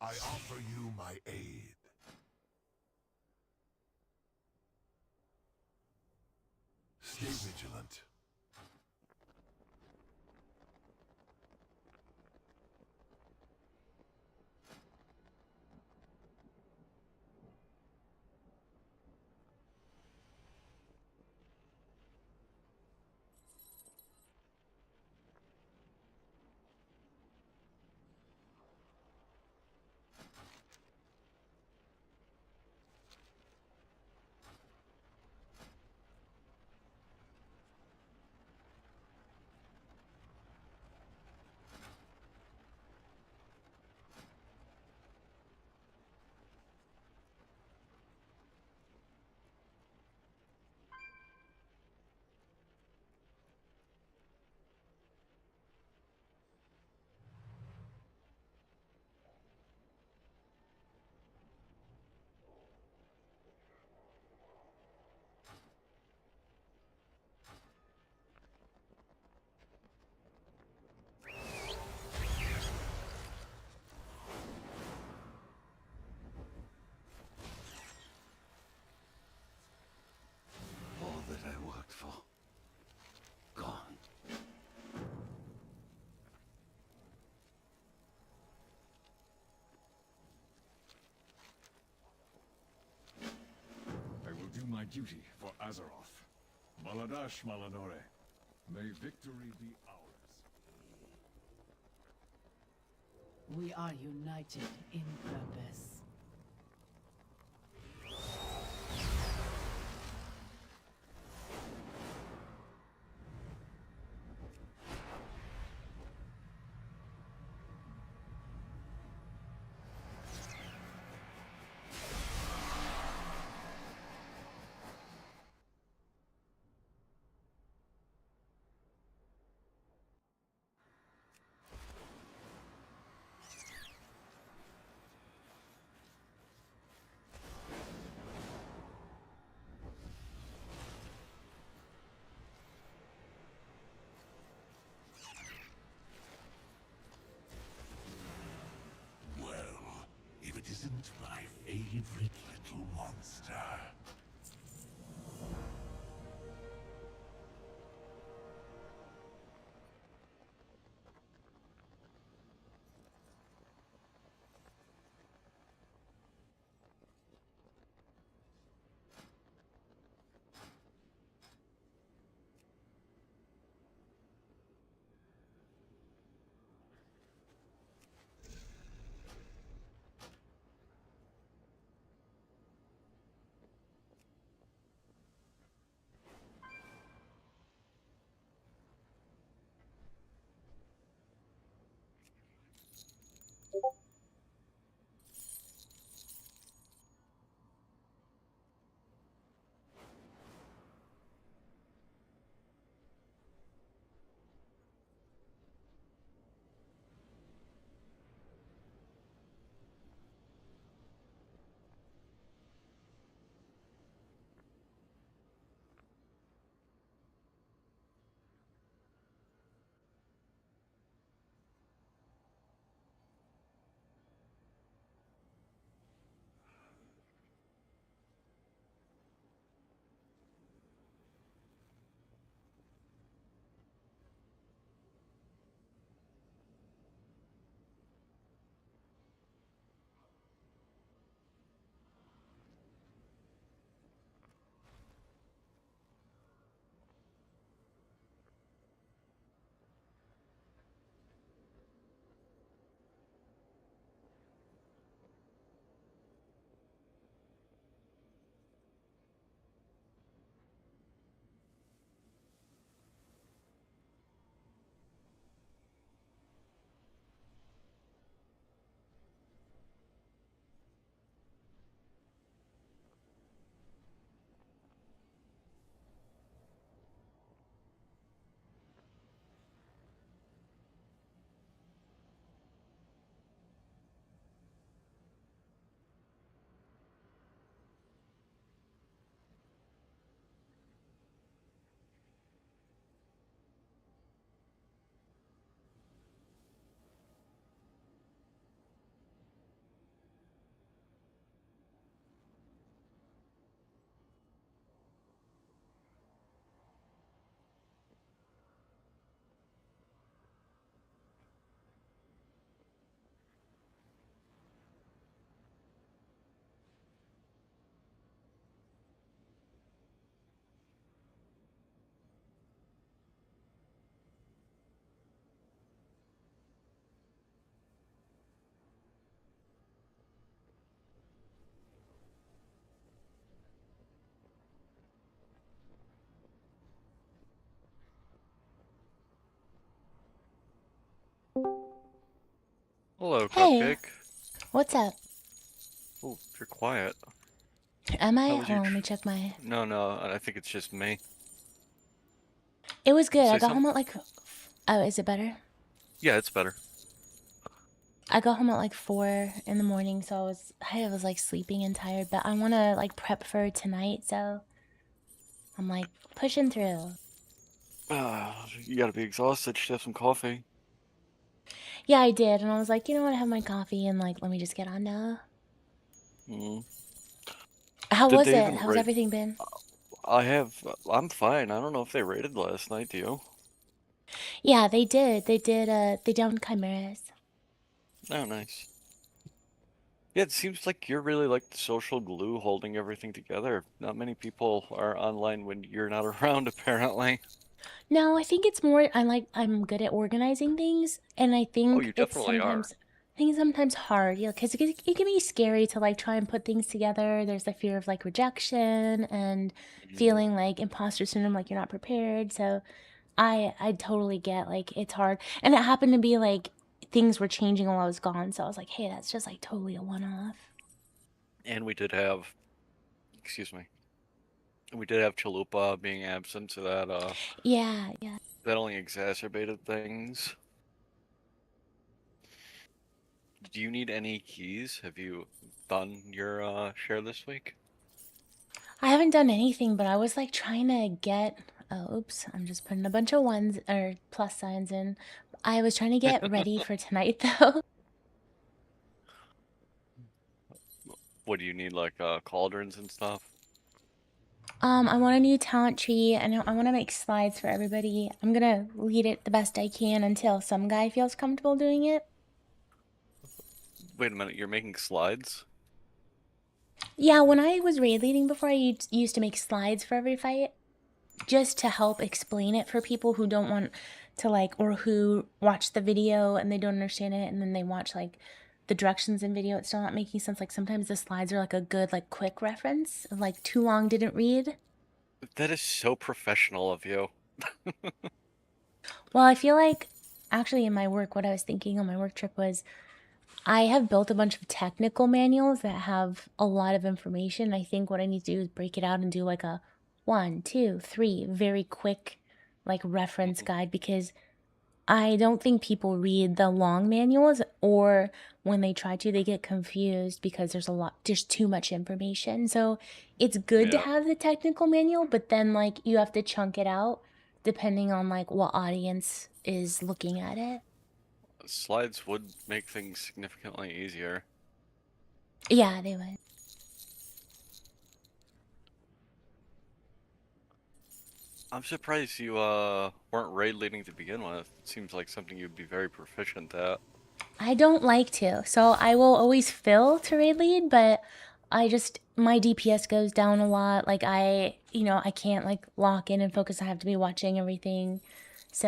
I offer you my aid. Stay vigilant. All that I worked for, gone. I will do my duty for Azeroth. Maladash Malanore. May victory be ours. We are united in purpose. Hello, Hey, Cupcake. what's up? Oh, you're quiet. Am How I? was Hold your on, let tr me check my. No, no, I think it's just me. It was good. I Say got home something. at like. Oh, is it better? Yeah, it's better. I got home at like 4 in the morning, so I was like sleeping and tired, but I want to like prep for tonight, so I'm like pushing through. You gotta be exhausted. You should have some coffee. Yeah, I did, and I was like, you know what? I have my coffee and like let me just get on now. Mm. How Did was they it? even How's rate? everything been? I'm fine. I don't know if they rated last night, do you? Yeah, they did. They did. They downed chimeras. Oh, nice. Yeah, it seems like you're really like the social glue holding everything together. Not many people are online when you're not around, apparently. No, I think it's more I'm good at organizing things, and I Oh, think you definitely are. things sometimes hard, yeah, because it can be scary to like try and put things together. There's the fear of like rejection and Mm. feeling like imposter syndrome, like you're not prepared. So I totally get like it's hard, and it happened to be like things were changing while I was gone, so I was like, hey, that's just like totally a one-off. And we did have, excuse me, we did have Chalupa being absent, so Yeah, yeah. that only exacerbated things. Do you need any keys? Have you done your share this week? I haven't done anything, but I was like trying to get. Oh, oops! I'm just putting a bunch of ones or plus signs in. I was trying to get ready for tonight, though. What do you need, like cauldrons and stuff? I want a new talent tree, and I want to make slides for everybody. I'm gonna lead it the best I can until some guy feels comfortable doing it. Wait a minute, you're making slides? Yeah, when I was raid leading before, I used to make slides for every fight, just to help explain it for people who don't want to like, or who watch the video and they don't understand it, and then they watch like the directions in video, it's still not making sense. Like sometimes the slides are like a good like quick reference of like too long didn't read. That is so professional of you. Well, I feel like actually in my work, what I was thinking on my work trip was I have built a bunch of technical manuals that have a lot of information. I think what I need to do is break it out and do like a 1, 2, 3 very quick like reference Mhm. guide, because I don't think people read the long manuals, or when they try to, they get confused because there's too much information. So it's good to Yeah, have the technical manual, but then like you have to chunk it out depending on like what audience is looking at it. slides would make things significantly easier. Yeah, they would. I'm surprised you weren't raid leading to begin with. It seems like something you'd be very proficient at. I don't like to. So I will always fill to raid lead, but my DPS goes down a lot. Like I can't like lock in and focus. I have to be watching everything.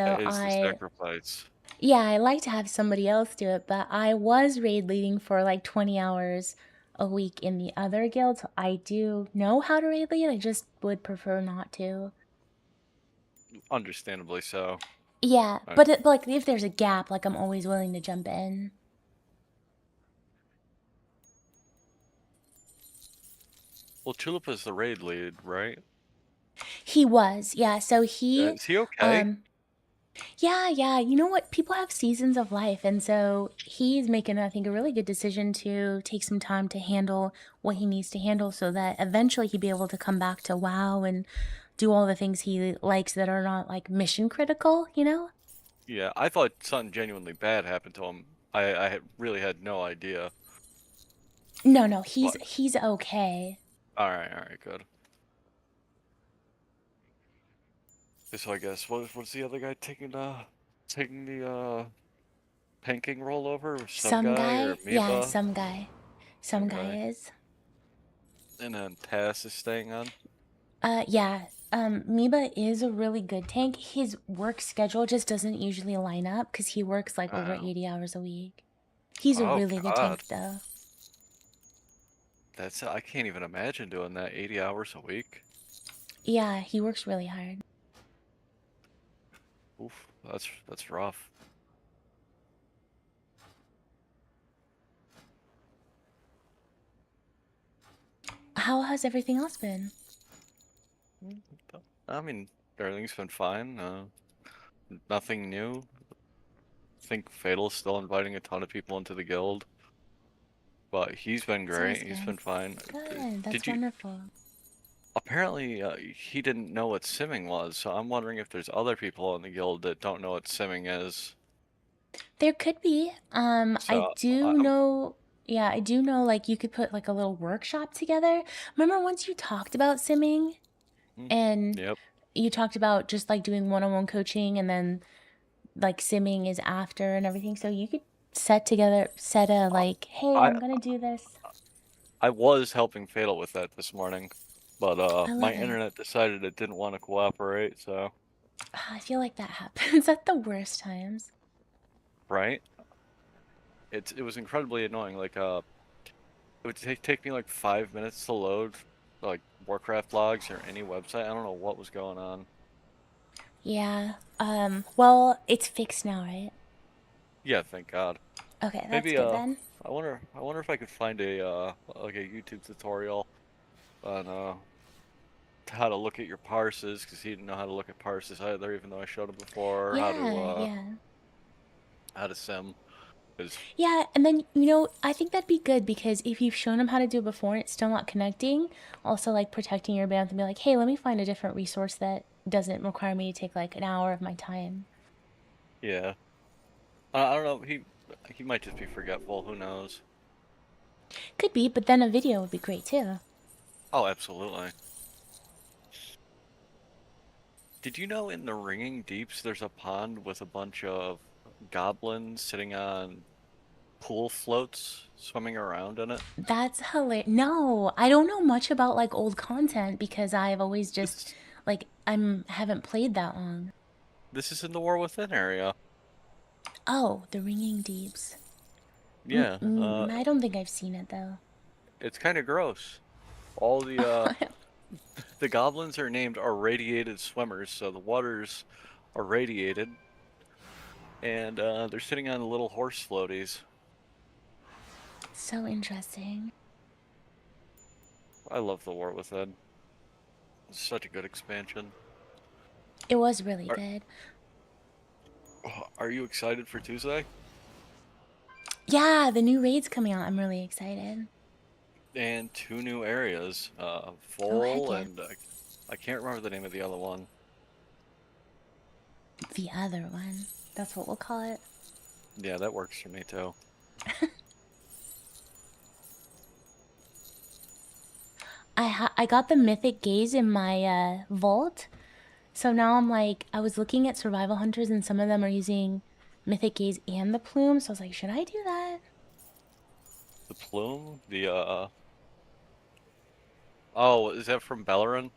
That So is the sacrifice. yeah, I like to have somebody else do it, but I was raid leading for like 20 hours a week in the other guild, so I do know how to raid lead. I just would prefer not to. Understandably so. Yeah, Uh, but like if there's a gap, like I'm always willing to jump in. well, Tulip is the raid lead, right? He was, yeah. So he, Is he okay? um, yeah, yeah. You know what? People have seasons of life, and so he's making, I think, a really good decision to take some time to handle what he needs to handle, so that eventually he'd be able to come back to WoW and do all the things he likes that are not like mission critical. You know? Yeah, I thought something genuinely bad happened to him. Really had no idea. No, no. But He's okay. all right, good. So I guess what's the other guy taking the panking roll over? Some Some guy or guy, yeah, Amoeba? some guy, some guy Okay. is. And then Tass is staying on. Yeah. Miba is a really good tank. His work schedule just doesn't usually line up because he works like over Oh, 80 hours a week. He's a oh really good God. tank though. I can't even imagine doing that 80 hours a week. Yeah, he works really hard. Oof, that's rough. How has everything else been? I mean, everything's been fine. Nothing new. I think Fatal's still inviting a ton of people into the guild, but he's been It's always great. He's good. been fine. Good. That's Did you? wonderful. Apparently, he didn't know what simming was, so I'm wondering if there's other people in the guild that don't know what simming is. There could be. I So, do know. Yeah, I do know. Like, you could put like a little workshop together. Remember once you talked about simming, and yep. you talked about just like doing one-on-one coaching, and then like simming is after and everything. So you could set a like, hey, I I'm gonna do this. I was helping Fatal with that this morning, but I my love it. internet decided it didn't want to cooperate, so I feel like that happens at the worst times. right? It was incredibly annoying. Like it would take me like 5 minutes to load like Warcraft logs or any website. I don't know what was going on. Yeah. Well, it's fixed now, right? Yeah, thank God. Okay, that's Maybe good then. I wonder if I could find a like a YouTube tutorial on how to look at your parses, because he didn't know how to look at parses either, even though I showed him before, or Yeah, yeah. how to sim. 'Cause Yeah, and then, I think that'd be good because if you've shown them how to do it before and it's still not connecting, also like protecting your bandwidth and be like, hey, let me find a different resource that doesn't require me to take like an hour of my time. yeah, I don't know. He might just be forgetful. Who knows? Could be, but then a video would be great too. Oh, absolutely. Did you know in the Ringing Deeps there's a pond with a bunch of goblins sitting on pool floats, swimming around in it? That's hilarious. No, I don't know much about like old content because I've always just This like haven't played that long. this is in the War Within area. Oh, the Ringing Deeps. Yeah, I don't think I've seen it though. it's kind of gross. All the goblins are named irradiated swimmers, so the waters are radiated, and they're sitting on little horse floaties. So interesting. I love the War Within. It's such a good expansion. It was really Are, good. are you excited for Tuesday? Yeah, the new raid's coming out. I'm really excited. And two new areas, Oh, heck Vol yeah. and I can't remember the name of the other one. The other one. That's what we'll call it. Yeah, that works for me too. I got the Mythic Gaze in my vault. So now I'm like, I was looking at survival hunters and some of them are using Mythic Gaze and the plume. So I was like, should I do that? The plume, oh, is that from Bellerin?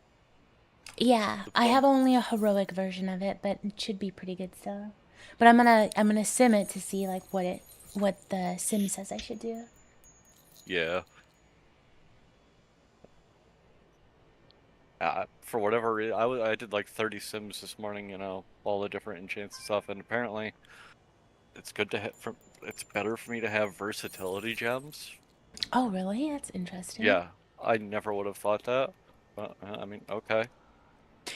Yeah, The I have plume? only a heroic version of it, but it should be pretty good still. But I'm gonna sim it to see like what the sim says I should do. Yeah. For whatever reason, I did like 30 sims this morning, all the different enchants and stuff, and apparently it's good to have it's better for me to have versatility gems. Oh, really? That's interesting. Yeah, I never would have thought that. But I mean, okay.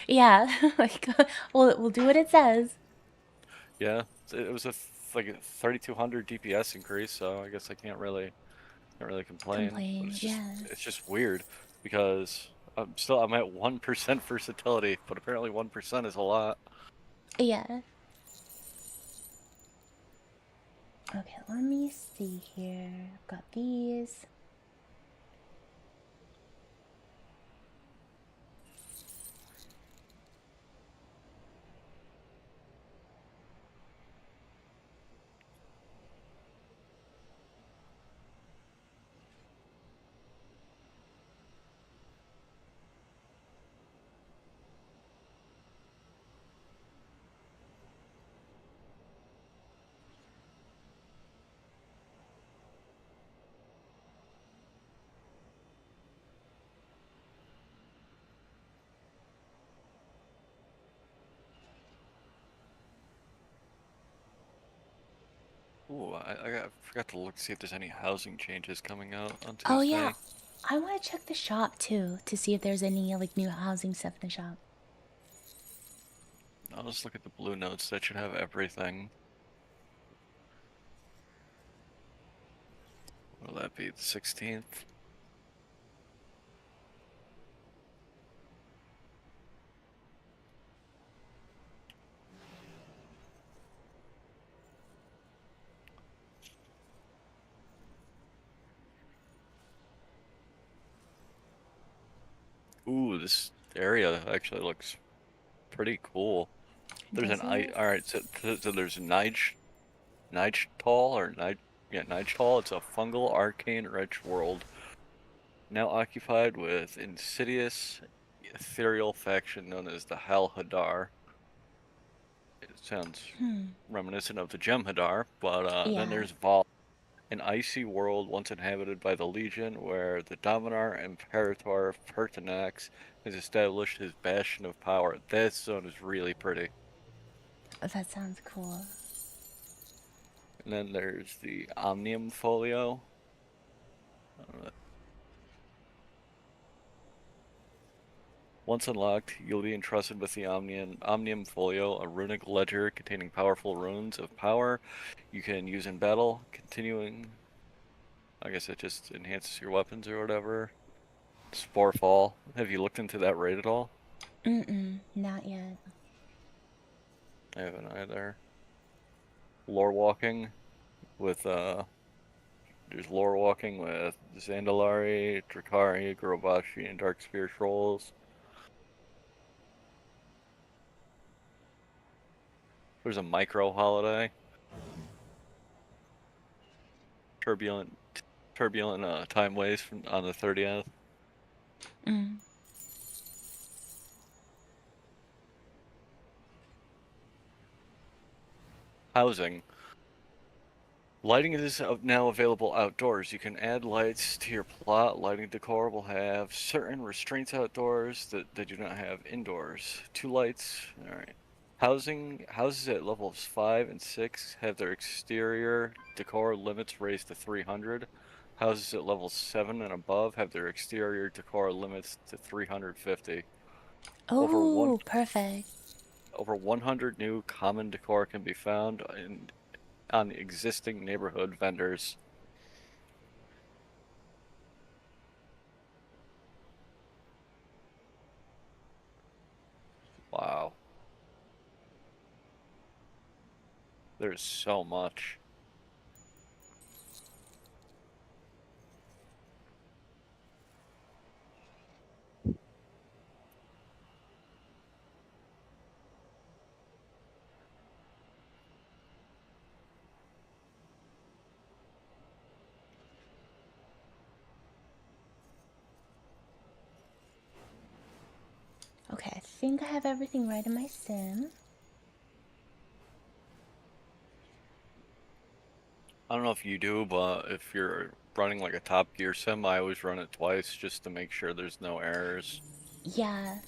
Yeah, like we'll do what it says. Yeah, it was like a 3200 DPS increase, so I guess I can't really complain. But Complain. Yeah. it's just weird because I'm at 1% versatility, but apparently 1% is a lot. Yeah. Okay, let me see here. I've got these. Ooh, I forgot to look see if there's any housing changes coming out on Oh yeah, Tuesday. I want to check the shop too to see if there's any like new housing stuff in the shop. I'll just look at the blue notes. That should have everything. Will that be the 16th? Ooh, this area actually looks pretty cool. There's Does an it? all right, so there's Nightall or Nightall. It's a fungal arcane rich world now occupied with insidious ethereal faction known as the Hal Hadar. It sounds reminiscent of the Jem'Hadar, but then Yeah. there's Vol, an icy world once inhabited by the Legion, where the Dominar Imperator Pertinax has established his bastion of power. This zone is really pretty. That sounds cool. And then there's the Omnium Folio. Once unlocked, you'll be entrusted with the Omnium Folio, a runic ledger containing powerful runes of power you can use in battle, continuing. I guess it just enhances your weapons or whatever. Sporefall. Have you looked into that raid at all? Not yet. I haven't either. Lore walking with there's lore walking with Zandalari, Drakari, Gurobashi, and Darkspear trolls. There's a micro holiday. Turbulent time waste on the 30th. Housing. Lighting is now available outdoors. You can add lights to your plot. Lighting decor will have certain restraints outdoors that they do not have indoors. 2 lights. Alright. Houses at levels 5 and 6 have their exterior decor limits raised to 300. Houses at levels 7 and above have their exterior decor limits to 350. Oh, perfect. Over 100 new common decor can be found on existing neighborhood vendors. Wow. There's so much. Okay, I think I have everything right in my sim. I don't know if you do, but if you're running like a Top Gear sim, I always run it twice just to make sure there's no errors. Yeah.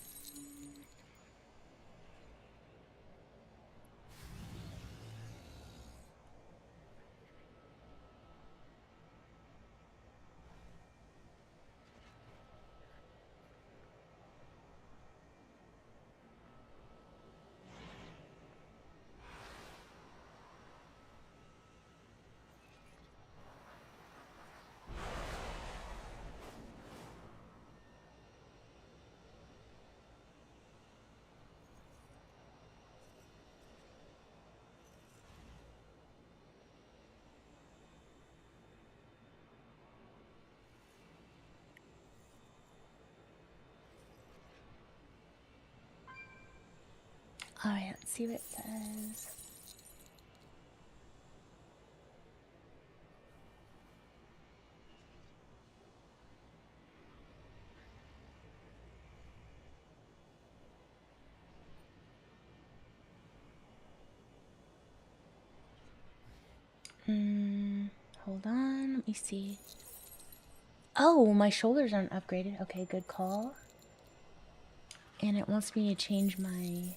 Alright, let's see what it says. Hold on, let me see. Oh, my shoulders aren't upgraded. Okay, good call. And it wants me to change my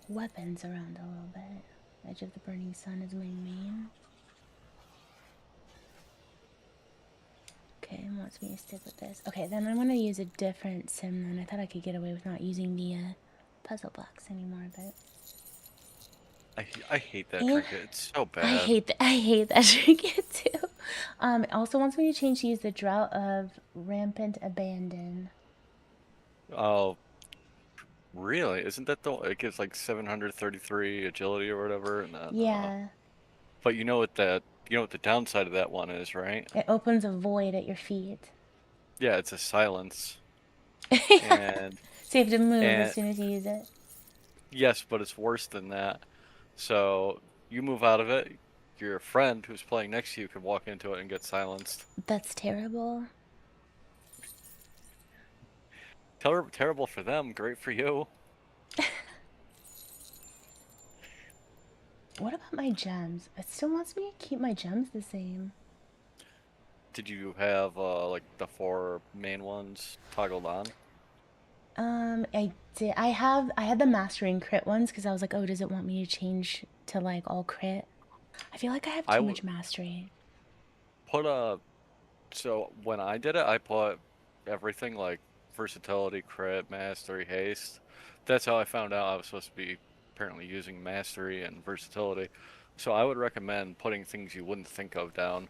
weapons around a little bit. Edge of the Burning Sun is my main. Okay, it wants me to stick with this. Okay, then I'm gonna use a different sim then. I thought I could get away with not using the puzzle blocks anymore, but I hate that and trinket. It's so I bad. hate I hate that trinket too. It also wants me to change to use the Drought of Rampant Abandon. Oh, really? Isn't that the it gives like 733 agility or whatever, and then Yeah, but you know what the downside of that one is, right? it opens a void at your feet. Yeah, it's a silence. Yeah. And So you have to move as and soon as you use it. yes, but it's worse than that. So you move out of it, your friend who's playing next to you can walk into it and get silenced. That's terrible. Terrible for them, great for you. What about my gems? It still wants me to keep my gems the same. Did you have like the 4 main ones toggled on? I did. I had the mastering crit ones because I was like, oh, does it want me to change to like all crit? I feel like I have I too would much mastery. put a so when I did it, I put everything like versatility, crit, mastery, haste. That's how I found out I was supposed to be apparently using mastery and versatility. So I would recommend putting things you wouldn't think of down.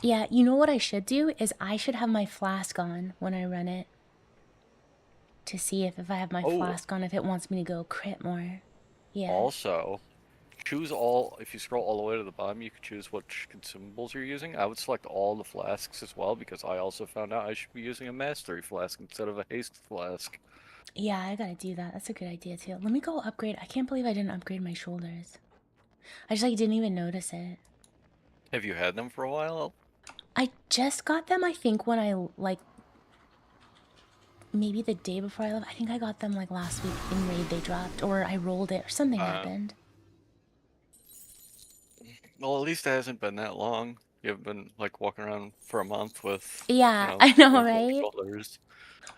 Yeah, you know what I should do is I should have my flask on when I run it to see if I have my Oh, flask on, if it wants me to go crit more. Yeah. also, choose all, if you scroll all the way to the bottom, you can choose which consumables you're using. I would select all the flasks as well because I also found out I should be using a mastery flask instead of a haste flask. Yeah, I gotta do that. That's a good idea too. Let me go upgrade. I can't believe I didn't upgrade my shoulders. I just like didn't even notice it. Have you had them for a while? I just got them, I think, when I like maybe the day before I left. I think I got them like last week in raid they dropped, or I rolled it, or something Uh, happened. well, at least it hasn't been that long. You haven't been like walking around for a month with, Yeah, I know, painful right? shoulders.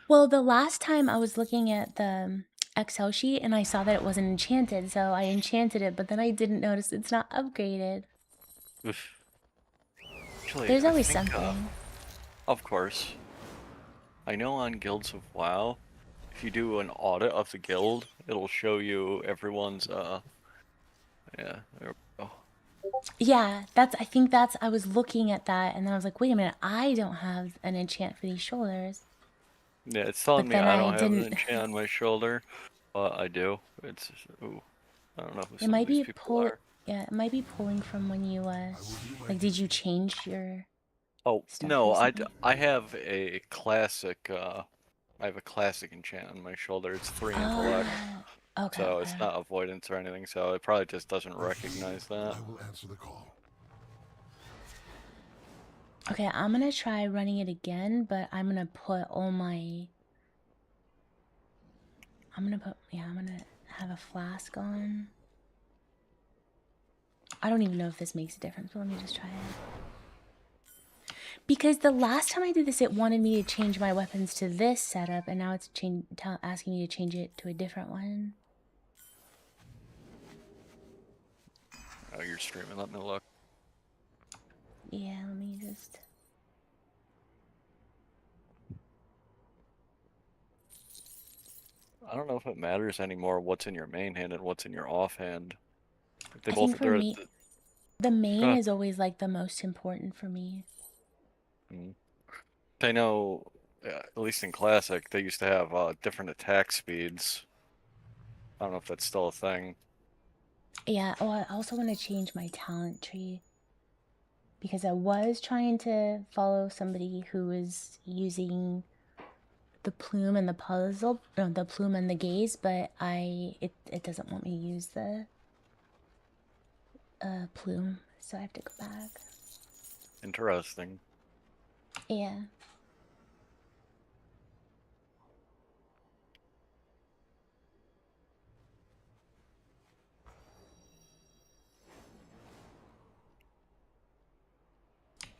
Well, the last time I was looking at the Excel sheet and I saw that it wasn't enchanted, so I enchanted it, but then I didn't notice it's not upgraded. Oof. Actually, There's I always think, something. of course, I know on Guilds of WoW, if you do an audit of the guild, it'll show you everyone's, yeah, there we go. Yeah, I think I was looking at that and then I was like, wait a minute, I don't have an enchant for these shoulders. Yeah, it's telling But me then I I don't have an didn't. enchant on my shoulder, but I do. It's, ooh, I don't know who It some of might these be people are. yeah, it might be pulling from when you, like, did you change your Oh, stuff no, recently? I have a classic, I have a classic enchant on my shoulder. It's 3 intellect, Oh, okay, so it's okay. not avoidance or anything, so it probably just doesn't recognize that. I will answer the call. Okay, I'm gonna try running it again, but I'm gonna put all my. I'm gonna have a flask on. I don't even know if this makes a difference, but let me just try it. Because the last time I did this, it wanted me to change my weapons to this setup, and now it's asking me to change it to a different one. Oh, you're streaming, let me look. Yeah, let me just. I don't know if it matters anymore what's in your main hand and what's in your offhand. They I both, think for me, the main uh, is always like the most important for me. mm. I know, at least in Classic, they used to have different attack speeds. I don't know if that's still a thing. Yeah, oh, I also want to change my talent tree. Because I was trying to follow somebody who was using the plume and the puzzle, no, the plume and the gaze, but it doesn't want me to use the plume, so I have to go back. Interesting. Yeah.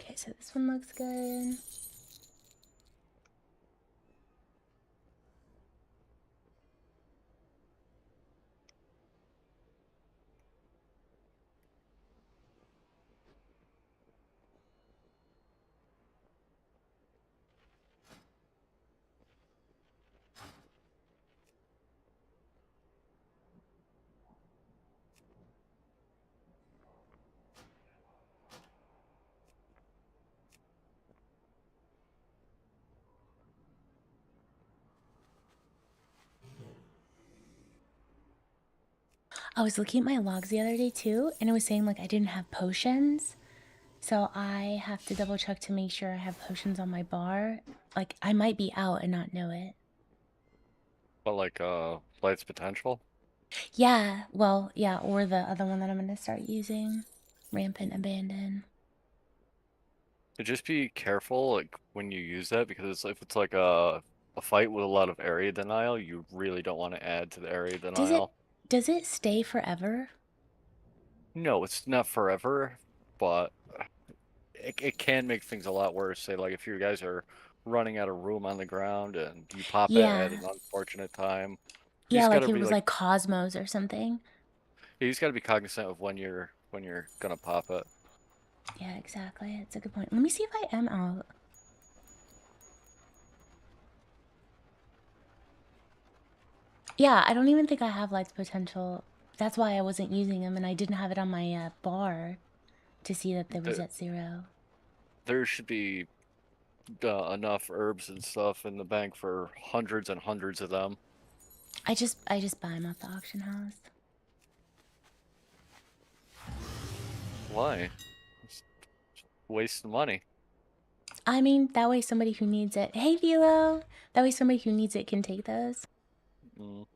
Okay, so this one looks good. I was looking at my logs the other day too, and it was saying like I didn't have potions. So I have to double check to make sure I have potions on my bar. Like I might be out and not know it. But like Light's Potential? Yeah, well, yeah, or the other one that I'm gonna start using. Rampant Abandon. So just be careful like when you use that, because if it's like a fight with a lot of area denial, you really don't want to add to the area Does it denial. does it stay forever? No, it's not forever, but it can make things a lot worse. Say like if you guys are running out of room on the ground and you pop it at Yeah. an unfortunate time, you Yeah, just like gotta it be was like like Cosmos or something. you just gotta be cognizant of when you're gonna pop it. Yeah, exactly. It's a good point. Let me see if I am out. Yeah, I don't even think I have Light's Potential. That's why I wasn't using them, and I didn't have it on my bar to see that there was There, at 0. there should be enough herbs and stuff in the bank for hundreds and hundreds of them. I just buy them at the auction house. Why? It's wasting money. I mean, that way somebody who needs it. Hey, Velo! That way somebody who needs it can take those. Mm.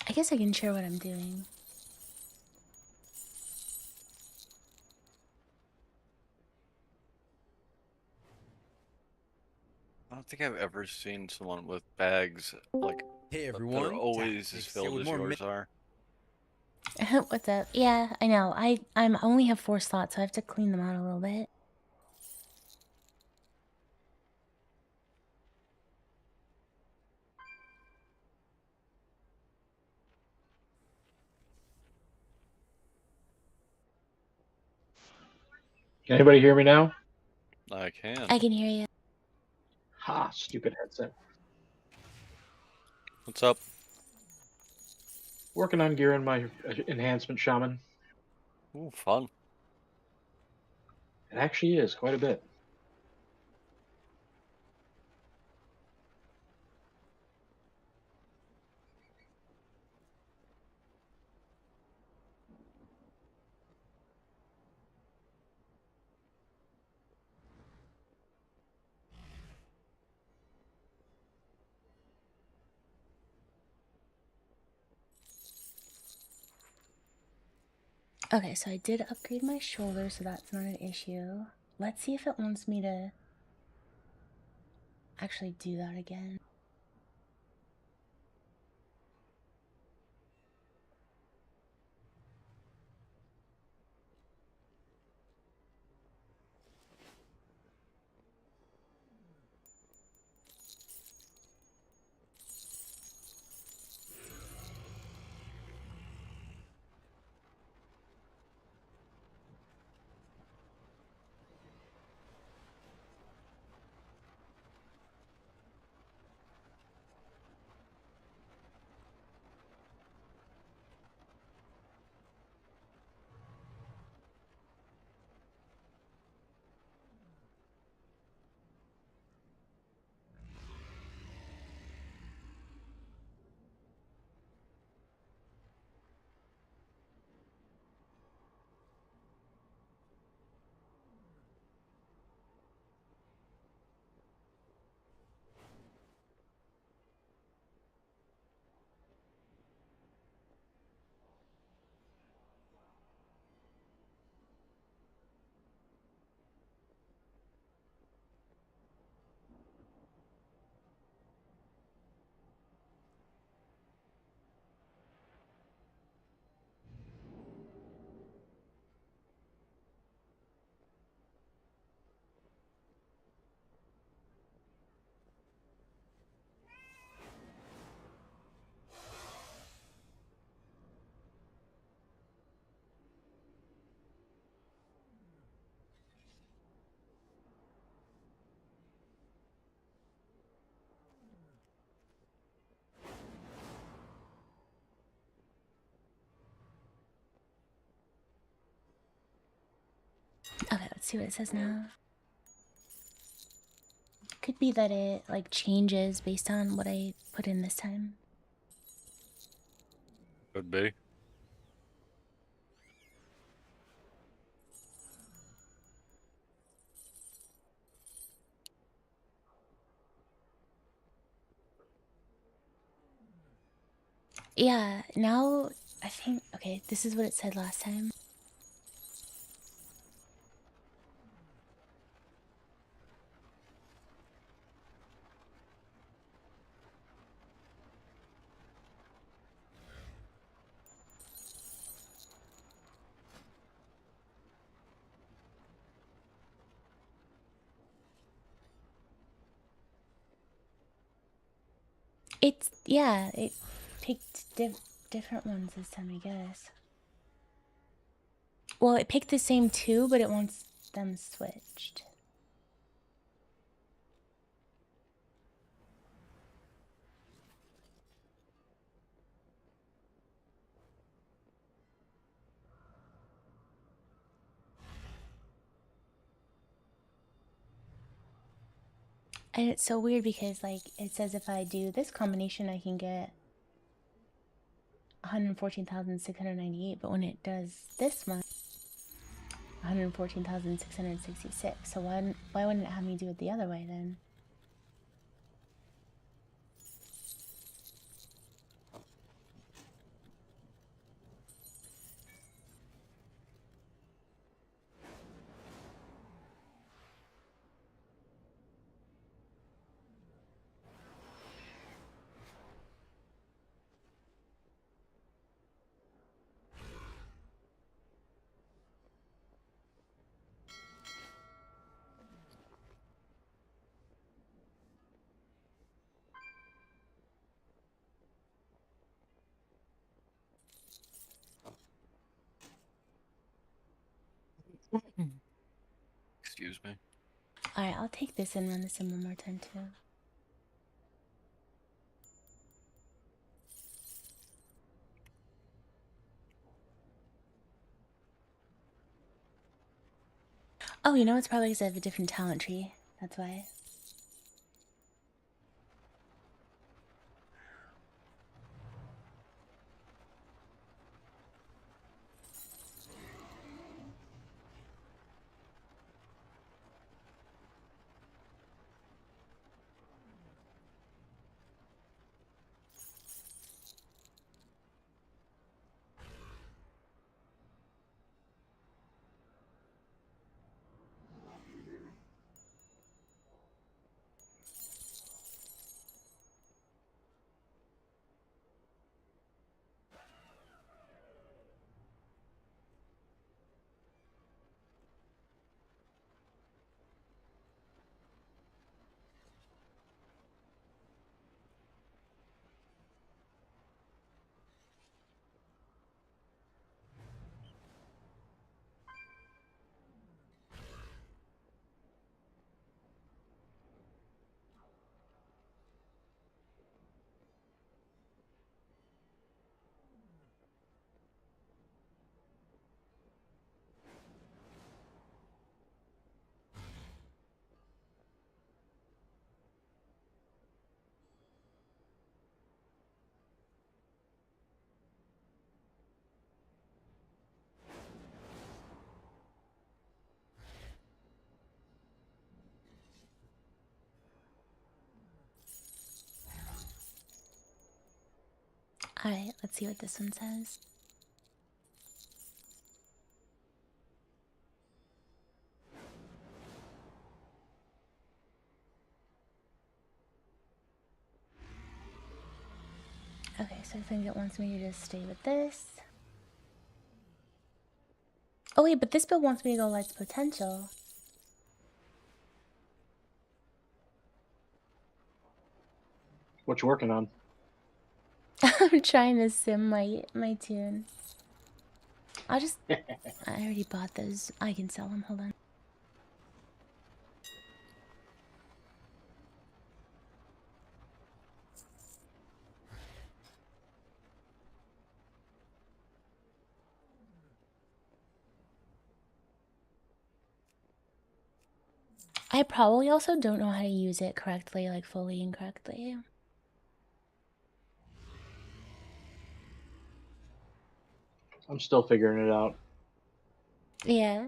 I guess I can share what I'm doing. I don't think I've ever seen someone with bags like Hey that are everyone, always as Tactics here filled with as more yours are. What's up? Yeah, I know. I'm only have 4 slots, so I have to clean them out a little bit. Can anybody hear me now? I can. I can hear you. Ha, stupid headset. What's up? Working on gearing my enhancement shaman. Ooh, fun. It actually is quite a bit. Okay, so I did upgrade my shoulder, so that's not an issue. Let's see if it wants me to actually do that again. see what it says now. Could be that it like changes based on what I put in this time. Could be. Yeah, now I think, okay, this is what it said last time. It's, yeah, it picked different ones this time, I guess. Well, it picked the same two, but it wants them switched. And it's so weird because, like, it says if I do this combination, I can get 114,698, but when it does this one, 114,666. So why wouldn't it have me do it the other way then? Excuse me. Alright, I'll take this and run this in one more time too. Oh, you know, it's probably because I have a different talent tree. That's why. Alright, let's see what this one says. Okay, so I think it wants me to just stay with this. Oh wait, but this build wants me to go Light's Potential. What you working on? I'm trying to sim my tune. I already bought those. I can sell them, hold on. I probably also don't know how to use it correctly, like fully and correctly. I'm still figuring it out. Yeah.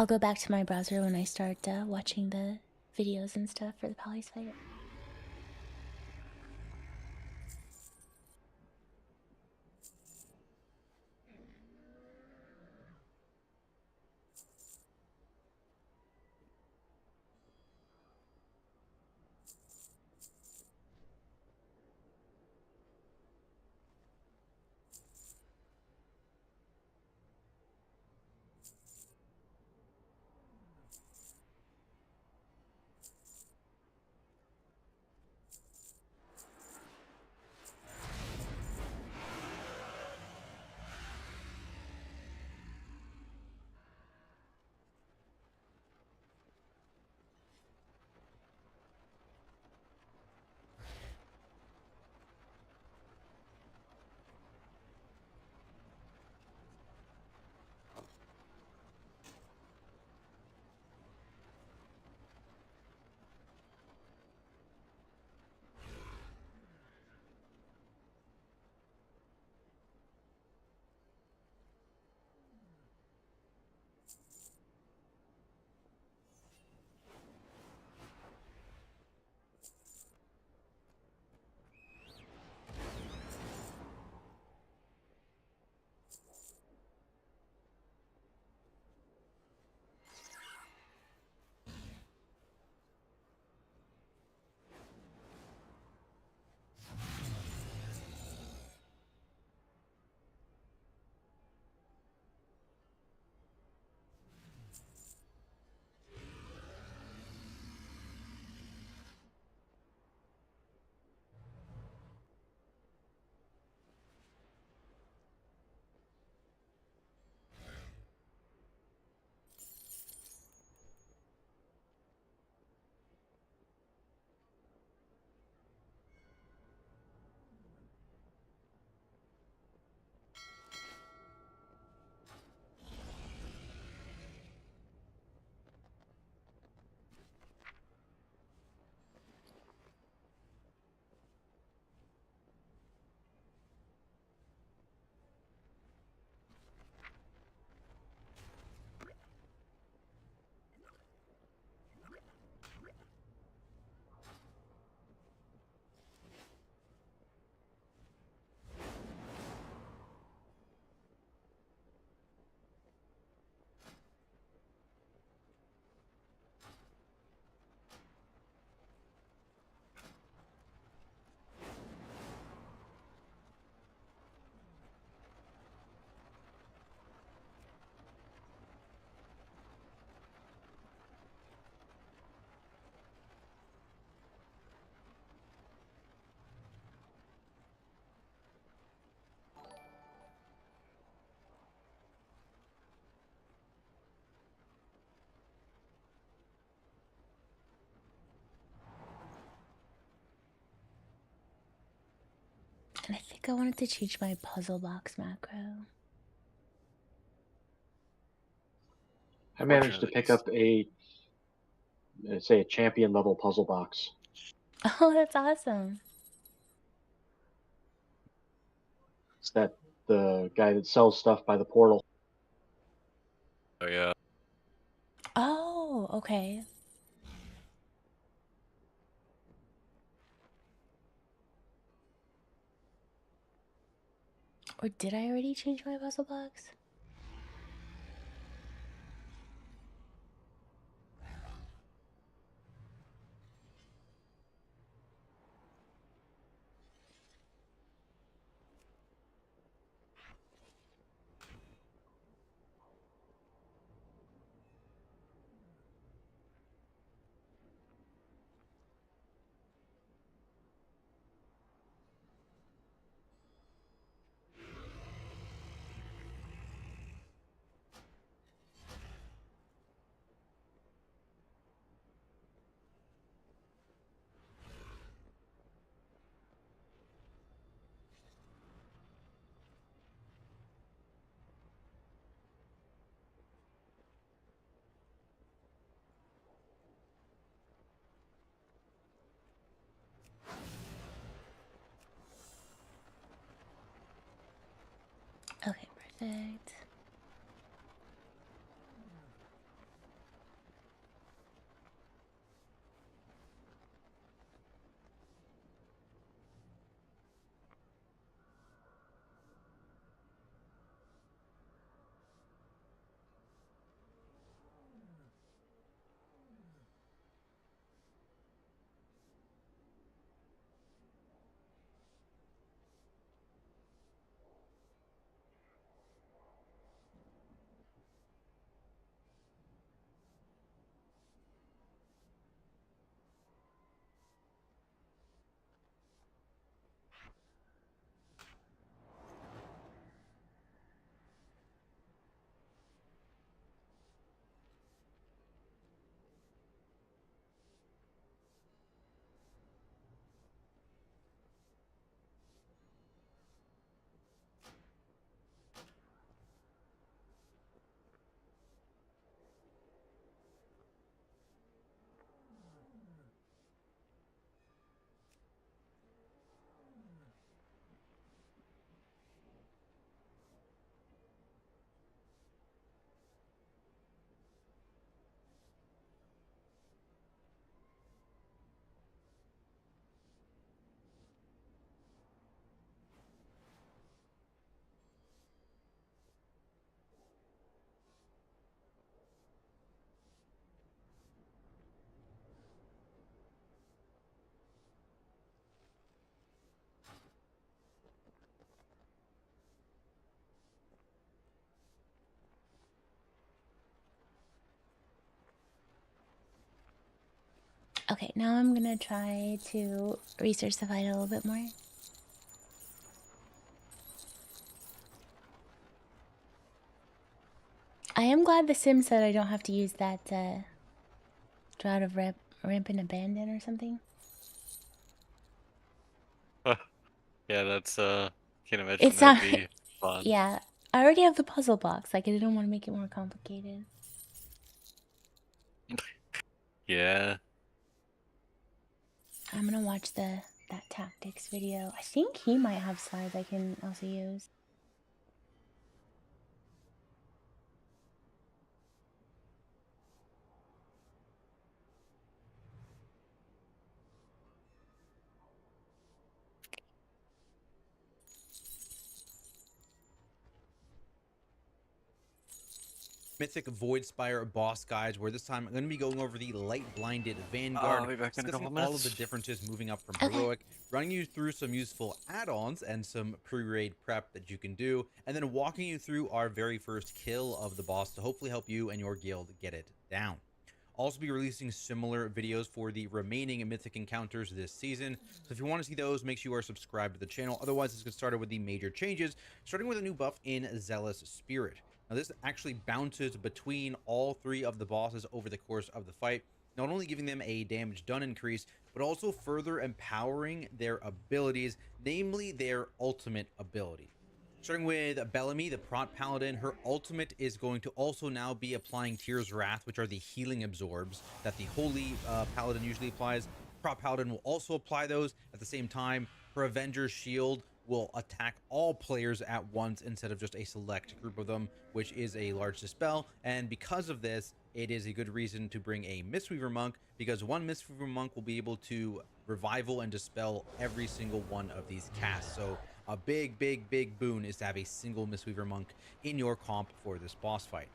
I'll go back to my browser when I start watching the videos and stuff for the Pally's fight. And I think I wanted to change my puzzle box macro. I managed to Fortunately, pick up a, say, a champion level puzzle box. Oh, that's awesome. It's that the guy that sells stuff by the portal. oh yeah. Oh, okay. Or did I already change my puzzle box? Perfect. Okay, now I'm gonna try to research the fight a little bit more. I am glad the sim said I don't have to use that drought of rampant abandon or something. Yeah, that's can't imagine It's that'd not. be fun. Yeah, I already have the puzzle box. Like I didn't want to make it more complicated. Yeah. I'm gonna watch that tactics video. I think he might have slides I can also use. Mythic Void Spire boss guides, where this time I'm going to be going over the Light Blinded Vanguard, I'll be back in a discussing couple all of the minutes. differences moving up from Okay. Heroic, running you through some useful add-ons and some pre-raid prep that you can do, and then walking you through our very first kill of the boss to hopefully help you and your guild get it down. I'll also be releasing similar videos for the remaining Mythic encounters this season, so if you want to see those, make sure you are subscribed to the channel. Otherwise, let's get started with the major changes, starting with a new buff in Zealous Spirit. Now, this actually bounces between all three of the bosses over the course of the fight, not only giving them a damage done increase, but also further empowering their abilities, namely their ultimate ability. Starting with Bellamy, the Prot Paladin, her ultimate is going to also now be applying Tyr's Wrath, which are the healing absorbs that the Holy Paladin usually applies. Prot Paladin will also apply those at the same time. Her Avenger's Shield will attack all players at once instead of just a select group of them, which is a large dispel. And because of this, it is a good reason to bring a Mistweaver Monk, because one Mistweaver Monk will be able to revival and dispel every single one of these casts. So a big boon is to have a single Mistweaver Monk in your comp for this boss fight.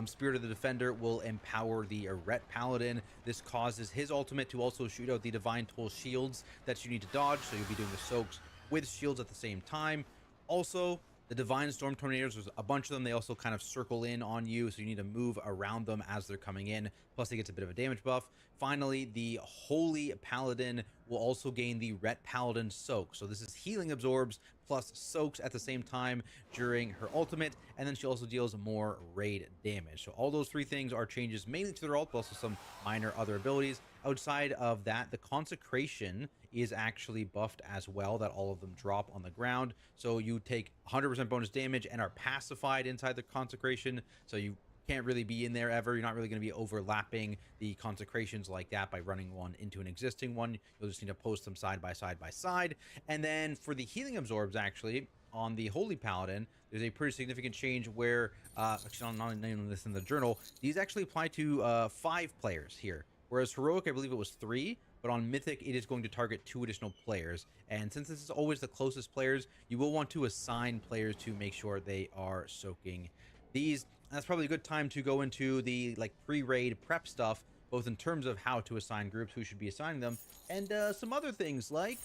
Spirit of the Defender will empower the Eret Paladin. This causes his ultimate to also shoot out the Divine Toll shields that you need to dodge, so you'll be doing the soaks with shields at the same time. Also, the Divine Storm Tornadoes, there's a bunch of them. They also kind of circle in on you, so you need to move around them as they're coming in. Plus, he gets a bit of a damage buff. Finally, the Holy Paladin will also gain the Ret Paladin Soak. So this is healing absorbs plus soaks at the same time during her ultimate, and then she also deals more raid damage. So all those three things are changes mainly to their ult, but also some minor other abilities. Outside of that, the Consecration is actually buffed as well, that all of them drop on the ground. So you take 100% bonus damage and are pacified inside the Consecration, so you can't really be in there ever. You're not really going to be overlapping the consecrations like that by running one into an existing one. You'll just need to post them side by side by side. And then for the healing absorbs, actually, on the Holy Paladin, there's a pretty significant change where, actually, I'm not naming this in the journal, these actually apply to 5 players here. Whereas Heroic, I believe it was 3, but on Mythic, it is going to target 2 additional players. And since this is always the closest players, you will want to assign players to make sure they are soaking these. That's probably a good time to go into the like pre-raid prep stuff, both in terms of how to assign groups, who should be assigning them, and some other things like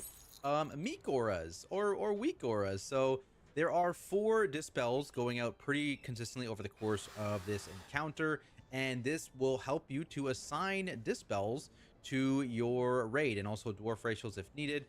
meek auras or weak auras. So there are 4 dispels going out pretty consistently over the course of this encounter, and this will help you to assign dispels to your raid, and also dwarf racials if needed.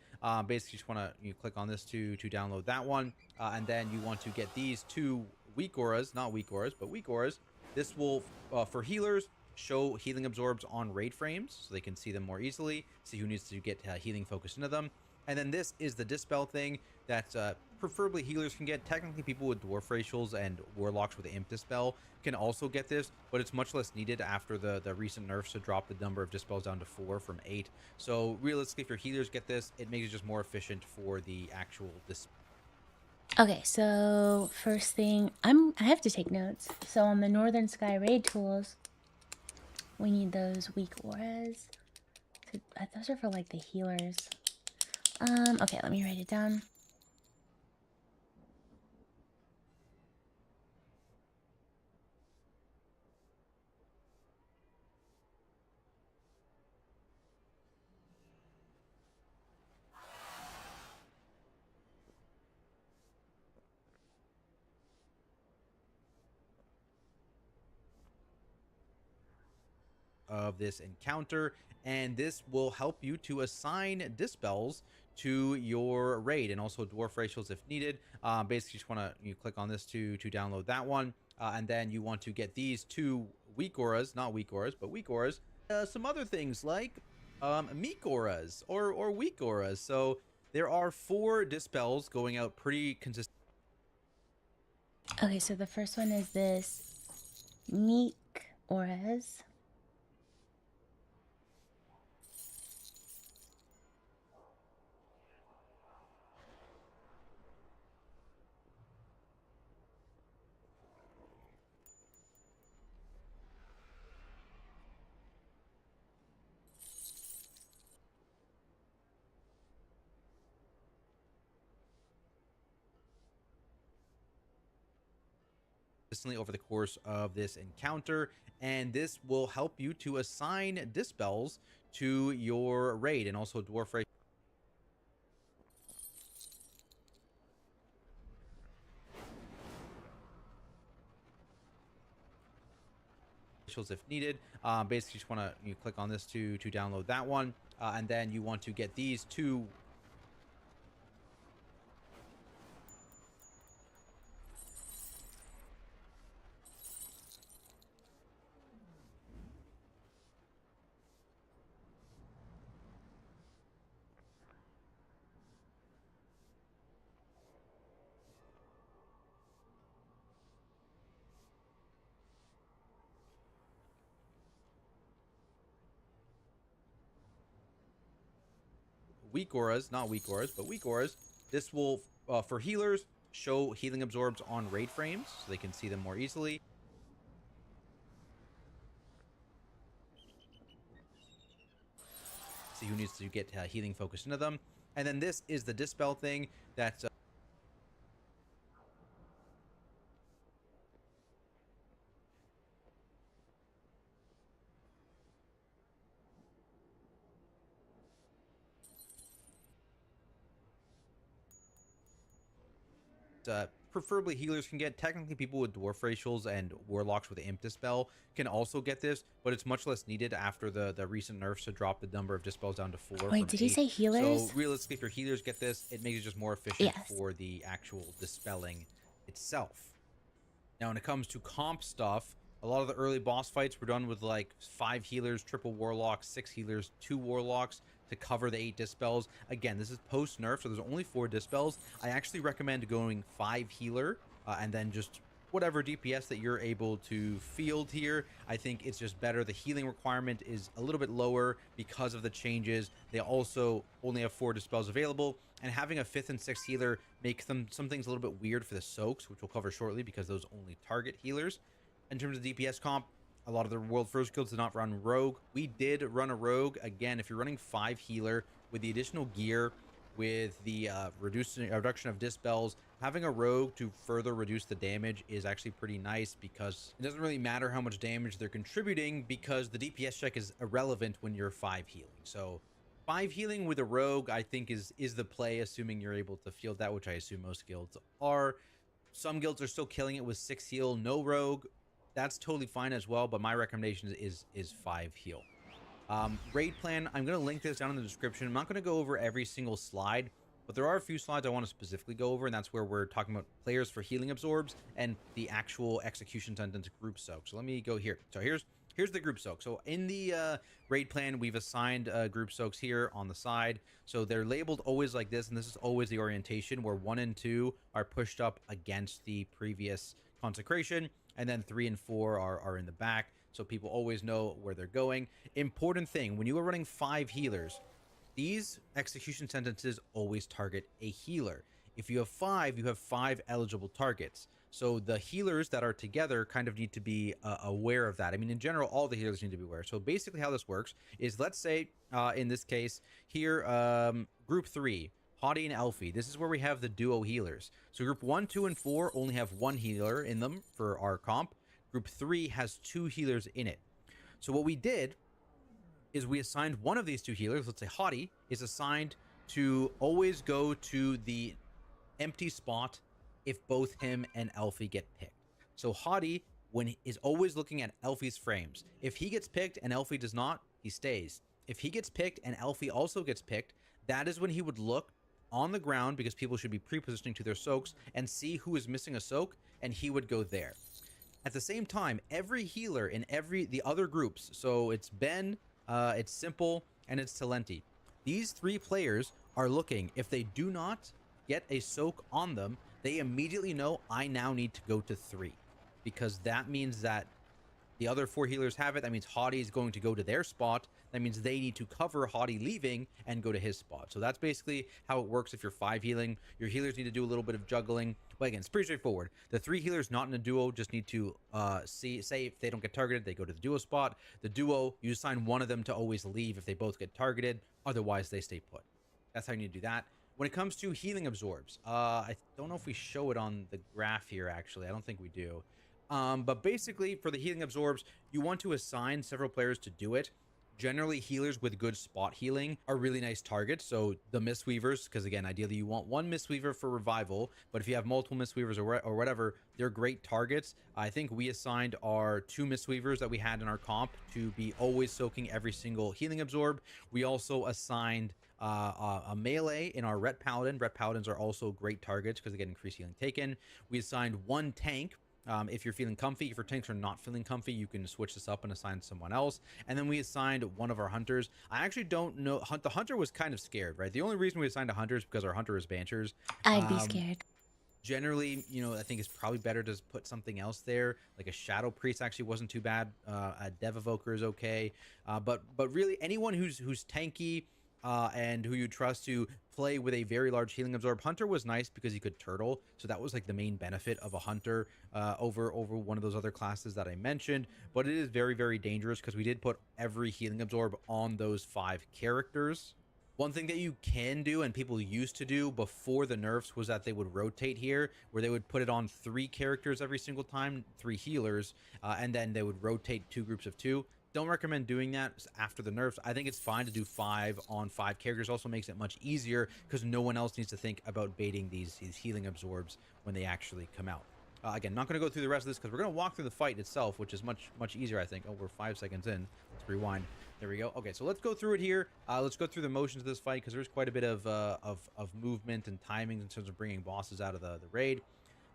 Basically, just want to click on this to download that one, and then you want to get these 2 weak auras, not weak auras, but weak auras. This will, for healers, show healing absorbs on raid frames so they can see them more easily, see who needs to get healing focused into them. And then this is the dispel thing that preferably healers can get. Technically, people with dwarf racials and warlocks with imp dispel can also get this, but it's much less needed after the recent nerfs to drop the number of dispels down to 4 from 8. So realistically, if your healers get this, it makes it just more efficient for the actual dispel. Okay, so first thing, I have to take notes. So on the Northern Sky raid tools, we need those weak auras. Those are for like the healers. Okay, let me write it down. Of this encounter, and this will help you to assign dispels to your raid, and also dwarf racials if needed. Basically, just want to click on this to download that one, and then you want to get these 2 weak auras, not weak auras, but weak auras. Some other things like meek auras or weak auras. So there are 4 dispels going out pretty consistent. Okay, so the first one is this meek auras. Over the course of this encounter, and this will help you to assign dispels to your raid, and also dwarf racials if needed. Basically, just want to click on this to download that one, and then you want to get these 2 weak auras, not weak auras, but weak auras. This will, for healers, show healing absorbs on raid frames so they can see them more easily. See who needs to get healing focused into them. And then this is the dispel thing that preferably healers can get. Technically, people with dwarf racials and warlocks with imp dispel can also get this, but it's much less needed after the recent nerfs to drop the number of dispels down to 4. Wait, did you say healers? So realistically, if your healers get this, it makes it just more efficient Yes. for the actual dispelling itself. Now, when it comes to comp stuff, a lot of the early boss fights were done with like 5 healers, triple warlocks, 6 healers, 2 warlocks to cover the 8 dispels. Again, this is post nerf, so there's only 4 dispels. I actually recommend going 5 healer and then just whatever DPS that you're able to field here. I think it's just better. The healing requirement is a little bit lower because of the changes. They also only have 4 dispels available, and having a 5th and 6th healer makes some things a little bit weird for the soaks, which we'll cover shortly because those only target healers. In terms of DPS comp, a lot of the world first guilds did not run rogue. We did run a rogue. Again, if you're running 5 healer with the additional gear, with the reduction of dispels, having a rogue to further reduce the damage is actually pretty nice, because it doesn't really matter how much damage they're contributing, because the DPS check is irrelevant when you're 5 healing. So 5 healing with a rogue, I think, is the play, assuming you're able to field that, which I assume most guilds are. Some guilds are still killing it with 6 heal, no rogue. That's totally fine as well, but my recommendation is 5 heal. Raid plan, I'm going to link this down in the description. I'm not going to go over every single slide, but there are a few slides I want to specifically go over, and that's where we're talking about players for healing absorbs and the actual execution sentence group soak. So let me go here. So here's the group soak. So in the raid plan, we've assigned group soaks here on the side. So they're labeled always like this, and this is always the orientation, where 1 and 2 are pushed up against the previous consecration, and then 3 and 4 are in the back, so people always know where they're going. Important thing, when you are running 5 healers, these execution sentences always target a healer. If you have 5, you have 5 eligible targets. So the healers that are together kind of need to be aware of that. I mean, in general, all the healers need to be aware. So basically how this works is, let's say, in this case here, group 3, Haughty and Elfie. This is where we have the duo healers. So group 1, 2, and 4 only have 1 healer in them for our comp. Group 3 has 2 healers in it. So what we did is we assigned one of these 2 healers, let's say Haughty, is assigned to always go to the empty spot if both him and Elfie get picked. So Haughty is always looking at Elfie's frames. If he gets picked and Elfie does not, he stays. If he gets picked and Elfie also gets picked, that is when he would look on the ground, because people should be pre-positioning to their soaks, and see who is missing a soak, and he would go there. At the same time, every healer in the other groups, so it's Ben, it's Simple, and it's Talenti. These 3 players are looking. If they do not get a soak on them, they immediately know, I now need to go to 3, because that means that the other 4 healers have it. That means Haughty is going to go to their spot. That means they need to cover Haughty leaving and go to his spot. So that's basically how it works if you're 5 healing. Your healers need to do a little bit of juggling. But again, it's pretty straightforward. The 3 healers not in a duo just need to say if they don't get targeted, they go to the duo spot. The duo, you assign one of them to always leave if they both get targeted. Otherwise, they stay put. That's how you need to do that. When it comes to healing absorbs, I don't know if we show it on the graph here, actually. I don't think we do. But basically, for the healing absorbs, you want to assign several players to do it. Generally, healers with good spot healing are really nice targets. So the Mistweavers, because again, ideally you want 1 Mistweaver for revival, but if you have multiple Mistweavers or whatever, they're great targets. I think we assigned our 2 Mistweavers that we had in our comp to be always soaking every single healing absorb. We also assigned a melee in our Ret Paladin. Ret Paladins are also great targets because they get increased healing taken. We assigned 1 tank. If you're feeling comfy, if your tanks are not feeling comfy, you can switch this up and assign someone else. And then we assigned 1 of our hunters. I actually don't know. The hunter was kind of scared, right? The only reason we assigned a hunter is because our hunter is Banchers. I'd be scared. Generally, you know, I think it's probably better to put something else there. Like a Shadow Priest actually wasn't too bad. A Dev Evoker is okay. But really, anyone who's tanky and who you trust to play with a very large healing absorb. Hunter was nice because he could turtle, so that was like the main benefit of a hunter over one of those other classes that I mentioned. But it is very, very dangerous because we did put every healing absorb on those 5 characters. One thing that you can do, and people used to do before the nerfs, was that they would rotate here, where they would put it on 3 characters every single time, 3 healers, and then they would rotate 2 groups of 2. Don't recommend doing that after the nerfs. I think it's fine to do 5 on 5 characters. Also makes it much easier because no one else needs to think about baiting these healing absorbs when they actually come out. Again, not going to go through the rest of this because we're going to walk through the fight itself, which is much easier, I think. Oh, we're 5 seconds in. Let's rewind. There we go. Okay, so let's go through it here. Let's go through the motions of this fight because there's quite a bit of movement and timing in terms of bringing bosses out of the raid.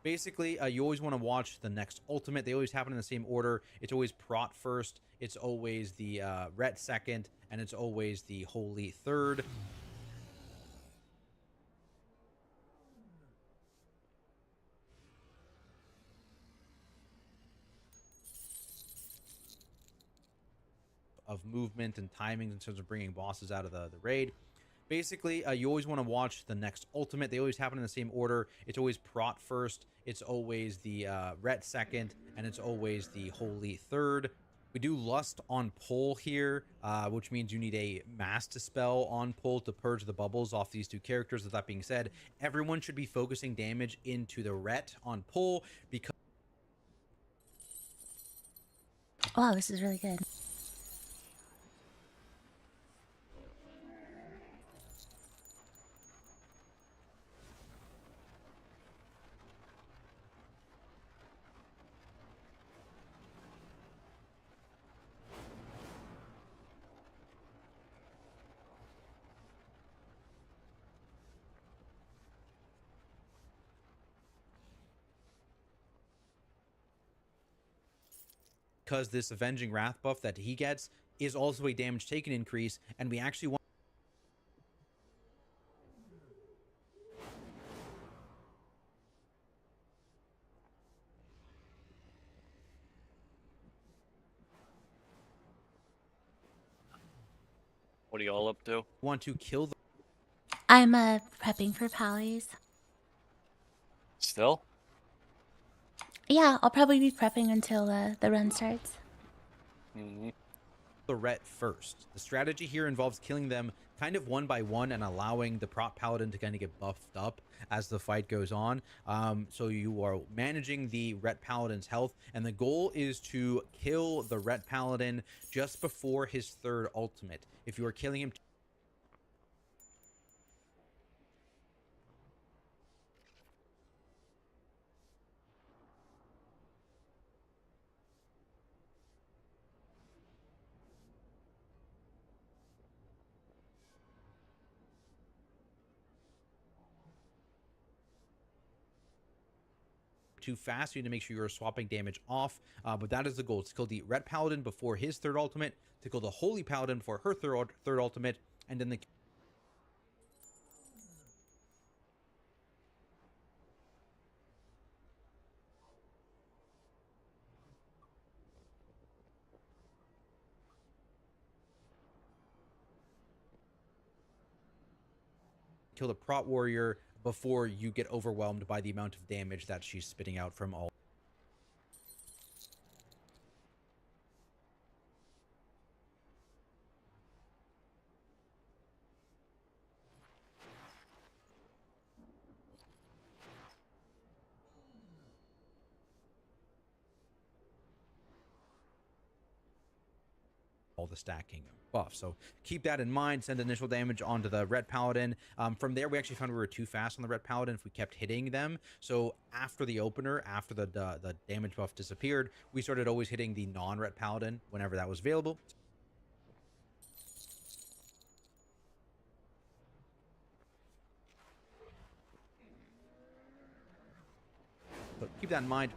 Basically, you always want to watch the next ultimate. They always happen in the same order. It's always Prot first. It's always the Ret second. And it's always the Holy third. of movement and timings in terms of bringing bosses out of the raid. Basically, you always want to watch the next ultimate. They always happen in the same order. It's always Prot first, it's always the Ret second, and it's always the Holy third. We do Lust on pull here, which means you need a Mass Dispel on pull to purge the bubbles off these two characters. With that being said, everyone should be focusing damage into the Ret on pull because... Wow, this is really good. because this Avenging Wrath buff that he gets is also a damage taken increase, and we actually want... What are y'all up to? want to kill the... I'm prepping for Pallies. Still? Yeah, I'll probably be prepping until the run starts. the Ret first. The strategy here involves killing them kind of one by one and allowing the Prot Paladin to kind of get buffed up as the fight goes on. So you are managing the Ret Paladin's health, and the goal is to kill the Ret Paladin just before his third ultimate. If you are killing him too fast, you need to make sure you're swapping damage off, but that is the goal. It's to kill the Ret Paladin before his third ultimate, to kill the Holy Paladin before her third ultimate, and then the... kill the Prot Warrior before you get overwhelmed by the amount of damage that she's spitting out from all... all the stacking buff. So keep that in mind. Send initial damage onto the Ret Paladin. From there, we actually found we were too fast on the Ret Paladin if we kept hitting them. So after the opener, after the damage buff disappeared, we started always hitting the non-Ret Paladin whenever that was available. So keep that in mind.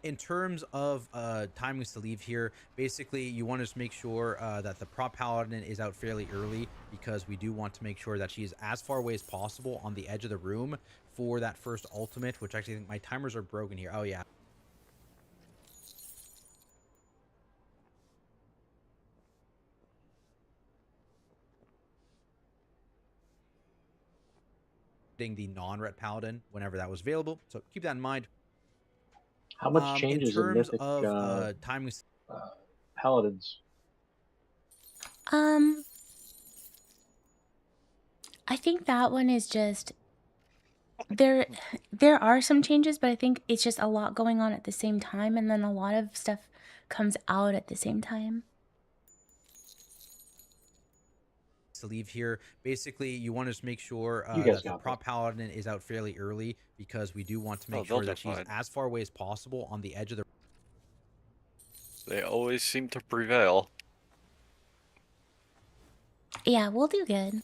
In terms of timings to leave here, basically you want to just make sure that the Prot Paladin is out fairly early, because we do want to make sure that she is as far away as possible on the edge of the room for that first ultimate, which actually I think my timers are broken here. Oh yeah. The non-Ret Paladin whenever that was available. So keep that in mind. How much changes in Mythic timings? Paladins? I think that one is just there are some changes, but I think it's just a lot going on at the same time, and then a lot of stuff comes out at the same time. To leave here, basically you want to just make sure that the Prot Paladin is out fairly early, because we do want to make sure that she's as far away as possible on the edge of the... They always seem to prevail. Yeah, we'll do good.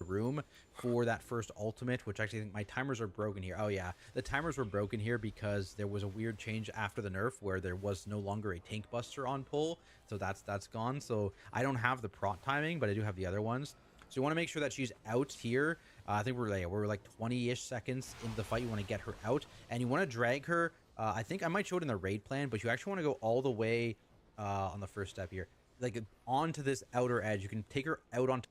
Room for that first ultimate, which actually I think my timers are broken here. Oh yeah, the timers were broken here because there was a weird change after the nerf where there was no longer a tank buster on pull, so that's gone. So I don't have the Prot timing, but I do have the other ones. So you want to make sure that she's out here. I think we're like 20-ish seconds into the fight. You want to get her out, and you want to drag her. I think I might show it in the raid plan, but you actually want to go all the way on the first step here, like onto this outer edge. You can take her out onto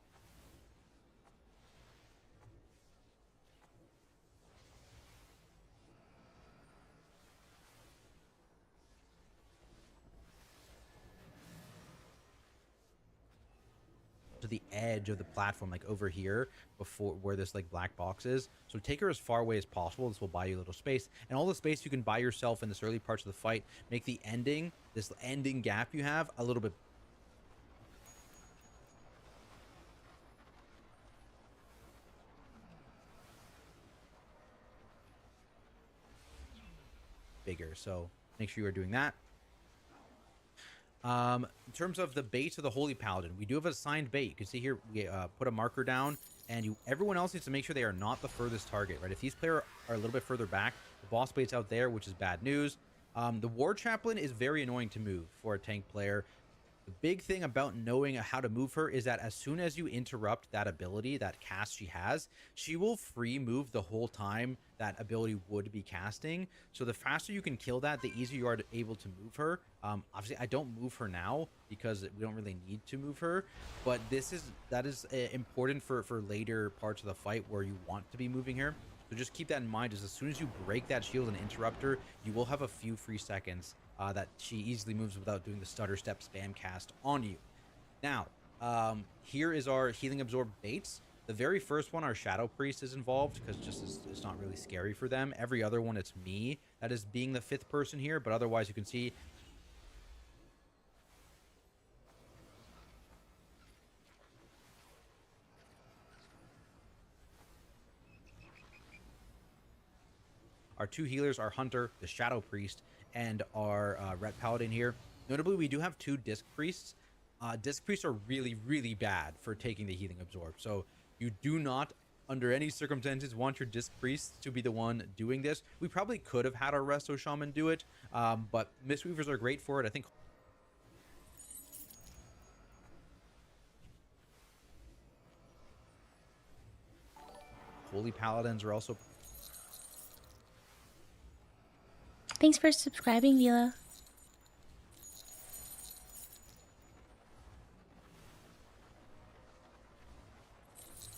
the edge of the platform, like over here before where this like black box is. So take her as far away as possible. This will buy you a little space, and all the space you can buy yourself in this early parts of the fight make the ending, this ending gap you have, a little bit bigger. So make sure you are doing that. In terms of the bait of the Holy Paladin, we do have assigned bait. You can see here, we put a marker down, and everyone else needs to make sure they are not the furthest target, right? If these players are a little bit further back, the boss bait's out there, which is bad news. The War Chaplain is very annoying to move for a tank player. The big thing about knowing how to move her is that as soon as you interrupt that ability, that cast she has, she will free move the whole time that ability would be casting. So the faster you can kill that, the easier you are able to move her. Obviously, I don't move her now because we don't really need to move her, but that is important for later parts of the fight where you want to be moving her. So just keep that in mind, is as soon as you break that shield and interrupt her, you will have a few free seconds that she easily moves without doing the stutter step spam cast on you. Now, here is our healing absorb baits. The very first one, our Shadow Priest is involved because just it's not really scary for them. Every other one, it's me that is being the fifth person here, but otherwise you can see our two healers, our Hunter, the Shadow Priest, and our Ret Paladin here. Notably, we do have two Disc Priests. Disc Priests are really, really bad for taking the healing absorb. So you do not, under any circumstances, want your Disc Priest to be the one doing this. We probably could have had our Resto Shaman do it, but Mistweavers are great for it. I think Holy Paladins are also... Thanks for subscribing, Vila.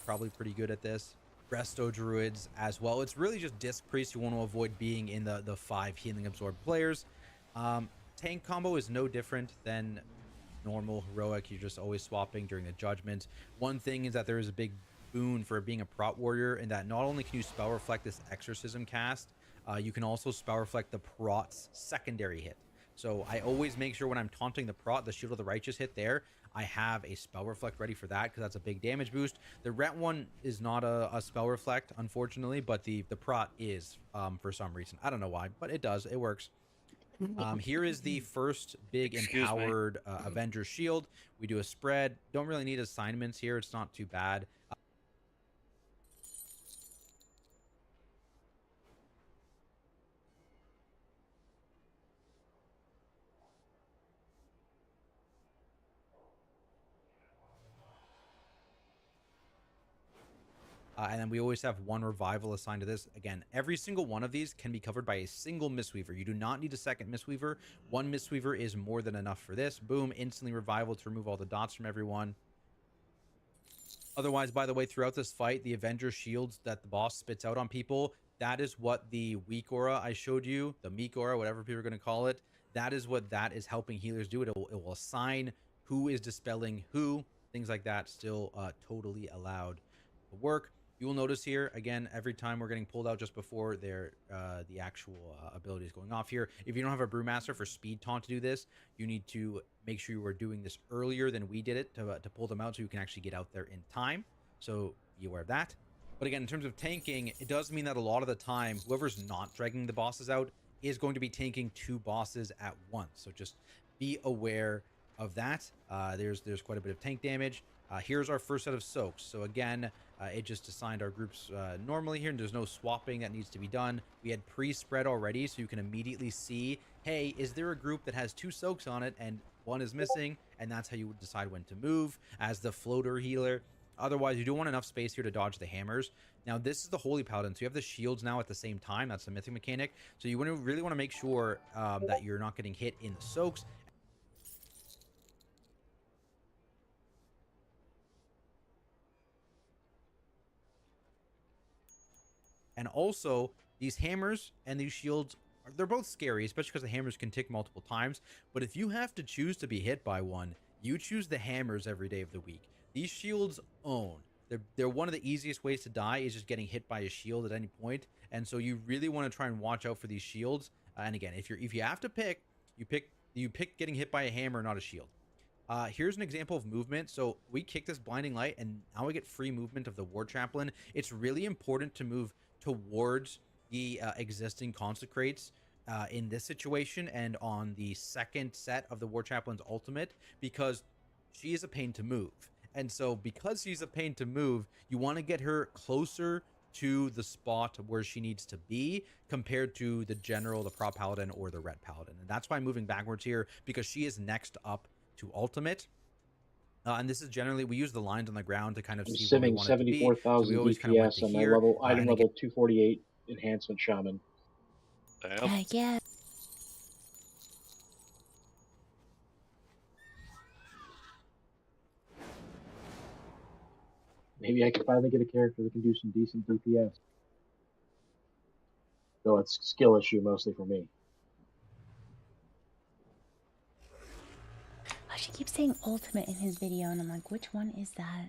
probably pretty good at this. Resto Druids as well. It's really just Disc Priests you want to avoid being in the 5 healing absorb players. Tank combo is no different than normal heroic. You're just always swapping during the judgment. One thing is that there is a big boon for being a prot warrior in that not only can you spell reflect this exorcism cast, you can also spell reflect the prot's secondary hit. So I always make sure when I'm taunting the prot, the Shield of the Righteous hit there, I have a spell reflect ready for that because that's a big damage boost. The Ret one is not a spell reflect, unfortunately, but the prot is for some reason. I don't know why, but it does. It works. Here is the first big empowered Avenger shield. We do a spread. Don't really need assignments here. It's not too bad. And then we always have one revival assigned to this. Again, every single one of these can be covered by a single Mistweaver. You do not need a second Mistweaver. One Mistweaver is more than enough for this. Boom, instantly revival to remove all the dots from everyone. Otherwise, by the way, throughout this fight, the Avenger shields that the boss spits out on people, that is what the weak aura I showed you, the meek aura, whatever people are going to call it, that is what that is helping healers do. It will assign who is dispelling who. Things like that still totally allowed to work. You will notice here, again, every time we're getting pulled out just before the actual ability is going off here. If you don't have a Brewmaster for speed taunt to do this, you need to make sure you are doing this earlier than we did it to pull them out so you can actually get out there in time. So be aware of that. But again, in terms of tanking, it does mean that a lot of the time, whoever's not dragging the bosses out is going to be tanking 2 bosses at once. So just be aware of that. There's quite a bit of tank damage. Here's our first set of soaks. So again, it just assigned our groups normally here, and there's no swapping that needs to be done. We had pre-spread already, so you can immediately see, hey, is there a group that has 2 soaks on it and one is missing? And that's how you would decide when to move as the floater healer. Otherwise, you don't want enough space here to dodge the hammers. Now, this is the Holy Paladin, so you have the shields now at the same time. That's the Mythic mechanic. So you really want to make sure that you're not getting hit in the soaks. And also, these hammers and these shields, they're both scary, especially because the hammers can tick multiple times. But if you have to choose to be hit by one, you choose the hammers every day of the week. These shields own. They're one of the easiest ways to die is just getting hit by a shield at any point. And so you really want to try and watch out for these shields. And again, if you have to pick, you pick getting hit by a hammer, not a shield. Here's an example of movement. So we kick this blinding light, and now we get free movement of the Ward Chaplain. It's really important to move towards the existing consecrates in this situation and on the second set of the Ward Chaplain's ultimate, because she is a pain to move. And so because she's a pain to move, you want to get her closer to the spot where she needs to be compared to the general, the prop paladin, or the red paladin. And that's why I'm moving backwards here, because she is next up to ultimate. And this is generally, we use the lines on the ground to kind of I'm see where we simming want it to be. So 74,000 we always kind of went DPS to on my here. item And level again, 248 enhancement shaman. Damn. Heck yeah. Maybe I can finally get a character that can do some decent DPS. Though it's a skill issue mostly for me. Oh, she keeps saying ultimate in his video, and I'm like, which one is that?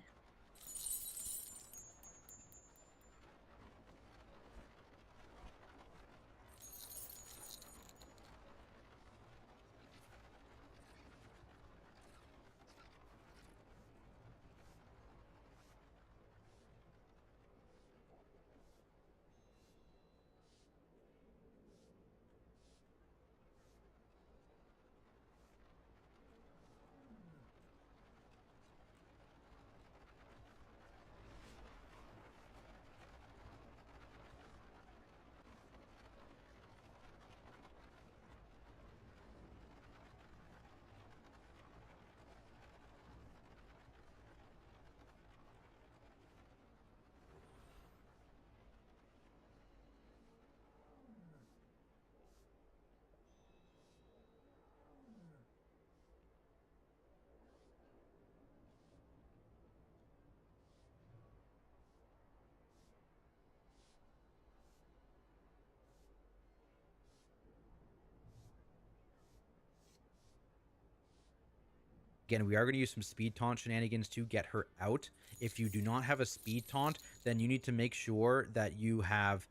again, we are going to use some speed taunt shenanigans to get her out. If you do not have a speed taunt, then you need to make sure that you have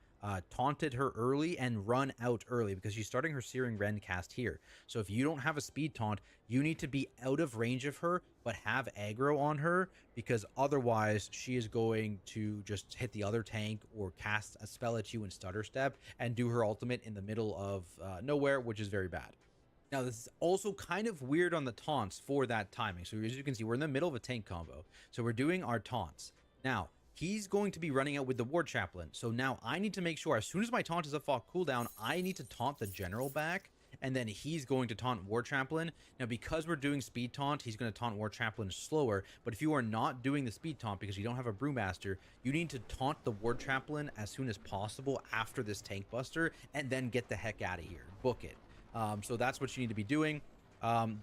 taunted her early and run out early, because she's starting her Searing Rend cast here. So if you don't have a speed taunt, you need to be out of range of her, but have aggro on her, because otherwise she is going to just hit the other tank or cast a spell at you in stutter step and do her ultimate in the middle of nowhere, which is very bad. Now, this is also kind of weird on the taunts for that timing. So as you can see, we're in the middle of a tank combo. So we're doing our taunts. Now, he's going to be running out with the Ward Chaplain. So now I need to make sure, as soon as my taunt is up off cooldown, I need to taunt the general back. And then he's going to taunt Ward Chaplain. Now, because we're doing speed taunt, he's going to taunt Ward Chaplain slower. But if you are not doing the speed taunt because you don't have a Brewmaster, you need to taunt the Ward Chaplain as soon as possible after this tank buster, and then get the heck out of here. Book it. So that's what you need to be doing.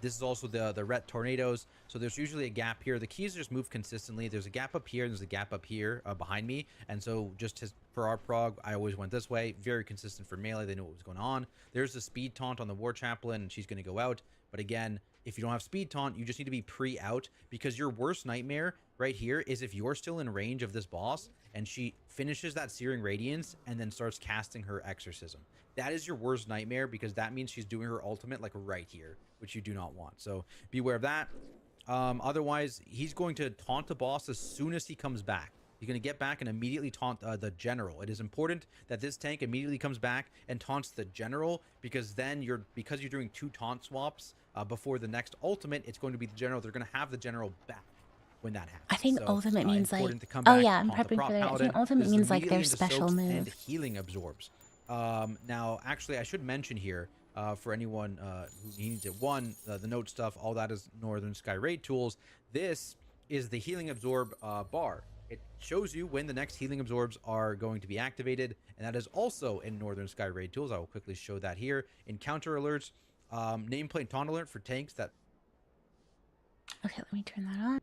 This is also the ret tornadoes. So there's usually a gap here. The key is just move consistently. There's a gap up here, and there's a gap up here behind me. And so just for our prog, I always went this way. Very consistent for melee. They knew what was going on. There's the speed taunt on the War Chaplain, and she's going to go out. But again, if you don't have speed taunt, you just need to be pre-out, because your worst nightmare right here is if you're still in range of this boss and she finishes that Searing Radiance and then starts casting her Exorcism. That is your worst nightmare, because that means she's doing her ultimate like right here, which you do not want. So beware of that. Otherwise, he's going to taunt the boss as soon as he comes back. He's going to get back and immediately taunt the general. It is important that this tank immediately comes back and taunts the general, because then because you're doing 2 taunt swaps before the next ultimate, it's going to be the general. They're going to have the general back when that happens. I think So, ultimate means like, to oh yeah, I'm prepping for that. I think ultimate means like their special move. And healing absorbs. Now, actually, I should mention here, for anyone who needs it, the note stuff, all that is Northern Sky Raid tools. This is the healing absorb bar. It shows you when the next healing absorbs are going to be activated, and that is also in Northern Sky Raid tools. I will quickly show that here. Encounter alerts, nameplate taunt alert for tanks that... Okay, let me turn that on.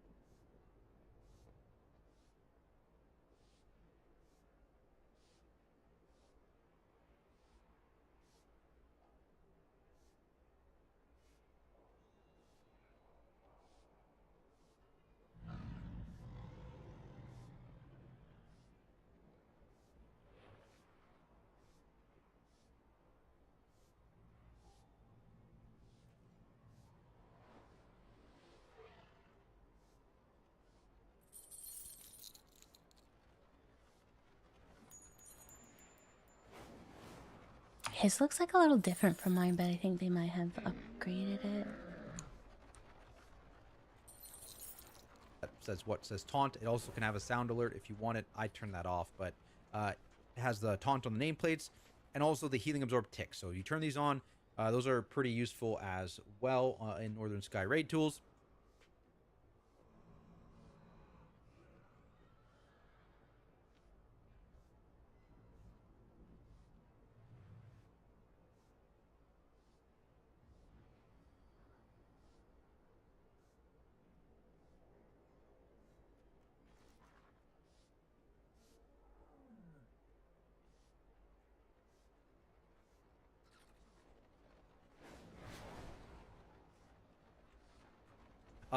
His looks like a little different from mine, but I think they might have upgraded it. That says taunt. It also can have a sound alert if you want it. I turn that off, but it has the taunt on the nameplates and also the healing absorb tick. So you turn these on. Those are pretty useful as well in Northern Sky raid tools.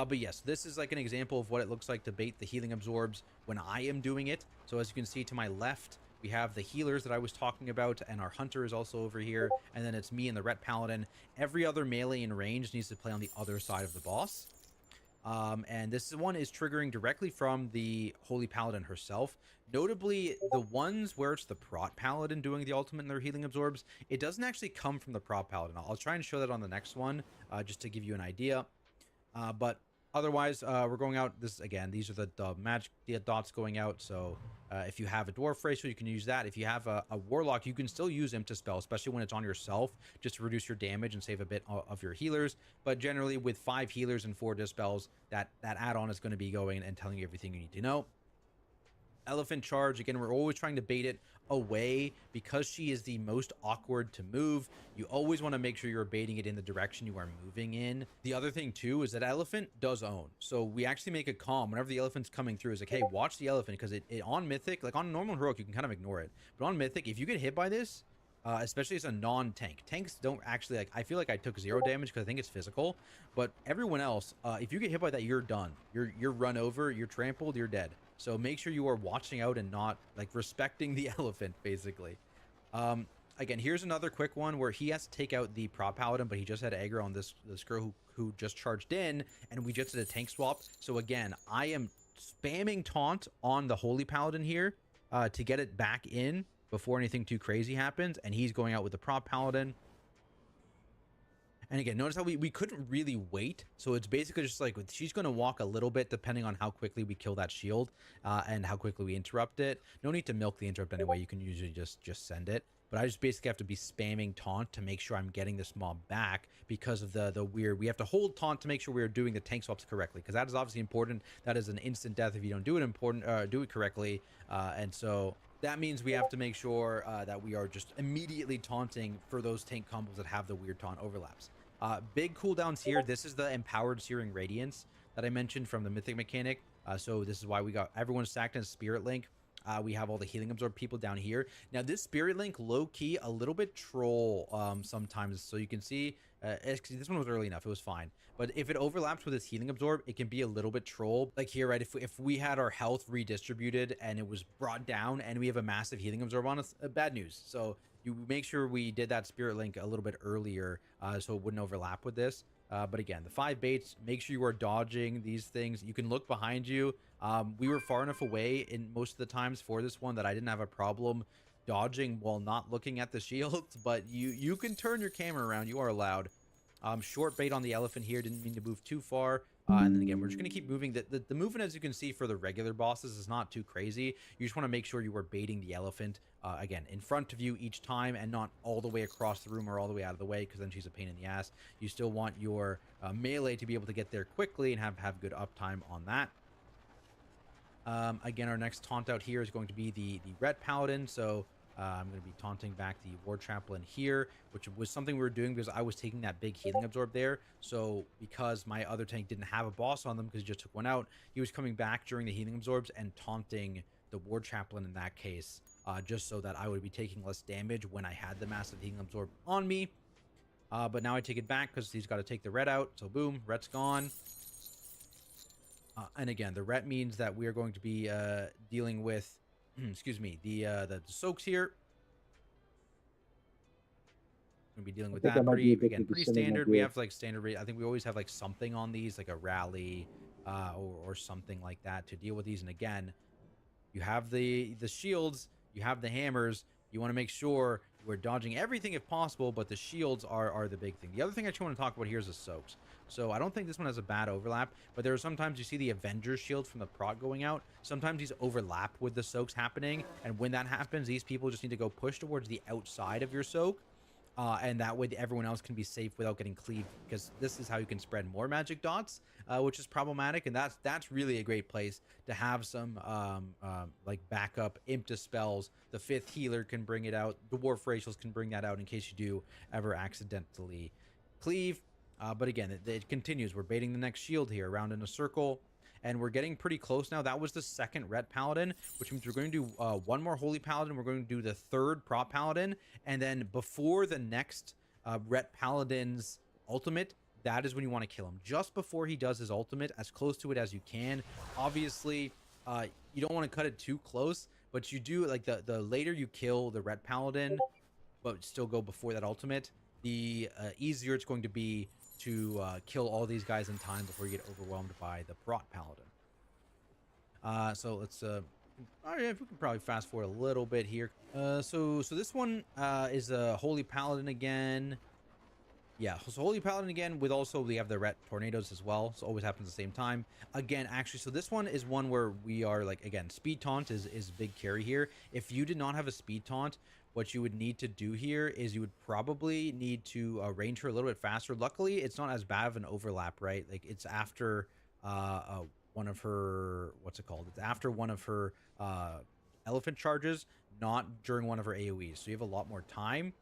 But yes, this is like an example of what it looks like to bait the healing absorbs when I am doing it. So as you can see to my left, we have the healers that I was talking about, and our hunter is also over here, and then it's me and the Ret Paladin. Every other melee in range needs to play on the other side of the boss. And this one is triggering directly from the Holy Paladin herself. Notably, the ones where it's the Prot Paladin doing the ultimate and their healing absorbs, it doesn't actually come from the Prot Paladin. I'll try and show that on the next one, just to give you an idea. But otherwise, we're going out. This again, these are the magic dots going out. So if you have a dwarf racer, you can use that. If you have a warlock, you can still use Imp spell, especially when it's on yourself, just to reduce your damage and save a bit of your healers. But generally, with 5 healers and 4 dispels, that add-on is going to be going and telling you everything you need to know. Elephant charge, again, we're always trying to bait it away because she is the most awkward to move. You always want to make sure you're baiting it in the direction you are moving in. The other thing too is that elephant does own, so we actually make a calm whenever the elephant's coming through. Is like, hey, watch the elephant, because it on Mythic, like on normal heroic, you can kind of ignore it, but on Mythic, if you get hit by this, especially as a non-tank, tanks don't actually, like, I feel like I took 0 damage because I think it's physical, but everyone else, if you get hit by that, you're done. You're run over, you're trampled, you're dead. So make sure you are watching out and not, like, respecting the elephant, basically. Again, here's another quick one where he has to take out the Prop Paladin, but he just had aggro on this girl who just charged in, and we just did a tank swap. So again, I am spamming taunt on the Holy Paladin here to get it back in before anything too crazy happens, and he's going out with the Prop Paladin. And again, notice how we couldn't really wait. So it's basically just like, she's going to walk a little bit depending on how quickly we kill that shield and how quickly we interrupt it. No need to milk the interrupt anyway. You can usually just send it. But I just basically have to be spamming taunt to make sure I'm getting this mob back because of the weird... We have to hold taunt to make sure we're doing the tank swaps correctly, because that is obviously important. That is an instant death if you don't do it correctly. And so that means we have to make sure that we are just immediately taunting for those tank combos that have the weird taunt overlaps. Big cooldowns here. This is the empowered Searing Radiance that I mentioned from the Mythic mechanic. So this is why we got everyone stacked in a Spirit Link. We have all the healing absorb people down here. Now this Spirit Link, low key, a little bit troll sometimes. So you can see this one was early enough, it was fine. But if it overlaps with this healing absorb, it can be a little bit troll. Like here, right? If we had our health redistributed and it was brought down and we have a massive healing absorb on us, bad news. So you make sure we did that Spirit Link a little bit earlier so it wouldn't overlap with this. But again, the 5 baits, make sure you are dodging these things. You can look behind you. We were far enough away in most of the times for this one that I didn't have a problem dodging while not looking at the shields, but you can turn your camera around. You are allowed. Short bait on the elephant here. Didn't mean to move too far. And then again, we're just going to keep moving. The movement, as you can see, for the regular bosses is not too crazy. You just want to make sure you are baiting the elephant, again, in front of you each time and not all the way across the room or all the way out of the way, because then she's a pain in the ass. You still want your melee to be able to get there quickly and have good uptime on that. Again, our next taunt out here is going to be the Ret Paladin. So I'm going to be taunting back the War Chaplain here, which was something we were doing because I was taking that big healing absorb there. So because my other tank didn't have a boss on them because he just took one out, he was coming back during the healing absorbs and taunting the War Chaplain in that case, just so that I would be taking less damage when I had the massive healing absorb on me. But now I take it back because he's got to take the Ret out. So boom, Ret's gone. And again, the Ret means that we are going to be dealing with, excuse me, the soaks here. We're gonna be dealing with that pretty standard. We have like standard rate. I think we always have like something on these, like a rally or something like that to deal with these. And again, you have the shields, you have the hammers. You want to make sure we're dodging everything if possible, but the shields are the big thing. The other thing I actually want to talk about here is the soaks. So I don't think this one has a bad overlap, but there are sometimes you see the Avengers shield from the prog going out. Sometimes these overlap with the soaks happening, and when that happens, these people just need to go push towards the outside of your soak. And that way everyone else can be safe without getting cleaved, because this is how you can spread more magic dots, which is problematic. And that's really a great place to have some like backup imp dispels. The 5th healer can bring it out. Dwarf racials can bring that out in case you do ever accidentally cleave. But again, it continues. We're baiting the next shield here around in a circle. And we're getting pretty close now. That was the 2nd Ret Paladin, which means we're going to do one more Holy Paladin. We're going to do the 3rd Prop Paladin. And then before the next Ret Paladin's ultimate, that is when you want to kill him. Just before he does his ultimate, as close to it as you can. Obviously, you don't want to cut it too close, but you do, like, the later you kill the Ret Paladin, but still go before that ultimate, the easier it's going to be to kill all these guys in time before you get overwhelmed by the Prot Paladin. So let's all right, if we can probably fast forward a little bit here. So this one is a Holy Paladin again. Yeah, so Holy Paladin again, with also we have the Ret Tornadoes as well, so always happens at the same time. Again, actually, so this one is one where we are, like, again, Speed Taunt is big carry here. If you did not have a Speed Taunt, what you would need to do here is you would probably need to range her a little bit faster. Luckily, it's not as bad of an overlap, right? Like, it's after one of her, what's it called? It's after one of her elephant charges, not during one of her AoEs. So you have a lot more time.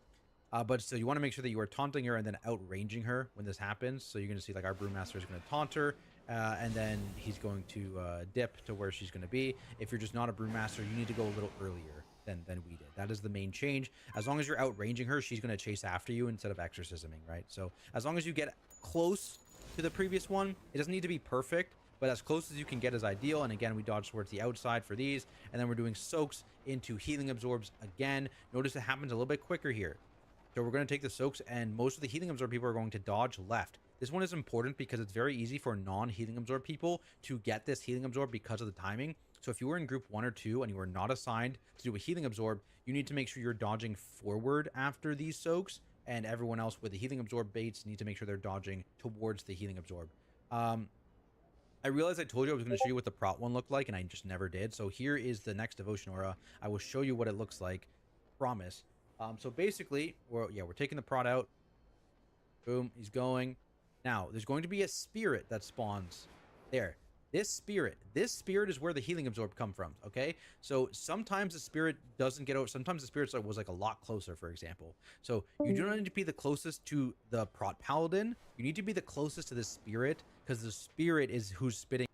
But so you want to make sure that you are taunting her and then outranging her when this happens. So you're going to see, like, our Brewmaster is going to taunt her, and then he's going to dip to where she's going to be. If you're just not a Brewmaster, you need to go a little earlier than we did. That is the main change. As long as you're outranging her, she's going to chase after you instead of exorcisming, right? So as long as you get close to the previous one, it doesn't need to be perfect, but as close as you can get is ideal. And again, we dodge towards the outside for these, and then we're doing soaks into healing absorbs again. Notice it happens a little bit quicker here. So we're going to take the soaks, and most of the healing absorb people are going to dodge left. This one is important because it's very easy for non-healing absorb people to get this healing absorb because of the timing. So if you were in group 1 or 2 and you were not assigned to do a healing absorb, you need to make sure you're dodging forward after these soaks, and everyone else with the healing absorb baits need to make sure they're dodging towards the healing absorb. I realized I told you I was going to show you what the prot one looked like, and I just never did. So here is the next devotion aura. I will show you what it looks like. Promise. So basically, we're taking the prot out. Boom, he's going. Now, there's going to be a spirit that spawns there. This spirit is where the healing absorb come from, okay? So sometimes the spirit doesn't get out. Sometimes the spirit was like a lot closer, for example. So you do not need to be the closest to the prot paladin. You need to be the closest to the spirit, because the spirit is who's spitting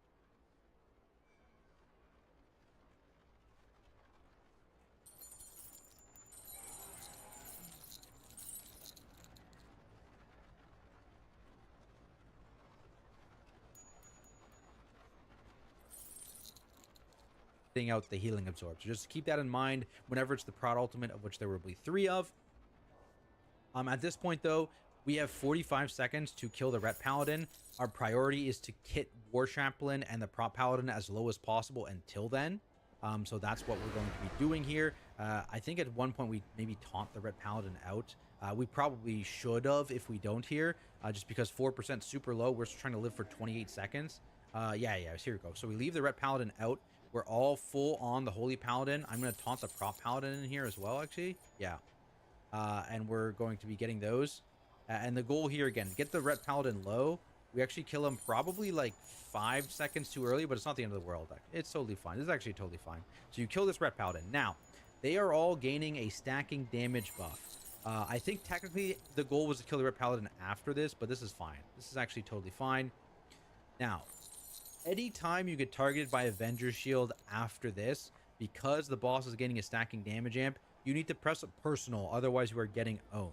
out the healing absorb. So just keep that in mind whenever it's the prot ultimate, of which there will be 3 of. At this point, though, we have 45 seconds to kill the Ret Paladin. Our priority is to kit War Chaplain and the Prot Paladin as low as possible until then. So that's what we're going to be doing here. I think at one point we maybe taunt the Ret Paladin out. We probably should have if we don't here, just because 4% super low. We're trying to live for 28 seconds. Yeah, here we go. So we leave the Ret Paladin out. We're all full on the Holy Paladin. I'm going to taunt the Prop Paladin in here as well, actually. Yeah. And we're going to be getting those. And the goal here, again, get the Ret Paladin low. We actually kill him probably like 5 seconds too early, but it's not the end of the world. It's totally fine. This is actually totally fine. So you kill this Ret Paladin. Now, they are all gaining a stacking damage buff. I think technically the goal was to kill the Ret Paladin after this, but this is fine. This is actually totally fine. Now, anytime you get targeted by Avenger Shield after this, because the boss is getting a stacking damage amp, you need to press a personal, otherwise you are getting owned.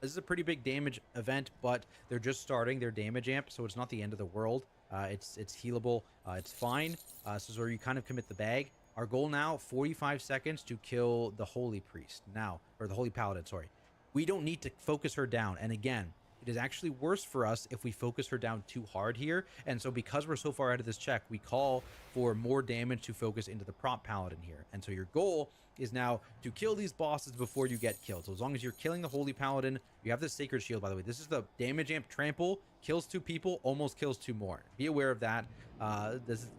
This is a pretty big damage event, but they're just starting their damage amp, so it's not the end of the world. It's healable. It's fine. This is where you kind of commit the bag. Our goal now, 45 seconds to kill the Holy Priest now, or the Holy Paladin, sorry. We don't need to focus her down, and again, It is actually worse for us if we focus her down too hard here. And so because we're so far out of this check, we call for more damage to focus into the prop paladin here. And so your goal is now to kill these bosses before you get killed. So as long as you're killing the holy paladin, you have this sacred shield, by the way. This is the damage amp trample, kills 2 people, almost kills 2 more. Be aware of that.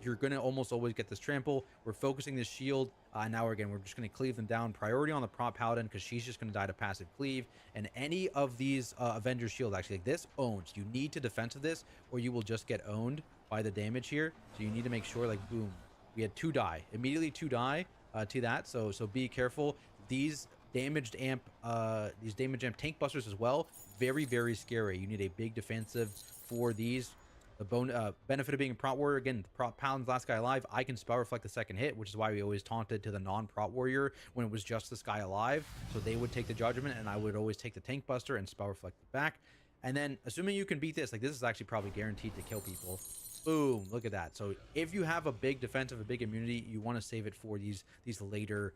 You're going to almost always get this trample. We're focusing this shield. Now again, we're just going to cleave them down. Priority on the prop paladin because she's just going to die to passive cleave. And any of these Avenger shields, actually, like this owns. You need to defensive this or you will just get owned by the damage here. So you need to make sure, like, boom, we had 2 die. Immediately 2 die to that. So be careful. These damaged amp tank busters as well, very, very scary. You need a big defensive for these. The benefit of being a prop warrior, again, the prop paladin's last guy alive, I can spell reflect the second hit, which is why we always taunted to the non-prop warrior when it was just this guy alive. So they would take the judgment and I would always take the tank buster and spell reflect it back. And then assuming you can beat this, like, this is actually probably guaranteed to kill people. Boom, look at that. So if you have a big defensive, a big immunity, you want to save it for these later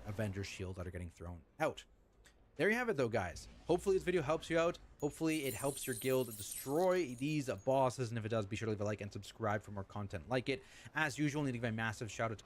Avenger shields that are getting thrown out. There you have it though, guys. Hopefully this video helps you out. Hopefully it helps your guild destroy these bosses. And if it does, be sure to leave a like and subscribe for more content like it. As usual, I need to give a massive shout out to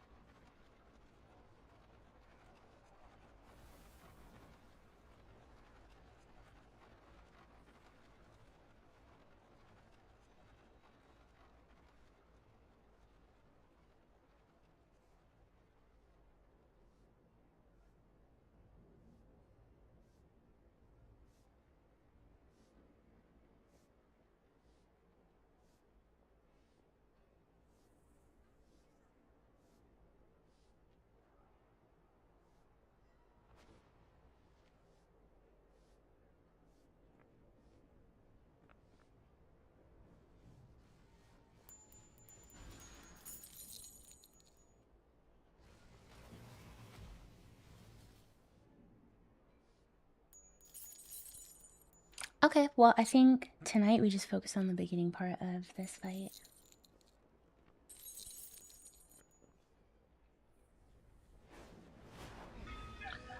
Okay, well, I think tonight we just focus on the beginning part of this fight.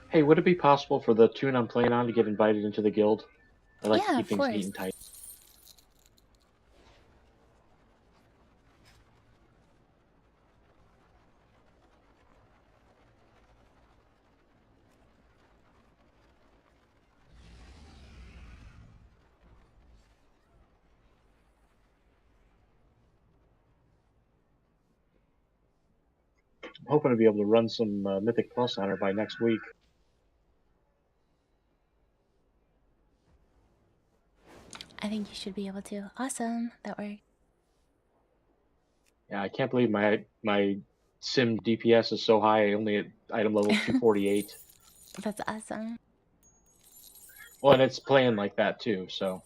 Hey, would it be possible for the tune I'm playing on to get invited into the guild? I like to Yeah, keep of things course. neat and tight. I'm hoping to be able to run some Mythic Plus on her by next week. I think you should be able to. Awesome, that worked. Yeah, I can't believe my sim DPS is so high. Only at item level 248. That's awesome. Well, and it's playing like that too. So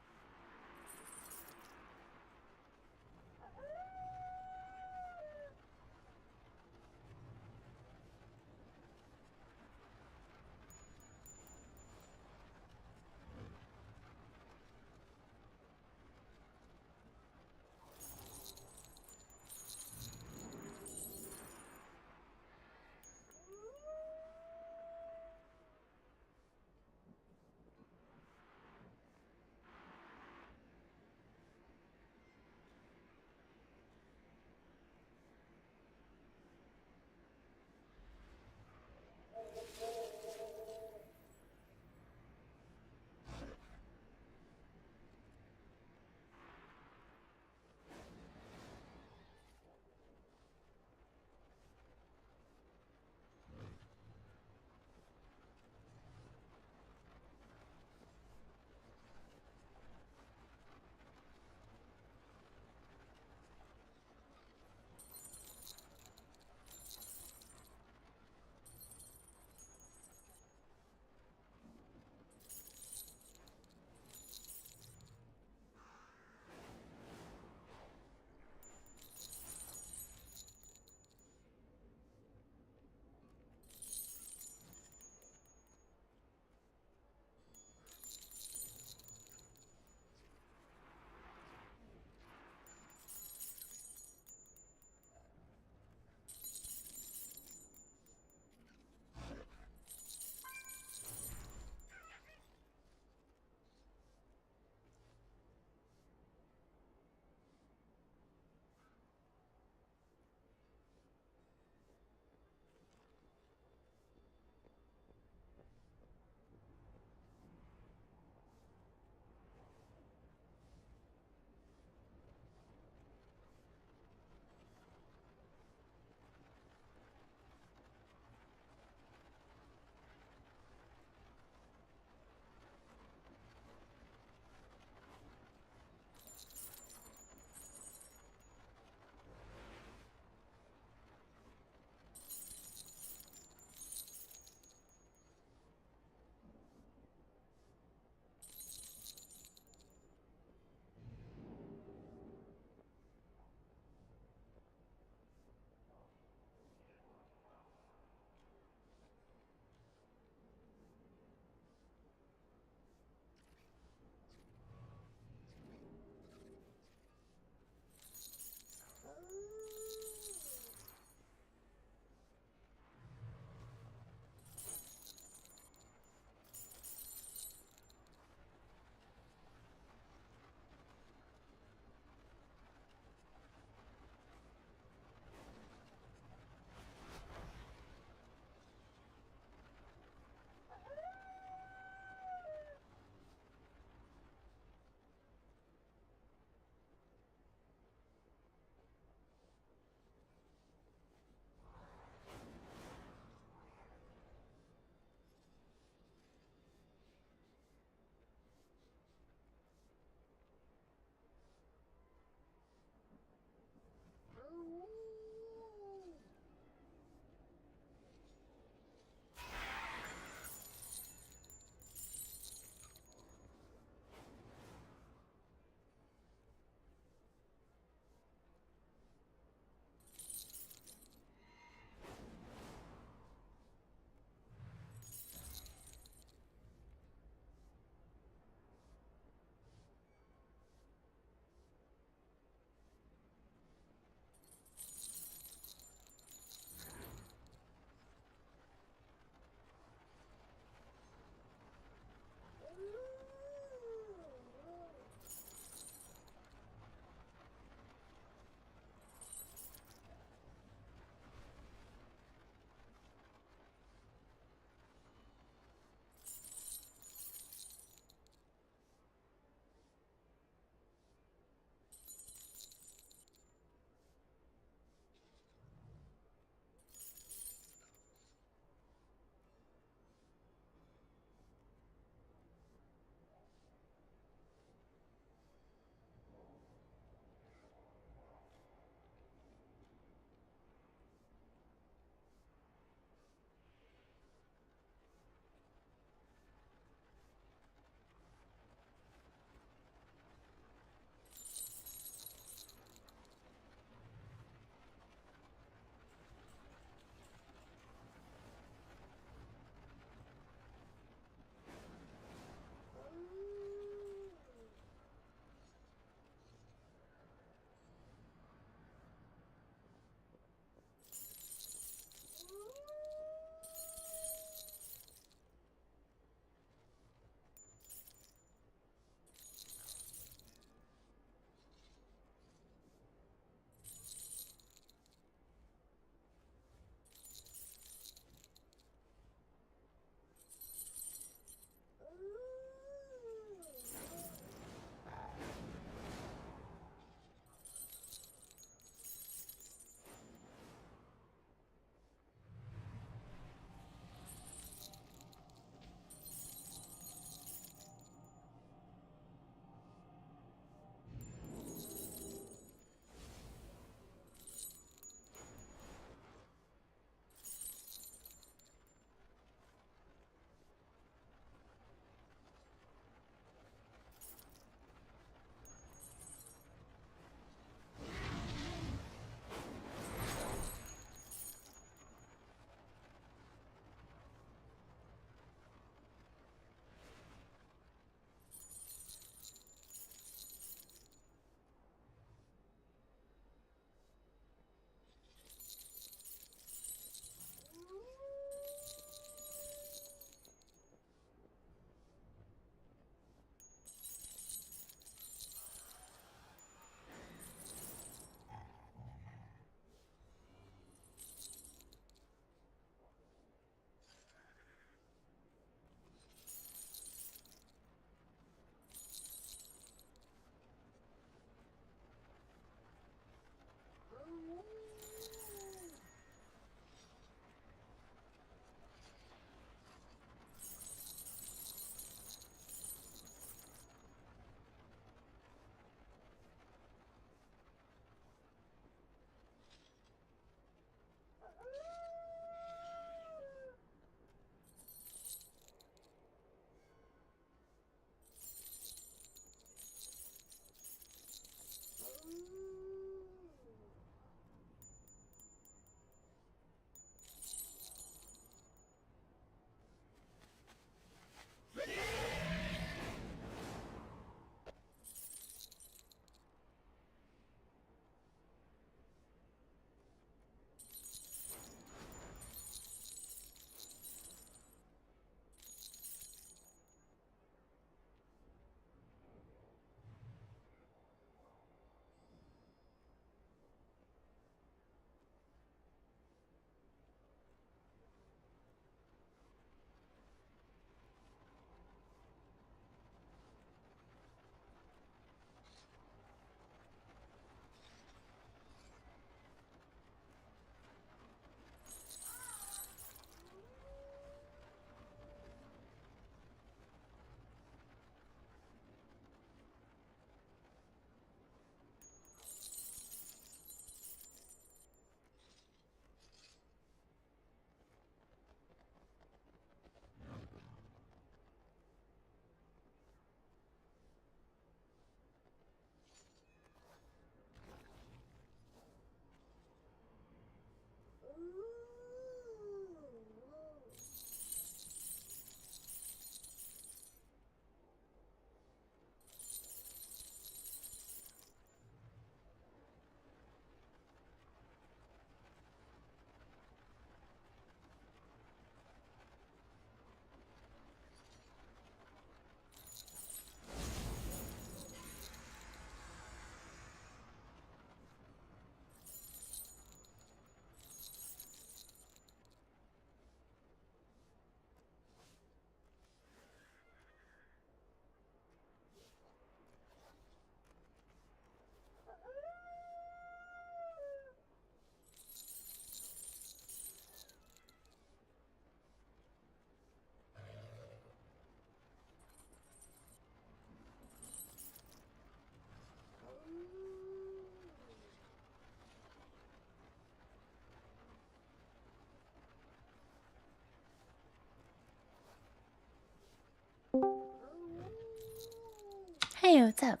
Hey, what's up?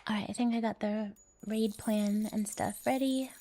Alright, I think I got the raid plan and stuff ready.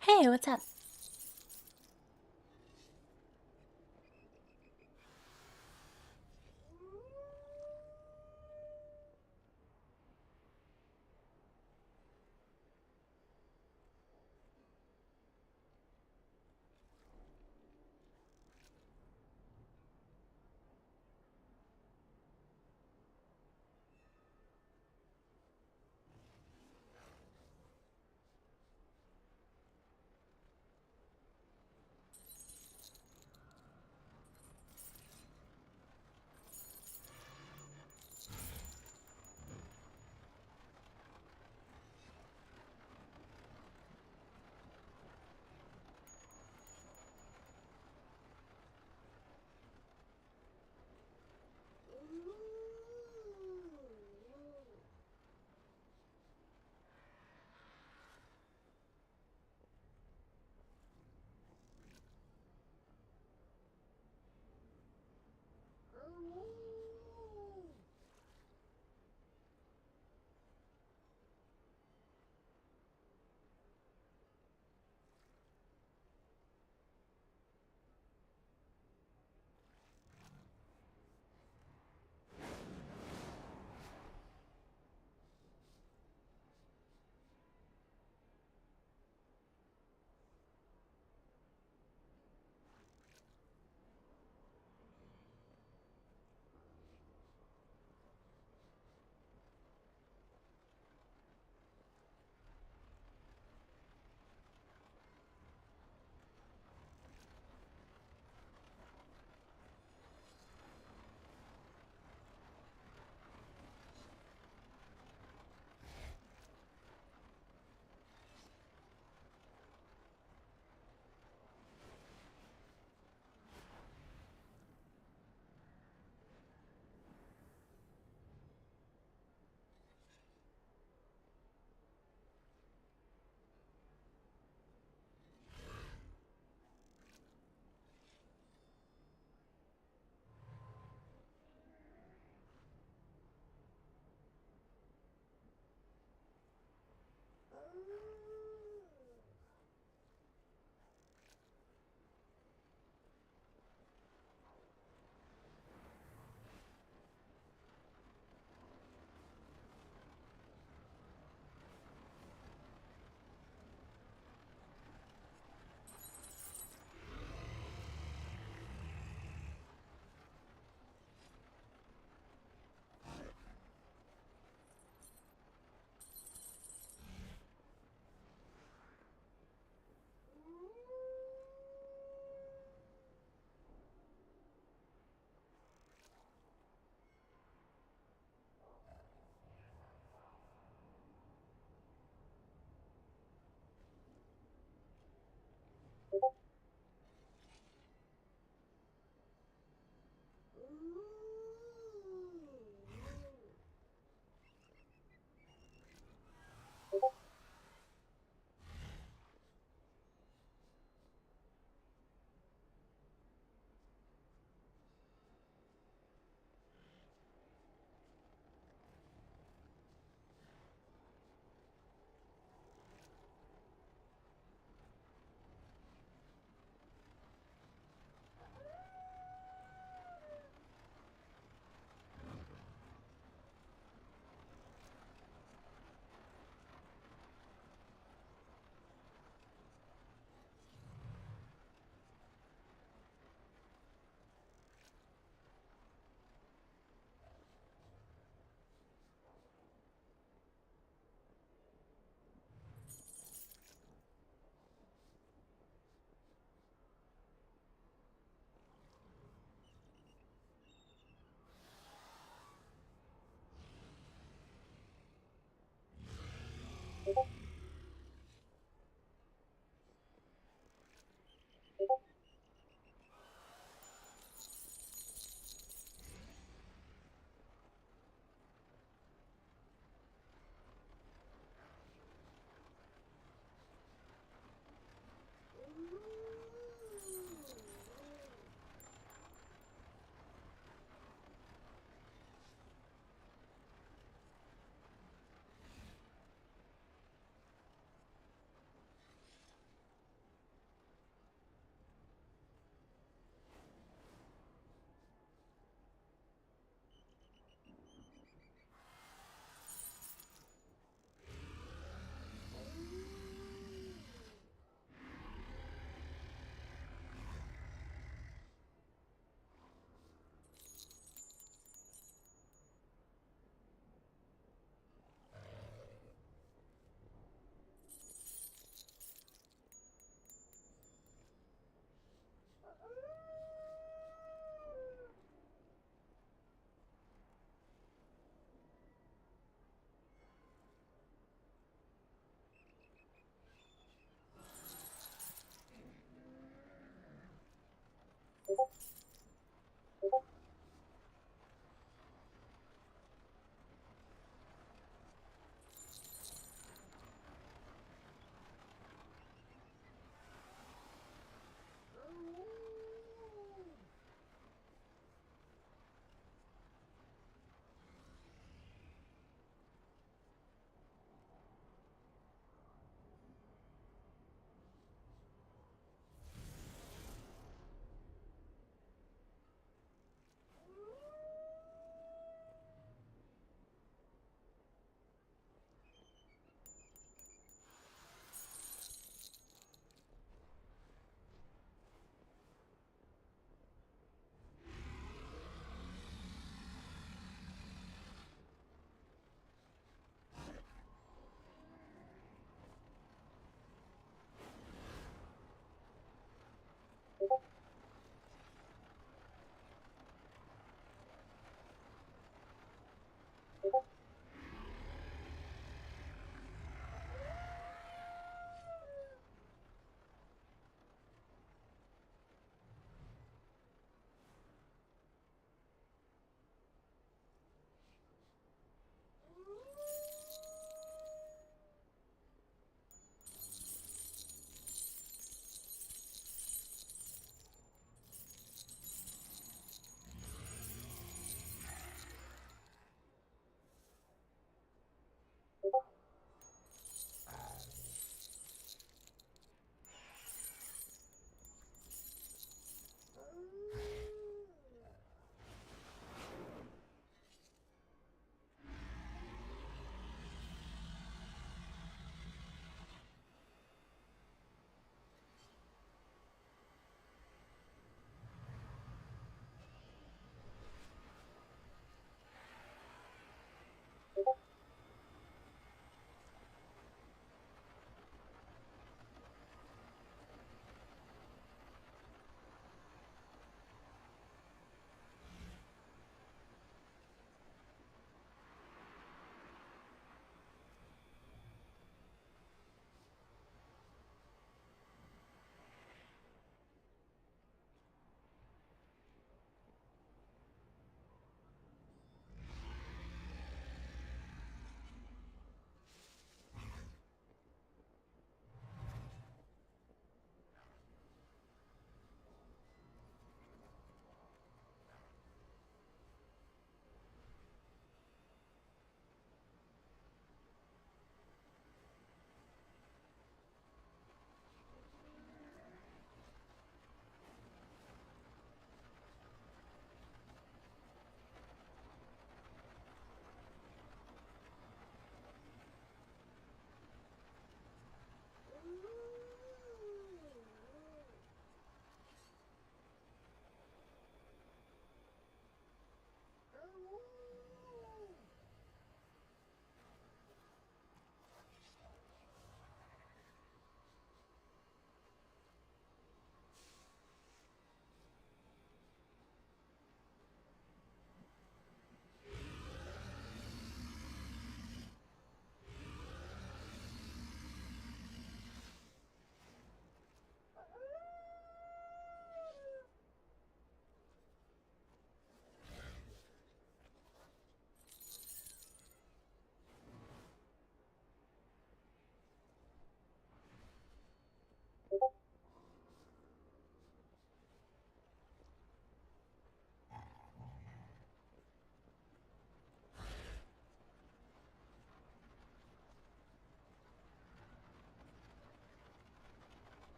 Hey, what's up?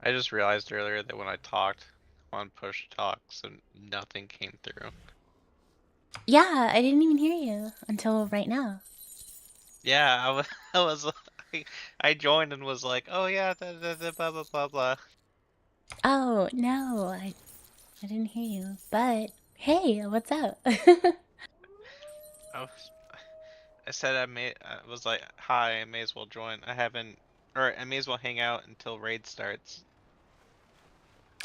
I just realized earlier that when I talked on push talk, so nothing came through. Yeah, I didn't even hear you until right now. Yeah, I was I joined and was like, oh yeah, blah blah blah blah. Oh, no, I didn't hear you. But hey, what's up? I was, I said I was like, hi, I may as well join. I may as well hang out until raid starts.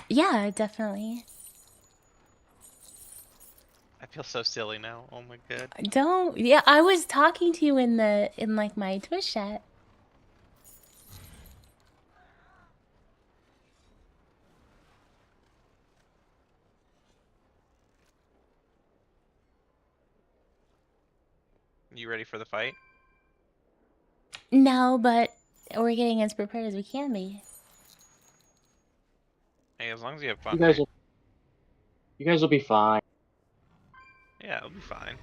Yeah, definitely. I feel so silly now. Oh my god. Don't. Yeah, I was talking to you in like my Twitch chat. You ready for the fight? No, but we're getting as prepared as we can be. Hey, as long as you have You fun, guys right? will. You guys will be fine. Yeah, it'll be fine.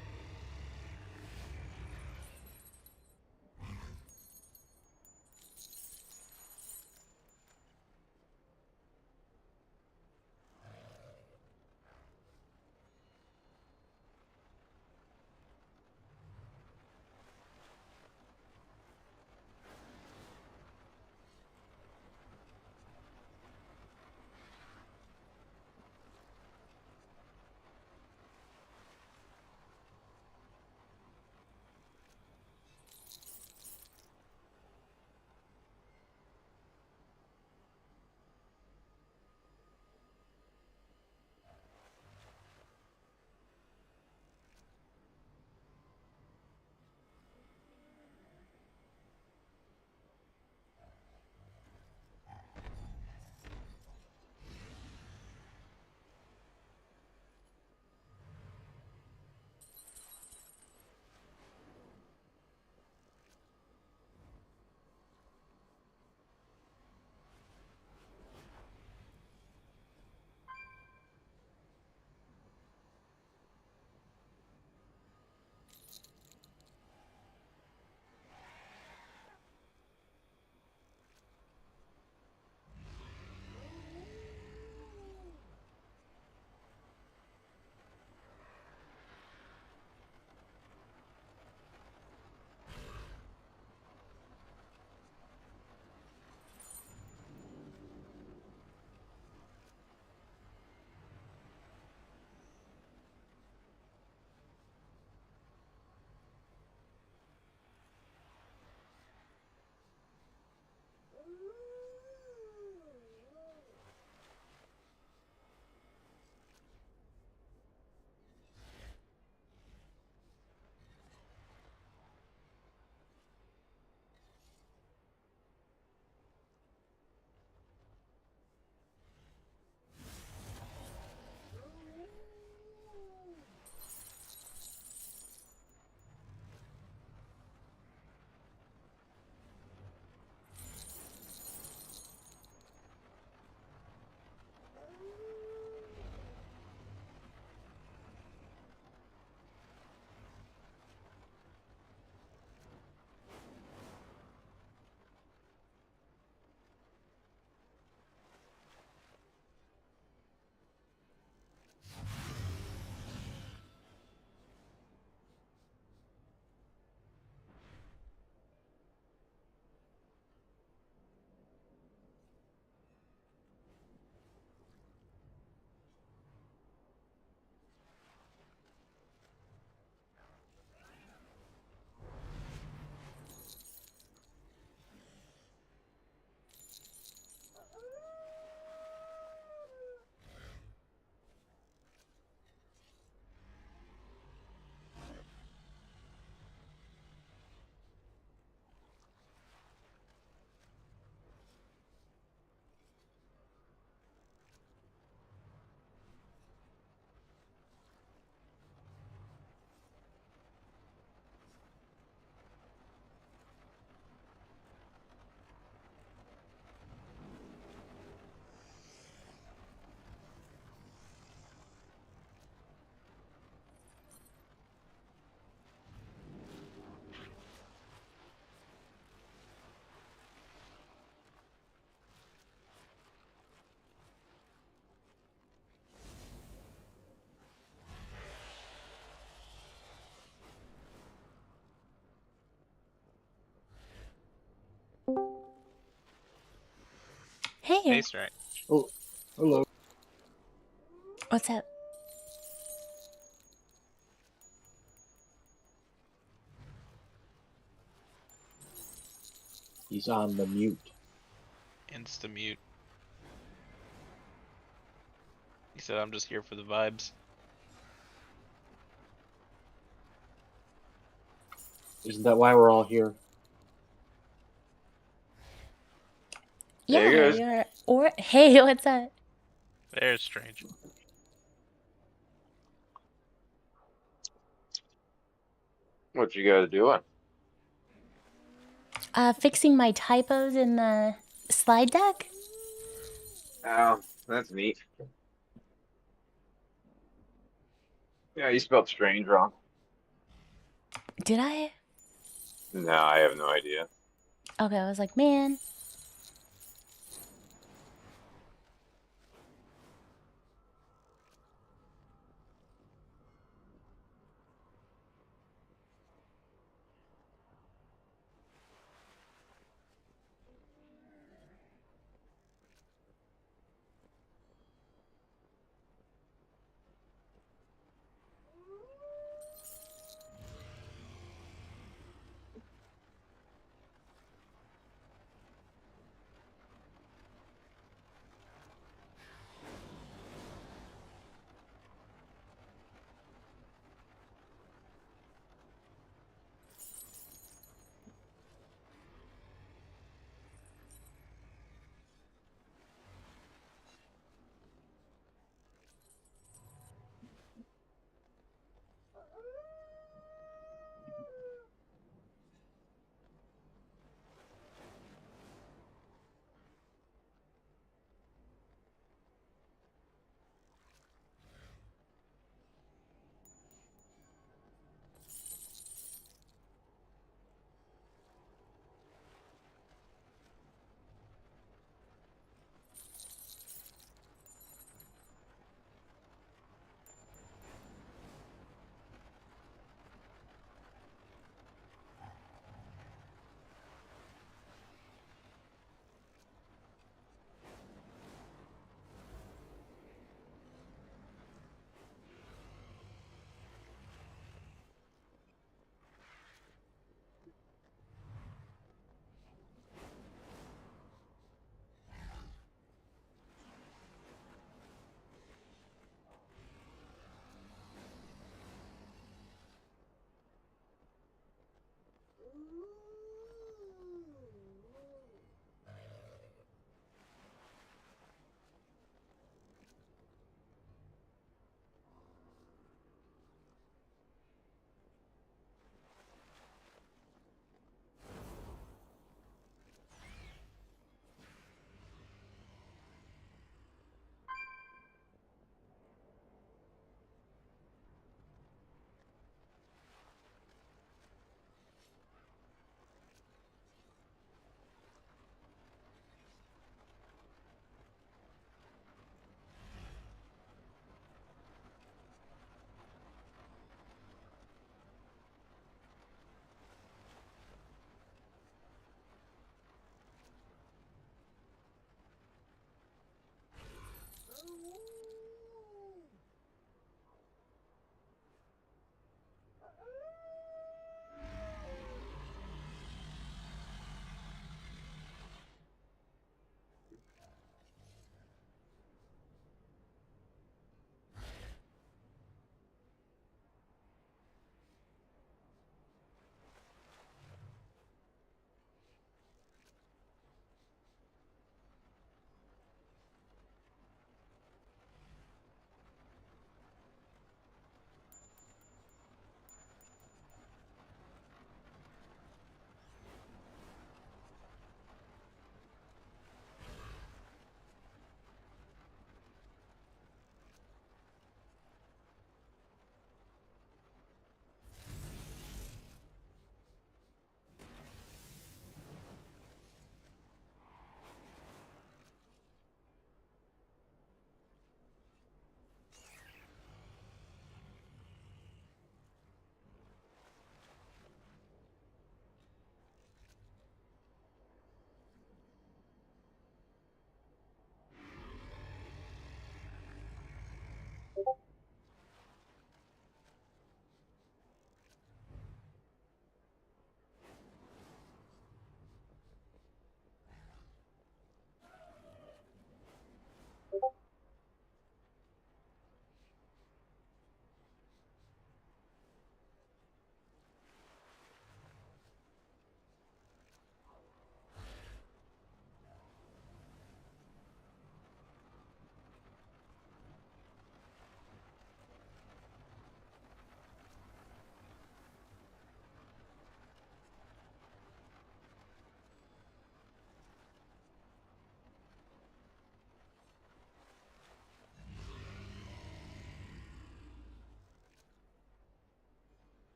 Hey, Hey, Strat. Oh, hello. what's up? He's on the mute. Insta mute. He said, "I'm just here for the vibes." Isn't that why we're all here? Yeah, There he goes. you're. Or hey, what's up? There's strange. What you guys doing? Fixing my typos in the slide deck. Oh, that's neat. Yeah, you spelled strange wrong. Did I? No, I have no idea. Okay, I was like, man.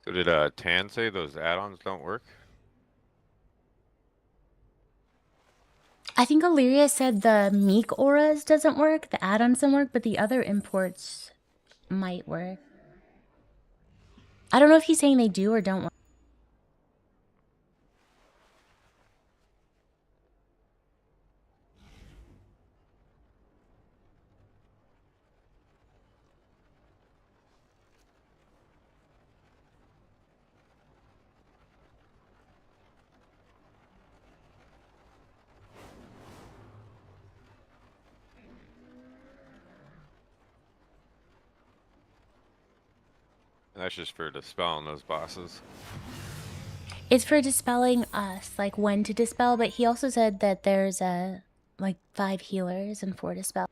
So did Tan say those add-ons don't work? I think Illyria said the Meek auras doesn't work, the add-ons don't work, but the other imports might work. I don't know if he's saying they do or don't work. And that's just for dispelling those bosses. It's for dispelling us, like when to dispel, but he also said that there's like 5 healers and 4 dispel.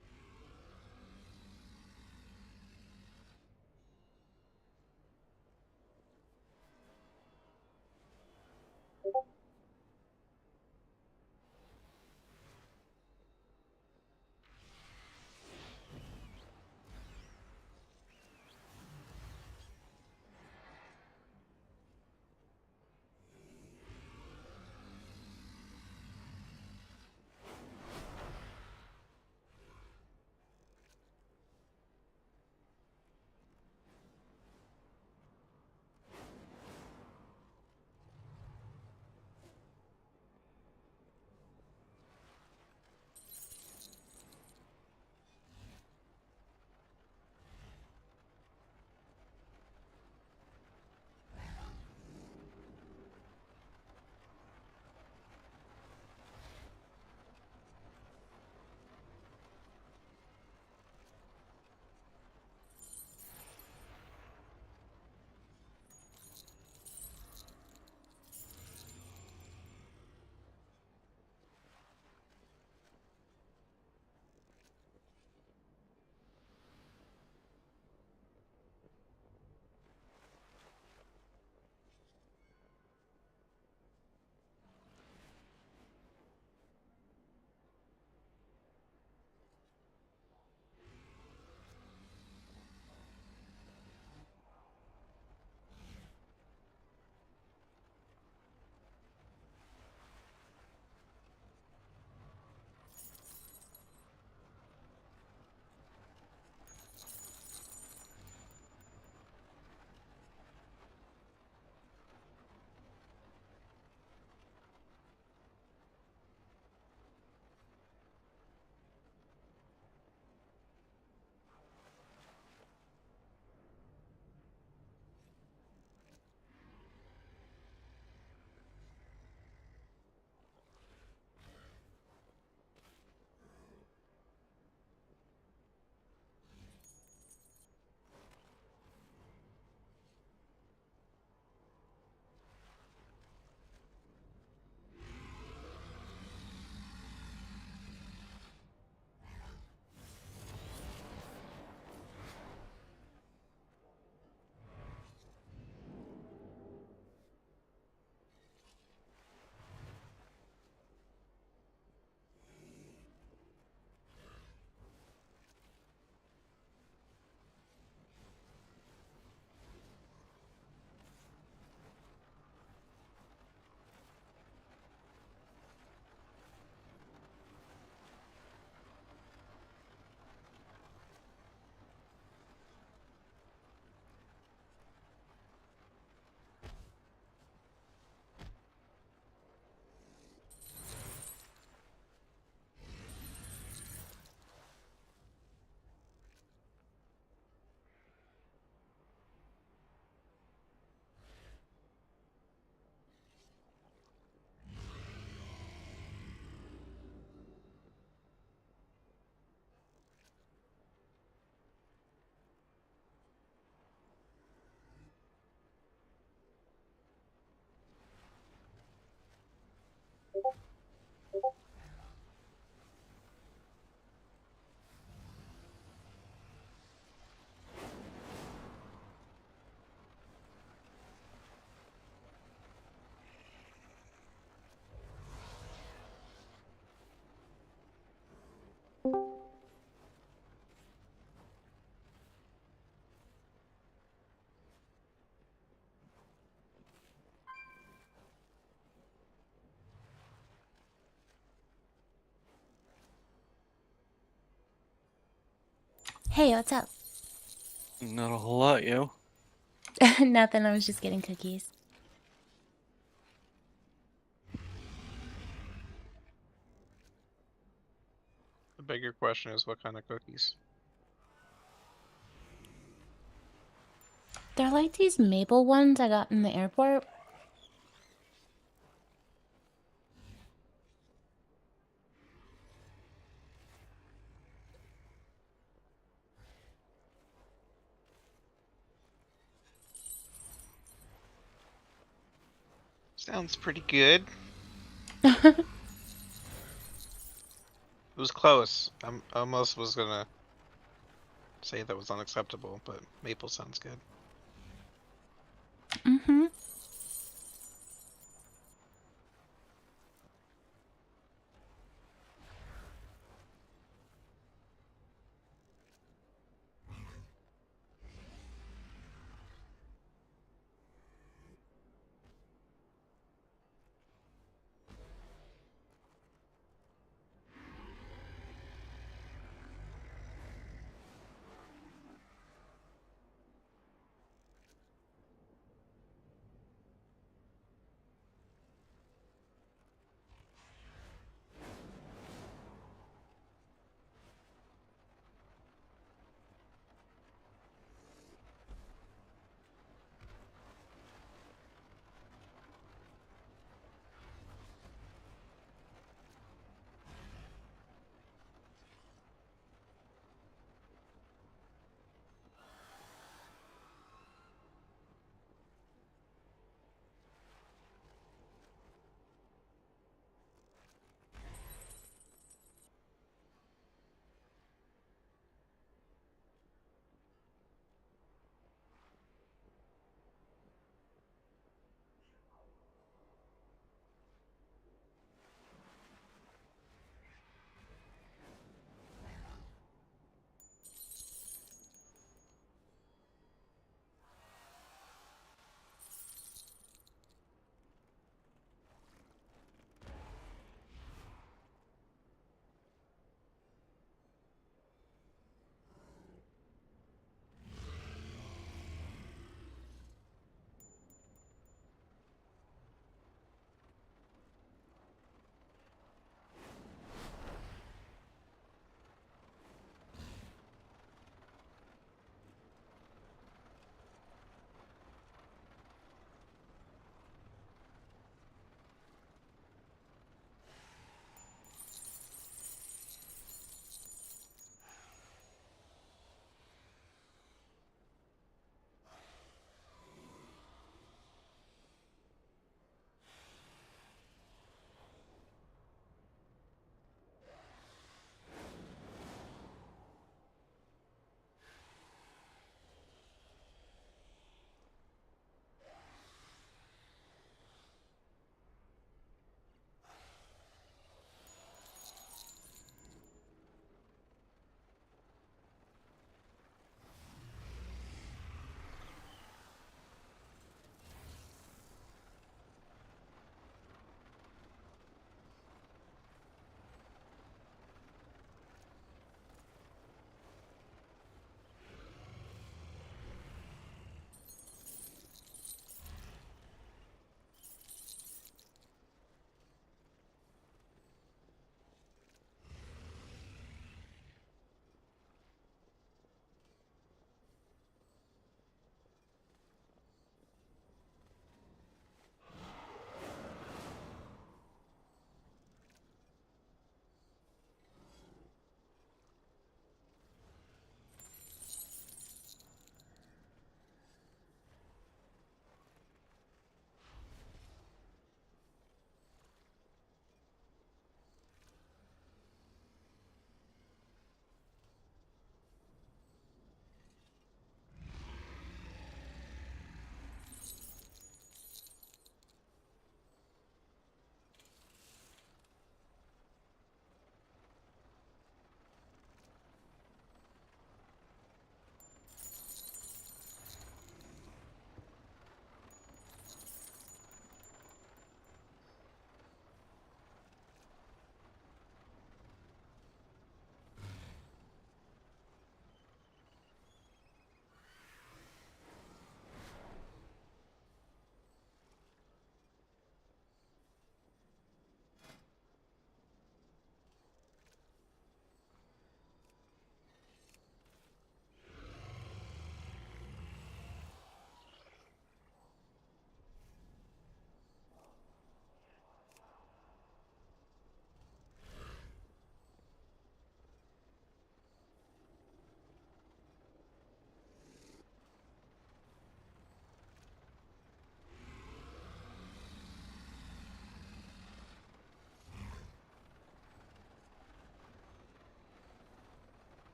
Hey, what's up? Not a whole lot, yo. Nothing, I was just getting cookies. The bigger question is what kind of cookies. They're like these maple ones I got in the airport. Sounds pretty good. It was close. I almost was gonna say that was unacceptable, but maple sounds good. Mm-hmm.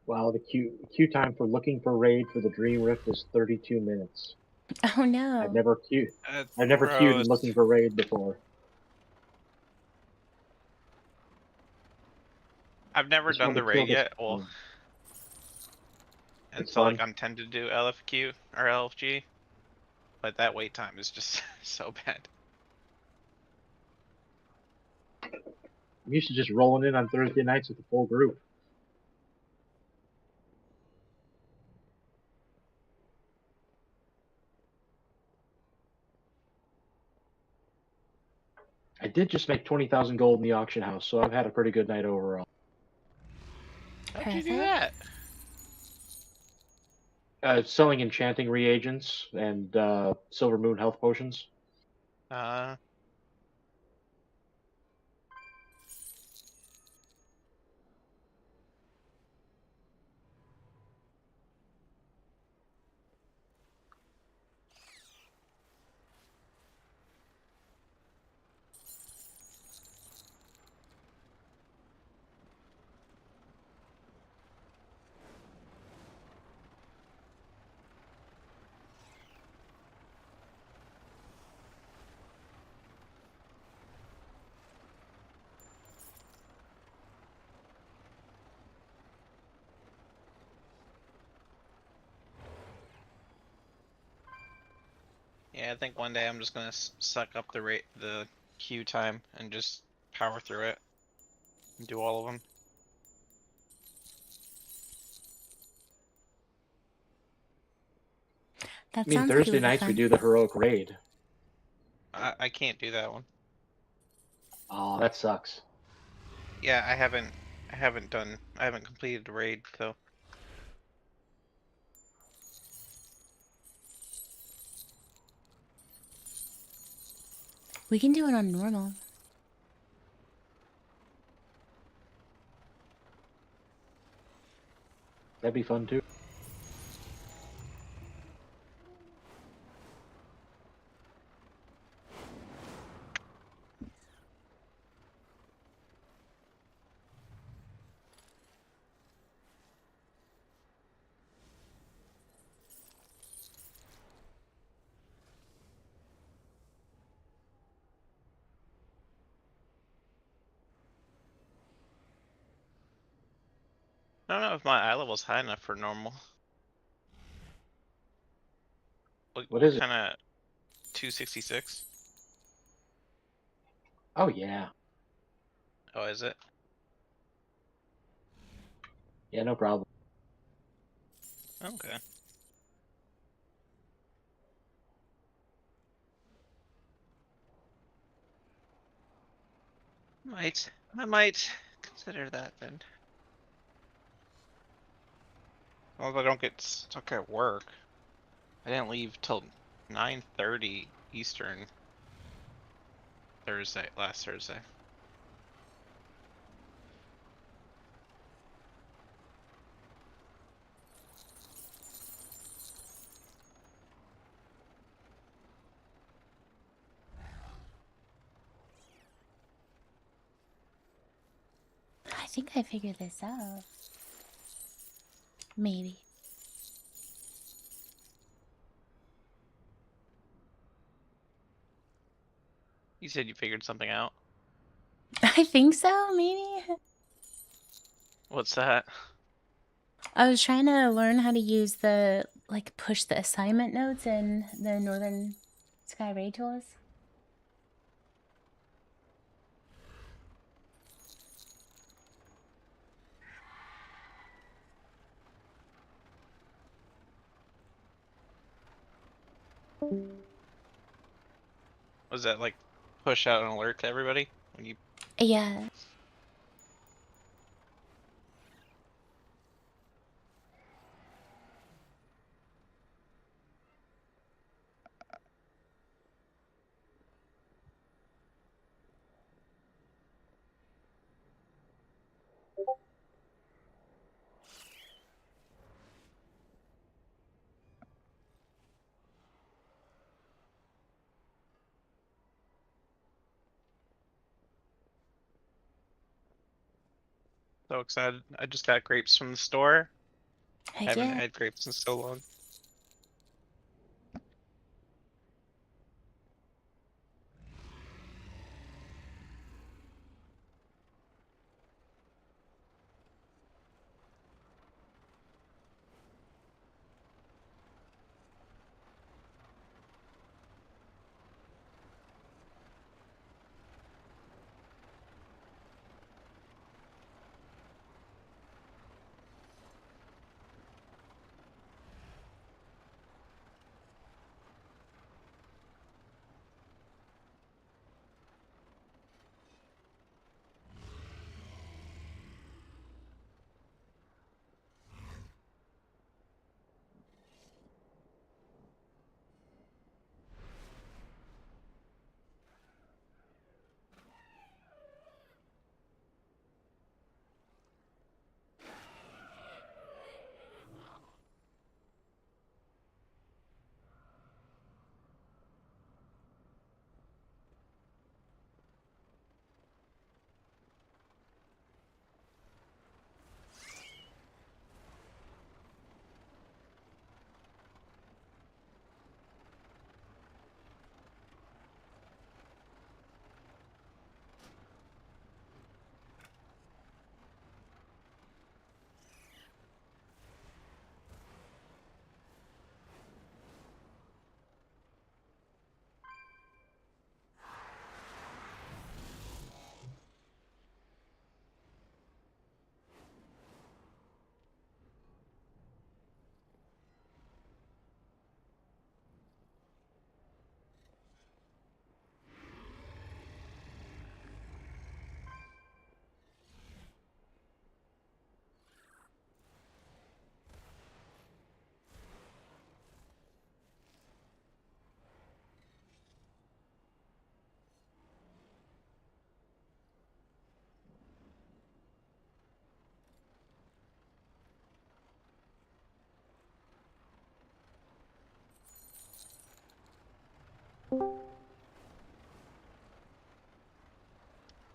Wow, the queue time for looking for raid for the Dream Rift is 32 minutes. Oh no. I've never queued Gross. looking for raid before. I've never Just done want to the kill raid this. yet. Well, and It's so like fun. I'm tempted to do LFQ or LFG, but that wait time is just so bad. I'm used to just rolling in on Thursday nights with the full group. I did just make 20,000 gold in the auction house, so I've had a pretty good night overall. How'd you do Perfect. that? Selling enchanting reagents and Silver Moon health potions. Yeah, I think one day I'm just gonna suck up the queue time and just power through it and do all of them. That I mean, sounds like it Thursday would be nights we fun. do the heroic raid. I can't do that one. Oh, that sucks. Yeah, I haven't completed the raid, so We can do it on normal. That'd be fun too. I don't know if my eye level's high enough for normal. What What is it? kind of 266? Oh yeah. Oh, is it? Yeah, no problem. Okay. I might consider that then. Well, if I don't get stuck at work. I didn't leave till 9:30 Eastern last Thursday. I think I figured this out. Maybe. You said you figured something out. I think so, maybe. What's that? I was trying to learn how to use the, like, push the assignment notes in the Northern Sky Raid tools. Was that like push out an alert to everybody when you? Yeah. So excited! I just got grapes from the store. Heck Haven't yeah. had grapes in so long.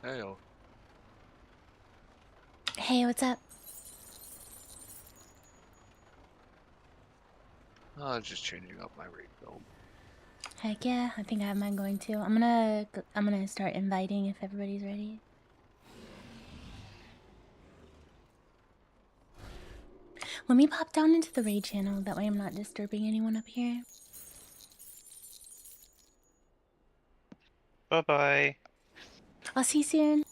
Hey, Hey, what's up? just changing up my raid build. Heck yeah, I think I have mine going too. I'm gonna start inviting if everybody's ready. Let me pop down into the raid channel, that way I'm not disturbing anyone up here. Bye-bye. I'll see you soon.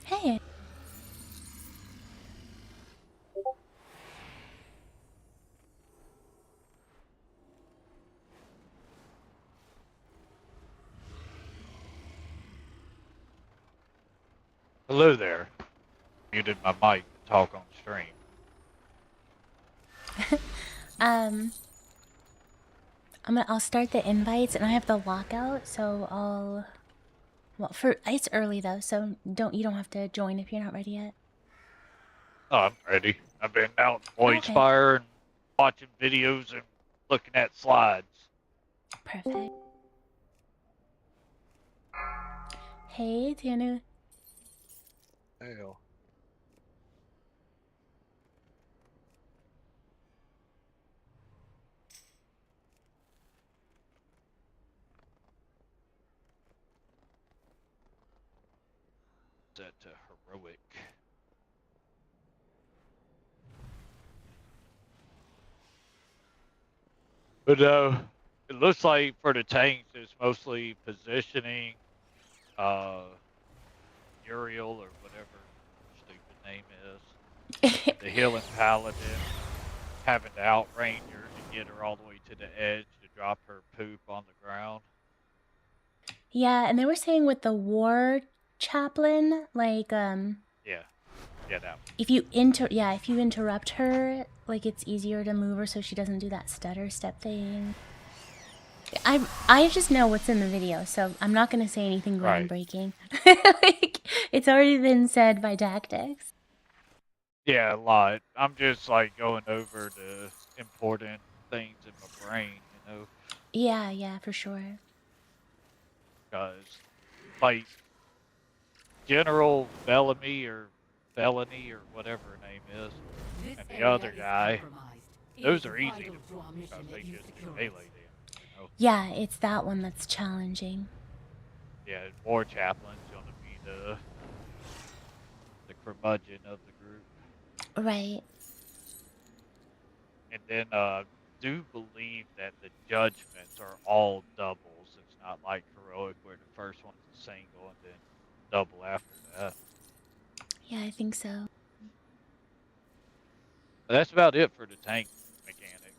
Hey. Hello there. Muted my mic to talk on stream. I'll start the invites and I have the lockout, so it's early though, so you don't have to join if you're not ready yet. Oh, I'm ready. I've been out in Okay. Voicefire and watching videos and looking at slides. Perfect. Hey, Tanu. Hey, Set to heroic. But it looks like for the tanks, it's mostly positioning, Uriel or whatever her stupid name is, the healing paladin, having to outrange her to get her all the way to the edge to drop her poop on the ground. Yeah, and they were saying with the war chaplain, like Yeah, that one. if you interrupt her, like it's easier to move her so she doesn't do that stutter step thing. I just know what's in the video, so I'm not gonna say anything groundbreaking. Like, it's already been said by Tactics. Yeah, a lot. I'm just like going over the important things in my brain, you know. Yeah, for sure. Because, like, General Bellamy or Felony or whatever her name is, This and the area other is guy, compromised. It those is are easy vital to to our pull mission because that they you just do secure melee it. damage. Yeah, it's that one that's challenging. Yeah, War Chaplain's gonna be the curmudgeon of the group. Right. And then do believe that the judgments are all doubles. It's not like heroic where the first one's a single and then double after that. Yeah, I think so. But that's about it for the tank mechanic.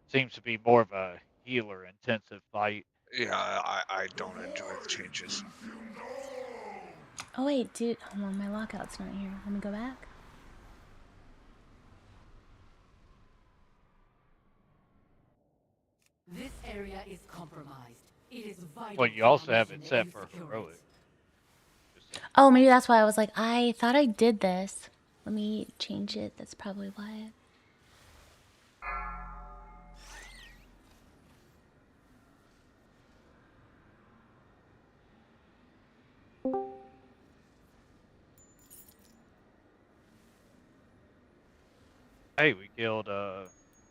Seems to be more of a healer intensive fight. Yeah, I don't enjoy the changes. Oh wait, dude, hold on, my lockout's not here. Let me go back. This area is compromised. It is vital Well, you to our also have mission it that set you for secure heroic. it. Oh, maybe that's why I was like, I thought I did this. Let me change it. That's probably why. Hey, we killed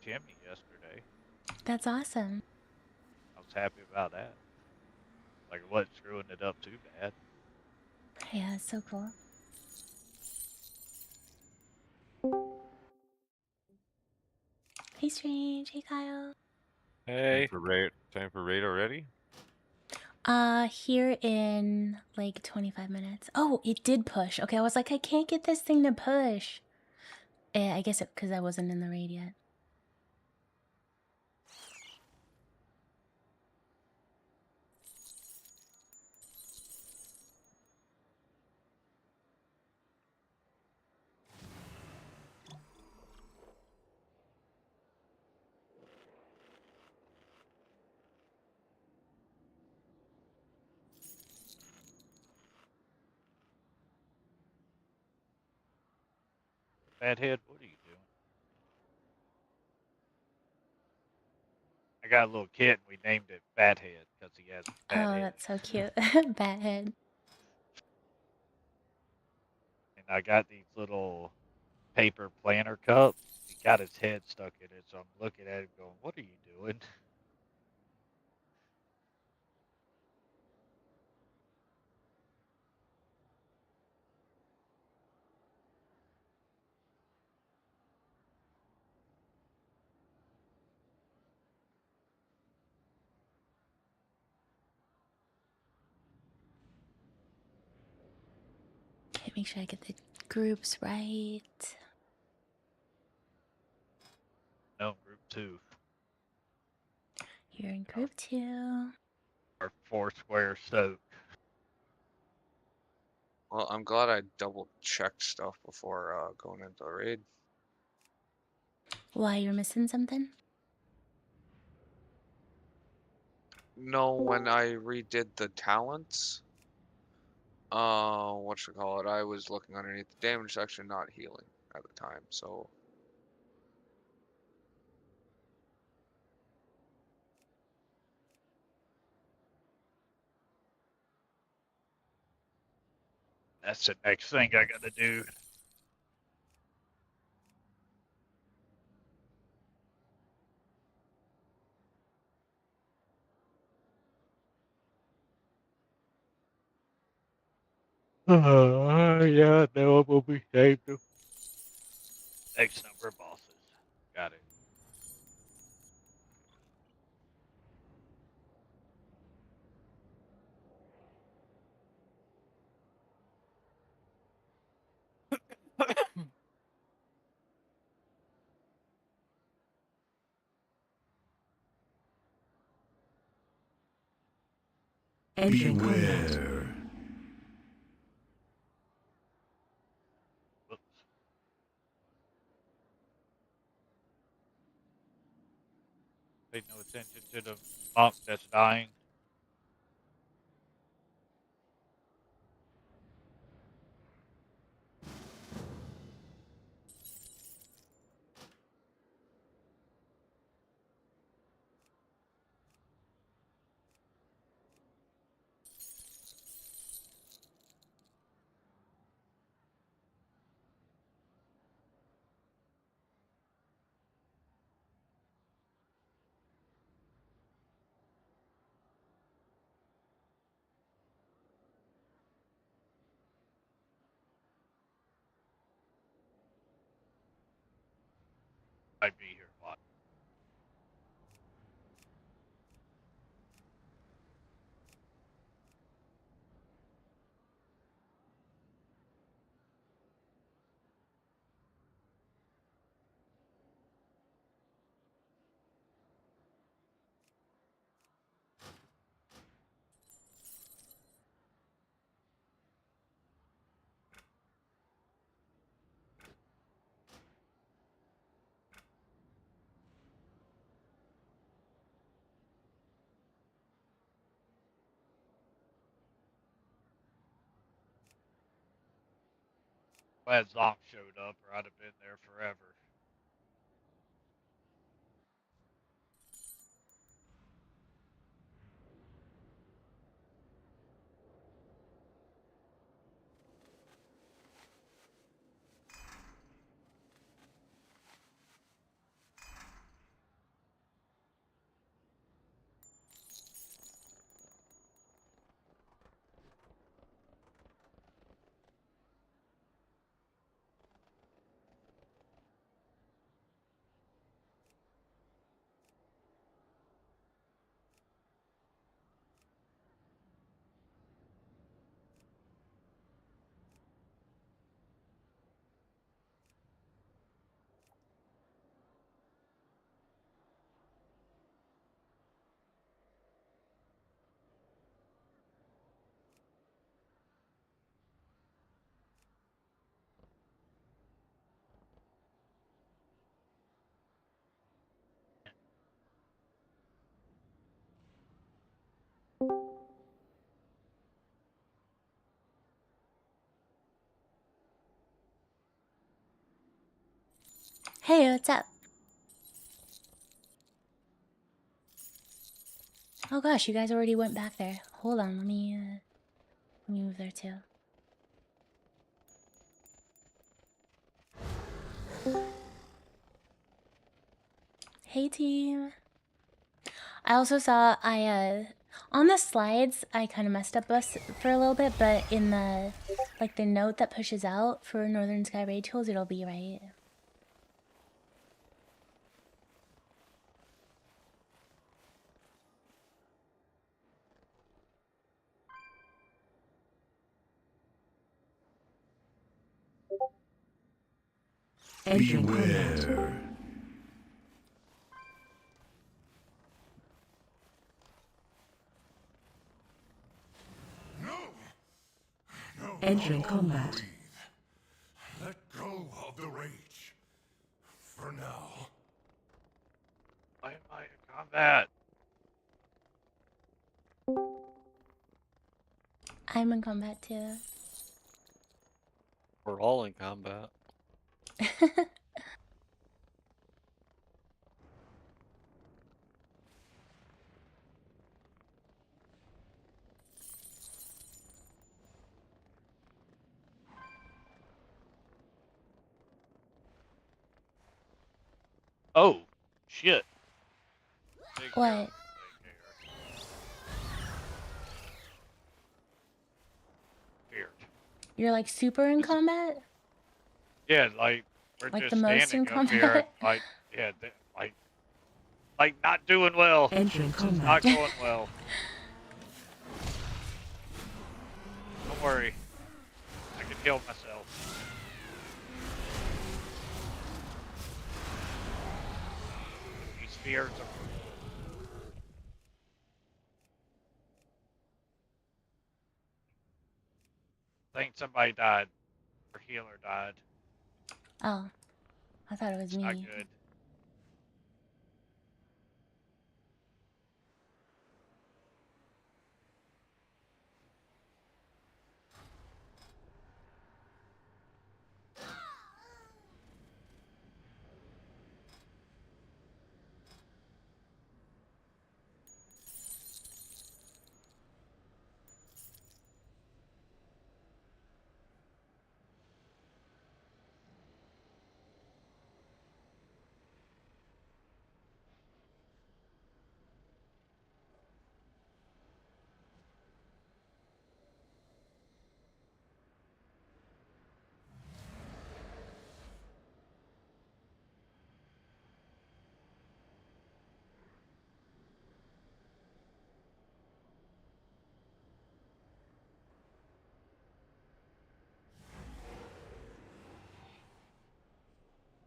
Chimney yesterday. That's awesome. I was happy about that. Like, it wasn't screwing it up too bad. Yeah, it's so cool. Hey, Strange. Hey, Kyle. Hey. Time for raid already? Here in like 25 minutes. Oh, it did push. Okay, I was like, I can't get this thing to push. I guess it because I wasn't in the raid yet. Fathead, what are you doing? I got a little kid and we named it Fathead because he has a fat Oh, head. that's so cute. Bat head. And I got these little paper planter cups. He got his head stuck in it, so I'm looking at him going, what are you doing? Okay, make sure I get the groups right. No, group 2. You're in group 2. Or 4 square soak. Well, I'm glad I double checked stuff before going into the raid. Why, you're missing something? No, when I redid the talents, whatchamacallit, I was looking underneath the damage section, not healing at the time, so. That's the next thing I gotta do. Yeah, no, we'll be saved. X number of bosses. Got it. Beware. Whoops. Pay no attention to the monk that's dying. I'd be here. What? Glad Zonk showed up, or I'd have been there forever. Hey, what's up? Oh gosh, you guys already went back there. Hold on, let me move there too. Hey team. I also saw on the slides I kind of messed up us for a little bit, but in the the note that pushes out for Northern Sky Raid Tools, it'll be right. Beware. Entering combat. Let go of the rage. For now. Why am I in combat? I'm in combat too. We're all in combat. Oh, shit. Big What? hero. Weird. You're like super in combat? Yeah, like we're Like just the most standing in up here, and, combat? like like not doing well. Entering It's combat. not going well. Don't worry, I can heal myself. These spheres are. I think somebody died. Our healer died. Oh, I thought it was It's not me. good.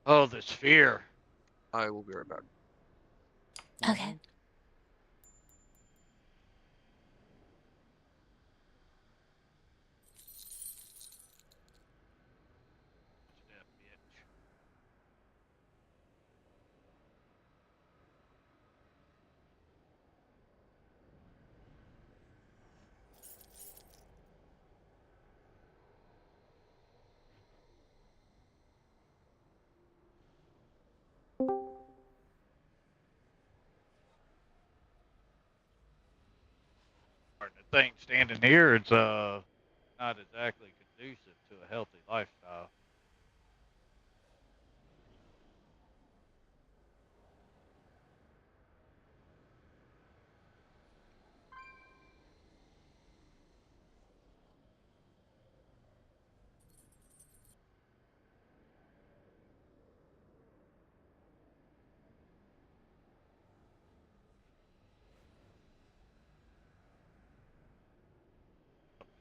Oh, the sphere. I will be right back. Okay. That bitch. The thing standing here, it's not exactly conducive to a healthy lifestyle.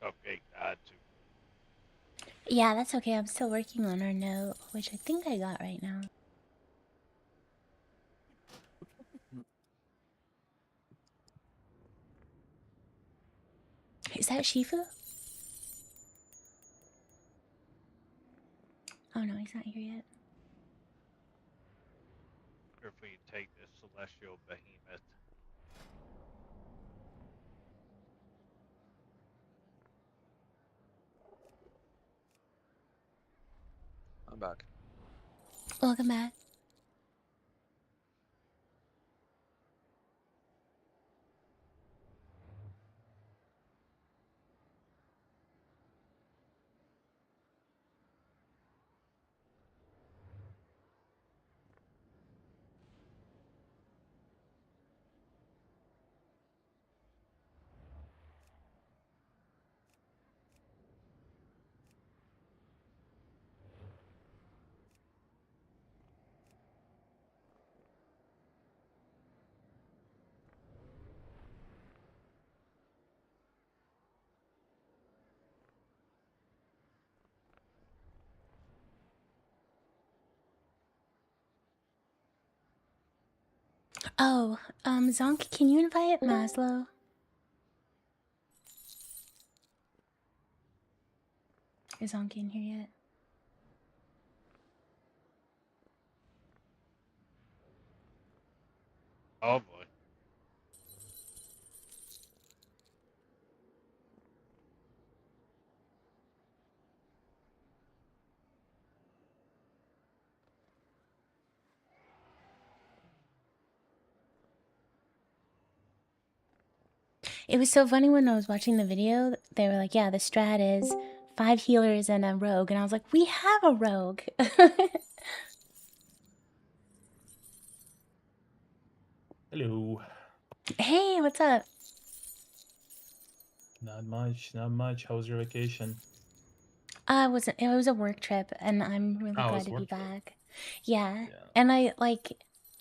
Cupcake died too. Yeah, that's okay. I'm still working on our note, which I think I got right now. Is that Shifu? Oh no, he's not here yet. If we take this celestial behemoth. I'm back. Welcome back. Oh, Zonk, can you invite Maslow? Is Zonk in here yet? Oh boy. It was so funny when I was watching the video. They were like, yeah, the strat is 5 healers and a rogue. And I was like, we have a rogue. Hello. Hey, what's up? Not much, not much. How was your vacation? It was a work trip, and I'm really Oh, it glad was to be work trip. back. Yeah. Yeah. And I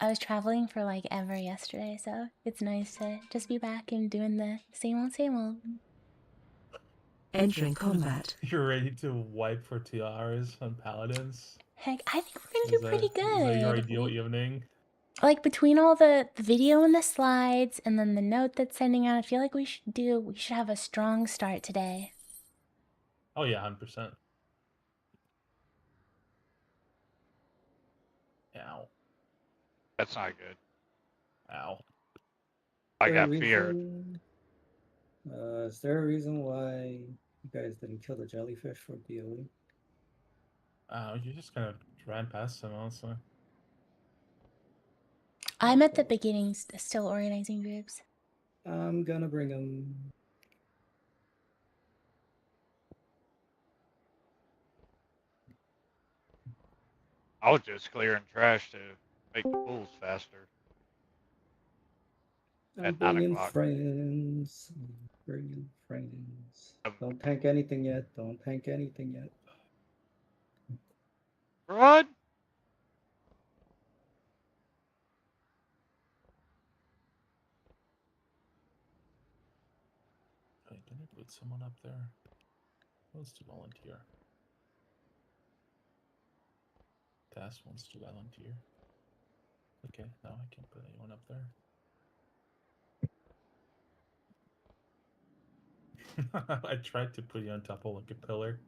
was traveling for like ever yesterday, so it's nice to just be back and doing the same old, same old. Entering combat. You're ready to wipe for 2 hours on paladins? Heck, I think we're gonna do pretty Is that your good. ideal evening? Like between all the video and the slides and then the note that's sending out, I feel like we should have a strong start today. Oh yeah, 100%. Ow. That's not good. Ow. I got feared. Is there a reason why you guys didn't kill the jellyfish for DOE? You just kind of ran past him, honestly. I'm at the beginning, still organizing groups. I'm gonna bring him. I was just clearing trash to make the pools faster. I'm At 9 bringing o'clock. friends. I'm bringing friends. Don't tank anything yet. Don't tank anything yet. Run! Wait, did I put someone up there? Who wants to volunteer? fast ones to volunteer. Okay, now I can't put anyone up there. I tried to put you on top of like a pillar,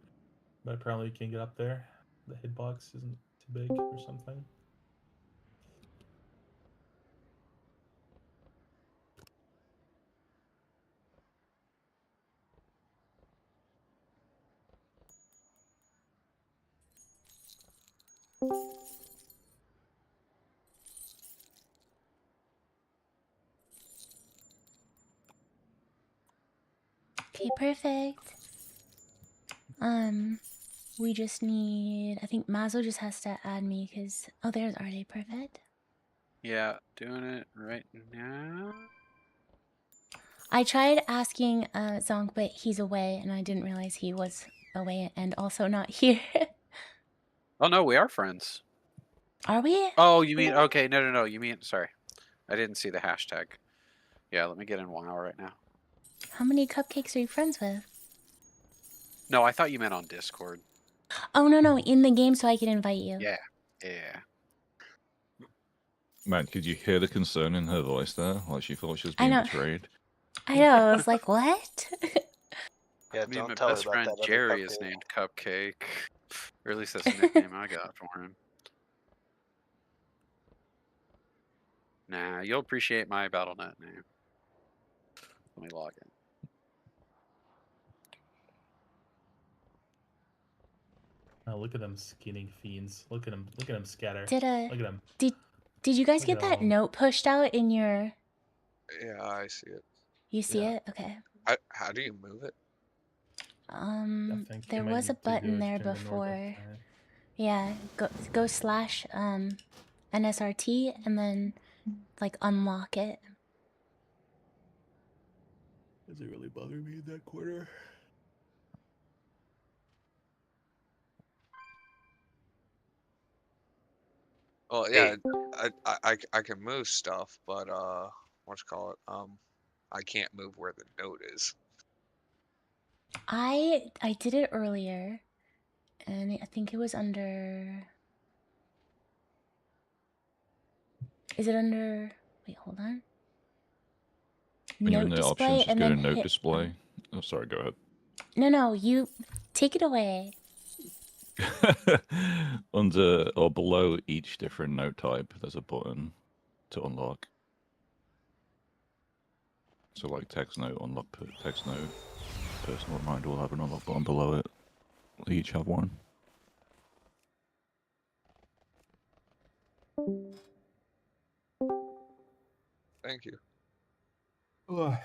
but apparently you can't get up there. The hitbox isn't too big or something. Okay, perfect. We just need. I think Mazo just has to add me because. Oh, there's Arde. Perfect. Yeah, doing it right now. I tried asking Zonk, but he's away, and I didn't realize he was away and also not here. Oh no, we are friends. Are we? Oh, you mean okay? No. You mean sorry, I didn't see the hashtag. Yeah, let me get in WoW right now. How many cupcakes are you friends with? No, I thought you meant on Discord. Oh, no, in the game so I can invite you. Yeah. Man, could you hear the concern in her voice there? Like she thought she was I being know. betrayed. I know, I was like, what? Yeah, I mean, don't my tell her best about friend that other Jerry is cupcake. named Cupcake, or at least that's the nickname I got for him. Nah, you'll appreciate my BattleNet name. Let me log in. Oh, look at them skinning fiends. Look at them scatter. Did Look at them. Did you guys Look get at that 'em. note pushed out in your? Yeah, I see it. You see Yeah. it? Okay. How do you move it? I think There you might was a need to do button it there during the normal before. time. Yeah, go slash NSRT and then like unlock it. Does it really bother me in that corner? Well, yeah, I can move stuff, but what you call it? I can't move where the note is. I did it earlier, and I think it was under. Is it under? Wait, hold on. When you're in Note the display, options, just and go to then note hit. display. Oh, sorry, go ahead. No, you take it away. Under or below each different note type, there's a button to unlock. So like text note, unlock text note, personal reminder will have an unlock button below it. They each have one. Thank you. Ugh.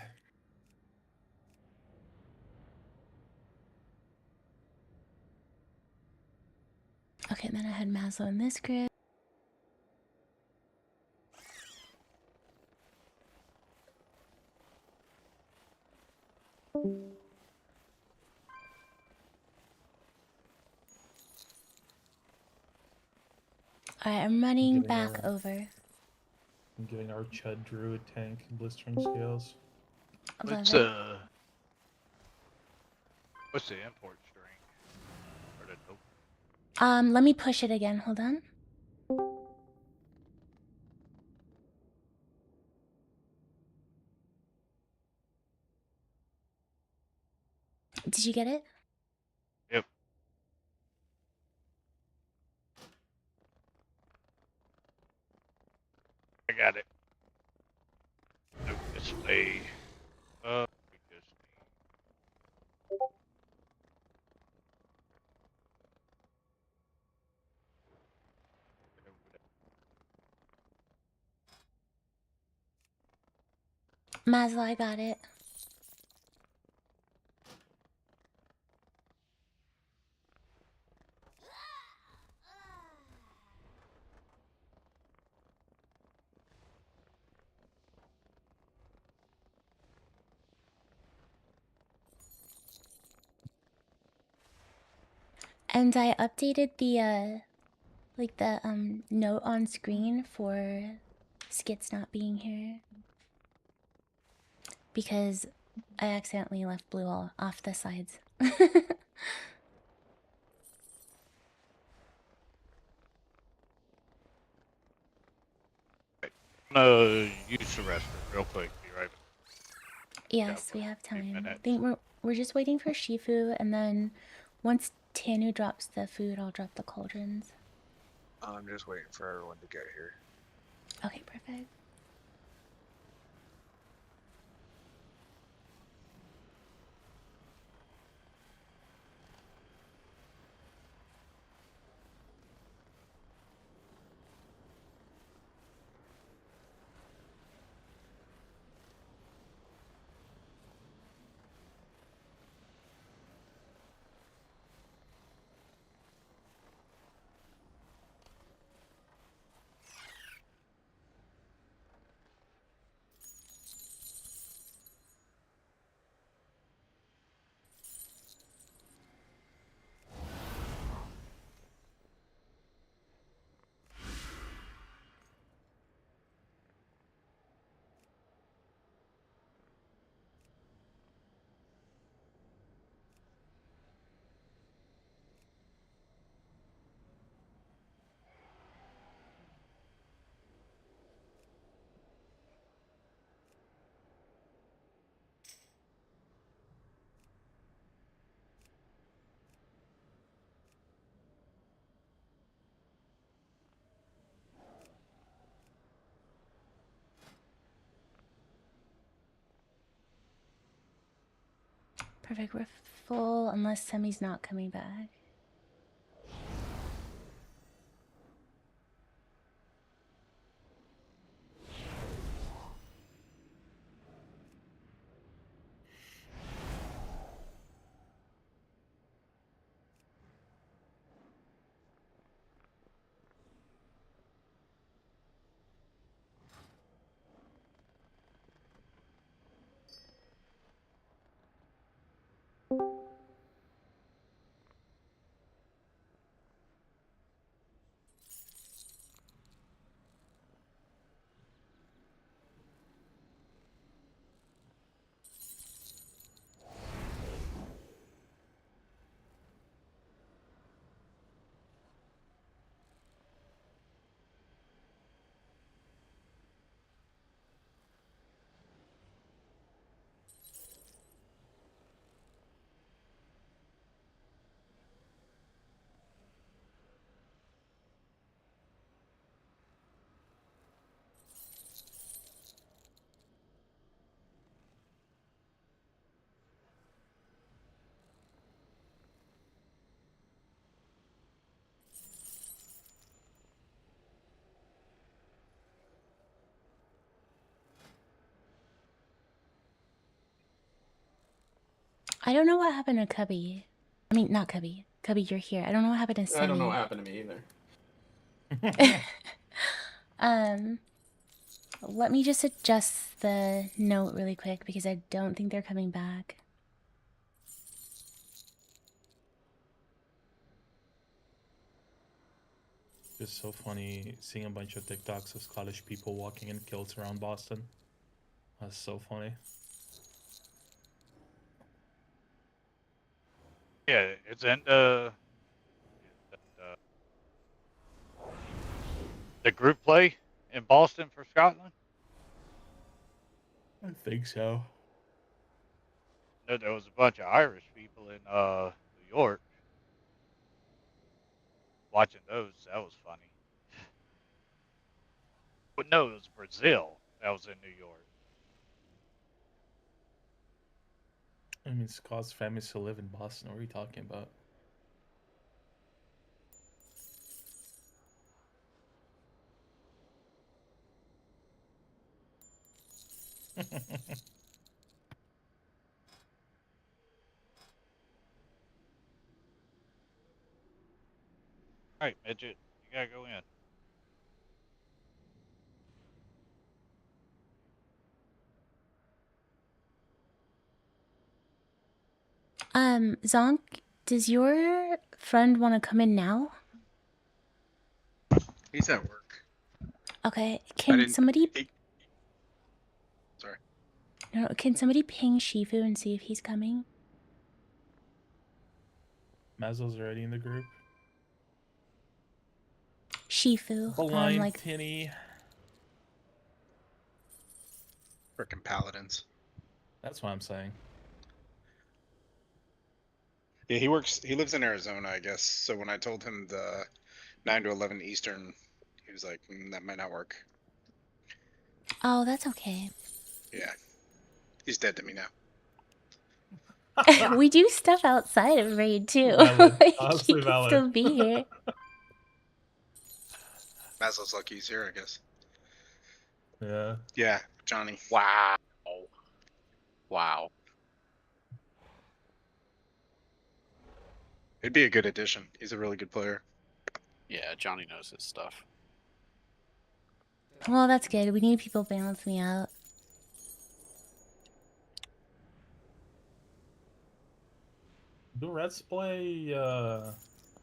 Okay, then I had Maslow in this group. Alright, I'm running back over. I'm giving our Chud Druid tank blistering scales. What's Love it. what's the import string? Or the note? Let me push it again. Hold on. Did you get it? Yep. I got it. Note display. We just Maslow, I got it. And I updated the like the note on screen for Skits not being here because I accidentally left blue all off the sides. gonna use the restroom real quick. Be right back. Yes, we have time. I minutes. think we're just waiting for Shifu, and then once Tanu drops the food, I'll drop the cauldrons. I'm just waiting for everyone to get here. Okay, perfect. Perfect. We're full unless Semi's not coming back. I don't know what happened to Cubby. I mean, not Cubby. Cubby, you're here. I don't know what happened to Semi. I don't know what happened to me either. Let me just adjust the note really quick because I don't think they're coming back. It's so funny seeing a bunch of TikToks of Scottish people walking in kilts around Boston. That's so funny. Yeah, it's in the group play in Boston for Scotland. I think so. No, there was a bunch of Irish people in New York watching those. That was funny. But no, it was Brazil. That was in New York. I mean, Scott's family still live in Boston. What are you talking about? All right, midget, you gotta go in. Zonk, does your friend want to come in now? He's at work. Okay, can somebody... Sorry. No, can somebody ping Shifu and see if he's coming? Mazel's already in the group. Shifu, Blind like... Tinny. Frickin' paladins. That's what I'm saying. Yeah, he works. He lives in Arizona, I guess. So when I told him the 9 to 11 Eastern, he was like, "That might not work." Oh, that's okay. Yeah, he's dead to me now. We do stuff outside of raid too. Valid. Like, Honestly you can valid. still be here. Maslow's lucky he's here, I guess. Yeah. Yeah, Johnny. Wow. Wow. It'd be a good addition. He's a really good player. Yeah, Johnny knows his stuff. Well, that's good. We need people balance me out. Do Reds play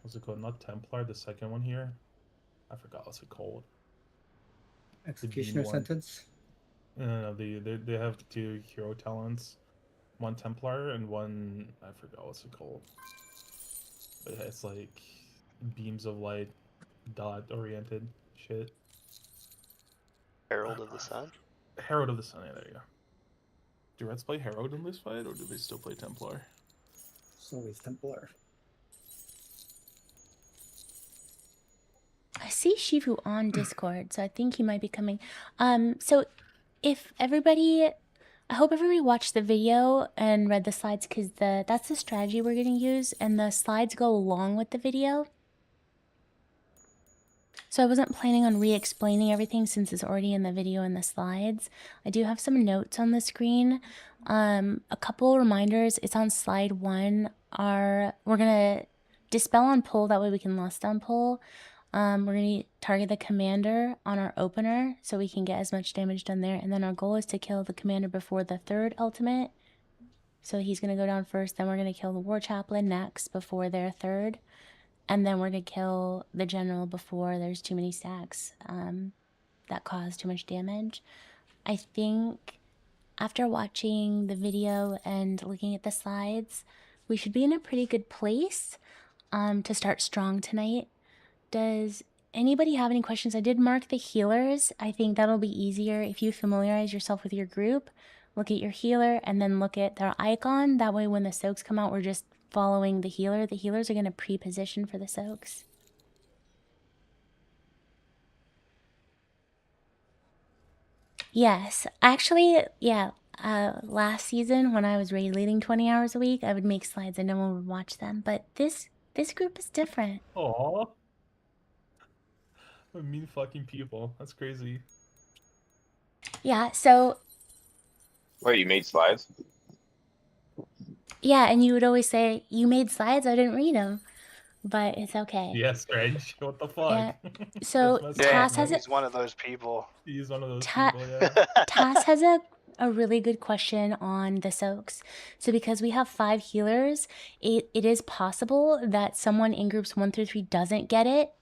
what's it called? Not Templar, the second one here. I forgot what's it called. Executioner sentence. No, they have 2 hero talents. One Templar and one, I forgot what's it called. But yeah, it's like beams of light, dot oriented shit. Herald of the Sun? Herald of the Sun, yeah, there you go. Do Reds play Herald in this fight, or do they still play Templar? It's always Templar. I see Shivu on Discord, so I think he might be coming. So if everybody, I hope everybody watched the video and read the slides, because that's the strategy we're going to use, and the slides go along with the video. So I wasn't planning on re-explaining everything since it's already in the video and the slides. I do have some notes on the screen. A couple reminders. It's on slide 1. We're gonna dispel on pull, that way we can lust on pull. We're gonna target the commander on our opener so we can get as much damage done there. And then our goal is to kill the commander before the 3rd ultimate. So he's gonna go down first, then we're gonna kill the war chaplain next before their 3rd. And then we're going to kill the general before there's too many stacks that cause too much damage. I think after watching the video and looking at the slides, we should be in a pretty good place to start strong tonight. Does anybody have any questions? I did mark the healers. I think that'll be easier if you familiarize yourself with your group. Look at your healer and then look at their icon. That way when the soaks come out, we're just following the healer. The healers are going to pre-position for the soaks. Yes, actually, yeah. Last season when I was raid leading 20 hours a week, I would make slides and no one would watch them. But this group is different. Aww. Mean fucking people. That's crazy. Yeah, so Wait, you made slides? yeah, and you would always say, you made slides, I didn't read them. But it's okay. Yeah, strange. What the fuck? Yeah. So Tass has He's one of those people. He's one of those people, yeah. Tass has a really good question on the soaks. So because we have 5 healers, it is possible that someone in groups 1 through 3 doesn't get it.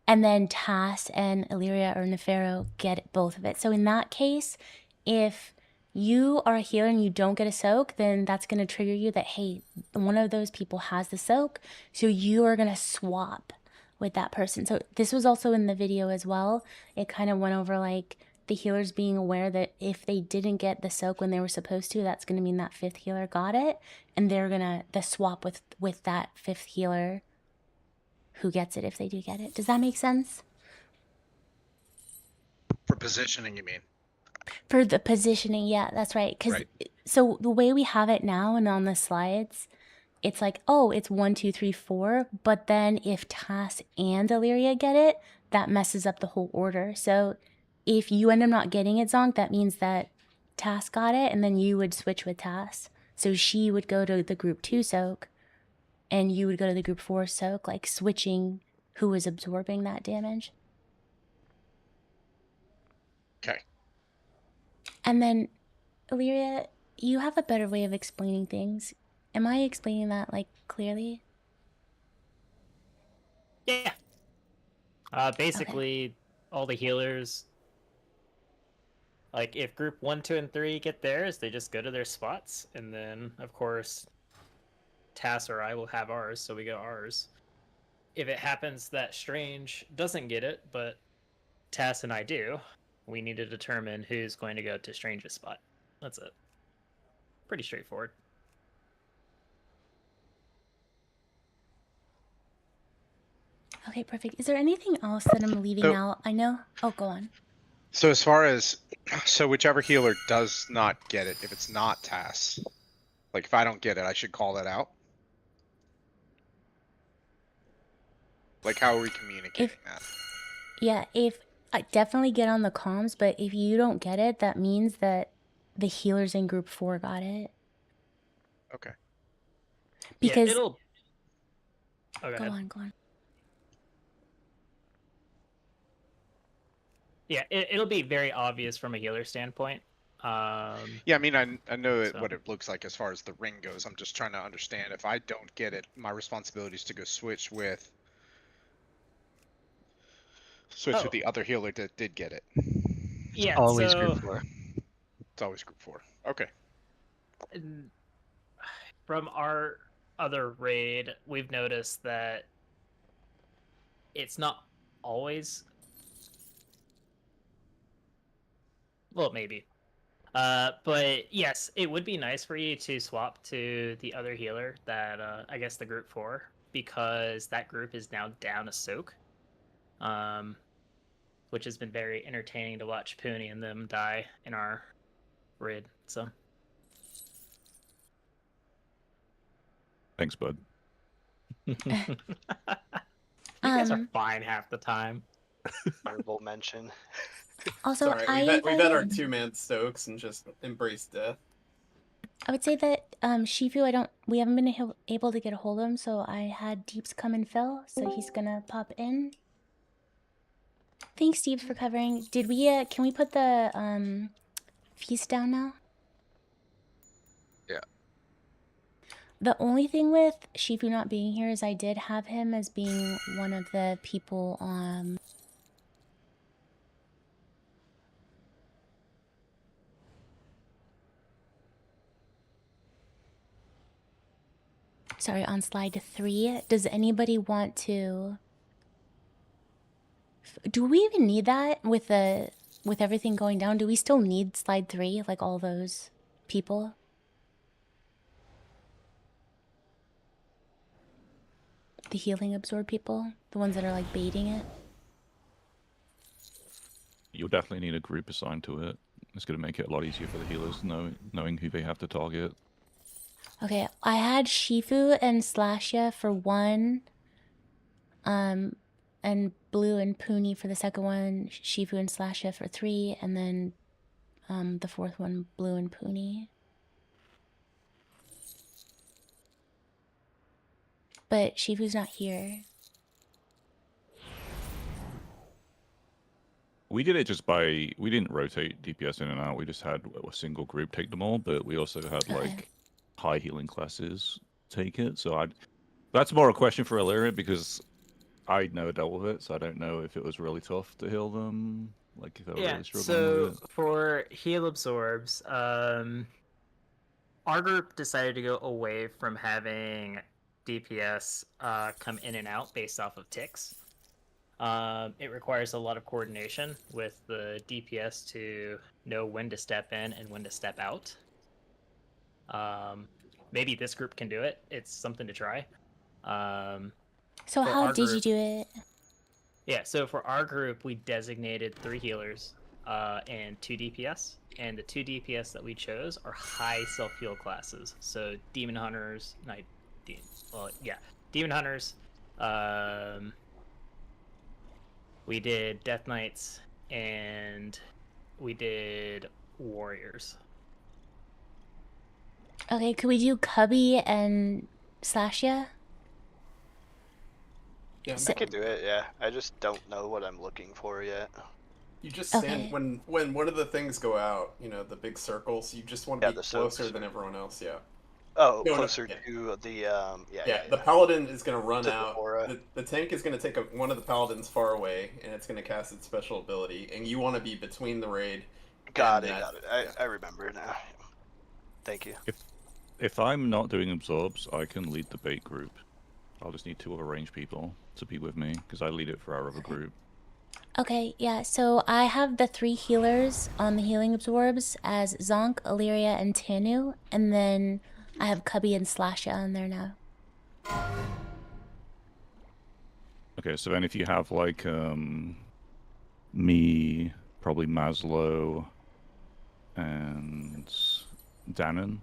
And then Tass and Illyria or Nefero get both of it. So in that case, if you are a healer and you don't get a soak, then that's going to trigger you that, hey, one of those people has the soak. So you are going to swap with that person. So this was also in the video as well. It kind of went over like the healers being aware that if they didn't get the soak when they were supposed to, that's going to mean that 5th healer got it. And they're going to swap with that 5th healer who gets it if they do get it. Does that make sense? For positioning, you mean? For the positioning, yeah, that's right. Because so the way we have it now and on the slides, it's like, oh, it's 1, 2, 3, 4. But then if Tass and Illyria get it, that messes up the whole order. So if you end up not getting it, Zonk, that means that Tass got it, and then you would switch with Tass. So she would go to the group 2 soak, and you would go to the group 4 soak, like switching who was absorbing that damage. Okay. And then, Illyria, you have a better way of explaining things. Am I explaining that, like, clearly? Yeah. Basically, all the healers, like, if group 1, 2, and 3 get theirs, they just go to their spots. And then, of course, Tass or I will have ours, so we go ours. If it happens that Strange doesn't get it, but Tass and I do, we need to determine who's going to go to Strange's spot. That's it. Pretty straightforward. Okay, perfect. Is there anything else that I'm leaving out? I know. Oh, go on. So as far as, so whichever healer does not get it, if it's not TAS, like if I don't get it, I should call that out? Like how are we communicating that? Yeah, if I definitely get on the comms, but if you don't get it, that means that the healers in group 4 got it. Okay. Because yeah, it'll. Oh, go on, go on. Yeah, it'll be very obvious from a healer standpoint. Yeah, I mean, I know what it looks like as far as the ring goes. I'm just trying to understand if I don't get it, my responsibility is to go switch with the other healer that did get it. Yeah, always so group 4. It's always group 4. Okay. from our other raid, we've noticed that it's not always. Well, maybe. But yes, it would be nice for you to swap to the other healer that I guess the group 4, because that group is now down a soak. Which has been very entertaining to watch Pooney and them die in our raid. So Thanks, bud. you guys are fine half the time. Honorable mention. Also, Sorry, we bet our 2-man Stokes and just embrace death. I would say that Shifu, we haven't been able to get a hold of him, so I had Deeps come and fill, so he's gonna pop in. Thanks, Deeps, for covering. Did we can we put the feast down now? Yeah. The only thing with Shifu not being here is I did have him as being one of the people sorry, on slide 3. Does anybody want to? Do we even need that with everything going down? Do we still need slide 3, like all those people? The healing absorb people, the ones that are like baiting it. You'll definitely need a group assigned to it. It's going to make it a lot easier for the healers knowing who they have to target. Okay, I had Shifu and Slashya for 1, and Blue and Pooney for the second one, Shifu and Slashya for 3, and then the fourth one, Blue and Pooney. But Shifu's not here. We did it just we didn't rotate DPS in and out. We just had a single group take them all, but we also had like high healing classes take it. So that's more a question for Illyria because I never dealt with it, so I don't know if it was really tough to heal them. Like if they were really struggling with it. For heal absorbs, our group decided to go away from having DPS come in and out based off of ticks. It requires a lot of coordination with the DPS to know when to step in and when to step out. Maybe this group can do it. It's something to try. So how did you do it? Yeah, so for our group, we designated 3 healers and 2 DPS. And the 2 DPS that we chose are high self-heal classes. So Demon Hunters, Demon Hunters. We did Death Knights, and we did Warriors. Okay, could we do Cubby and Slashya? Yeah, I could do it, yeah. I just don't know what I'm looking for yet. You just stand when one of the things go out, the big circles, you just want to be closer than everyone else, yeah. Oh, closer to the the paladin is going to run out. The tank is going to take one of the paladins far away, and it's going to cast its special ability, and you want to be between the raid. Got it. I remember it now. Thank you. If I'm not doing absorbs, I can lead the bait group. I'll just need 2 other range people to be with me because I lead it for our other group. Okay, yeah, so I have the 3 healers on the healing absorbs as Zonk, Illyria, and Tanu, and then I have Cubby and Slasha on there now. Okay, so then if you have like me, probably Maslow, and Dannon,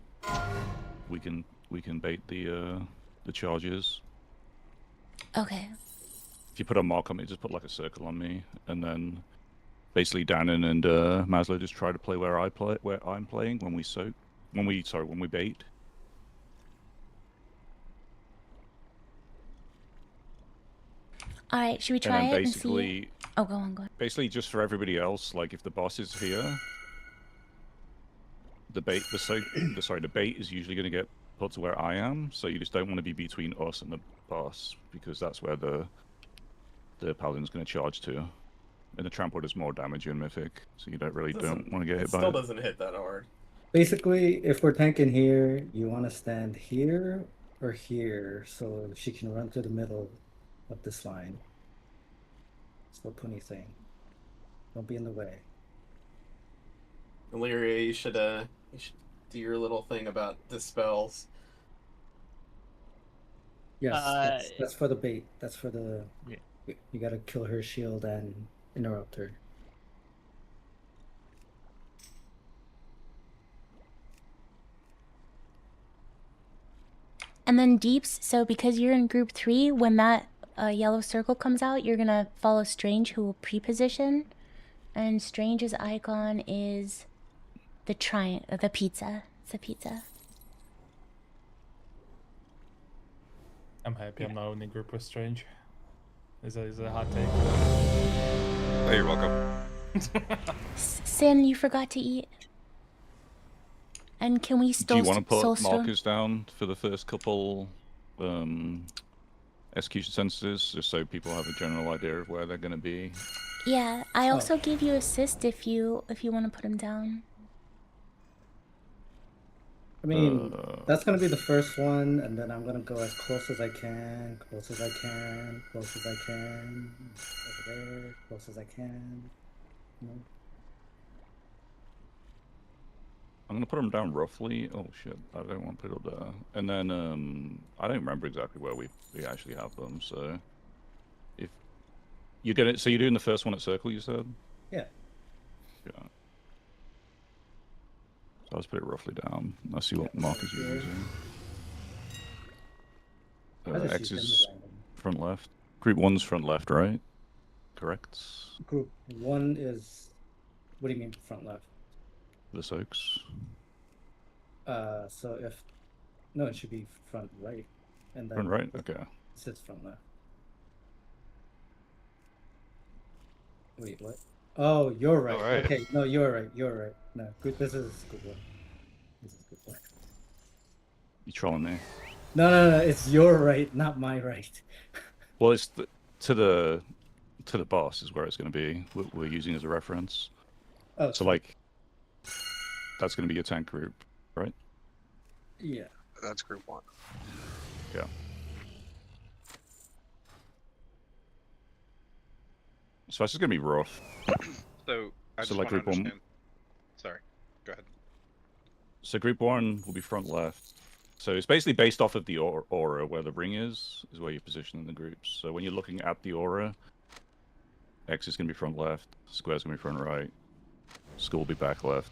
we can bait the charges. Okay. If you put a mark on me, just put like a circle on me, and then basically Dannon and Maslow just try to play where I'm playing when we bait. All right, should we try it and see? Oh, go on. Basically, just for everybody else, like if the boss is here, the bait is usually going to get put to where I am. So you just don't want to be between us and the boss because that's where the paladin's going to charge to. And the trample does more damage in Mythic, so you don't want to get hit by it. Still doesn't hit that hard. Basically, if we're tanking here, you want to stand here or here so she can run through the middle of this line. It's the punny thing. Don't be in the way. Illyria, you should do your little thing about dispels. Yes, that's for the bait. That's for the... You gotta kill her shield and interrupt her. And then Deeps, so because you're in group 3, when that yellow circle comes out, you're gonna follow Strange, who will pre-position. And Strange's icon is the the pizza. It's a pizza. I'm happy I'm not in a group with Strange. Is a hot take. Oh, you're welcome. Sin, you forgot to eat. And can we still? Do you want to put markers down for the first couple execution sentences, just so people have a general idea of where they're going to be? Yeah, I also gave you assist if you want to put them down. I mean, that's gonna be the first one, and then I'm gonna go as close as I can, close as I can, close as I can, over there, close as I can. You know? I'm gonna put them down roughly. Oh shit, I don't want to put it there. And then I don't remember exactly where we actually have them. So if you get it, so you're doing the first one at circle, you said? Yeah. Yeah. So let's put it roughly down. Let's see what markers you're using. X is front left. Group 1's front left, right? Correct. Group 1 is. What do you mean front left? The soaks. So if no, it should be front right, and then front right. Okay. It says front left. Wait, what? Oh, you're right. Right. Okay, no, you're right. You're right. No, good. This is a good one. This is a good one. You trolling me? No. It's your right, not my right. Well, it's to the boss is where it's going to be. We're using as a reference. Oh, so like that's going to be your tank group, right? Yeah. That's group 1. Yeah. So this is going to be rough. So I just like want to group 1. understand. Sorry, go ahead. So group 1 will be front left. So it's basically based off of the aura where the ring is where you're positioning the groups. So when you're looking at the aura, X is going to be front left, square's going to be front right, skull will be back left,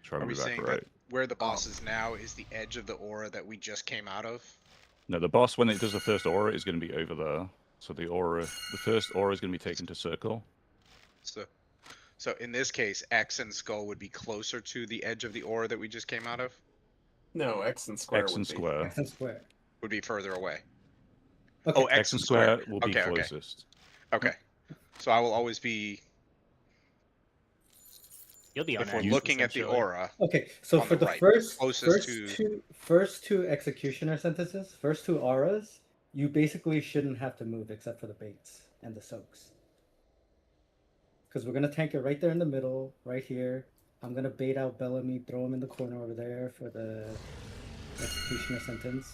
try to Are be we back saying right. that where the boss is now is the edge of the aura that we just came out of? No, the boss, when it does the first aura, is going to be over there. So the first aura is going to be taken to circle. So in this case, X and skull would be closer to the edge of the aura that we just came out of? No, X and square. X and square. X and square would be further away. Okay. Oh, X and square will be closest. Okay. So I will always be. You'll be on if we're X, looking at the aura. Okay, so for the right, first two executioner sentences, first 2 auras, you basically shouldn't have to move except for the baits and the soaks. Because we're gonna tank it right there in the middle, right here. I'm gonna bait out Bellamy, throw him in the corner over there for the executioner sentence,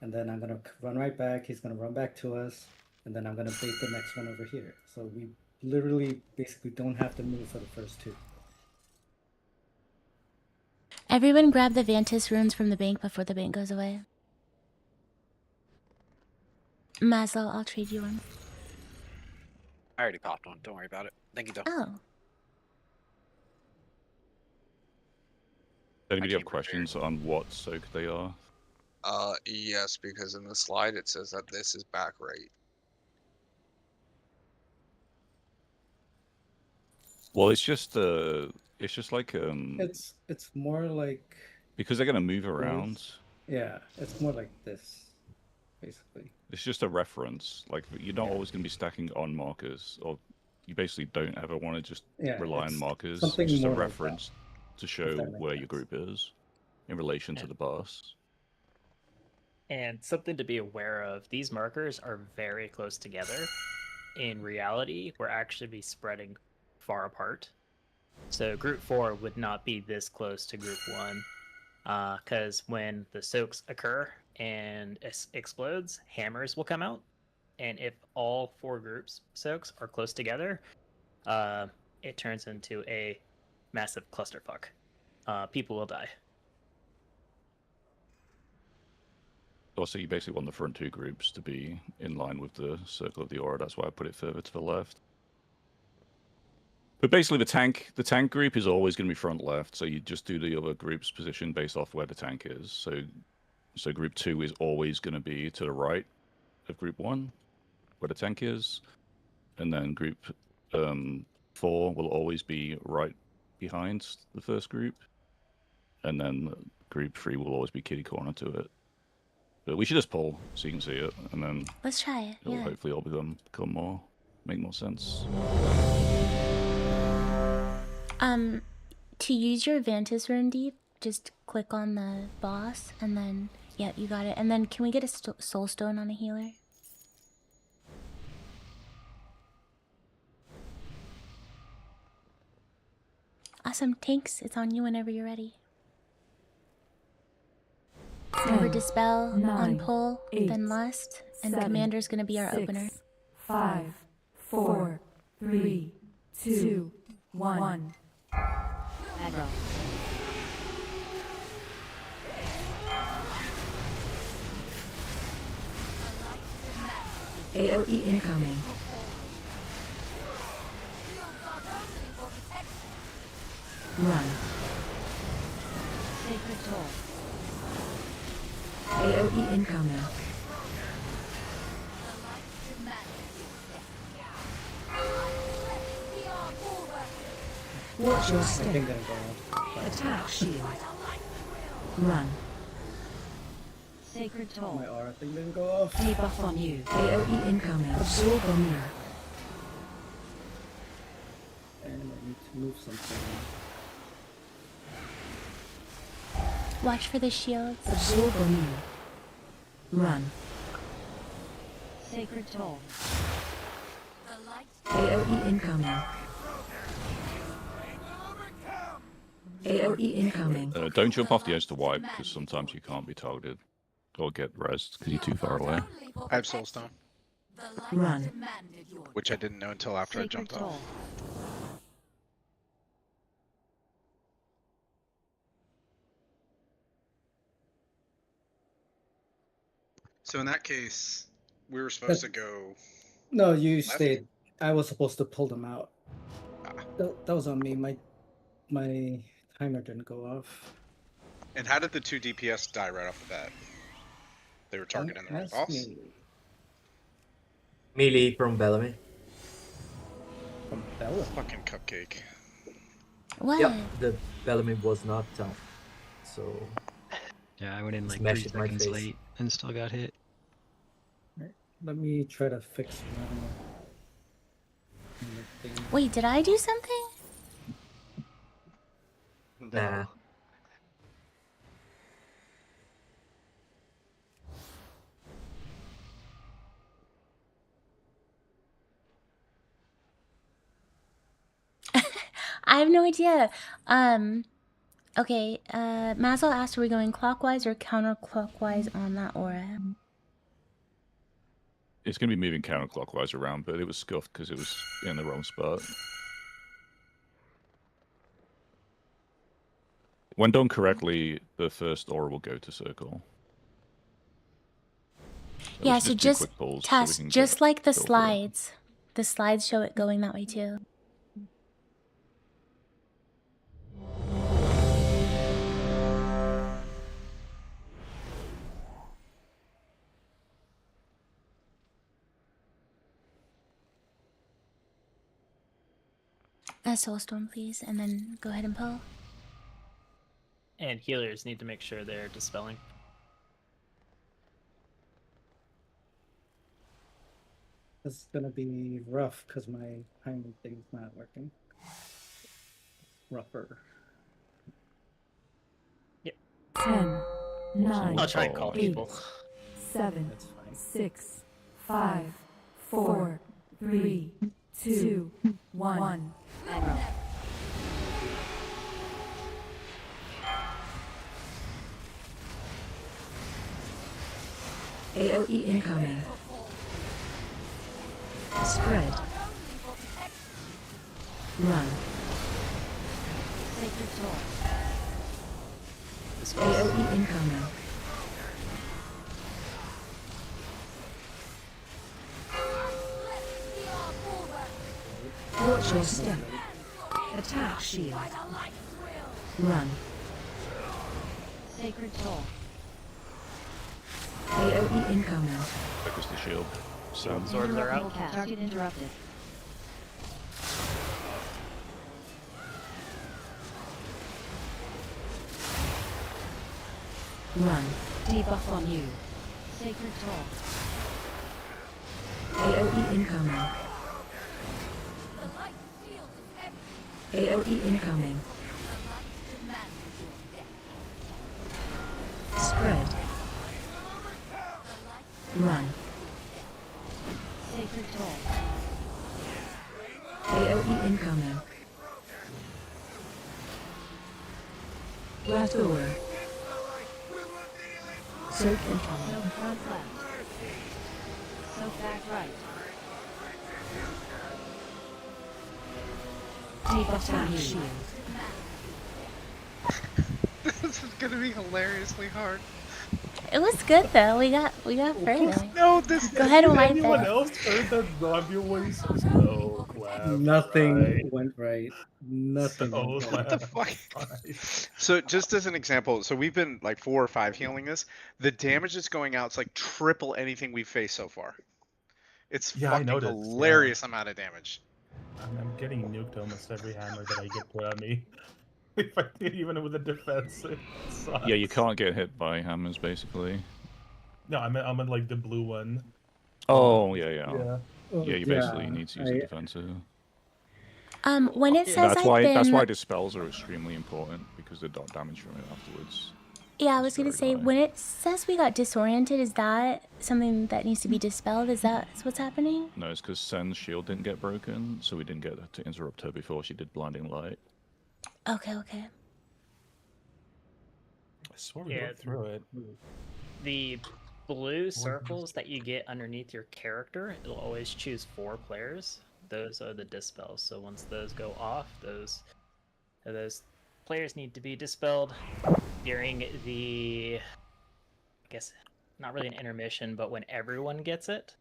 and then I'm gonna run right back. He's gonna run back to us, and then I'm gonna bait the next one over here. So we literally basically don't have to move for the first 2. Everyone grab the Vantis runes from the bank before the bank goes away. Mazel, I'll trade you one. I already popped one. Don't worry about it. Thank you, though. Oh. Anybody have questions on what soak they are? Yes, because in the slide it says that this is back right. Well, it's just like It's more like because they're gonna move this. around. Yeah, it's more like this, basically. It's just a reference. Like you're not always gonna be stacking on markers, or you basically don't ever want to just rely on markers. something It's just a more like reference to show where your group is in relation to the boss. And something to be aware of, these markers are very close together. In reality, we're actually be spreading far apart. So group 4 would not be this close to group 1. Because when the soaks occur and explodes, hammers will come out. And if all 4 groups soaks are close together, it turns into a massive clusterfuck. People will die. Also, you basically want the front 2 groups to be in line with the circle of the aura. That's why I put it further to the left. But basically, the tank group is always going to be front left. So you just do the other group's position based off where the tank is. So group 2 is always going to be to the right of group 1, where the tank is, and then group 4 will always be right behind the first group, and then group 3 will always be kitty corner to it. But we should just pull so you can see it, and then let's try it. It'll hopefully all make more sense. To use your Vantis rune deep, just click on the boss, and then yeah, you got it. And then can we get a soul stone on a healer? Awesome, tanks. It's on you whenever you're ready. Remember dispel, on pull, then lust, and commander's gonna be our opener. 5, 4, 3, 2, 1. Aggro. AOE incoming. Run. Sacred Toll. AOE incoming. Watch your step. Attack shield. Run. Sacred Toll. My aura thing didn't go off. Debuff on you. AOE incoming. Absorb on you. And I need to move something. Watch for the shields. Absorb on you. Run. Sacred Toll. AOE incoming. AOE incoming. Don't jump off the edge to wipe, because sometimes you can't be targeted or get rezzed because you're too far away. I have Soulstone. Run. Which I didn't know until after I jumped off. So in that case, we were supposed to go. No, you left? stayed. I was supposed to pull them out. That was on me. My timer didn't go off. And how did the 2 DPS die right off the bat? They were targeting the right boss? Melee from Bellamy. From Bellamy? Fucking cupcake. What? Yep, the Bellamy was not tough. So. Yeah, I went in like 3 smashed my seconds face. late and still got hit. Let me try to fix one. Wait, did I do something? Nah. I have no idea. Okay, Mazel asked, are we going clockwise or counterclockwise on that aura? It's going to be moving counterclockwise around, but it was scuffed because it was in the wrong spot. When done correctly, the first aura will go to circle. We Yeah, should so do just quick pulls so we Tess, can just get like the feel for it. slides. The slides show it going that way too. A soulstorm, please, and then go ahead and pull. And healers need to make sure they're dispelling. This is gonna be rough because my timing thing's not working. Rougher. 10, 9, I'll try and call 8, people. 7, That's fine. 6, 5, 4, 3, 2, 1. Aggro. AOE incoming. Spread. Run. AOE incoming. Watch your step. Attack shield. Run. Sacred Soul. AOE incoming. Focus the shield. So Absorbs are out. Target interrupted. Run. Debuff on you. Sacred Soul. AOE incoming. AOE incoming. Spread. Run. Sacred Soul. AOE incoming. Rathor. Soak incoming. Soak front left. Soak back right. Debuff on shield. This is gonna be hilariously hard. It was good though. We got further. No, this. Go ahead and wipe Anyone it. else heard that voice? So left. Nothing right. went right. Nothing So went right. What the fuck? So just as an example, so we've been like 4 or 5 healing this. The damage that's going out is like triple anything we've faced so far. It's Yeah, I fucking noticed, hilarious amount of damage. I'm getting nuked almost every hammer that I get put on me. If I even with a defense, it sucks. yeah, you can't get hit by hammers basically. No, I'm in like the blue one. Oh yeah. Yeah. Yeah, you basically need to use a defensive. When it says That's why I've been, dispels are extremely important because the dot damage from it afterwards. yeah, I was gonna say when it says we got disoriented, is that something that needs to be dispelled? Is what's happening? No, it's because Sen's shield didn't get broken, so we didn't get to interrupt her before she did blinding light. Okay. I swear we Yeah. went through it. The blue circles that you get underneath your character, it'll always choose 4 players. Those are the dispels. So once those go off, those players need to be dispelled during the, I guess, not really an intermission, but when everyone gets it,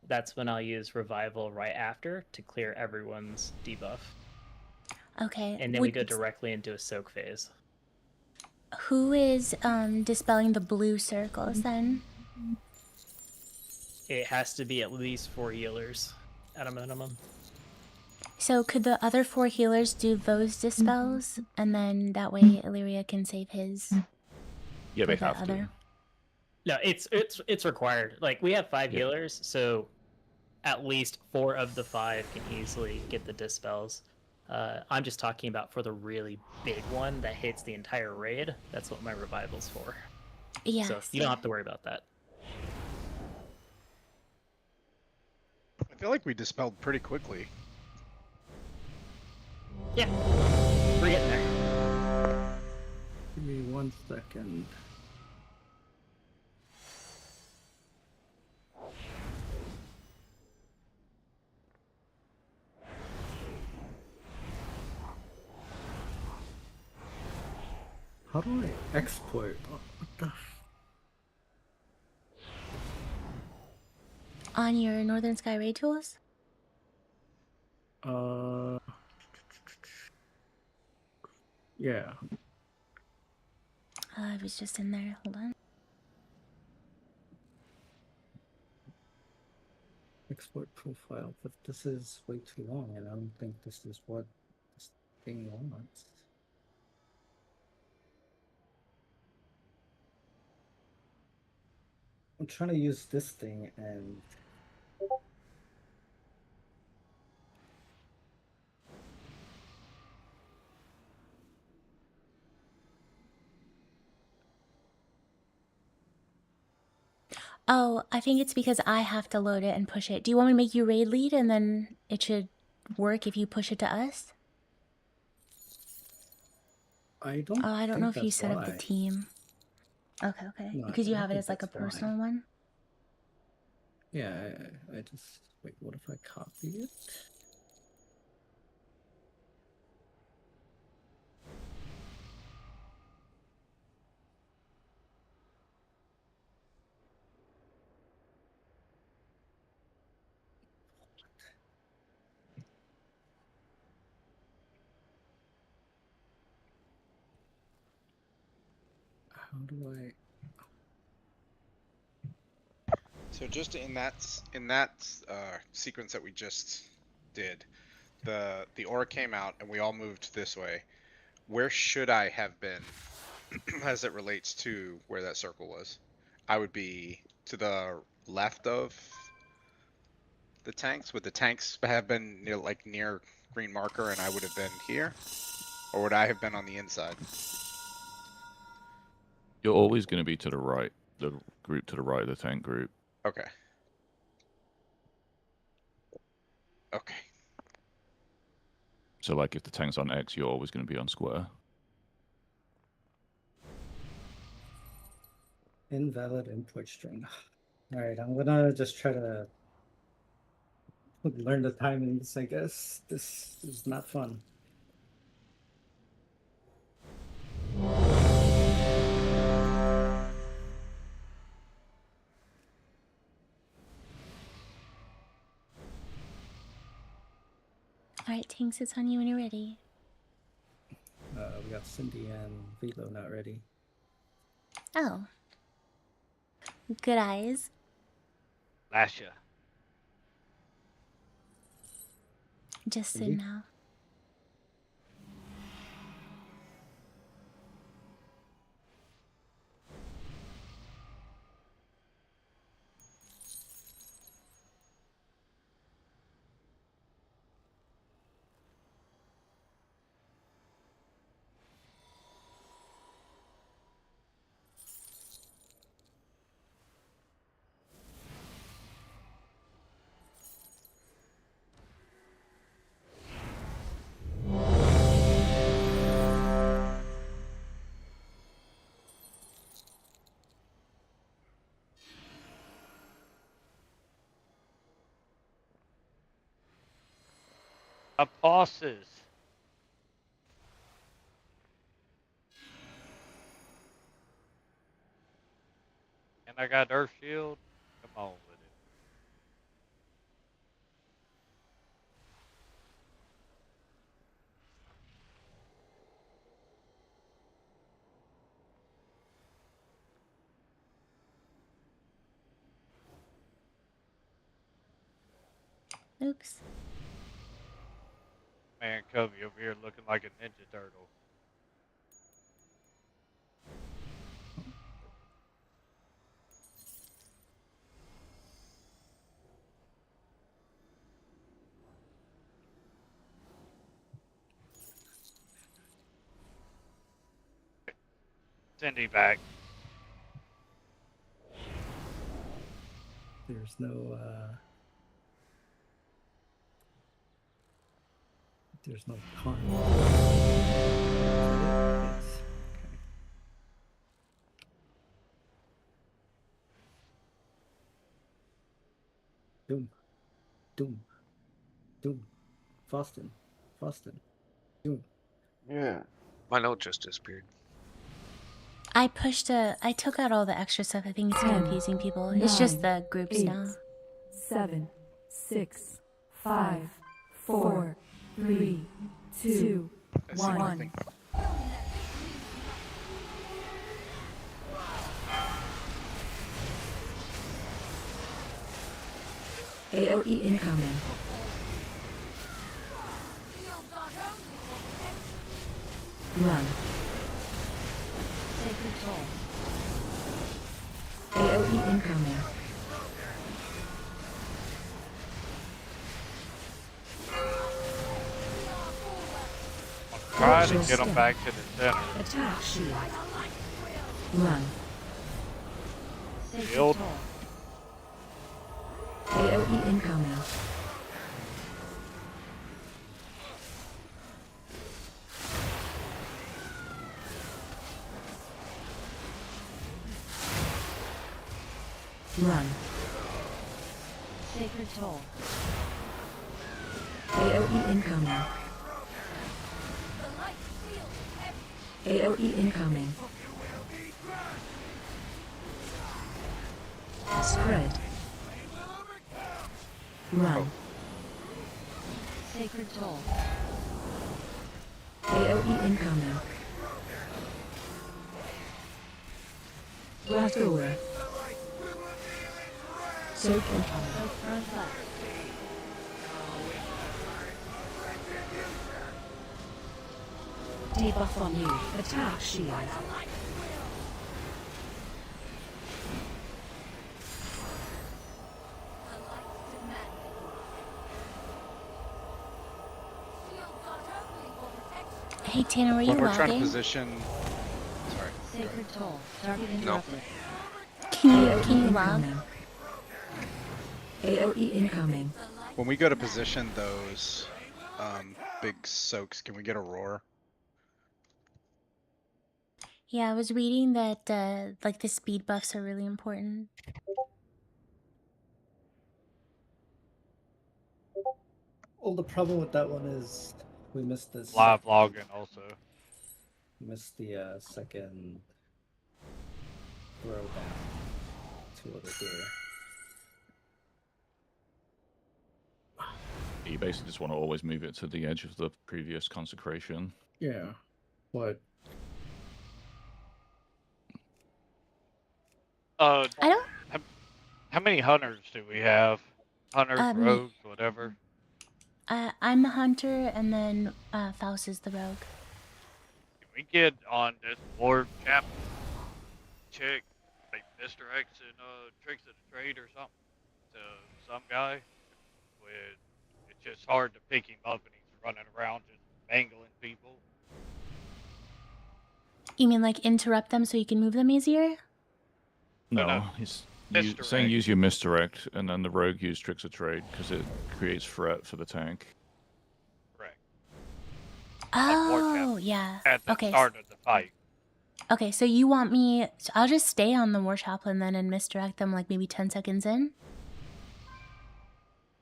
that's when I'll use revival right after to clear everyone's debuff. Okay. And then we go directly into a soak phase. Who is dispelling the blue circles then? It has to be at least 4 healers at a minimum. So could the other 4 healers do those dispels, and then that way Illyria can save his? Yeah, they for the have to. other? No, it's required. Like we have 5 healers, so at least 4 of the 5 can easily get the dispels. I'm just talking about for the really big one that hits the entire raid. That's what my revival's for. Yes. So you don't have to worry about that. I feel like we dispelled pretty quickly. Yeah, we're getting there. Give me 1 second. How do I export? What the? On your Northern Sky Raid tools? Yeah. I was just in there. Hold on. Export profile, but this is way too long, and I don't think this is what this thing wants. I'm trying to use this thing, and Oh, I think it's because I have to load it and push it. Do you want me to make you raid lead and then it should work if you push it to us? I don't. Oh, I don't know if you that's set up the why. team. Okay, okay. No, Because you I don't have it think as like a that's why. personal one. Yeah, I just wait. What if I copy it? How do I? So just in that sequence that we just did, the aura came out and we all moved this way. Where should I have been as it relates to where that circle was? I would be to the left of the tanks. Would the tanks have been near green marker and I would have been here? Or would I have been on the inside? You're always going to be to the right, the group to the right of the tank group. Okay. Okay. So, like, if the tank's on X, you're always going to be on square. Invalid import string. All right, I'm gonna just try to learn the timings. I guess this is not fun. Alright, Tinks, it's on you when you're ready. We got Cindy and Velo not ready. Oh. Good eyes. Lasha. Just Cindy? in now. Apostles. And I got Earth Shield. Come on with Oops. it. Man, Covey over here looking like a Ninja Turtle. Cindy back. There's no con. Yes. Okay. Doom. Doom. Doom. Foston. Foston. Doom. Yeah. My note just disappeared. I took out all the extra stuff. I think it's 10, confusing people. It's just 9, the groups 8, now. 7, 6, 5, 4, 3, 2, I see 1. nothing. AOE incoming. Run. Sacred Soul. AOE incoming. Try to Watch get your them step. back to the center. Attack shield. Run. Sacred Shield. Soul. AOE incoming. Run. Sacred Soul. AOE incoming. AOE incoming. Spread. Run. Sacred Soul. AOE incoming. Blast over. Soak incoming. Drops4lyfe. Debuff on you. Attack shield. Hey Tanner, were you When we're trying to logging? position. Sorry. Sacred Soul. Target No. interrupted. Can you log? AOE incoming. When we go to position those big soaks, can we get a roar? Yeah, I was reading that like the speed buffs are really important. Well, the problem with that one is we missed this. Live logging also. Missed the second throw down to over here. You basically just want to always move it to the edge of the previous consecration. Yeah, but I don't. How many hunters do we have? Hunters, Me. rogues, whatever. I'm the hunter, and then Faust is the rogue. Can we get on this Lord Chapel chick, like Mr. X and Tricks of the Trade or something, to some guy? With it's just hard to pick him up, and he's running around just mangling people. You mean like interrupt them so you can move them easier? No, he's Misdirect. saying use your misdirect, and then the rogue use tricks of trade because it creates threat for the tank. Correct. Oh, yeah. At the Okay. start of the fight. Okay, so you want me? So I'll just stay on the war chaplain then and misdirect them like maybe 10 seconds in.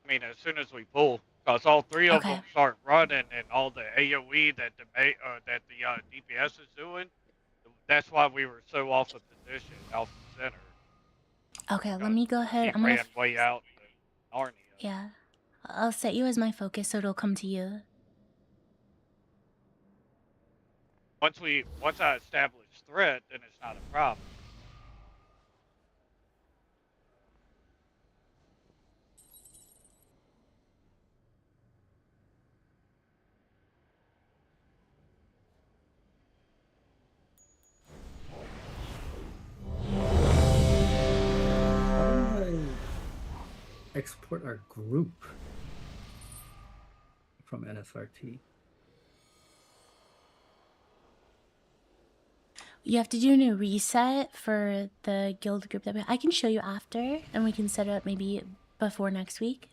I mean, as soon as we pull, because all three of Okay. them start running, and all the AOE that the DPS is doing, that's why we were so off of position, off the center. Okay, let me go ahead. He I'm gonna. ran way out to Narnia. Yeah, I'll set you as my focus so it'll come to you. Once I establish threat, then it's not a problem. how do I export our group from NSRT? You have to do a new reset for the guild group that I can show you after, and we can set it up maybe before next week.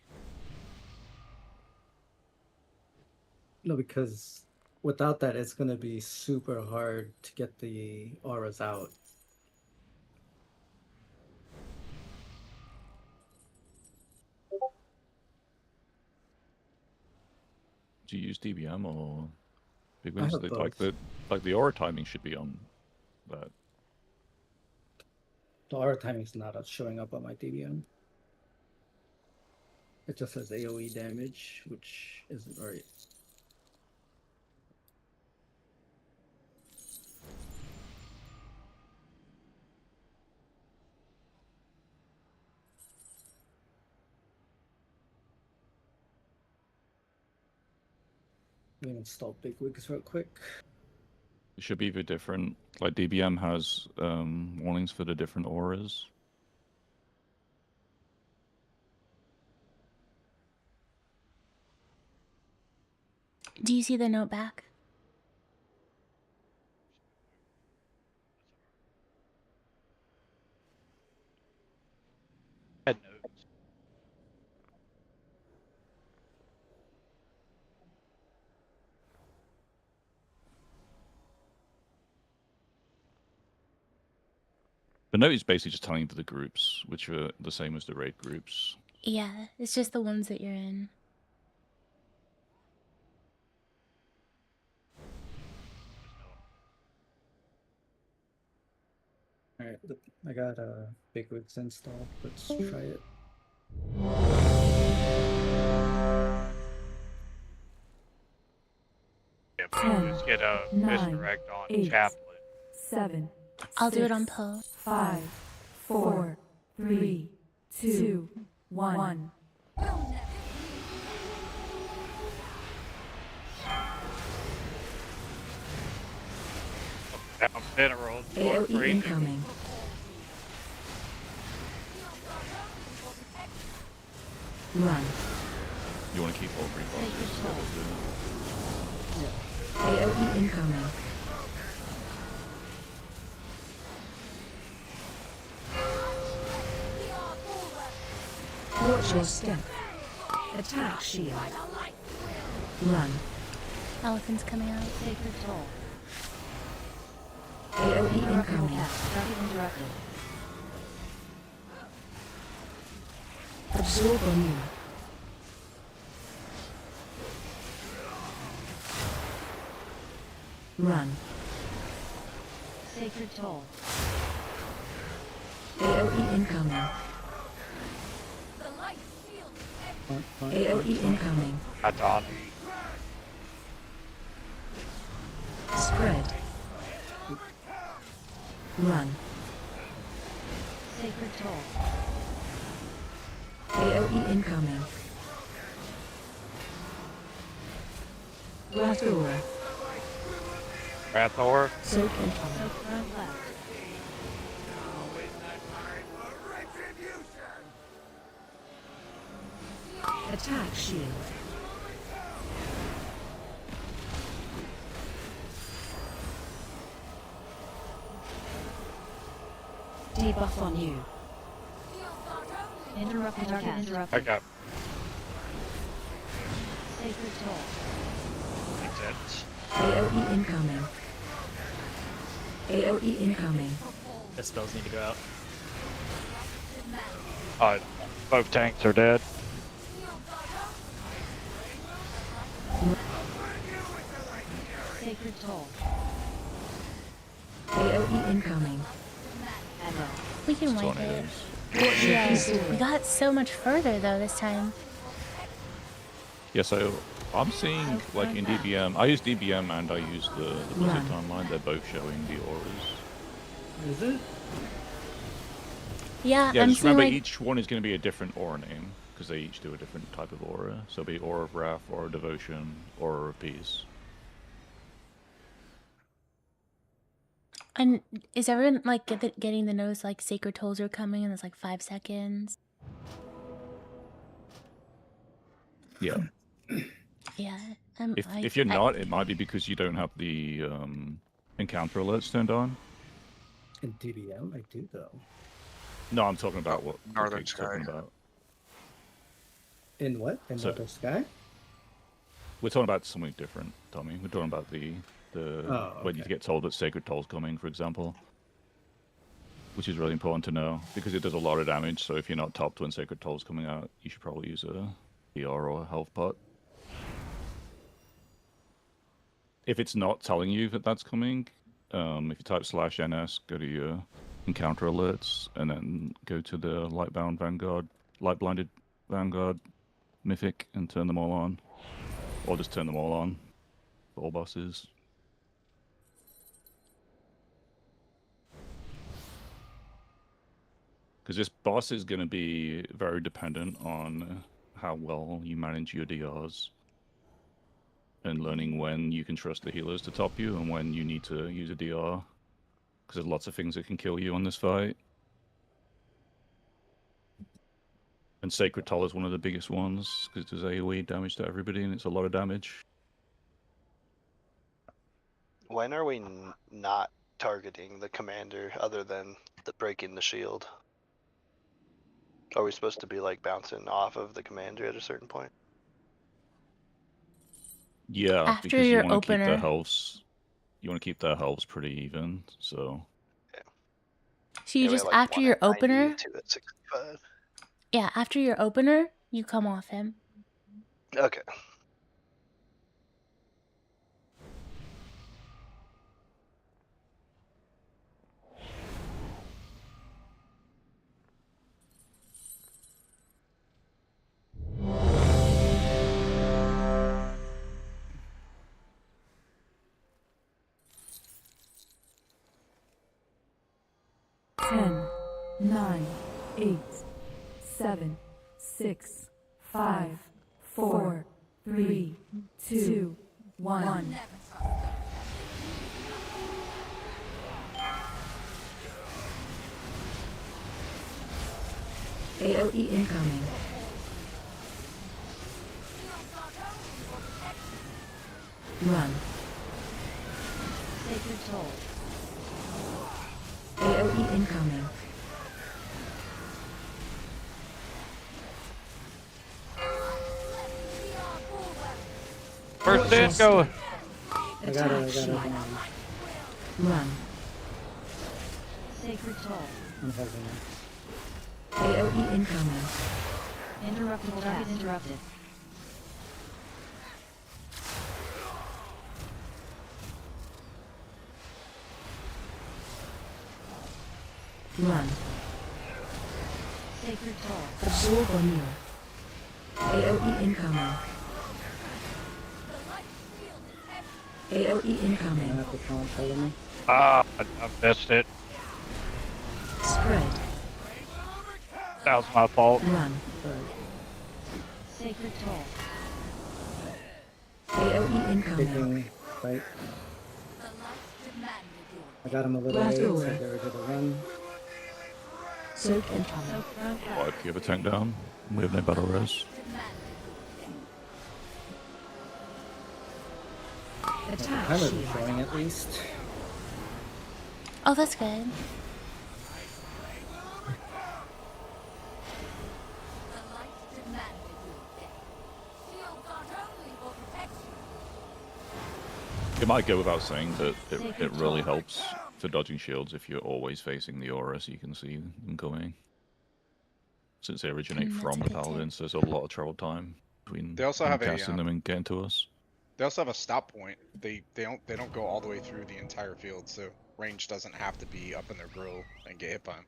No, because without that, it's gonna be super hard to get the auras out. Do you use DBM or big I wings? have Like both. the aura timing should be on that. The aura timing is not showing up on my DBM. It just says AoE damage, which isn't right. Let me install Bigwigs real quick. It should be a bit different. Like DBM has warnings for the different auras. Do you see the note back? Head notes. The note is basically just telling you the groups, which are the same as the raid groups. Yeah, it's just the ones that you're in. Alright, I got Bigwigs installed. Let's try it. Yeah, but let's get a misdirect on Chaplain. 7. I'll do it on Poe. 5, 4, 3, 2, 1. Down minerals. AoE incoming. Run. You want to keep all three bosses. AoE incoming. Watch your step. Attack shield. Run. Elephant's coming out. Sacred toll. AoE incoming. Interrupted. Absorb on you. Run. Sacred toll. AoE incoming. AoE incoming. That's on. Spread. Run. Sacred toll. AoE incoming. Rathora. Rathor. Soak incoming. Soak front left. Attack shield. Debuff on you. Interrupted target I interrupted. got Sacred toll. makes sense. AoE incoming. AoE incoming. The spells need to go out. Both tanks are dead. Sacred toll. AoE incoming. Echo. We can It's wipe on it. it. Yeah, we got so much further though this time. Yeah, so I'm seeing like in DBM, I use DBM and I use the Mythic timeline. They're both showing the auras. Is it? Yeah, Yeah, I'm just seeing remember like each one is going to be a different aura name because they each do a different type of aura. So it'll be Aura of Wrath, Aura of Devotion, Aura of Peace. and is everyone like getting the notice like sacred tolls are coming and it's like 5 seconds? Yeah. Yeah. If you're not, it might be because you don't have the encounter alerts turned on. In DBM, I do though. No, I'm talking about what Northern Kate's Sky. talking about. In what? In So- Northern Sky? We're talking about something different, Tommy. We're talking about the when you okay. get told that Sacred Toll's coming, for example. Which is really important to know because it does a lot of damage. So if you're not topped when Sacred Toll's coming out, you should probably use a PR or a health pot. If it's not telling you that that's coming, if you type /NS, go to your encounter alerts, and then go to the Lightbound Vanguard, Light-blinded Vanguard Mythic, and turn them all on. Or just turn them all on for all bosses. Because this boss is going to be very dependent on how well you manage your DRs. And learning when you can trust the healers to top you and when you need to use a DR. Because there's lots of things that can kill you on this fight. And Sacred Toll is one of the biggest ones, because it does AoE damage to everybody, and it's a lot of damage. When are we not targeting the commander other than the breaking the shield? Are we supposed to be like bouncing off of the commander at a certain point? Yeah, After because you your want to keep their opener. healths. You want to keep their healths pretty even, so. So you Yeah, we just had, like, after one your at 90, opener. 2 at 65. Yeah, after your opener, you come off him. Okay. Ten, 9, 8, 7, 6, 5, 4, 3, 2, 1. AOE incoming. Run. Sacred Toll. AOE incoming. First in, go. I got it. Run. Sacred Toll. I'm holding it. AOE incoming. Interrupted. Target interrupted. Run. Sacred Toll. Absorb on you. AOE incoming. AOE incoming. have to count follow me. Ah, I missed it. Spread. That was my fault. Run. Sacred Toll. AOE incoming. Taking fight. I got him a little Last late, so over. they were gonna run. Soak incoming. Why do you have a tank down? We have no battle res. Attack Timer shield. was showing at least. Oh, that's good. It might go without saying that it really helps for dodging shields if you're always facing the aura so you can see them coming. Since they originate That's from a the good tip. paladins, there's a lot of travel time between They also them have a, casting them and getting to us. They also have a stop point. They don't go all the way through the entire field, so range doesn't have to be up in their grill and get hit by them.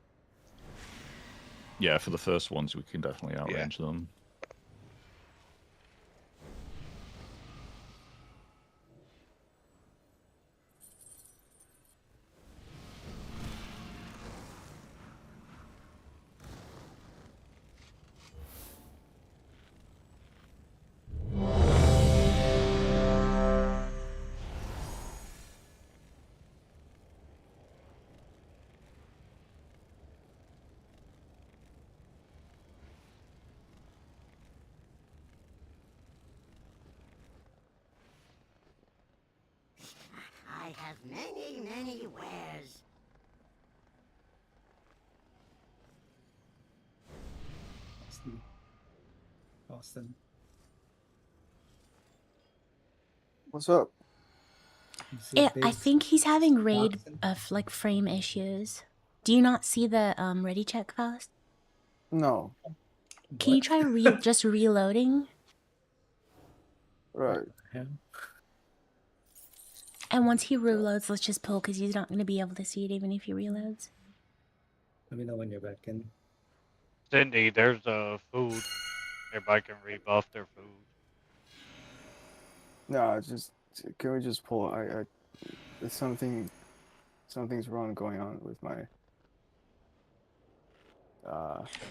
Yeah, for the first ones we can definitely outrange them. I have many wares. Austin. What's up? Yeah, I think he's having raid of like frame issues. Do you not see the ready check fast? No. Can you try just reloading? Right. And once he reloads, let's just pull because he's not going to be able to see it even if he reloads. Let me know when you're back in. Cindy, there's food. Everybody can rebuff their food. No, just can we just pull? There's something's wrong going on with my.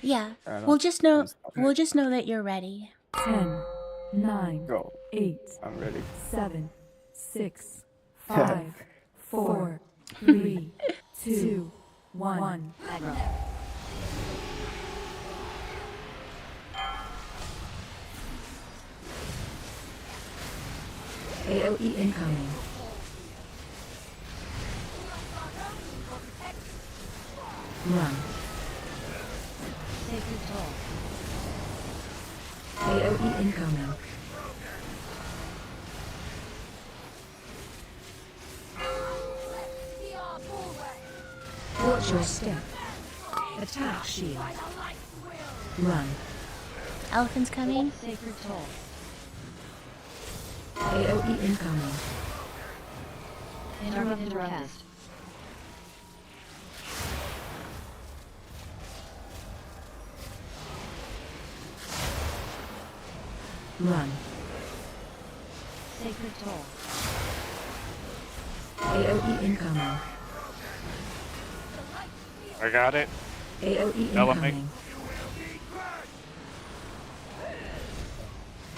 Yeah, I don't we'll just know. just- We'll just know that you're ready. 10, 9, Go. 8, I'm ready. 7, 6, 5, 4, 3, 2, 1. AOE incoming. Run. Sacred Toll. AOE incoming. Watch your step. Attack shield. Run. Elephant's coming. Sacred Toll. AOE incoming. Interrupted. Run. Sacred Toll. AOE incoming. I got it. AOE Bellamy. incoming.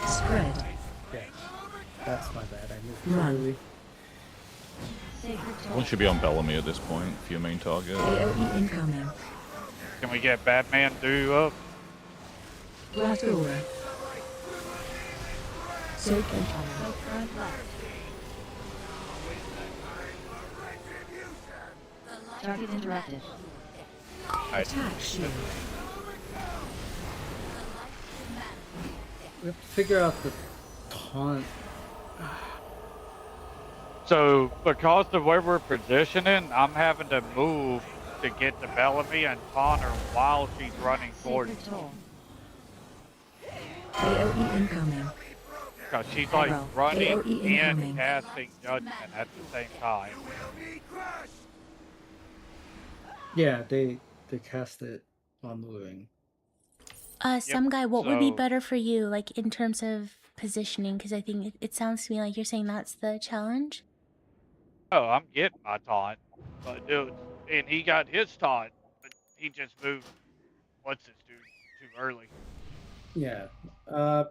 Spread. Yeah. That's my bad. I moved Run. early. Sacred Toll. One should be on Bellamy at this point for your main target. AOE incoming. Can we get Batman do up? Ratura. Soak incoming. Soak front left. Target interrupted. Attack shield. We have to figure out the taunt. So, because of where we're positioning, I'm having to move to get to Bellamy and taunt her while she's running towards me. Sacred Toll. AOE incoming. Because she's like Arrow. running AOE and incoming. casting Judgment at the same time. Yeah, they cast it on moving. Some guy, what would be so- better for you, like in terms of positioning? Because I think it sounds to me like you're saying that's the challenge. Oh, I'm getting my taunt. But dude, and he got his taunt, but he just moved, what's this dude, too early. Yeah.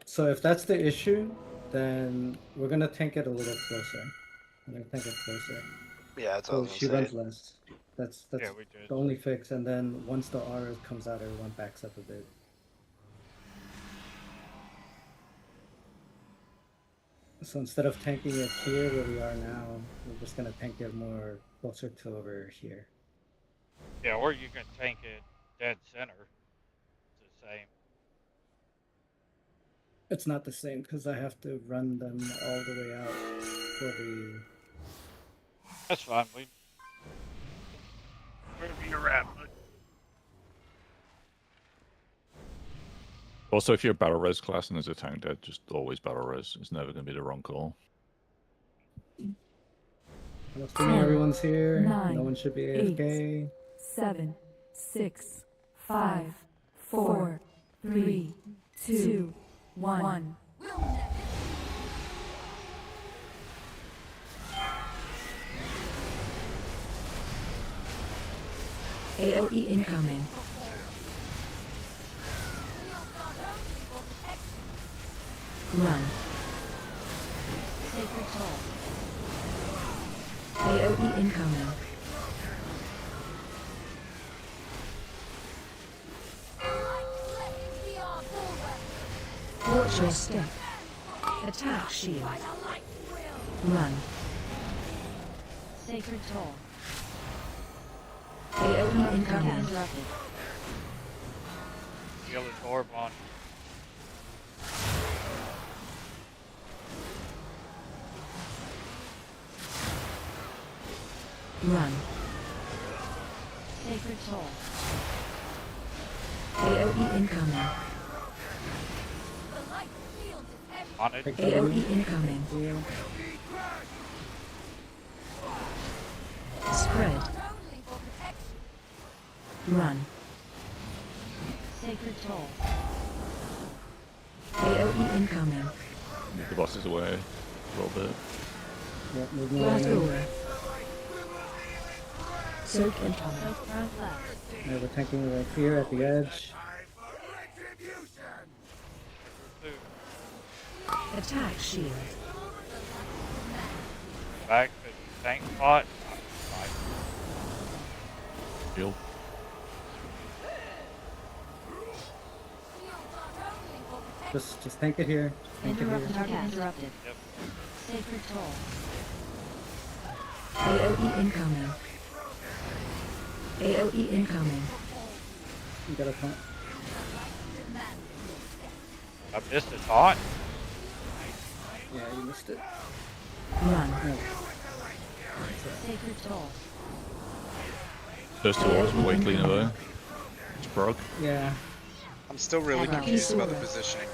So if that's the issue, then we're gonna tank it a little closer. We're gonna tank it closer. Yeah, that's So what I was she gonna runs say. less. That's Yeah, we just- the only fix. And then once the aura comes out, everyone backs up a bit. So instead of tanking it here where we are now, we're just gonna tank it more closer to over here. Yeah, or you can tank it dead center. It's the same. It's not the same because I have to run them all the way out for the. That's fine. Wherever you're at, but Also, if you're a battle res class and there's a tank dead, just always battle res. It's never going to be the wrong call. I'm assuming everyone's here. 9, No one should be 8, AFK. 7, 6, 5, 4, 3, 2, 1. AOE incoming. Run. Sacred Toll. AOE incoming. Watch your step. Attack shield. Run. Sacred Toll. AOE Target incoming. interrupted. heal his orb on. Run. Sacred Toll. AOE incoming. On it. AOE incoming. Spread. Run. Sacred Toll. AoE incoming. Move the bosses away a little bit. Yep, move me Blast away now. aura. Soak incoming. Soak front left. Yeah, we're tanking right here at the edge. Attack shield. Back to the tank spot. Shield. Just tank it here. Tank it here. Target interrupted. Sacred Toll. AoE incoming. AoE incoming. You got a taunt. I missed a taunt. Yeah, you missed it. Run. Sacred Toll. First two orders were way cleaner though. It's Prog. Yeah. I'm still really Hello. confused about the positioning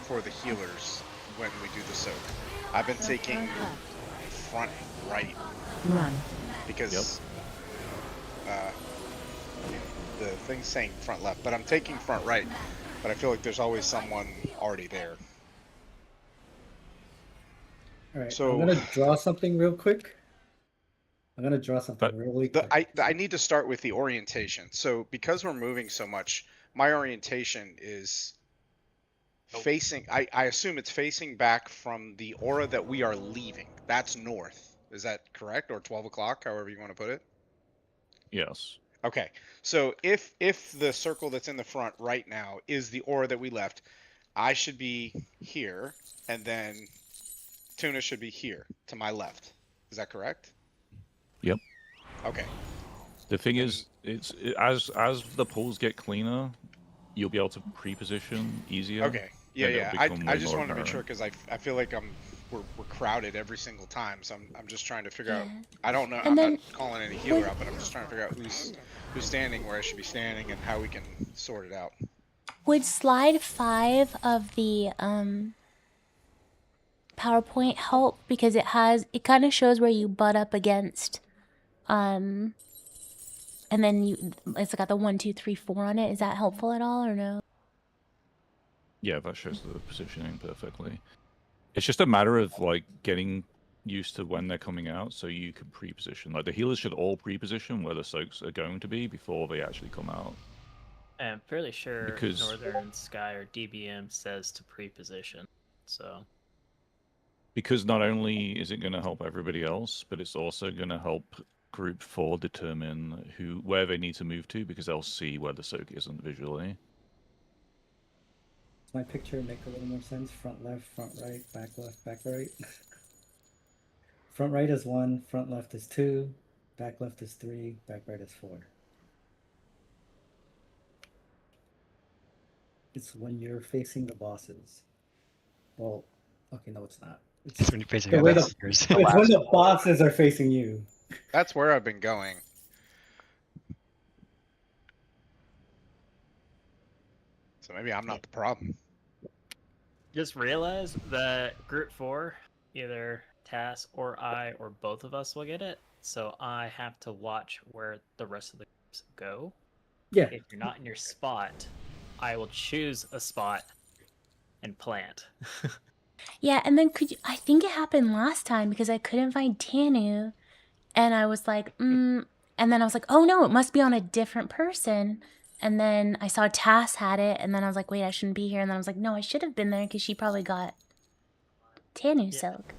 for the healers when we do the soak. I've been taking front right Run. because the thing's saying front left, but I'm taking front right. But I feel like there's always someone already there. All right. So- I'm gonna draw something real quick. I'm gonna draw something really quick. I need to start with the orientation. So because we're moving so much, my orientation is facing, I assume it's facing back from the aura that we are leaving. That's north. Is that correct? Or 12 o'clock, however you want to put it? Yes. Okay. So if the circle that's in the front right now is the aura that we left, I should be here, and then Tuna should be here to my left. Is that correct? Yep. Okay. The thing is, as the pools get cleaner, you'll be able to pre-position easier. Okay. Yeah, and it'll yeah. become I way just more wanted to be sure apparent. because I feel like we're crowded every single time, so I'm just trying to figure out. Yeah. I don't know. And I'm then not calling any healer out, but I'm just trying to figure out who's standing where I should be standing and how we can sort it out. would slide 5 of the PowerPoint help because it kind of shows where you butt up against and then it's got the 1, 2, 3, 4 on it. Is that helpful at all or no? Yeah, that shows the positioning perfectly. It's just a matter of like getting used to when they're coming out, so you can pre-position. Like the healers should all pre-position where the soaks are going to be before they actually come out. I'm fairly sure Because- Northern Sky or DBM says to pre-position. So Because not only is it going to help everybody else, but it's also going to help Group 4 determine where they need to move to, because they'll see where the soak isn't visually. Does my picture make a little more sense? Front left, front right, back left, back right. Front right is 1, front left is 2, back left is 3, back right is 4. It's when you're facing the bosses. Well, okay, no, it's not. It's when you're facing the way others. it's when the bosses are facing you. That's where I've been going. So maybe I'm not the problem. just realize that Group 4, either Tass or I or both of us will get it. So I have to watch where the rest of the groups go. Yeah. If you're not in your spot, I will choose a spot and plant. Yeah, and then I think it happened last time because I couldn't find Tanu and I was like, and then I was like, oh no, it must be on a different person. And then I saw Tass had it, and then I was like, wait, I shouldn't be here. And then I was like, no, I should have been there because she probably got Tanu soak.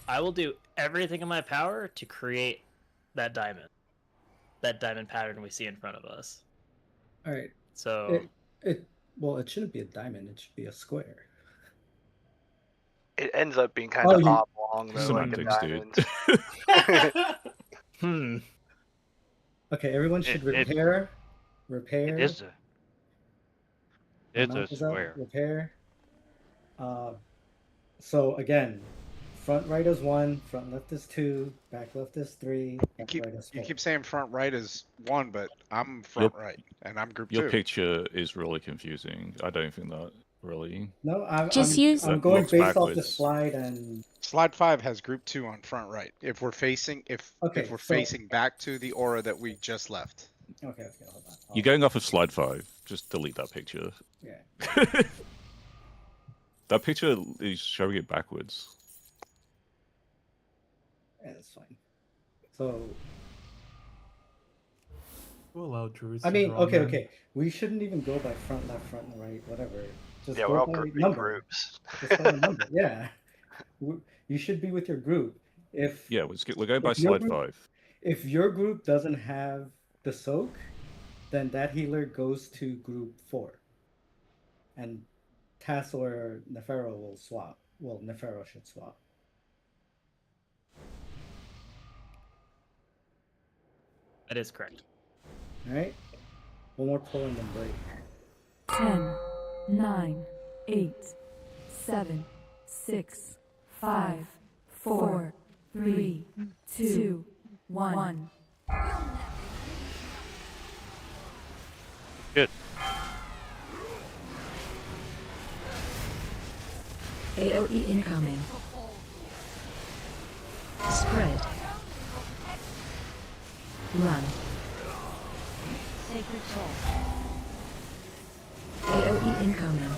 I will do everything in my power to create that diamond pattern we see in front of us. All right. So it shouldn't be a diamond. It should be a square. It ends up being kind of oblong though, like a Semantics, diamond. Okay, everyone should repair. Repair. It is a Mount is up, square. Repair. So again, front right is 1, front left is 2, back left is 3, back right is 4. You keep saying front right is 1, but I'm front right, and I'm group 2. Your picture is really confusing. I don't think that really. No, I'm Just I'm, use. I'm That going looks based off the backwards. slide and. Slide 5 has group 2 on front right. If we're facing if Okay, we're so facing back to the aura that we just left. okay, hold on. You're going off of slide 5. Just delete that picture. Yeah. That picture is showing it backwards. Yeah, that's fine. So We'll allow druids I to mean, draw okay, men. okay. We shouldn't even go by front, left, front, and right, whatever. Just Yeah, go we're all by in number. groups. Just go by number. Yeah. You should be with your group. If Yeah, we're going by if your slide group 5. if your group doesn't have the soak, then that healer goes to group 4. And Tass or Nefero will swap. Well, Nefero should swap. That is correct. Alright? One more pull and then break. 10, 9, 8, 7, 6, 5, 4, 3, 2, 1. Good. AOE incoming. Spread. Run. Sacred Soul. AOE incoming.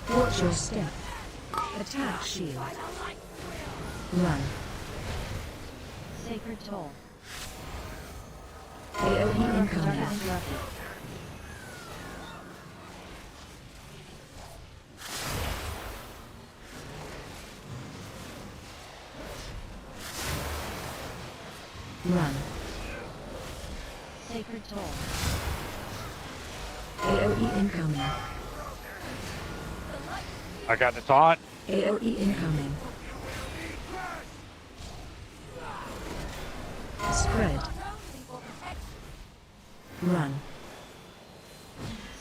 Watch your step. Attack shield. Run. Sacred Toll. AOE incoming. Target interrupted. Run. Sacred Toll. AOE incoming. I got the taunt. AOE incoming. Spread. Run.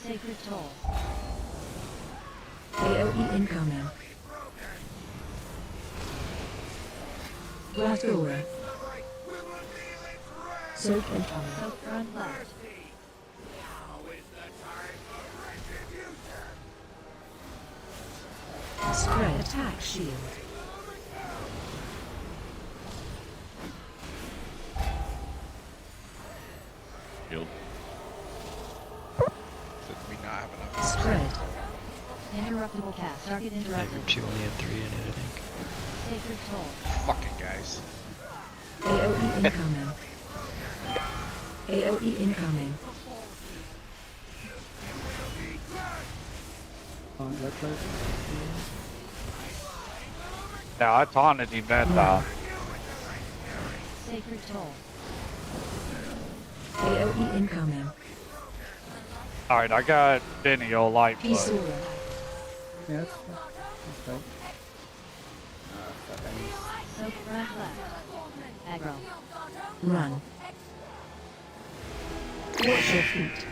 Sacred Toll. AOE incoming. Ratura. Soak incoming. Soak front left. Spread. Attack shield. Shield. Did we not have enough? Spread. Interruptible cast. Target That interrupted. group 2 only had 3 in it, I think. Sacred Toll. Fucking guys. AOE incoming. AOE incoming. Yeah, I taunted him that time. Sacred Toll. AOE incoming. Alright, I got Benio Lightfoot. Peace aura. Yeah, that's fine. That's fine. Fuck, I missed. Soak front left. Aggro. Run. Watch your feet.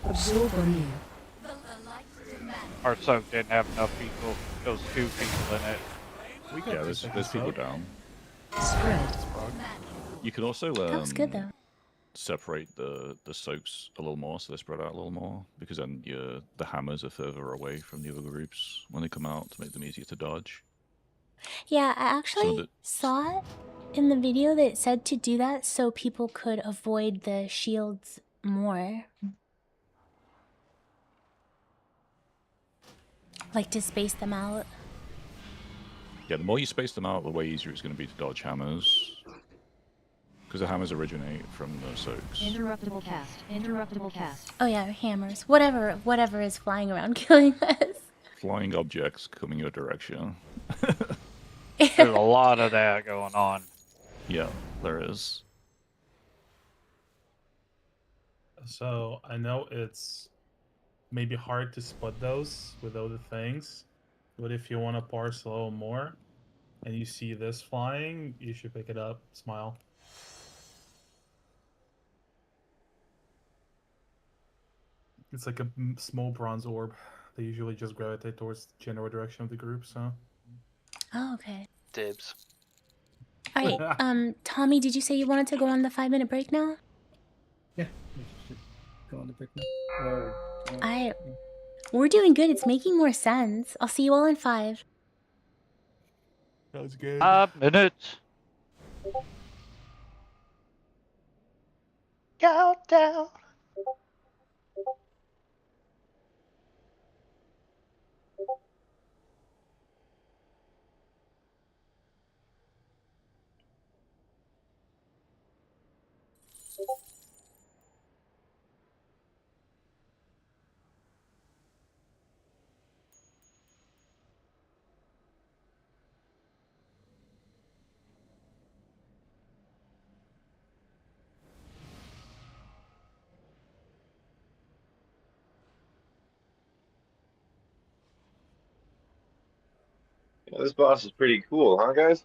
Absorb on you. Our soak didn't have enough people. There was 2 people in it. We got Yeah, there's people down. Spread. You can also That was good though. separate the soaks a little more, so they spread out a little more, because then the hammers are further away from the other groups when they come out to make them easier to dodge. Yeah, I actually the- saw it in the video that it said to do that so people could avoid the shields more. Like to space them out. Yeah, the more you space them out, the way easier it's going to be to dodge hammers. Because the hammers originate from the soaks. Interruptible cast. Interruptible cast. Oh yeah, hammers. Whatever is flying around killing us. Flying objects coming your direction. There's a lot of that going on. Yeah, there is. So I know it's maybe hard to spot those with other things, but if you want to parse a little more and you see this flying, you should pick it up. Smile. It's like a small bronze orb. They usually just gravitate towards the general direction of the group, so. Oh, okay. Dibs. All right. Tommy, did you say you wanted to go on the 5-minute break now? Yeah, we should go on the break now. Or, We're doing good. It's making more sense. I'll see you all in 5. Sounds good. 5 minutes. Countdown. Yeah, this boss is pretty cool, huh, guys?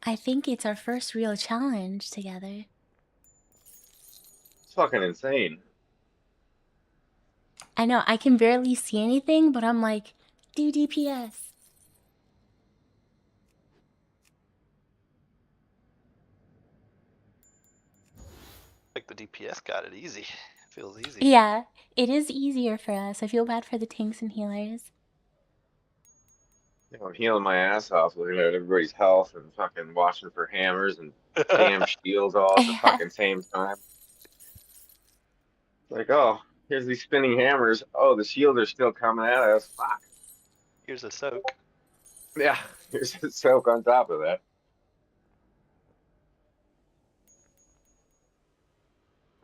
I think it's our first real challenge together. It's fucking insane. I know, I can barely see anything, but I'm like, do DPS. Like the DPS got it easy. Feels easy. Yeah, it is easier for us. I feel bad for the tanks and healers. You know, I'm healing my ass off, looking at everybody's health and fucking watching for hammers and damn shields all at the fucking same time. Like, oh, here's these spinning hammers. Oh, the shields are still coming at us. Fuck. Here's a soak. Yeah, here's a soak on top of that.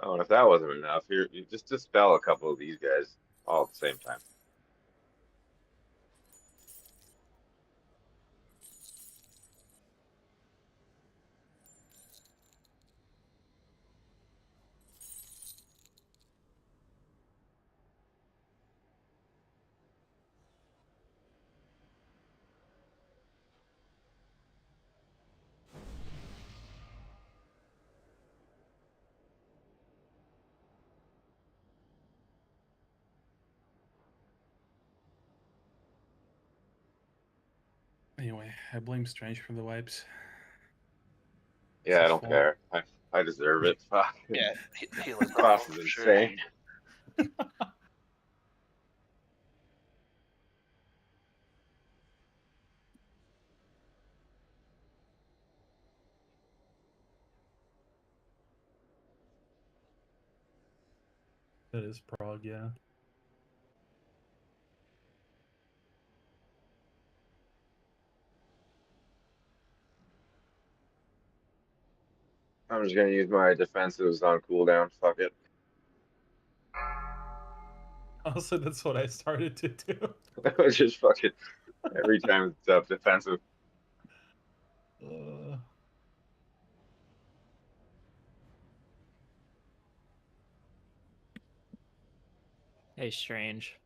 Oh, and if that wasn't enough, you just dispel a couple of these guys all at the same time. Anyway, I blame Strange for the wipes. Yeah, I his don't fault. care. I deserve it. Fuck. Yeah, healing Boss is for sure. insane. That is Prog, yeah. I'm just gonna use my defensives on cooldown. Fuck it. Also, that's what I started to do. Just fucking every time it's up defensive. Hey, Strange.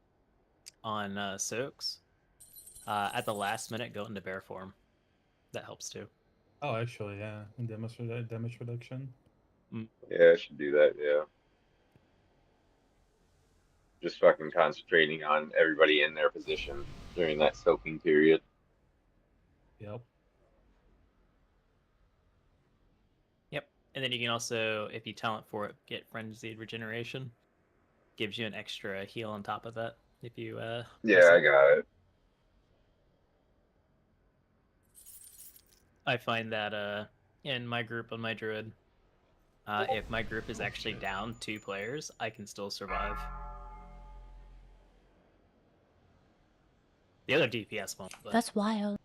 On soaks, at the last minute, go into bear form. That helps too. Oh, actually, yeah. Damage reduction. Yeah, I should do that. Yeah. Just fucking concentrating on everybody in their position during that soaking period. Yep. Yep. And then you can also, if you talent for it, get frenzied regeneration. Gives you an extra heal on top of that. If you Yeah, I got it. I find that in my group on my druid, if my group is actually down 2 players, I can still survive. The other DPS won't. But... That's wild.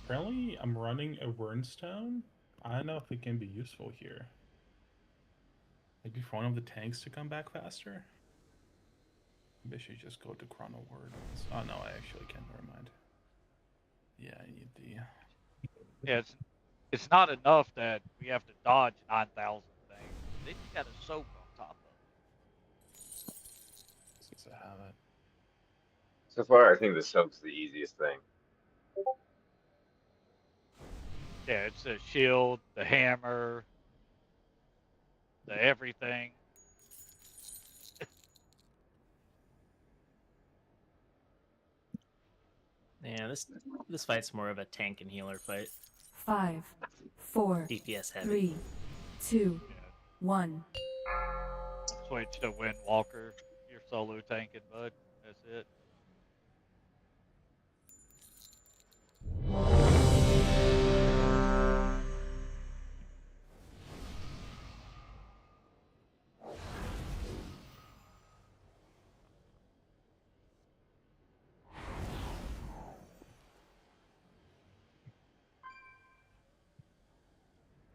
Apparently, I'm running a Wernstone. I don't know if it can be useful here. Maybe for one of the tanks to come back faster? Maybe I should just go to Chrono Word. Oh no, I actually can't. Never mind. Yeah, I need the... Yeah, it's not enough that we have to dodge 9,000 things. Then you got to soak on top of it. Since I have it. So far, I think the soak's the easiest thing. Yeah, it's the shield, the hammer, the everything. Yeah, this fight's more of a tank and healer fight. 5, 4, DPS heavy. 3, 2, 1. Switch to Windwalker. You're solo tanking, bud. That's it.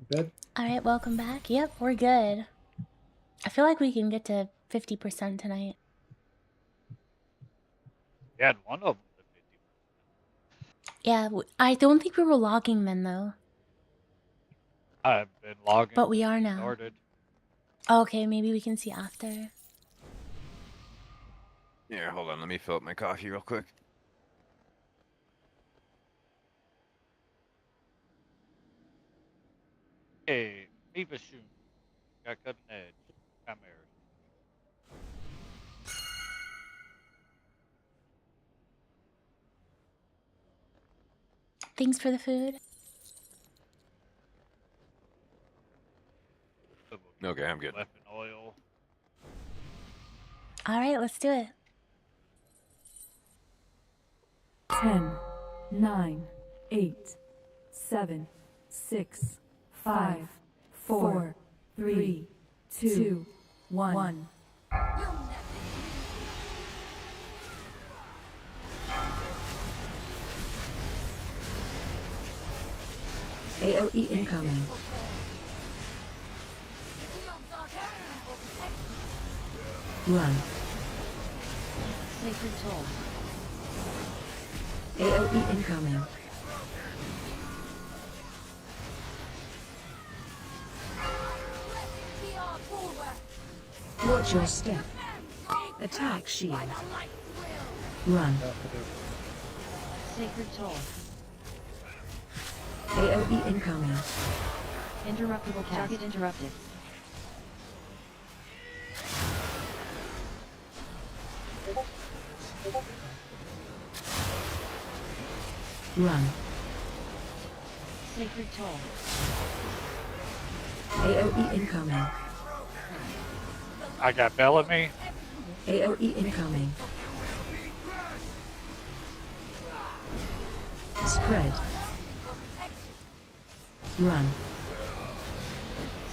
Good. All right, welcome back. Yep, we're good. I feel like we can get to 50% tonight. You had one of them. Yeah, I don't think we were logging then though. I've been logging. But we since are we now. Started. Okay, maybe we can see after. Here, hold on. Let me fill up my coffee real quick. Hey, Eva Shun. Got cutting edge. Chimeras. Thanks for the food. Okay, I'm good. Weapon oil. All right, let's do it. 10, 9, 8, 7, 6, 5, 4, 3, 2, 1. AOE incoming. Run. Sacred Toll. AOE incoming. Watch your step. Attack shield. Run. Sacred Toll. AOE incoming. Interruptible cast. Target interrupted. Run. Sacred Toll. AOE incoming. I got Bellamy. AOE incoming. Spread. Run.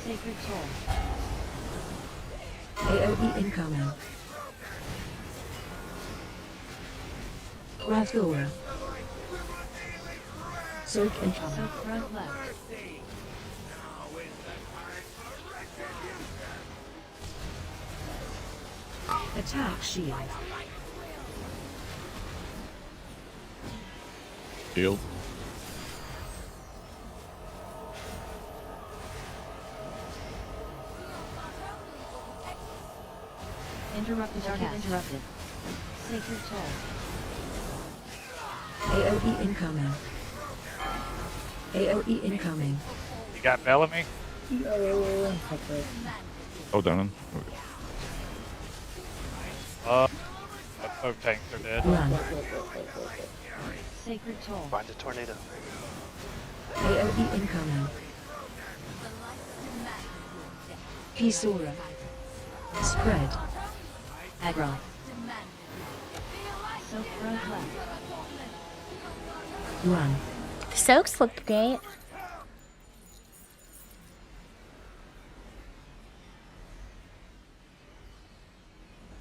Sacred Toll. AOE incoming. Rathora. Soak incoming. Soak front left. Attack shield. Shield. Interrupted target interrupted. Sacred Toll. AOE incoming. AOE incoming. You got Bellamy? No. Okay. Hold on. Both tanks are dead. Run. Sacred Toll. Find a tornado. AOE incoming. Pisora. Spread. Aggro. Soak front left. Run. The soaks looked great.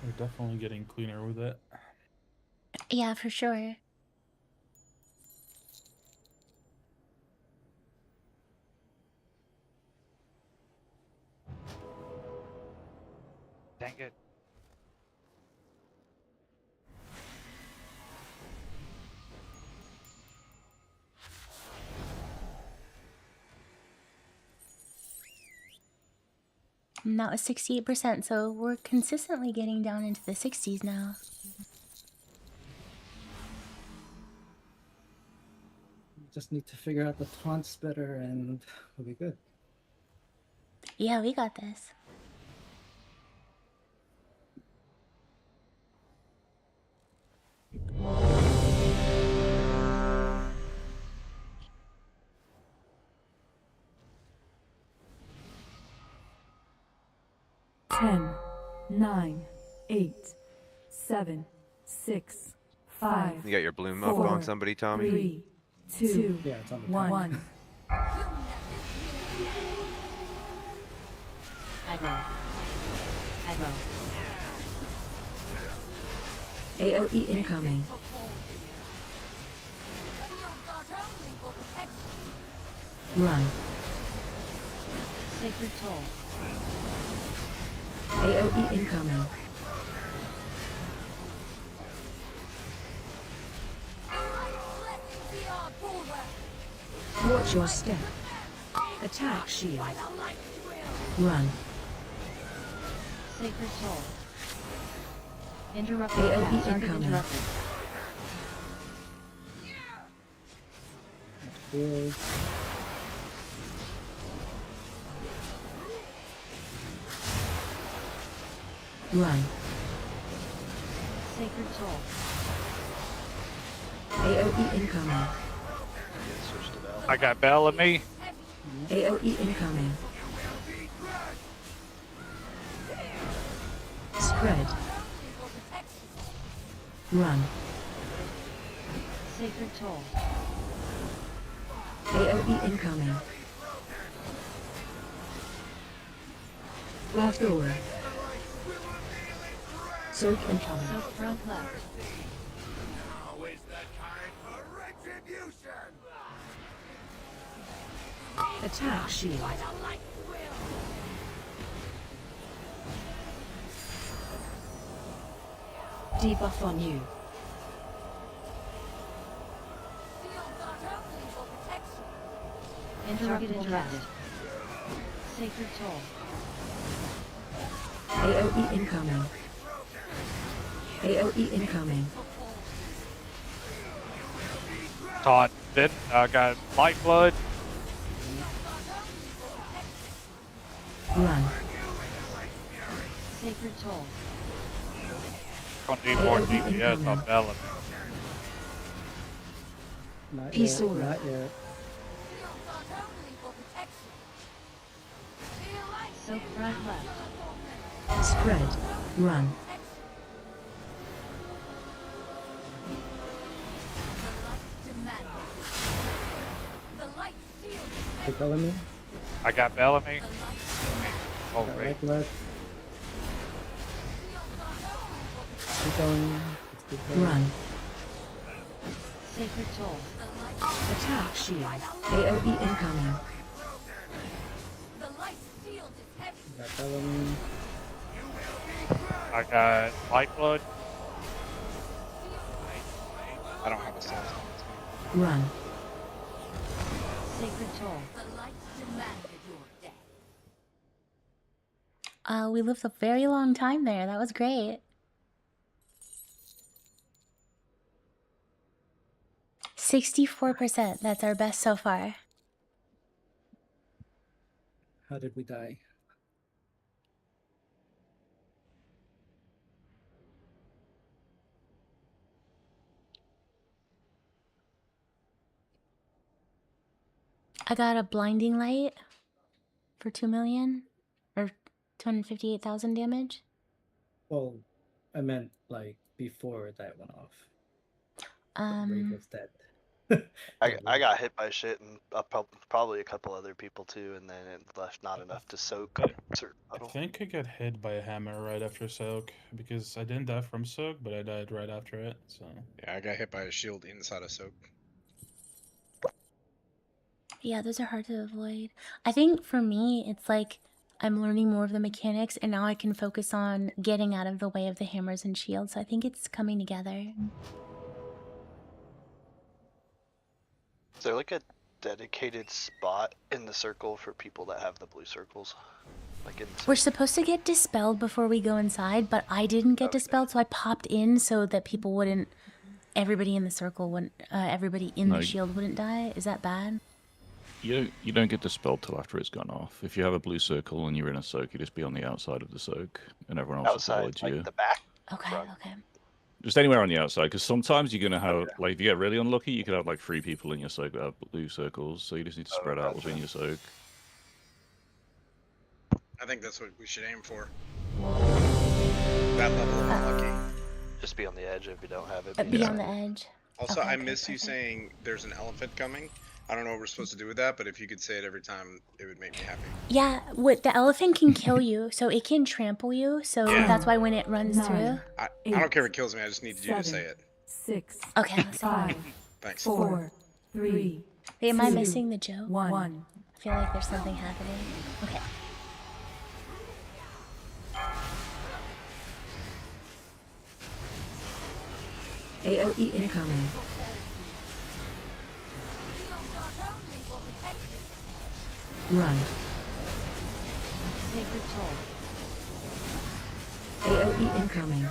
We're definitely getting cleaner with it. Yeah, for sure. Dang it. And that was 68%, so we're consistently getting down into the 60s now. Just need to figure out the taunts better and we'll be good. Yeah, we got this. 10, 9, 8, 7, 6, 5. You got your bloom up 4, on somebody, Tommy? 3, 2, Yeah, it's on the 1. Aggro. Aggro. AOE incoming. Run. Sacred Toll. AOE incoming. Watch your step. Attack shield. Run. Sacred Toll. Interrupted. AOE Target incoming. interrupted. Shield. Run. Sacred Toll. AOE incoming. I got Bellamy. AOE incoming. Spread. Run. Sacred Toll. AOE incoming. Lathora. Soak incoming. Soak front left. Attack shield. Debuff on you. Target interrupted. Sacred Toll. AOE incoming. AOE incoming. Todd. Then I got Lifeblood. Run. Sacred Toll. Gonna need more DPS on Bellamy. Not Peace yet. aura. Not yet. Soak front left. Spread. Run. Take Bellamy. I got Bellamy. Oh, Got wait. right left. Keep going. Let's keep going. Run. Sacred Toll. Attack shield. AOE incoming. Got Bellamy. I got Lifeblood. I don't have a sense. Run. Sacred Toll. We lived a very long time there. That was great. 64%. That's our best so far. How did we die? I got a blinding light for 2 million or 258,000 damage. Well, I meant like before that went off. Wraith was dead. I got hit by shit and probably a couple other people too, and then it left not enough to soak. I think I got hit by a hammer right after soak because I didn't die from soak, but I died right after it. So Yeah, I got hit by a shield inside of soak. Yeah, those are hard to avoid. I think for me, it's like I'm learning more of the mechanics, and now I can focus on getting out of the way of the hammers and shields. So I think it's coming together. Is there like a dedicated spot in the circle for people that have the blue circles? Like in We're supposed to get dispelled before we go inside, but I didn't get dispelled, so I popped in so that people wouldn't, everybody in the circle wouldn't, everybody in No, the shield wouldn't die. Is that bad? You don't get dispelled till after it's gone off. If you have a blue circle and you're in a soak, you just be on the outside of the soak, and everyone else outside, avoids like you. the back? Okay, okay. Just anywhere on the outside, because sometimes you're gonna have like if you get really unlucky, you could have like 3 people in your soak that have blue circles, so you just need to spread out within your soak. I think that's what we should aim for. That level of unlucky. Just be on the edge if you don't have it. Be on the edge. Also, Okay, I okay, miss you perfect. saying there's an elephant coming. I don't know what we're supposed to do with that, but if you could say it every time, it would make me happy. Yeah, what the elephant can kill you, so it can trample you. So Yeah. that's why when it runs through. I don't care if it kills me. I just need you to say it. 6, Okay, let's go. 5, Thanks. 4, 3. Wait, am I 2, missing the joke? 1. I feel like there's something happening. Okay. AOE incoming. Run. Sacred Toll. AOE incoming.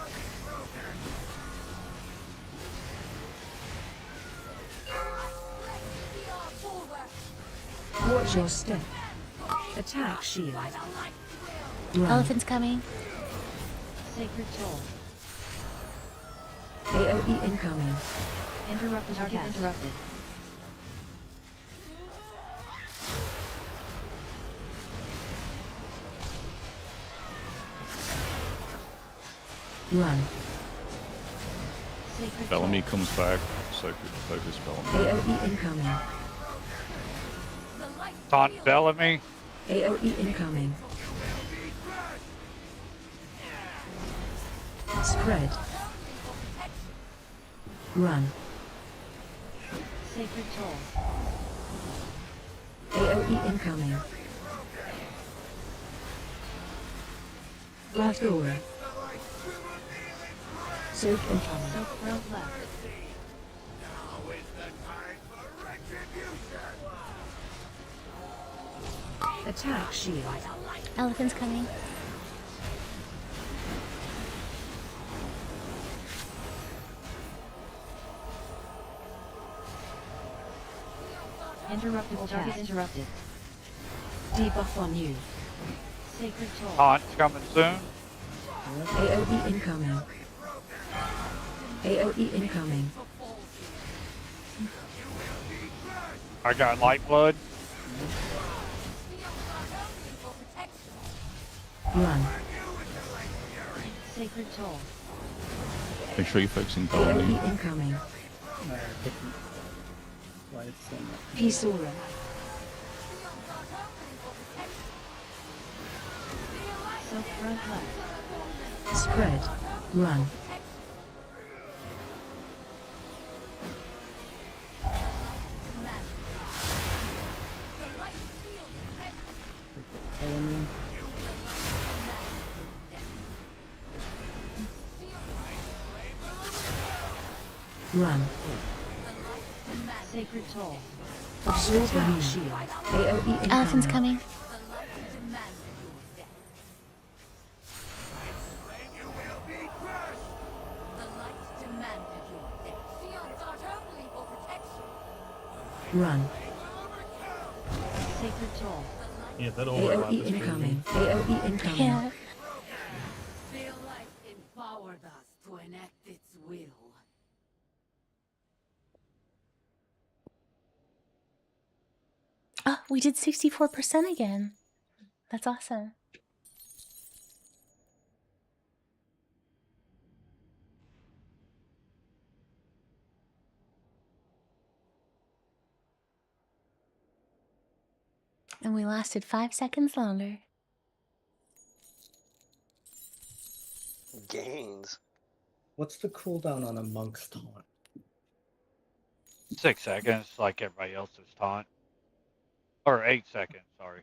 Watch your step. Attack shield. Run. Elephant's coming. Sacred Toll. AOE incoming. Interrupted. Target interrupted. Run. Sacred Bellamy comes back. So focus Bellamy. AOE incoming. Taunt Bellamy. AOE incoming. Spread. Run. Sacred Toll. AOE incoming. Rathora. Soak incoming. Soak round left. Attack shield. Elephant's coming. Interrupted. Target interrupted. Debuff on you. Sacred Toll. Taunt's coming soon. AOE incoming. AOE incoming. I got Lightblood. Run. Sacred Toll. Make sure you're focusing Bellamy. AOE incoming. Pisora. Soak front left. Spread. Run. Run. Sacred Toll. Absorb the shield. AOE incoming. Elephant's coming. Run. Sacred Toll. Yeah, that overlap AOE is crazy. incoming. AOE incoming. Yeah. Feel like empowered us to enact its will. Oh, we did 64% again. That's awesome. And we lasted 5 seconds longer. Gains. What's the cooldown on a monk's taunt? 6 seconds, like everybody else's taunt. Or 8 seconds, sorry.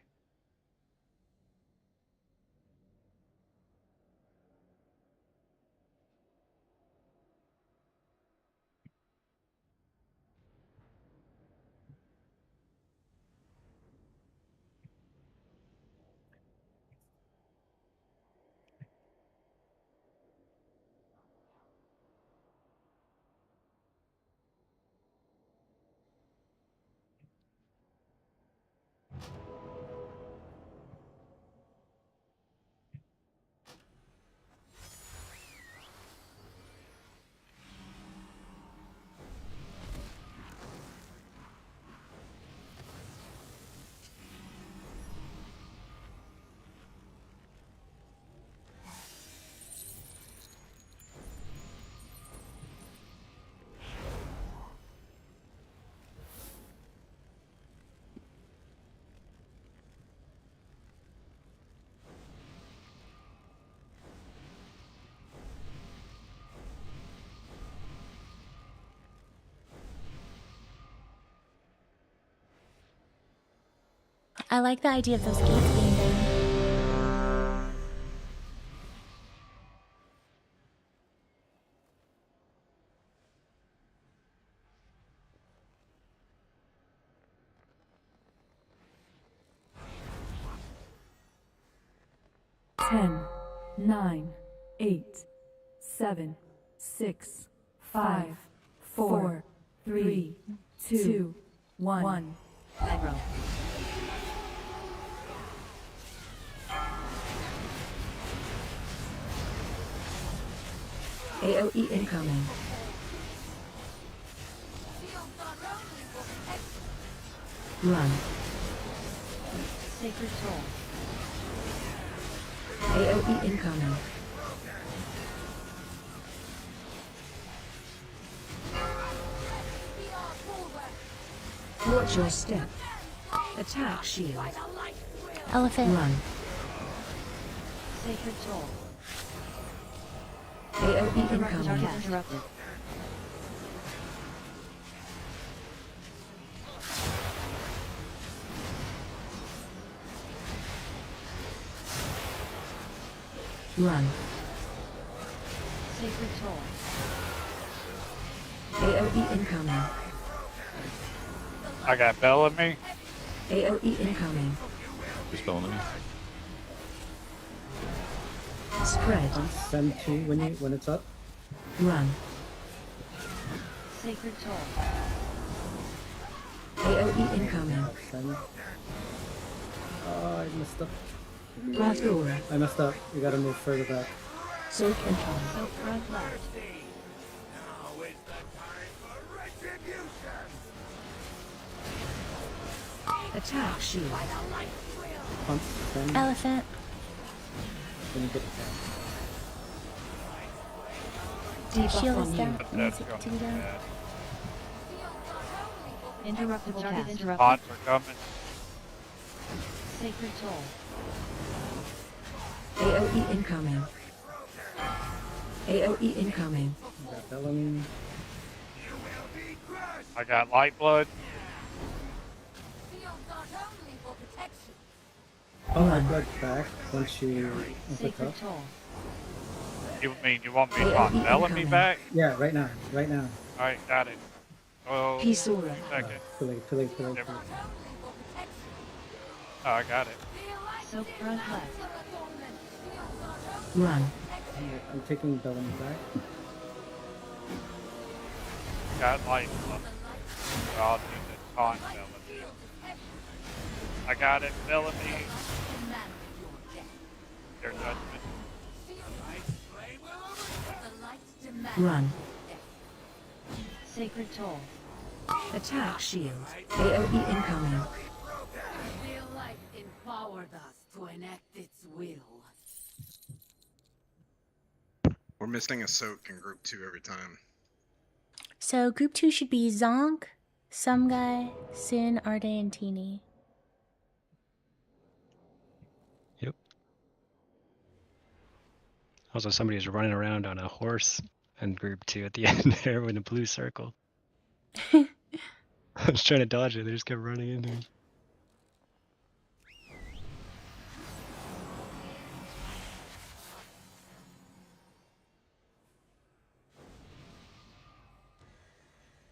I like the idea of those gates being down. Ten, 9, 8, 7, 6, 5, 4, 3, 2, 1. Aggro. AOE incoming. Run. Sacred Soul. AOE incoming. Watch your step. Attack shield. Elephant. Run. Sacred Soul. AOE incoming. Target interrupted. Run. Sacred Soul. AOE incoming. I got Bellamy. AOE incoming. Who's Bellamy? Spread. Send 2 when it's up. Run. Sacred Soul. AOE incoming. Send. Oh, I messed up. Rathora. I messed up. You gotta move further back. Soak incoming. So Prog left. Attack shield. Punch. Send. Elephant. Then you get attack. Debuff Shield on is you. down. Needs it to be down. Interruptible target Pots interrupted. are coming. Sacred Soul. AOE incoming. AOE incoming. Got Bellamy. I got Lightblood. Oh, I got back once you pick Sacred up. Soul. You mean you want me to knock Bellamy back? Yeah, right now. Right now. Alright, got it. Oh, Pisura. second. Too late, too late, too late. Never- Oh, I got it. So Prog left. Run. I'm taking Bellamy back. Got Lightblood. So I'll need to taunt Bellamy. I got it, Bellamy. Your judgment. Run. Sacred Soul. Attack shield. AOE incoming. Real life empowered us to enact its will. We're missing a soak in group 2 every time. So group 2 should be Zonk, Some Guy, Sin, Arde, and Teeny. Also, somebody's running around on a horse in group 2 at the end there with a blue circle. I was trying to dodge it, they just kept running into me.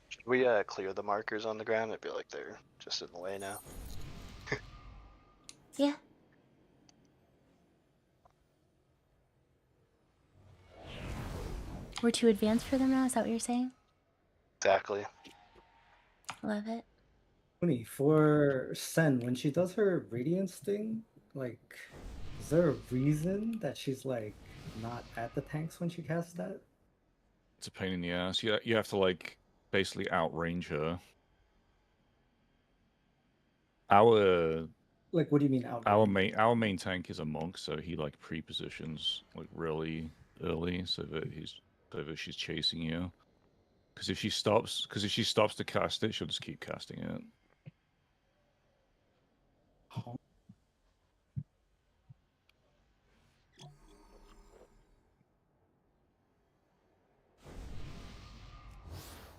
Should we clear the markers on the ground? I feel like they're just in the way now. Yeah. We're too advanced for them now, is that what you're saying? Exactly. Love it. Tony, for Sen, when she does her radiance thing, like, is there a reason that she's like not at the tanks when she casts that? It's a pain in the ass. You have to like basically outrange her. Our Like, what do you mean out? our main tank is a monk, so he like pre-positions like really early, so that she's chasing you. Because if she stops to cast it, she'll just keep casting it.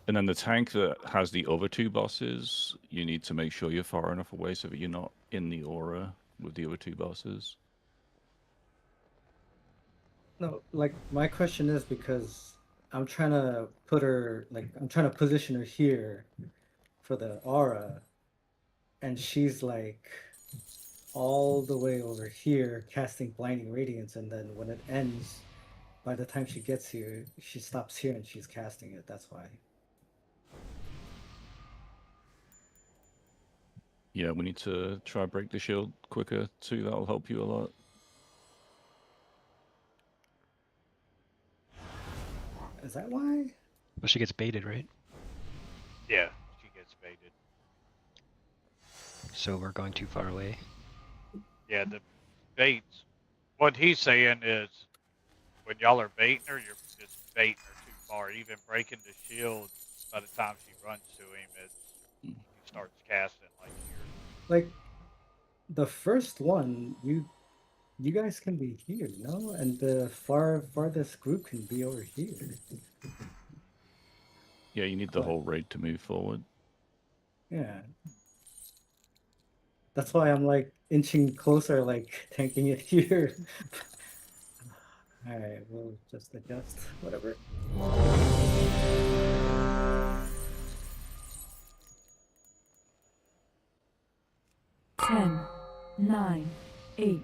And then the tank that has the other two bosses, you need to make sure you're far enough away so that you're not in the aura with the other two bosses. No, like my question is because I'm trying to put her, like I'm trying to position her here for the aura, and she's like all the way over here casting blinding radiance, and then when it ends, by the time she gets here, she stops here and she's casting it. That's why. Yeah, we need to try break the shield quicker too. That'll help you a lot. Is that why? Well, she gets baited, right? Yeah, she gets baited. So we're going too far away. Yeah, the baits. What he's saying is, when y'all are baiting her, you're just baiting her too far. Even breaking the shield, by the time she runs to him, he starts casting like here. Like the first one, you guys can be here, no? And the farthest group can be over here. Yeah, you need the whole raid to move forward. Yeah. That's why I'm like inching closer, like tanking it here. Alright, we'll just adjust, whatever. 10, 9, 8,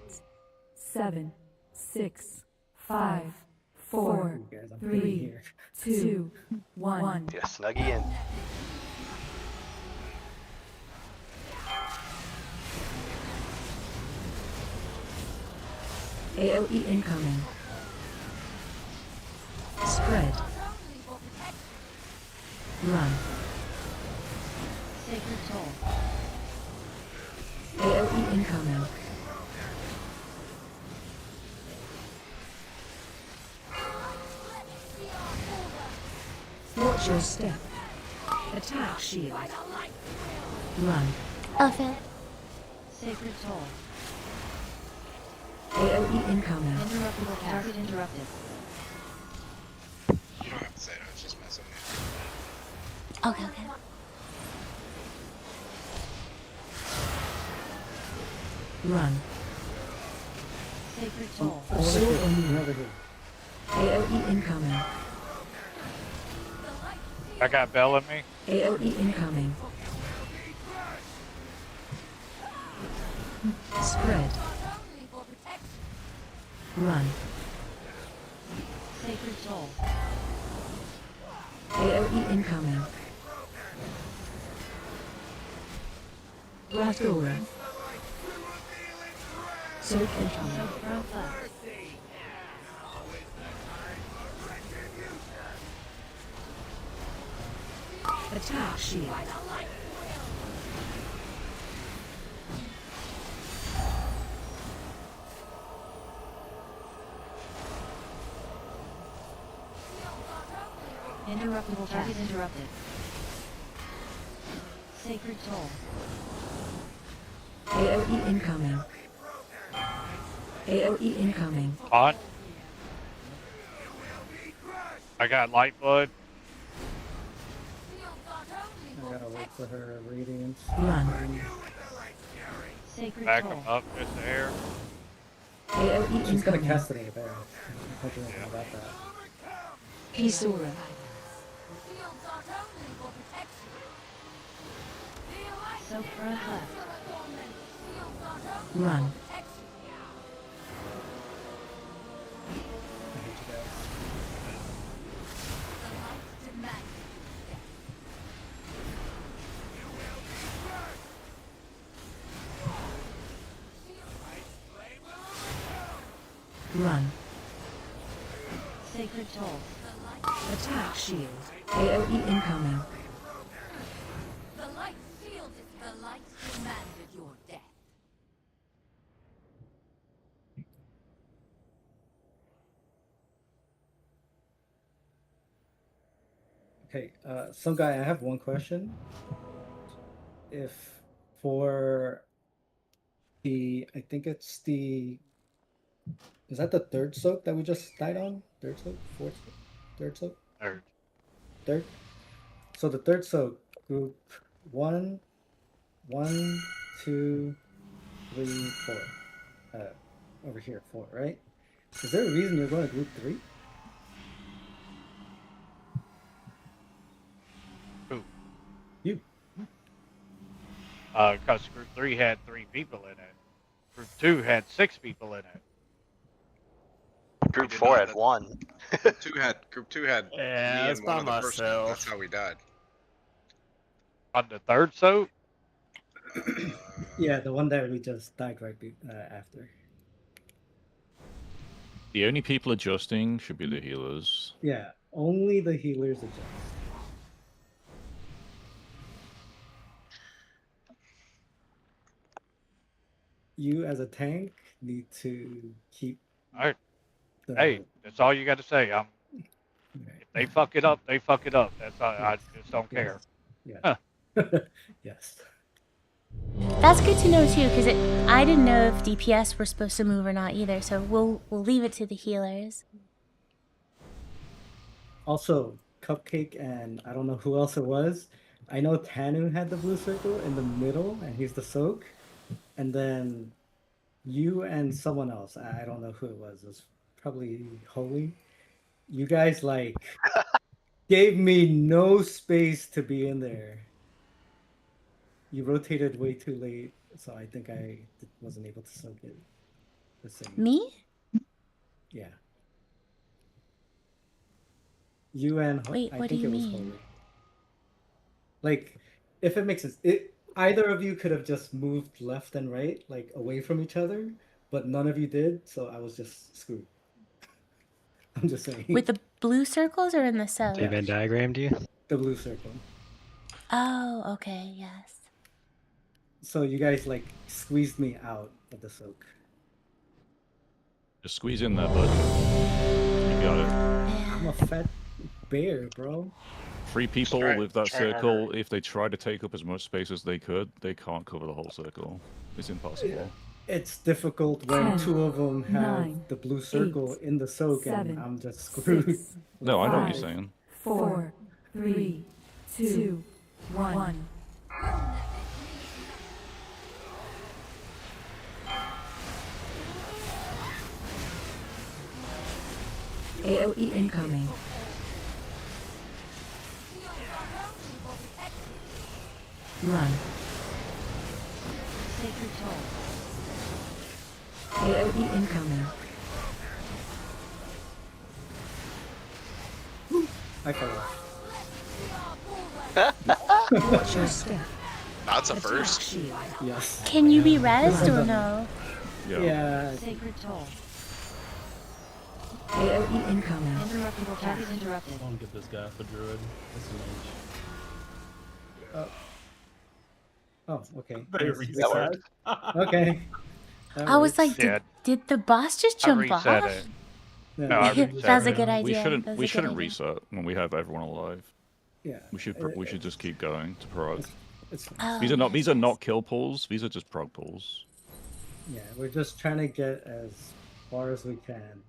7, 6, 5, 4, 3, 2, 1. Yeah, snuggie in. AOE incoming. Spread. Run. Sacred Toll. AOE incoming. Watch your step. Attack shield. Run. Okay. Sacred Toll. AOE incoming. Interruptible target interrupted. You don't have to say it, I was just messing with you. Okay, okay. Run. Sacred Toll. Sword on you. AOE incoming. I got Bellamy. AOE incoming. Spread. Run. Sacred Toll. AOE incoming. Ratora. Soak incoming. Attack shield. Interruptible target interrupted. Sacred Toll. AOE incoming. AOE incoming. On. I got Lightblood. I gotta wait for her radiance. Run. Sacred Back Toll. him up just there. AOE She's gonna incoming. cast it in the bear. I can't do anything about that. Pisura. So front left. Run. I hate you guys. Run. Sacred Toll. Attack shield. AOE incoming. The light shield is the light's demanded your death. Okay, some guy, I have one question. If for the, I think it's the, is that the third soak that we just died on? Third soak? Fourth soak? Third soak? Third. Third? So the third soak, group 1, 1, 2, 3, 4. Over here, 4, right? Is there a reason you're going to group 3? Who? You. Because Group 3 had 3 people in it. Group 2 had 6 people in it. Group 4 had 1. Group two had Yeah, me that's and one by other person. myself. That's how we died. On the third soap? Yeah, the one that we just died right after. The only people adjusting should be the healers. Yeah, only the healers adjust. You as a tank need to keep. Alright. Hey, that's all you got to say. If they fuck it up, they fuck it up. That's all. I just don't care. Yeah. Yes. That's good to know too, because I didn't know if DPS were supposed to move or not either. So we'll leave it to the healers. Also, Cupcake and I don't know who else it was. I know Tanu had the blue circle in the middle, and he's the soak. And then you and someone else, I don't know who it was. It was probably Holy. You guys like gave me no space to be in there. You rotated way too late, so I think I wasn't able to soak it. The same. Me? Yeah. You and Wait, I what think do you it was mean? Holy. Like, if it makes sense, either of you could have just moved left and right, like away from each other, but none of you did, so I was just screwed. I'm just saying. With the blue circles or in the soap? They Venn diagrammed you? The blue circle. Oh, okay, yes. So you guys like squeezed me out of the soak. Just squeeze in there, bud. You got it. I'm a fat bear, bro. 3 people Try- with that try circle, if they try to take up as much space as they could, they can't cover the whole circle. It's impossible. It's difficult when 10, 2 of them have 9, the blue circle 8, in the soak 7, and I'm just screwed. 6, No, I know what you're 5, saying. 4, 3, 2, 1. AOE incoming. Run. Sacred toll. AOE incoming. I fell Watch your step. That's a first. Yes. Can you be rezzed or no? Yeah. Sacred toll. AOE incoming. Interruptible target interrupted. I don't get this guy for druid. This is Oh, okay. They Nice. reset. Okay. That I was works. like, did the boss just jump off? it. Yeah. No, I reset That's a it. good idea. We shouldn't. That's We a good shouldn't idea. reset when we have everyone alive. Yeah. We should. We should just keep going to prog. It's Oh, These are not. These are not kill pulls. These are just prog pulls. Yeah, we're just trying to get as far as we can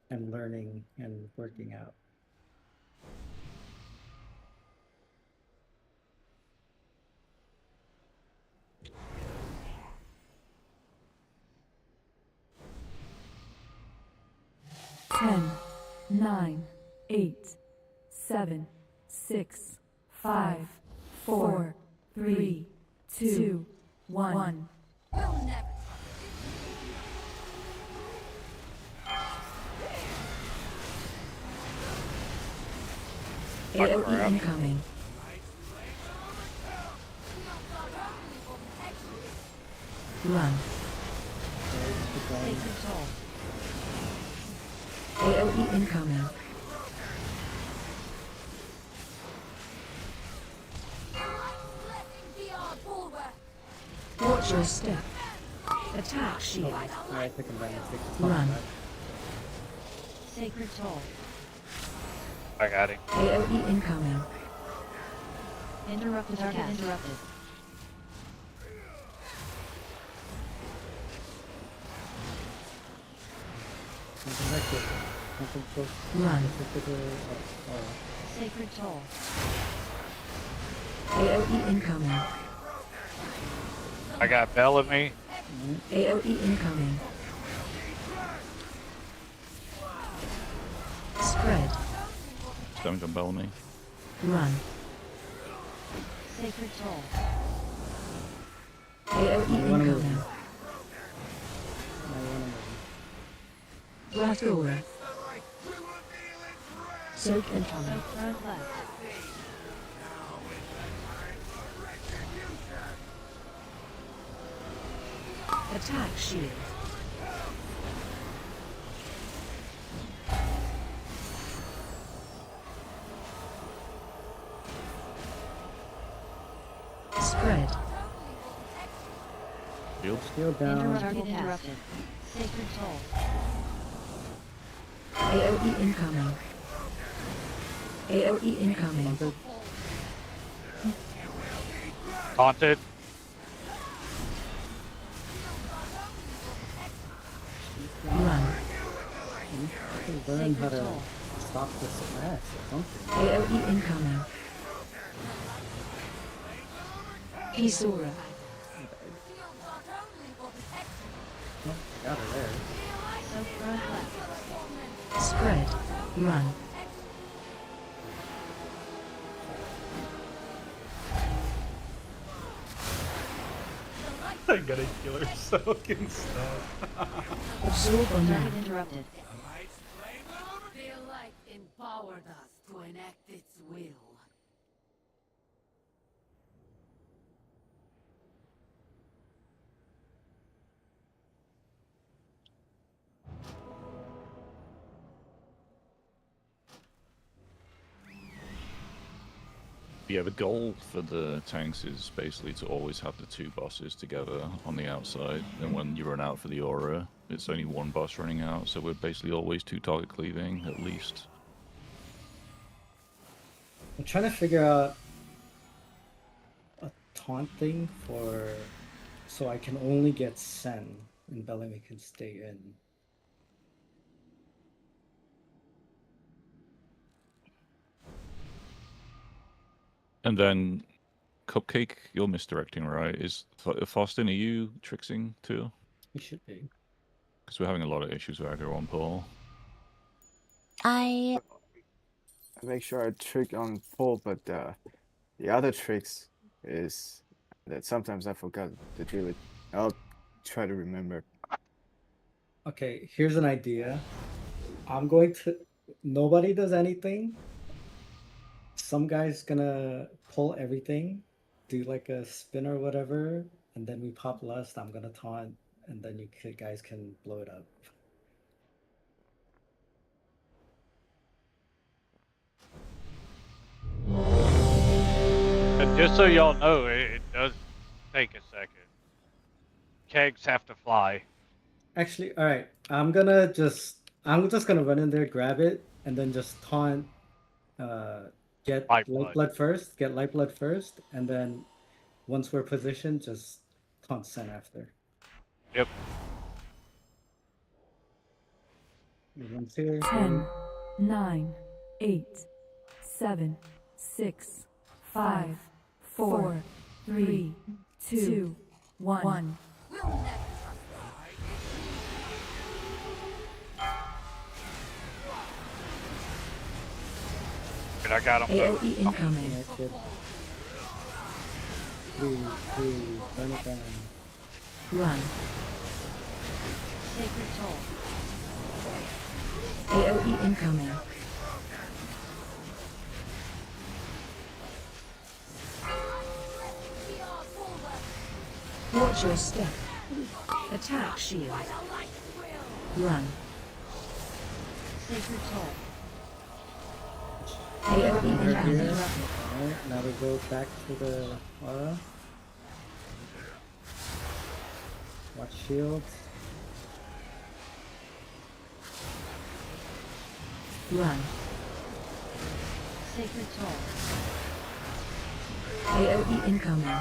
and learning and working out. Ten, 9, 8, 7, 6, 5, 4, 3, 2, 1. AOE incoming. Run. Sacred toll. AOE incoming. Watch your step. Attack shield. Alright, pick him back. Run. Sacred toll. I got him. AOE incoming. Interrupted target interrupted. Run. Sacred toll. AOE incoming. I got Bellamy. AOE incoming. Spread. Don't on Bellamy. Run. Sacred Toll. AOE incoming. Blast aura. Soak incoming. Front left. Attack shield. Spread. Shield down. Target interrupted. Sacred Toll. AOE incoming. AOE incoming. Taunted. Run. Learn how to stop the smash or something. AOE incoming. Kisura. Got her there. So front left. Spread. Run. I'm gonna kill her soaking stuff. Absorb on Target that. interrupted. The light empowered us to enact its will. Yeah, the goal for the tanks is basically to always have the two bosses together on the outside, and when you run out for the aura, it's only one boss running out, so we're basically always two target cleaving, at least. I'm trying to figure out a taunt thing for so I can only get Sen and Bellamy can stay in. And then, Cupcake, you're misdirecting, right? Is Faustin, are you trixing too? He should be. Because we're having a lot of issues with aggro on Paul. I make sure I trick on Paul, but the other tricks is that sometimes I forgot to do it. I'll try to remember. Okay, here's an idea. I'm going to. Nobody does anything. Some guy's gonna pull everything, do like a spin or whatever, and then we pop lust. I'm gonna taunt, and then you guys can blow it up. And just so y'all know, it does take a second. Kegs have to fly. Actually, all right. I'm just gonna run in there, grab it, and then just taunt. Get Lifeblood first. Get Lifeblood first, and then once we're positioned, just taunt Sen after. Yep. Everyone's here. 10, 9, 8, 7, 6, 5, 4, 3, 2, 1. And I got him. AOE incoming. Please, run it down. Run. Sacred Toll. AOE incoming. Watch your step. Attack shield. Run. Sacred Toll. AOE Here. incoming. Alright, now we go back to the aura. Watch shields. Run. Sacred Toll. AOE incoming.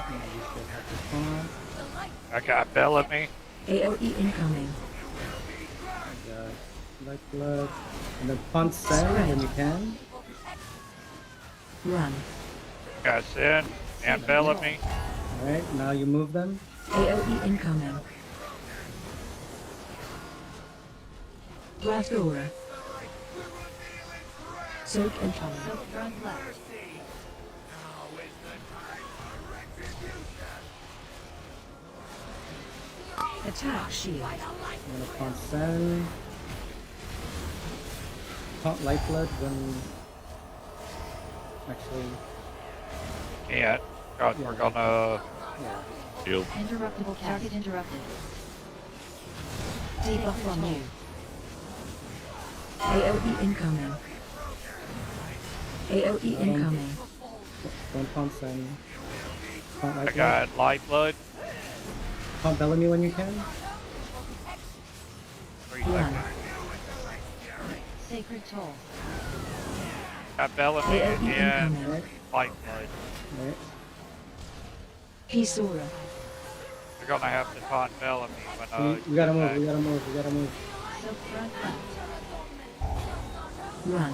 I got Bellamy. AOE incoming. Lifeblood. And then punch Sen when you can. Run. Got Sin and Bellamy. Alright, now you move them. AOE incoming. Blast aura. Soak incoming. Soak front left. Attack shield. I'm gonna consent. Taunt Lifeblood when actually. Can't. God, we're gonna. Yeah. Shield. Interruptible target interrupted. Debuff on you. AOE incoming. AOE incoming. Don't consent. Taunt I Lifeblood. got lifeblood. Taunt Bellamy when you can. 3 seconds. Sacred toll. Got Bellamy AOE and incoming. lifeblood. Right. Peace aura. We're gonna have to taunt Bellamy when We gotta move. We gotta move. We gotta move. Soak front left. Run.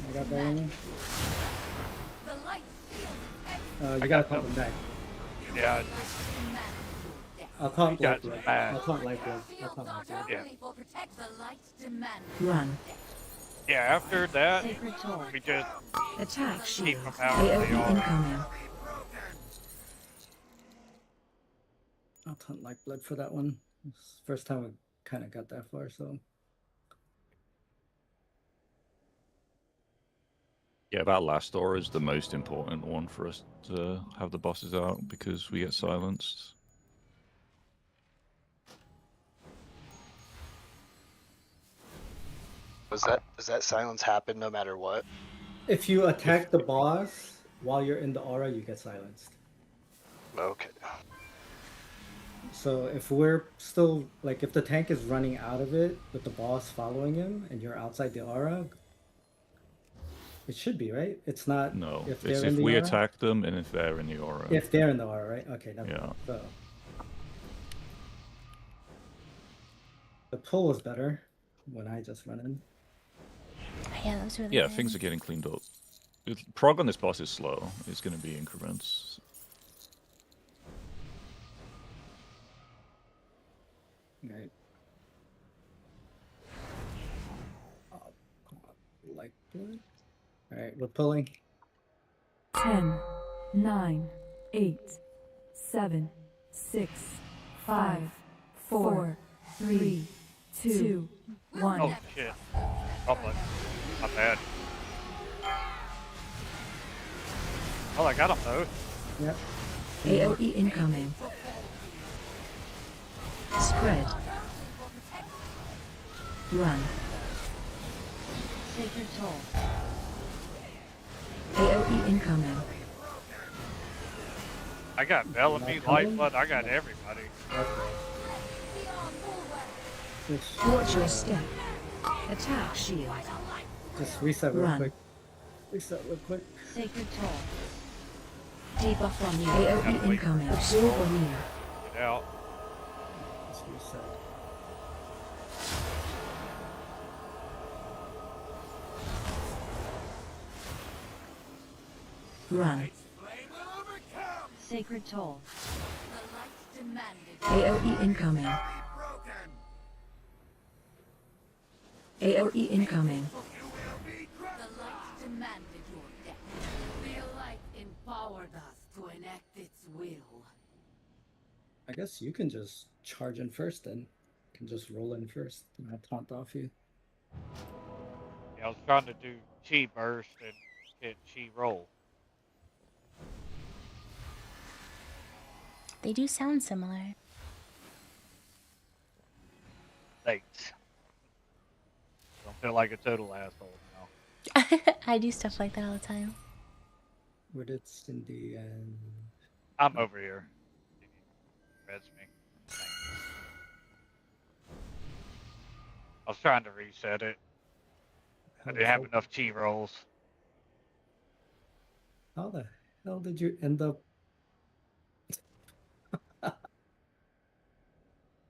I got Bellamy. You I gotta got taunt them back. Yeah. I'll taunt Got Lifeblood. mad. I'll taunt Lifeblood. I'll taunt Lifeblood. Yeah. Run. Yeah, after that, Sacred toll. we just Attack keep shield. them out where they AOE are. incoming. I'll taunt Lifeblood for that one. It's the first time we kind of got that far, so. Yeah, that last door is the most important one for us to have the bosses out because we get silenced. Does that silence happen no matter what? If you attack the boss while you're in the aura, you get silenced. Okay. So if we're still, like, if the tank is running out of it with the boss following him and you're outside the aura, it should be, right? It's not. No, if it's they're in if the we aura? attack them and if they're in the aura. If they're in the aura, right? Okay, never Yeah. mind. So the pull was better when I just went in. Yeah, that was really Yeah, good. things are getting cleaned up. Prog on this boss is slow. It's going to be increments. Right. Like blood. All right, we're pulling. 10, 9, 8, 7, 6, 5, 4, 3, 2, 1. Oh shit. Probably. My bad. Oh, I got them though. Yep. AOE incoming. Spread. Run. Sacred toll. AOE incoming. I got Bellamy, lifeblood, I got everybody. Watch your step. Attack shield. Just reset real Run. quick. Reset real quick. Sacred toll. Debuff on you. AOE incoming. Absorb on you. Get out. Let's reset. Run. Sacred toll. AOE incoming. AOE incoming. Empowered us to enact its will. I guess you can just charge in first then. You can just roll in first and I'll taunt off you. Yeah, I was trying to do chi burst and hit chi roll. They do sound similar. Thanks. Don't feel like a total asshole now. I do stuff like that all the time. Where did Cindy and I'm over here. Reds me. I was trying to reset it. I didn't have enough chi rolls. how the hell did you end up?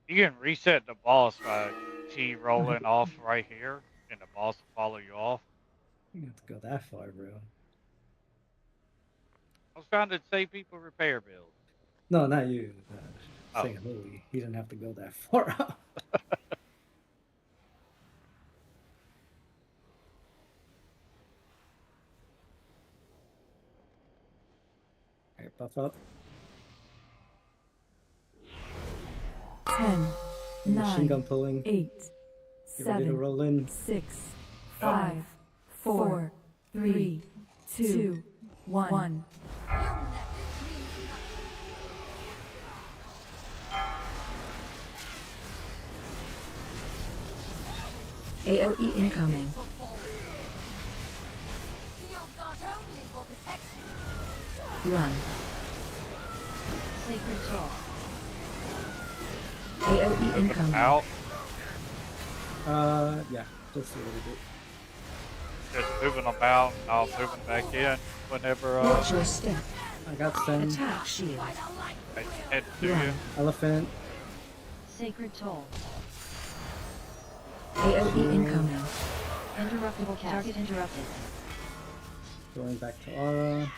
You can reset the boss by chi rolling off right here, and the boss will follow you off. You have to go that far, bro. I was trying to save people repair bills. No, not you. Oh. Saying holy, he didn't have to go that far out. Alright, buff up. 10, Machine 9, gun pulling. 8, Get ready to 7, roll in. 6, 5, 4, 3, 2, 1. AOE incoming. Run. Sacred Troll. AOE incoming. Out. Yeah, just a little bit. Just moving them out. I'll move them back in whenever. Watch your step. I got send. Attack shield. I head to you. Elephant. Sacred Toll. AOE incoming. Interruptible cast. Target interrupted. Going back to Aura.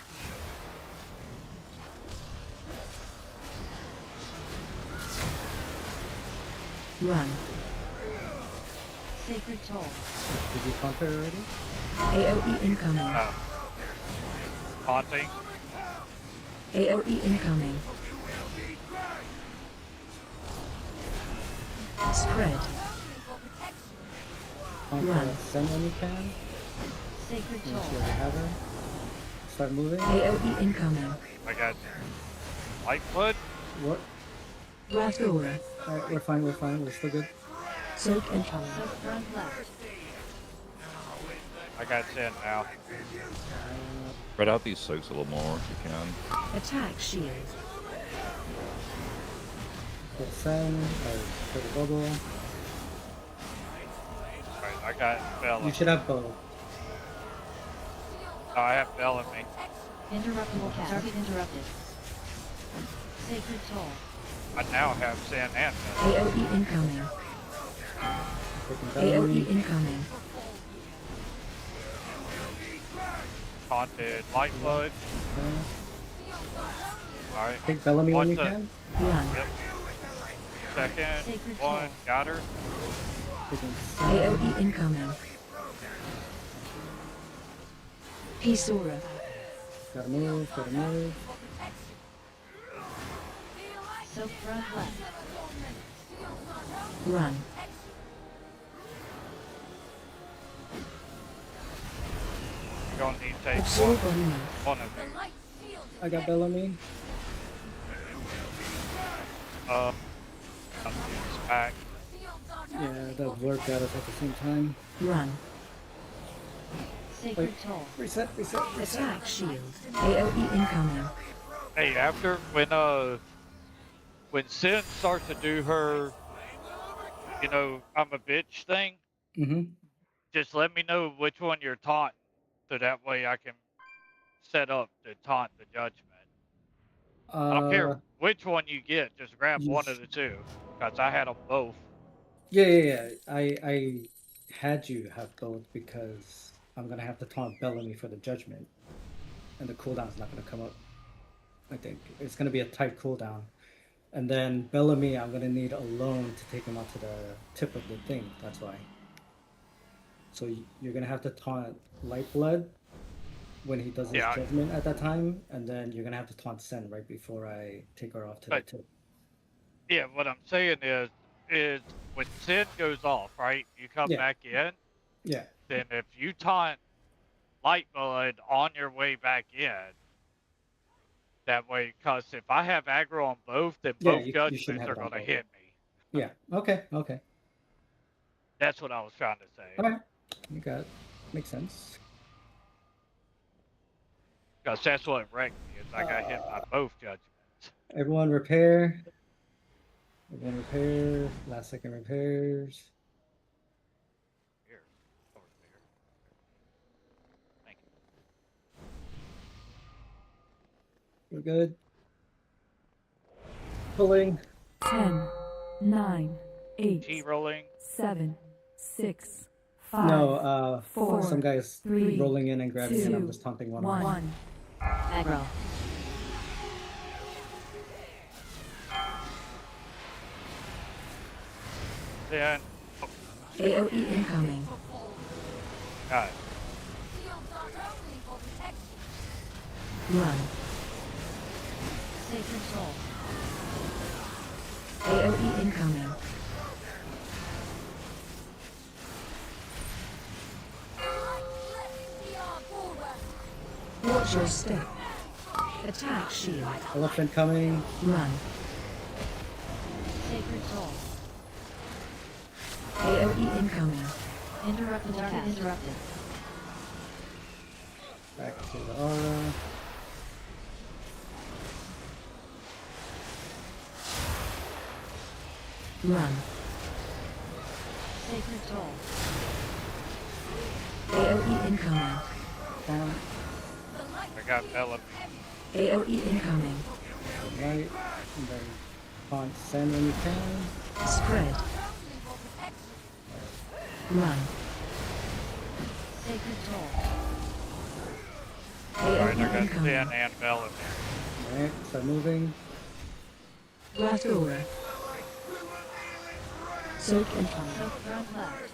Run. Sacred Toll. Did you conquer already? AOE incoming. Haunting. AOE incoming. Spread. Conquer Run. send when you can. Sacred Make Toll. sure you have her. Start moving. AOE incoming. I got Lightfoot. What? Rathora. Alright, we're fine, we're still good. Soak incoming. Soak front left. I got 10 now. Spread out these soaks a little more if you can. Attack shield. Put send, or put a bubble. Right, I got Bellamy. You should have both. Oh, I have Bellamy. Interruptible cast. Target interrupted. Sacred Toll. I now have Sin and Bellamy. AOE incoming. Taking AOE Bellamy. incoming. Haunted Lightfoot. Alright. Take Bellamy when you What's can. Run. Yep. Second Sacred one. Toll. Got her. Taking send. AOE incoming. Pisora. Gotta move, gotta move. Soak front left. Run. You're gonna need to take Absorb one, on me. one of them. I got Bellamy. I'm just back. Yeah, that blur got us at the same time. Run. Sacred Wait. Toll. Reset. Attack shield. AOE incoming. Hey, after when Sin starts to do her, I'm a bitch thing, Mm-hmm. just let me know which one you're taunting, so that way I can set up to taunt the judgment. I don't care which one you get, just grab you one of the two, because I had them both. Yeah. I had you have both because I'm gonna have to taunt Bellamy for the judgment, and the cooldown's not gonna come up. I think it's gonna be a tight cooldown, and then Bellamy I'm gonna need alone to take him up to the tip of the thing. That's why. So you're gonna have to taunt Lightblood when he does his judgment at that time, and then you're gonna have to taunt Sen right before I take her off to the tip. Yeah, what I'm saying is when Sin goes off, right? You come Yeah. back in. Yeah. Then if you taunt Lightblood on your way back in, that way, because if I have aggro on both, then Yeah, both you judgments shouldn't have are it on going to both. hit me. Yeah. Okay. That's what I was trying to say. All right. You got it. Makes sense. Because that's what wrecked me, is I got hit by both judgments. Everyone repair. Last second repairs. Here. Over there. Thank you. We're good. Pulling. 10, 9, 8, T rolling. 7, 6, 5. No, 4, some guys 3, rolling in and grabbing, and I'm 2, just taunting one. 1. Aggro. Then, AoE incoming. God, Run. Sacred soul. AoE incoming. Watch your step. Attack shield. Elephant coming. Run. Sacred soul. AoE incoming. Interrupted cast. Interrupted. Back to the aura. Run. Sacred soul. AoE incoming. I got Bellamy. AoE incoming. Right. And then taunt send when you can. Spread. Run. Sacred soul. Alright, I got incoming. Zen and Bellamy. Alright, start moving. Blast aura. Soak incoming. Soak front left.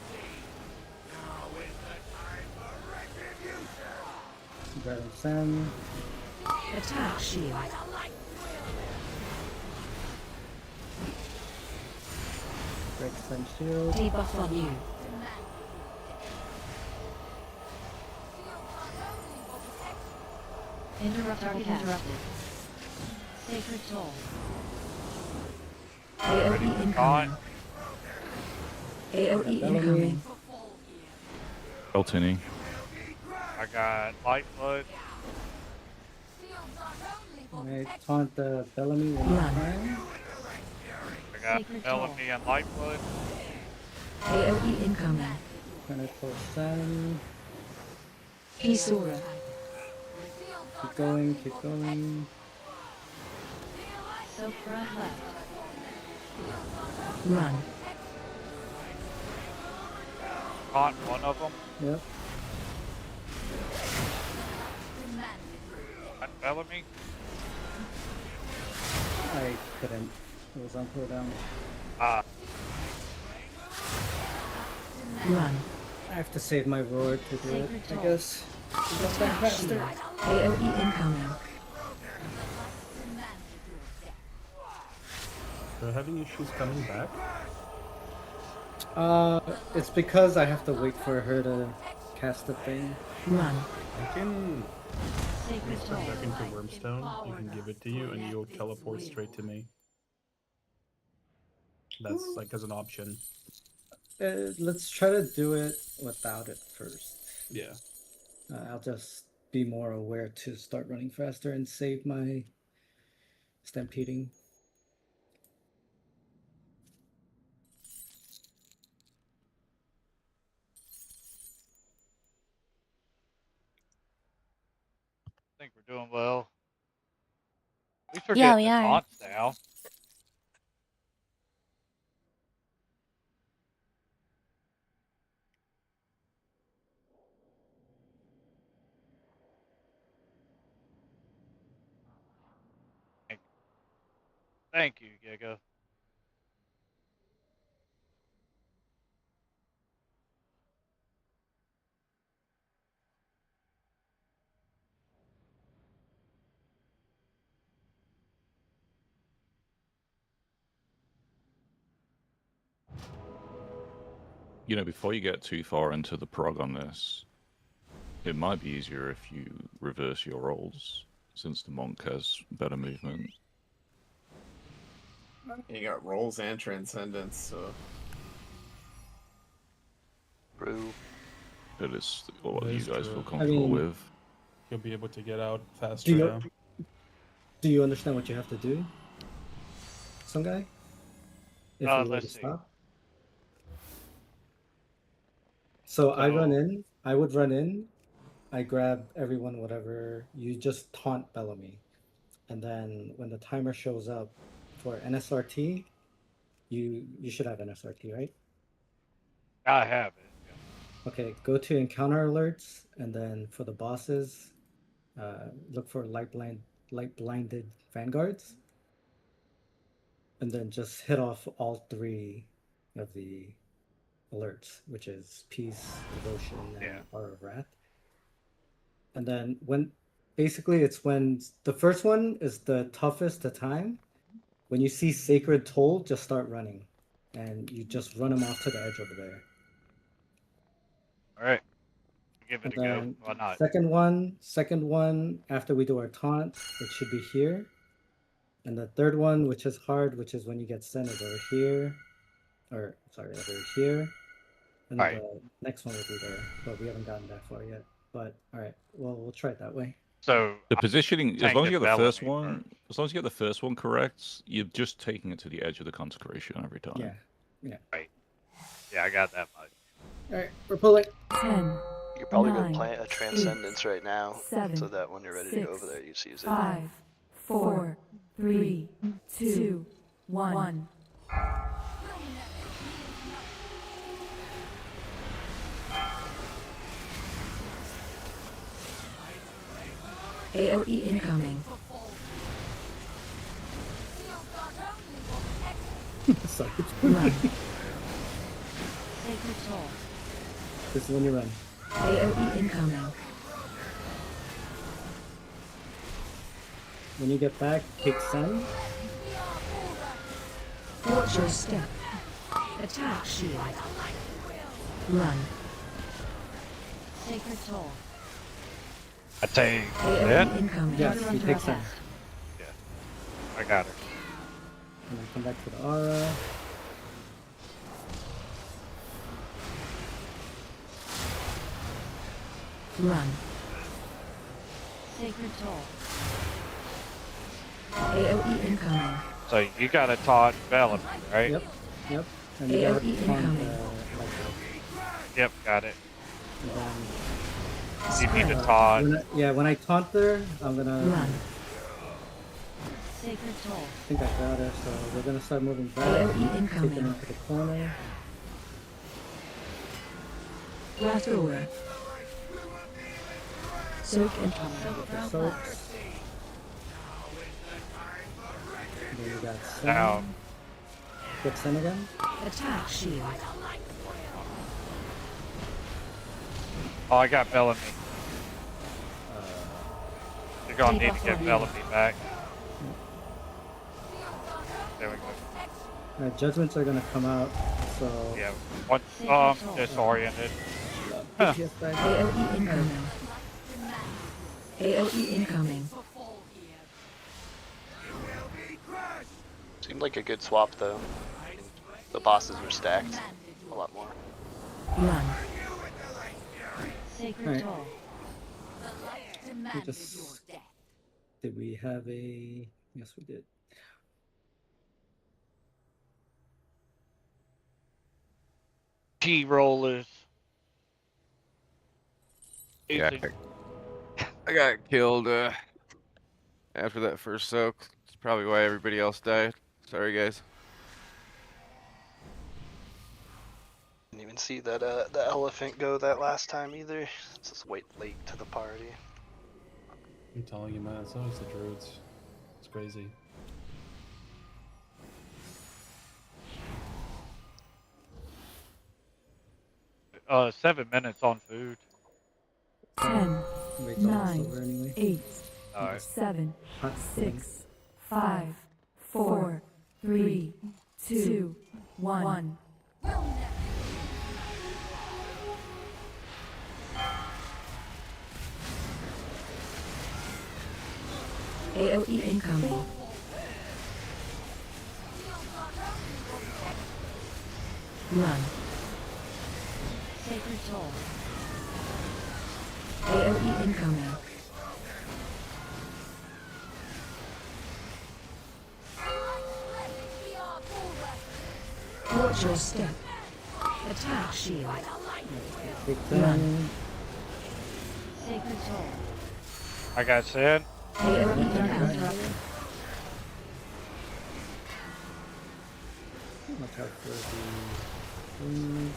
Grab send. Attack shield. Break send shield. Debuff on you. Interrupt target interrupted. Sacred soul. AoE incoming. AoE incoming. Eltini. I got Lightblood. Alright, taunt the Bellamy when you can. I got Bellamy and Lightblood. AoE incoming. Critical send. Isura. Keep going, keep going. Soak front left. Run. Caught one of them. Yep. Got Bellamy. I couldn't. It was on cooldown. Ah. Run. I have to save my roar to do it, I guess. Go back faster. AoE incoming. We're having issues coming back. It's because I have to wait for her to cast the thing. Run. I can Sacred turn soul. back into Wormstone. You can give it to you, and you'll teleport straight to me. That's like as an option. Let's try to do it without it first. Yeah. I'll just be more aware to start running faster and save my stampeding. I think we're doing well. At least we're Yeah, getting we the are. taunts now. Thank you, Giga. You know, before you get too far into the prog on this, it might be easier if you reverse your rolls, since the monk has better movement. You got rolls and transcendence, so. True. But it's what That you is guys true. feel comfortable with. You'll be able to get out faster now. Do you understand what you have to do? Some guy? If you were to Let's see. stop? So I run in, I would run in, I grab everyone, whatever, you just taunt Bellamy. And then when the timer shows up for NSRT, you should have NSRT, right? I have it. Okay, go to encounter alerts, and then for the bosses, look for light blinded vanguards, and then just hit off all 3 of the alerts, which is Peace, Devotion, and Aura of Wrath. And then basically it's when the first one is the toughest to time. When you see Sacred Toll, just start running, and you just run them off to the edge over there. All right, give And it a go. then Why not? second one after we do our taunt, it should be here. And the third one, which is hard, which is when you get sent, is over here, or sorry, over here. And Right. the next one will be there, but we haven't gotten that far yet. But all right, well, we'll try it that way. So The positioning, as long as you tanking get the first Bellamy one, as long as you get the first one correct, you're just taking it to the edge of the consecration every time. Yeah. Right. Yeah, I got that much. All right, we're pulling. 10. You could probably 9, go plant a Transcendence right now, 7, so that when you're ready to go over there, you just use it. 5, 4, 3, 2, 1. AOE incoming. Sorry. Run. Sacred Toll. This is when you run. AOE incoming. When you get back, take send. Watch your step. Attack shield. Run. Sacred Toll. I take AOE that. incoming. Yes, you take send. Yeah, I got her. And then come back to the aura. Run. Sacred Toll. AOE incoming. So you got a taunt Bellamy, right? Yep. And you gotta AOE taunt, incoming. Yep, got it. and then, You need to taunt. when I taunt her, I'm gonna. Run. Sacred Toll. I think I got her, so we're gonna start moving back. AOE Take them incoming. into the corner. Blast aura. Soak incoming. With the soaks. And then we got Sen. Now, Get Sen again. Attack shield. oh, I got Bellamy. You're gonna need to get Bellamy back. There we go. Alright, judgments are gonna come out, so. Yeah, one disoriented. Huh. AOE AOE incoming. AOE incoming. Seemed like a good swap though. I mean, the bosses were stacked a lot more. Run. Sacred Alright. Toll. We just, did we have a? Yes, we did. T rollers. Yeah, I got killed after that first soak. It's probably why everybody else died. Sorry, guys. Didn't even see that the elephant go that last time either. It's just late to the party. I'm telling you, man, it's always the druids. It's crazy. Uh, 7 minutes on food. 10, Wait till it's 9, over anyway. 8, Alright. 7, Hot 6, 5, 4, 3, 2, 1. AOE incoming. Run. Sacred Toll. AOE incoming. Watch your step. Attack shield. Take Run. them. Sacred Toll. I got Sin. AOE incoming. Watch out for the things.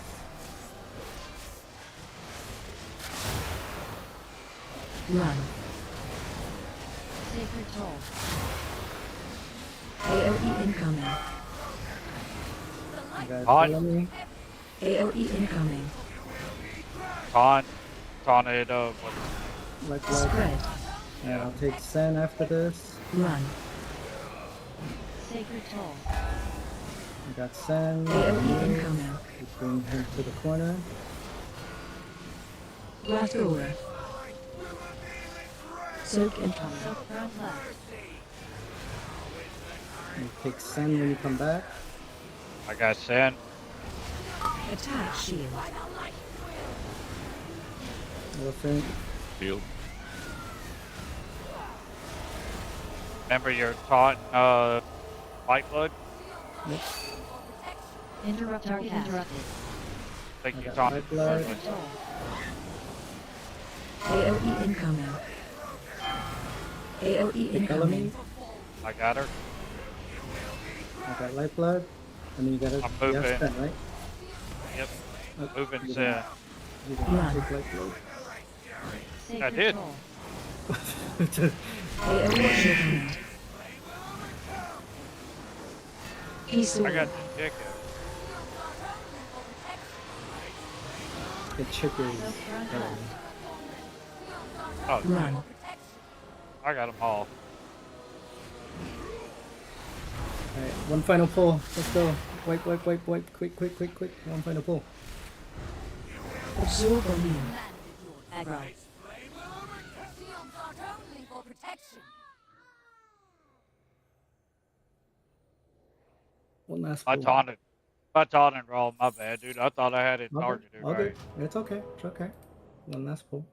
Run. Sacred Toll. AOE incoming. I got Hot. Bellamy. AOE incoming. Tornado. Like Spread. And I'll take Sen after this. Run. Sacred Toll. I got Sen. AOE incoming. We bring him to the corner. Ratura. Soak incoming. Soak front left. You take Sen when you come back. I got Sen. Attack shield. Elephant. Shield. Remember your taunt, White Blood? Yep. Interrupt target interrupted. Think I you got taunt. White Blood. Sacred Toll. AOE incoming. AOE incoming. I got her. I got Light Blood. And then you got I'm you have moving. Sen, right? Yep. Oh, Moving you Sen. You can take Light Blood. I did. AOE incoming. I got the ticket. The chickers. Oh, Run. I got them all. Alright, one final pull. Let's go. Wipe. Quick. One final pull. Absorb immune. Aggro. One last I pull. taunted. I taunted wrong. My bad, dude. I thought I had it targeted Okay. right. It's okay. It's okay. One last pull.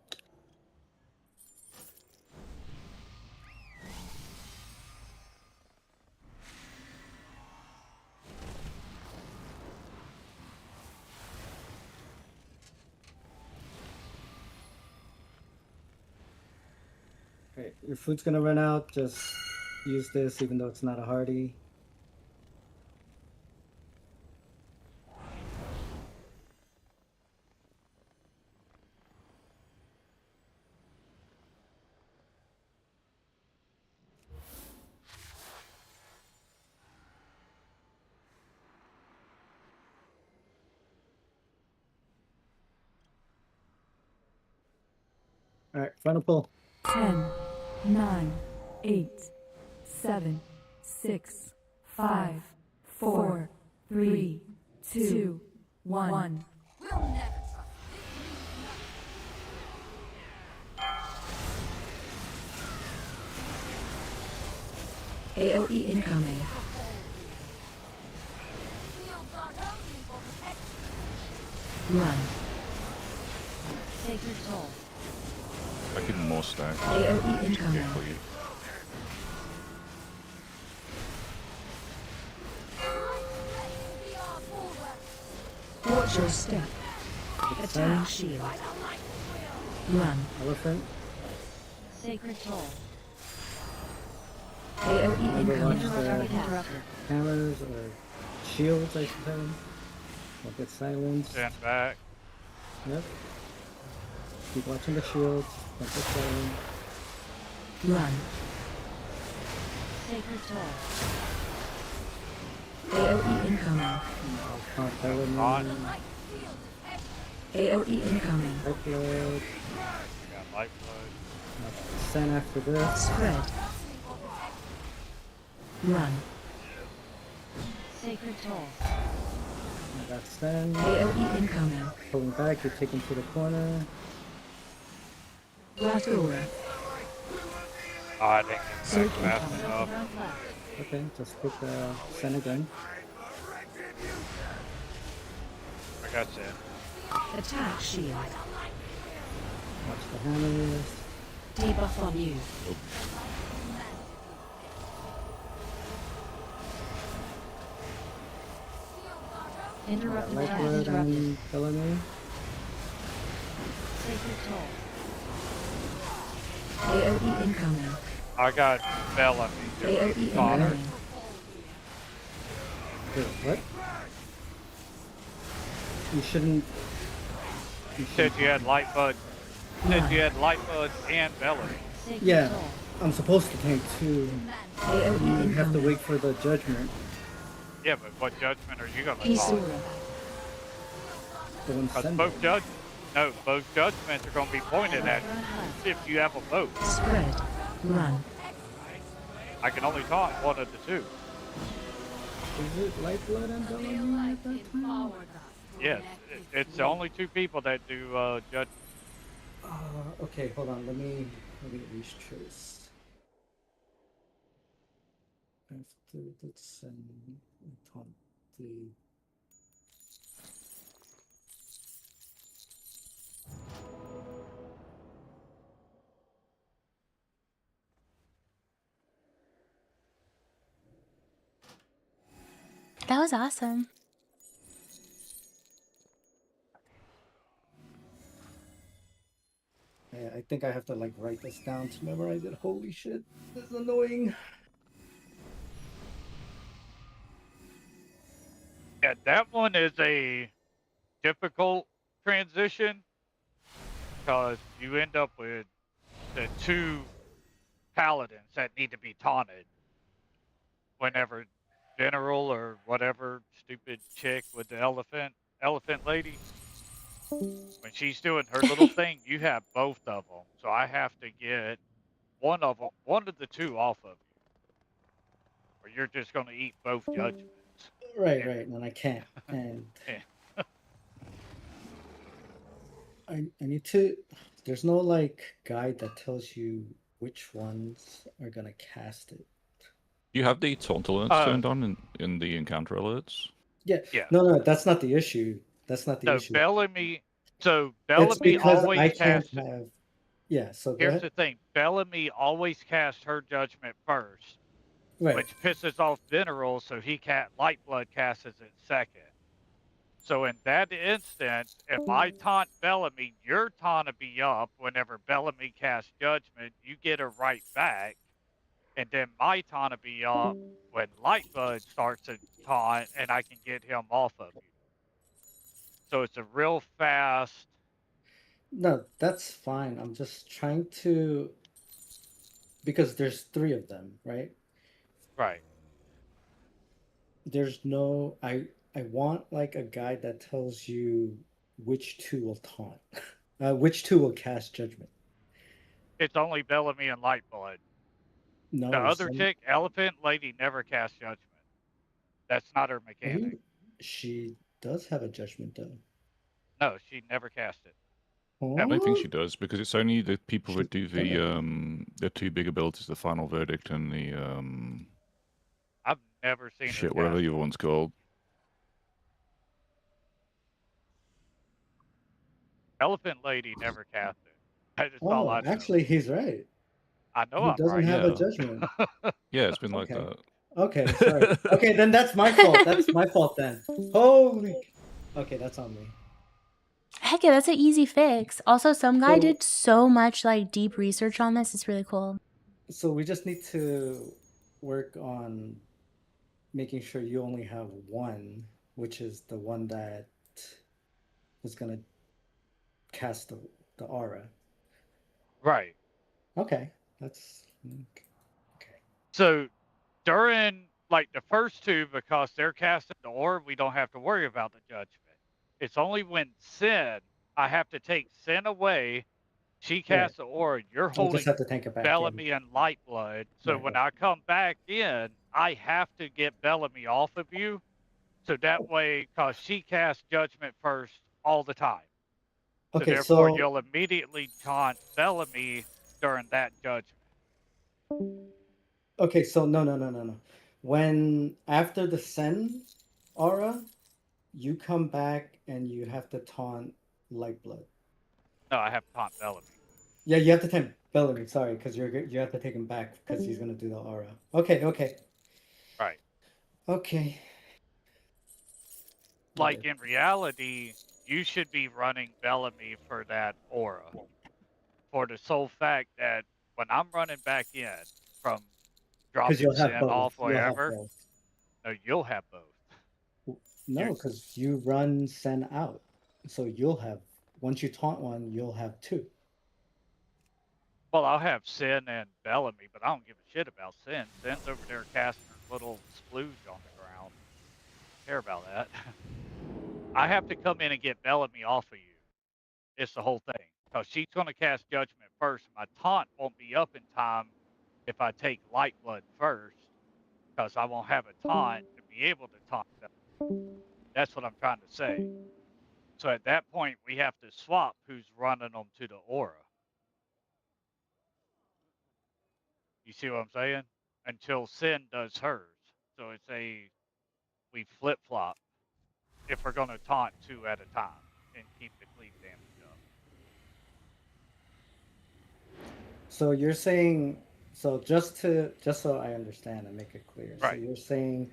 Okay, your food's gonna run out. Just use this, even though it's not a hardy. All right, final pull. 10, 9, 8, 7, 6, 5, 4, 3, 2, 1. AOE incoming. Run. Sacred Toll. I give him more stack. AOE incoming. For you. Watch your step. Attack shield. Run. Elephant. Sacred Toll. AOE Never watch incoming. Target the interrupted. hammers or shields, I should say. Don't get silenced. Stand back. Yep. Keep watching the shields. Don't get silenced. Run. Sacred Toll. AOE incoming. I'll taunt Bellamy. AOE incoming. Light Blood. Got life blood. Sen after this. Spread. Run. Sacred Toll. I got Sen. AOE incoming. Pulling back, you're taken to the corner. Ratura. Oh, I didn't get Soak back fast incoming. enough. Front left. Okay, just pick Sen again. I got Sen. Attack shield. Watch the hammers. Debuff on you. Interrupted Light target Blood interrupted. and Bellamy. Sacred Toll. AOE incoming. I got Bellamy. AOE Connor. incoming. Wait, what? You shouldn't. Said you had light bud. Said you had light bud and Bellamy. Sacred Yeah, Toll. I'm supposed to tank two. AOE You have to incoming. wait for the judgment. Yeah, but what judgment are you gonna Isura. taunt? The one Because sending. both judgments are gonna be pointed at you if you have a boat. Spread. Run. I can only taunt one of the two. Is it Lifeblood and Bellamy at that time? Yes, it's the only two people that do judgment. Okay, hold on. Let me retrace. After the send, taunt the. That was awesome. Yeah, I think I have to like write this down to memorize it. Holy shit, this is annoying. Yeah, that one is a difficult transition because you end up with the two paladins that need to be taunted whenever General or whatever stupid chick with the elephant lady, when she's doing her little thing, you have both of them. So I have to get one of the two off of you, or you're just going to eat both judgments. Right, and I can't. And Yeah. I need to. There's no like guide that tells you which ones are gonna cast it. You have the taunt alerts turned on in the encounter alerts. Yeah. Yeah. No, that's not the issue. That's not the issue. Bellamy. So It's Bellamy because always I can't casts. have. Yeah. So go Here's ahead. the thing: Bellamy always casts her judgment first, Right. which pisses off Veneral, so Lightblood casts it second. So in that instance, if I taunt Bellamy, your taunt will be up. Whenever Bellamy casts judgment, you get her right back, and then my taunt will be up when Lightblood starts to taunt, and I can get him off of you. So it's a real fast. No, that's fine. I'm just trying to. Because there's 3 of them, right? Right. There's no. I want like a guide that tells you which 2 will taunt, which 2 will cast judgment. It's only Bellamy and Lightblood. No, The other chick, Elephant Lady, never casts judgment. That's not her mechanic. She does have a judgment though. No, she never cast it. I don't think she does because it's only the people that do the 2 big abilities, the Final Verdict and the I've never seen her whatever cast the other one's called. Elephant Lady never cast it. That's all I know. Actually, he's right. I know He I'm doesn't right. have a judgment. Yeah, it's been like Okay. that. Okay, sorry. Okay, then that's my fault. That's my fault then. Holy. Okay, that's on me. Heck yeah, that's an easy fix. Also, some guy did so much like deep research on this. It's really cool. So we just need to work on making sure you only have one, which is the one that is gonna cast the aura. Right. Okay, that's So during like the first 2, because they're casting the orb, we don't have to worry about the judgment. It's only when Sin, I have to take Sin away. She casts the aura. You're I holding just have to take it back. Bellamy and Lightblood. So when I come back in, I have to get Bellamy off of you. So that way, because she casts judgment first all the time. So Okay, therefore, so you'll immediately taunt Bellamy during that judgment. okay, so no. When after the send aura, you come back and you have to taunt Lightblood. No, I have to taunt Bellamy. Yeah, you have to taunt Bellamy. Sorry, because you have to take him back because he's gonna do the aura. Okay. Right. Okay. Like in reality, you should be running Bellamy for that aura. For the sole fact that when I'm running back in from dropping you'll have Sin both. off You'll have wherever, both. no, you'll have both. No, because you run Sen out, so you'll have once you taunt one, you'll have 2. Well, I'll have Sin and Bellamy, but I don't give a shit about Sin. Sin's over there casting her little splooge on the ground. care about that. I have to come in and get Bellamy off of you. It's the whole thing. Because she's going to cast Judgment first. My taunt won't be up in time if I take Lightblood first. Because I won't have a taunt to be able to taunt Bellamy. That's what I'm trying to say. So at that point, we have to swap who's running them to the aura. You see what I'm saying? Until Sin does hers. So it's we flip flop if we're going to taunt 2 at a time and keep the cleave damage up. So you're saying, so just so I understand and make it clear. So Right. you're saying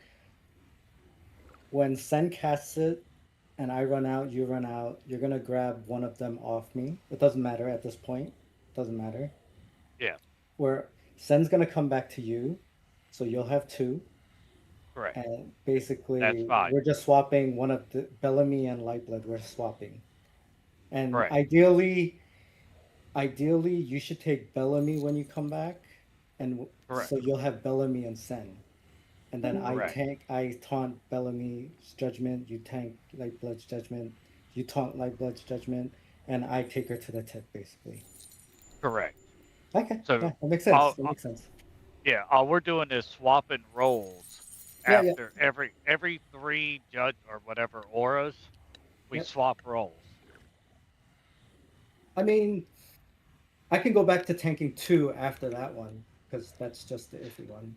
when Sen casts it and I run out, you run out, you're gonna grab one of them off me. It doesn't matter at this point. Doesn't matter. Yeah. Where Sen's gonna come back to you, so you'll have 2. Correct. And basically, That's fine. we're just swapping one of the Bellamy and Lightblood. We're swapping, and Correct. ideally, you should take Bellamy when you come back, and Correct. so you'll have Bellamy and Sen, and then Correct. I taunt Bellamy's Judgment. You tank Lightblood's Judgment. You taunt Lightblood's Judgment, and I take her to the tip, basically. Correct. Okay. So yeah, that makes sense. That makes sense. Yeah, all we're doing is swapping roles Yeah, yeah. after every 3 judge or whatever auras, we Yep. swap roles. I mean, I can go back to tanking 2 after that one, because that's just the iffy one.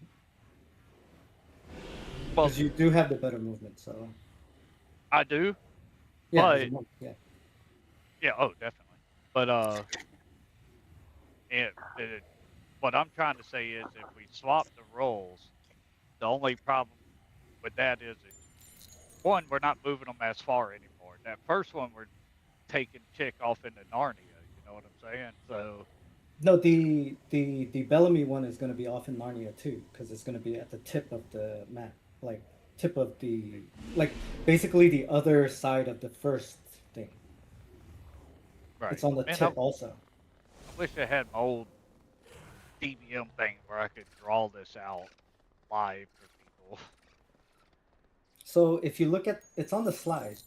Because you do have the better movement, so. I do. Yeah, but, as a monk, yeah. Yeah, oh, definitely. But what I'm trying to say is if we swap the roles, the only problem with that is one, we're not moving them as far anymore. That first one, we're taking Chick off into Narnia. You know what I'm saying? So. No, the Bellamy one is going to be off in Narnia too, because it's going to be at the tip of the map, like tip of the, like basically the other side of the first thing. Right. It's on the tip also. I wish I had my old DBM thing where I could draw this out live for people. So if you look at, it's on the slide.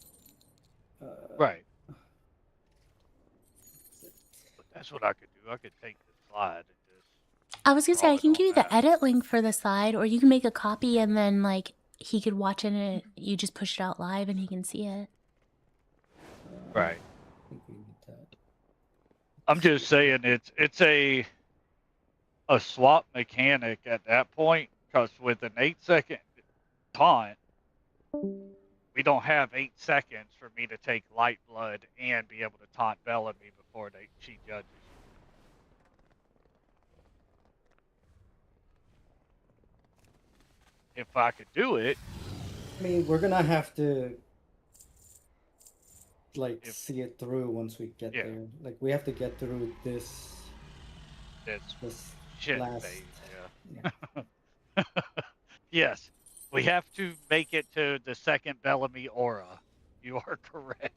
Right. That's what I could do. I could take the slide and just. I was gonna say I can give you the edit link for the slide, or you can make a copy and then like he could watch it and you just push it out live and he can see it. Right. I'm just saying it's a swap mechanic at that point, because with an 8-second taunt, we don't have 8 seconds for me to take Lightblood and be able to taunt Bellamy before she judges. If I could do it. I mean, we're gonna have to like see it through once we get there. Like we have to get through this shit last phase, yeah. Yes, we have to make it to the second Bellamy aura. You are correct.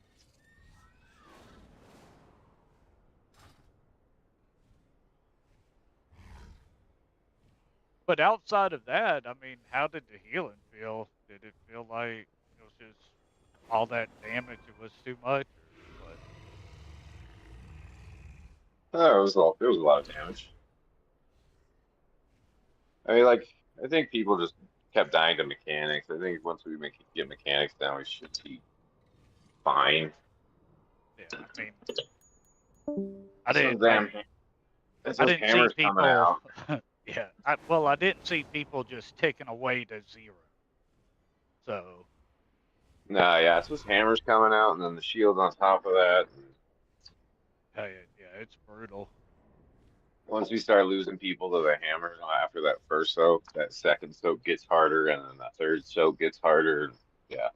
But outside of that, I mean, how did the healing feel? Did it feel like it was just all that damage? It was too much, or what? It was a lot of damage. I mean, like, I think people just kept dying to mechanics. I think once we get mechanics down, we should be fine. Yeah, I mean, I didn't see people. Yeah, I didn't see people just ticking away to 0. So. No, yeah, it's just hammers coming out, and then the shield on top of that. Yeah, it's brutal. Once we start losing people to the hammers after that first soak, that second soak gets harder, and then that third soak gets harder. Yeah.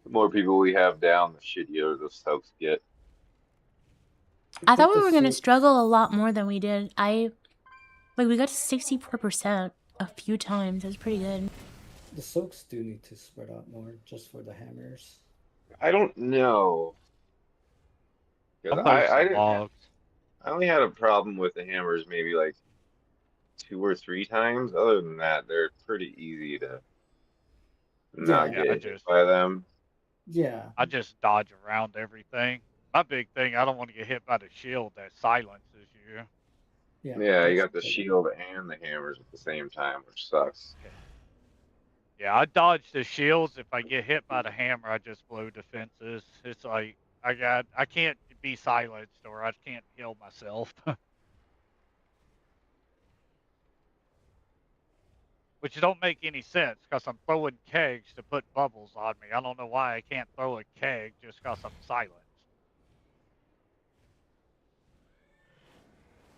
The more people we have down, the shittier the soaks get. I thought we were gonna struggle a lot more than we did. We got to 64% a few times. That's pretty good. The soaks do need to spread out more just for the hammers. I don't know. I only had a problem with the hammers maybe like 2 or 3 times. Other than that, they're pretty easy to not Yeah, get hit by them. Yeah. I just dodge around everything. My big thing, I don't want to get hit by the shield that silences you. Yeah, you got the shield and the hammers at the same time, which sucks. Yeah, I dodge the shields. If I get hit by the hammer, I just blow defenses. It's like I can't be silenced or I can't heal myself. Which don't make any sense because I'm throwing kegs to put bubbles on me. I don't know why I can't throw a keg just because I'm silenced.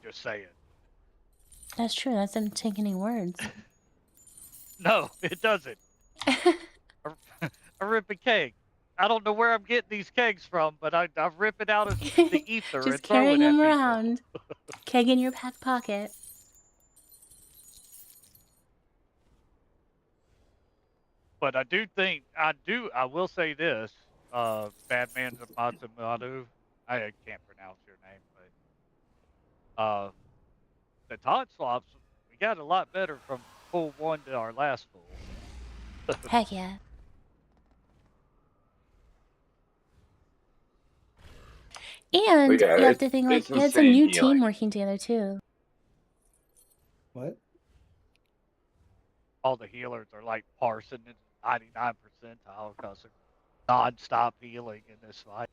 Just saying. That's true. That doesn't take any words. No, it doesn't. I rip a keg. I don't know where I'm getting these kegs from, but I rip it out of the ether Just and throw carrying it at them people. around. Keg in your back pocket. But I do think I will say this, Badman Matsumoto, I can't pronounce your name, but the Todd swaps, we got a lot better from pool 1 to our last pool. Heck yeah. And yeah, you have to think, like, it's you had some insane new healing. team working together, too. What? All the healers are like parsing in 99 percentile because they're non-stop healing in this fight.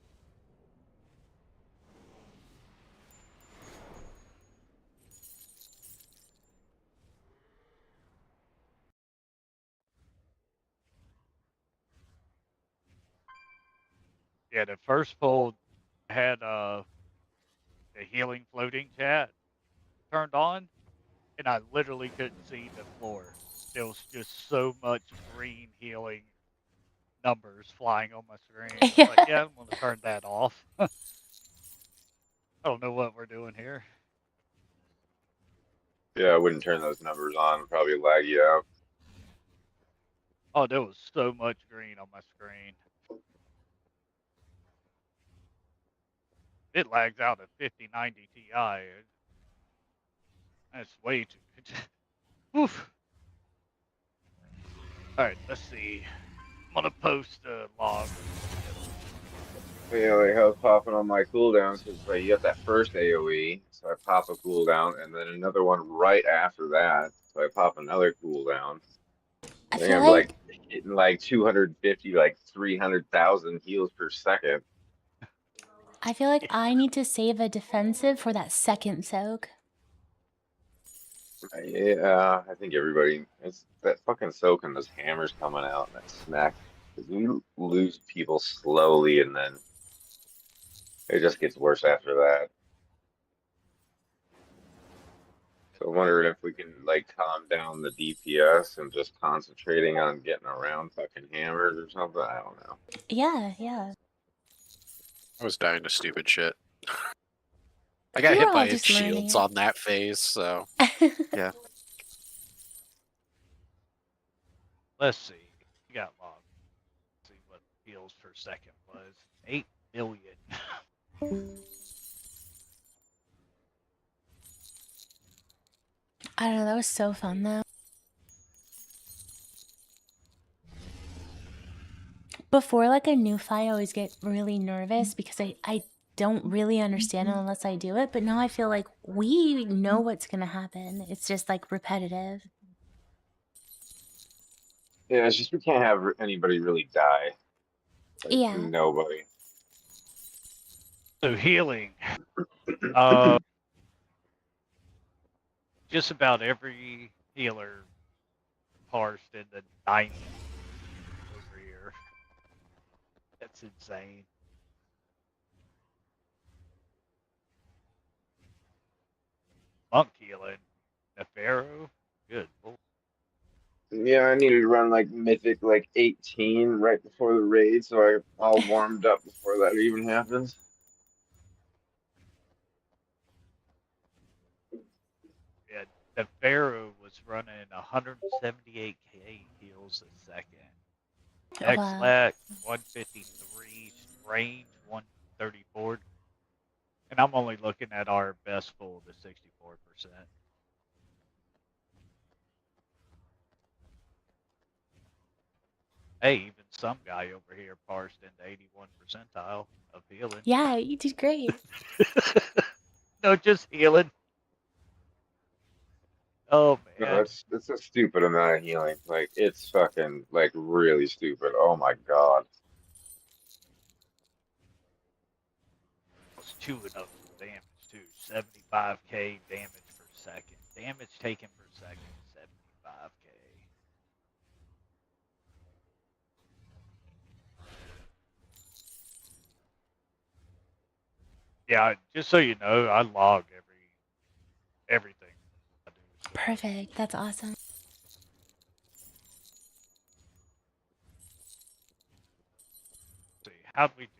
Yeah, the first poll had the healing floating chat turned on, and I literally couldn't see the floor. There was just so much green healing numbers flying on my screen. Yeah. Like, yeah, I'm gonna turn that off. I don't know what we're doing here. Yeah, I wouldn't turn those numbers on. Probably lag you out. Oh, there was so much green on my screen. It lags out at 5090 Ti. That's way too. Oof. All right, let's see. I'm gonna post a log. Yeah, like I was popping on my cooldowns because like you got that first AoE, so I pop a cooldown, and then another one right after that, so I pop another cooldown. I I think feel I'm like like hitting like 250, like 300,000 heals per second. I need to save a defensive for that second soak. Yeah, I think everybody. It's that fucking soak and those hammers coming out and that smack. Because you lose people slowly, and then it just gets worse after that. So I'm wondering if we can like calm down the DPS and just concentrating on getting around fucking hammers or something. I don't know. Yeah, yeah. I was dying to stupid shit. I got We hit were all by just shields learning. on that phase, so yeah. Let's see. We got logs. Let's see what heals per second was. 8 million. I don't know, that was so fun though. Before like a new fight, I always get really nervous because I don't really understand it unless I do it. But now I feel like we know what's gonna happen. It's just like repetitive. Yeah, it's just we can't have anybody really die. Like Yeah. nobody. So healing. Just about every healer parsed in the 90s over here. That's insane. Monk healing. Nefero? Good lord. Yeah, I needed to run like Mythic like 18 right before the raid, so I all warmed up before that even happens. Yeah, Nefero was running 178k heals a second. Wow. X-Lac 153, range 134. And I'm only looking at our best full to 64%. Hey, even some guy over here parsed into 81 percentile of healing. Yeah, you did great. No, just healing. Oh No, man. that's a stupid amount of healing. Like it's fucking like really stupid. Oh my god. It's 2 and 0 damage too. 75k damage per second. Damage taken per second. 75k. Yeah, just so you know, I log everything. Perfect. That's awesome. See, how'd we do?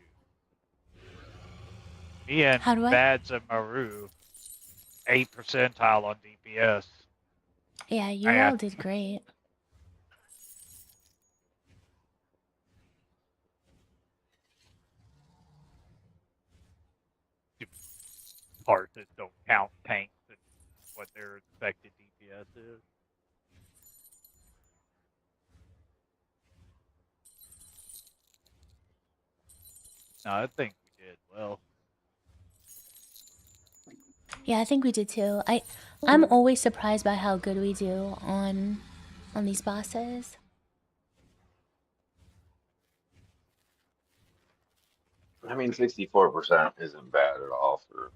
Me and How do I? Bads and Maru, 8 percentile on DPS. Yeah, you Man. all did great. Part that don't count tanks and what their expected DPS is. No, I think we did well. Yeah, I think we did too. I'm always surprised by how good we do on these bosses. I mean, 64% isn't bad at all for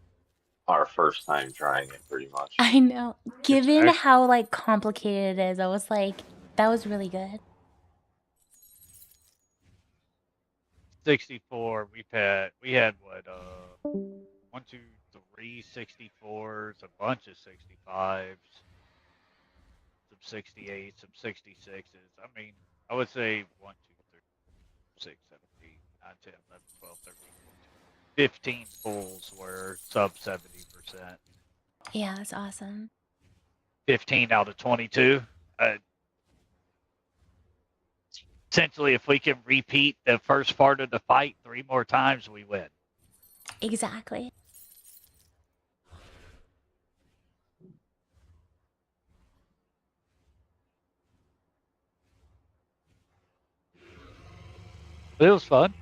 our first time trying it, pretty much. I know. Given actually- how like complicated it is, I was like, that was really good. 64. We had what 1, 2, 3 64s, a bunch of 65s, some 68s, some 66s. I mean, I would say 1, 2, 3, 6, 7, 8, 9, 10, 11, 12, 13, 14, 15 pulls were sub 70%. Yeah, it's awesome. 15 out of 22. Essentially, if we can repeat the first part of the fight 3 more times, we win. Exactly. But it was fun.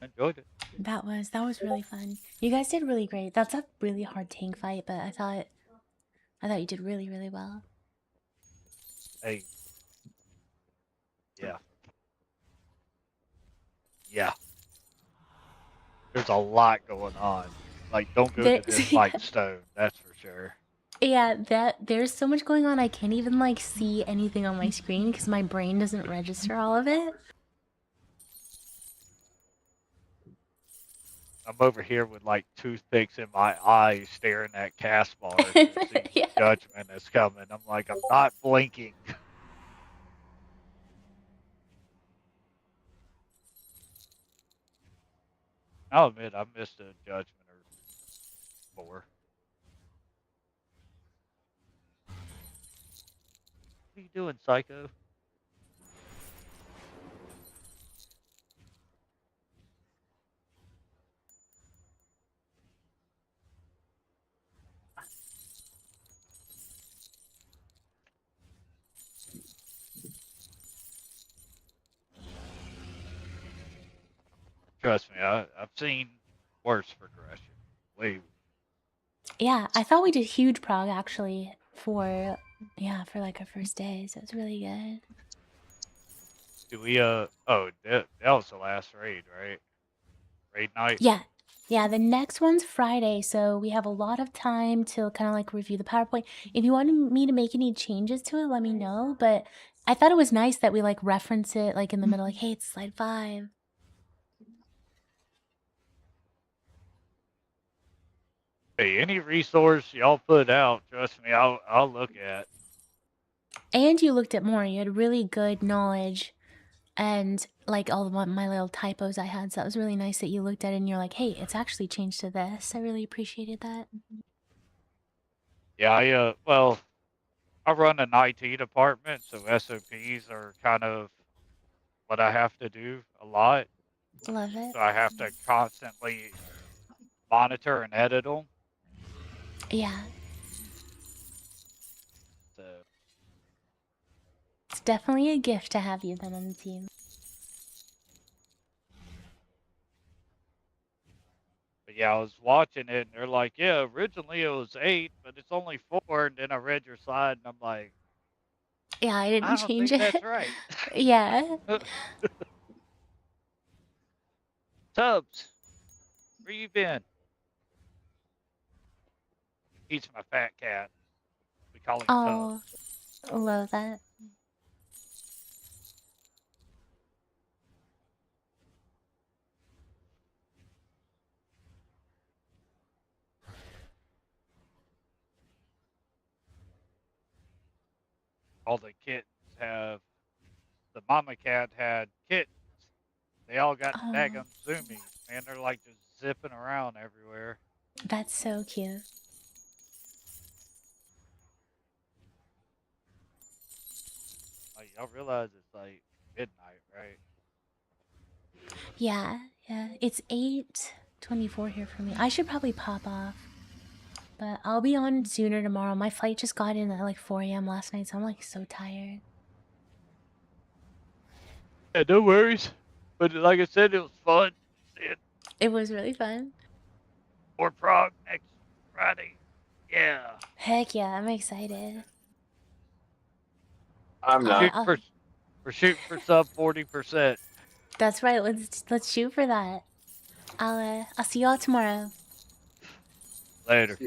I enjoyed it. That was really fun. You guys did really great. That's a really hard tank fight, but I thought you did really, really well. Hey. Yeah. Yeah. There's a lot going on. Like, don't go to this fight stone, that's for sure. Yeah, there's so much going on. I can't even like see anything on my screen because my brain doesn't register all of it. I'm over here with like toothpicks in my eyes staring at cast bars to see Yeah. judgment is coming. I'm like, I'm not blinking. I'll admit I missed a judgment or 4. What are you doing, Psycho? Trust me, I've seen worse progression. Way. Yeah, I thought we did huge prog actually for like our first day, so it's really good. Do we oh that was the last raid, right? Raid night? Yeah. Yeah, the next one's Friday, so we have a lot of time to kind of like review the PowerPoint. If you wanted me to make any changes to it, let me know, but I thought it was nice that we like reference it like in the middle, like, hey, it's slide 5. Hey, any resource y'all put out, trust me, I'll look at. And you looked at more. You had really good knowledge and like all of my little typos I had. So that was really nice that you looked at it and you're like, hey, it's actually changed to this. I really appreciated that. Yeah, well, I run an IT department, so SOPs are kind of what I have to do a lot. Love it. So I have to constantly monitor and edit them. Yeah. So It's definitely a gift to have you then on the team. But yeah, I was watching it, and they're like, yeah, originally it was 8, but it's only 4. And then I read your slide, and I'm like, Yeah, I didn't I don't change think it. that's right. Yeah. Tubbs, where you been? He's my fat cat. We call him Oh, Tubbs. love that. All the kittens have, the mama cat had kittens. They all got Oh, daggum zoomies. Man, they're like just zipping around everywhere. that's so cute. Like, y'all realize it's like midnight, right? Yeah, yeah. It's 8:24 here for me. I should probably pop off. But I'll be on sooner tomorrow. My flight just got in at like 4 a.m. last night, so I'm like so tired. Yeah, no worries. But like I said, it was fun. It was really fun. More Prog next Friday. Yeah. Heck yeah, I'm excited. I'm not. We're shooting for sub 40%. That's right. Let's shoot for that. I'll see y'all tomorrow. Later.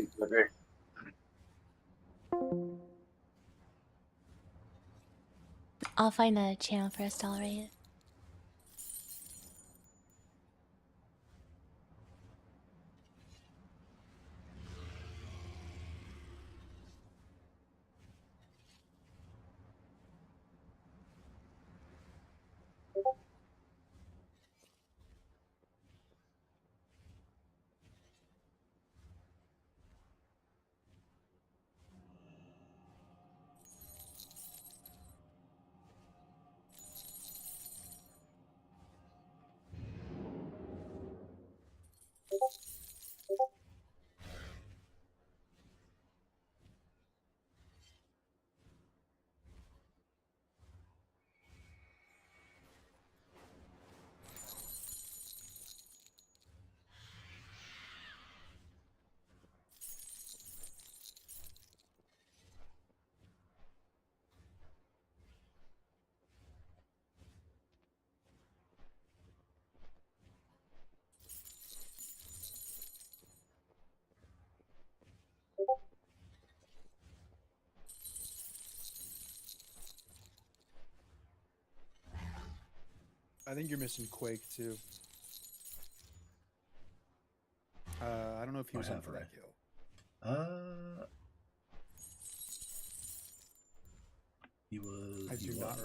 I'll find a channel for us to tolerate. I think you're missing Quake too. I don't know if he was in for that kill. He was. I do not remember.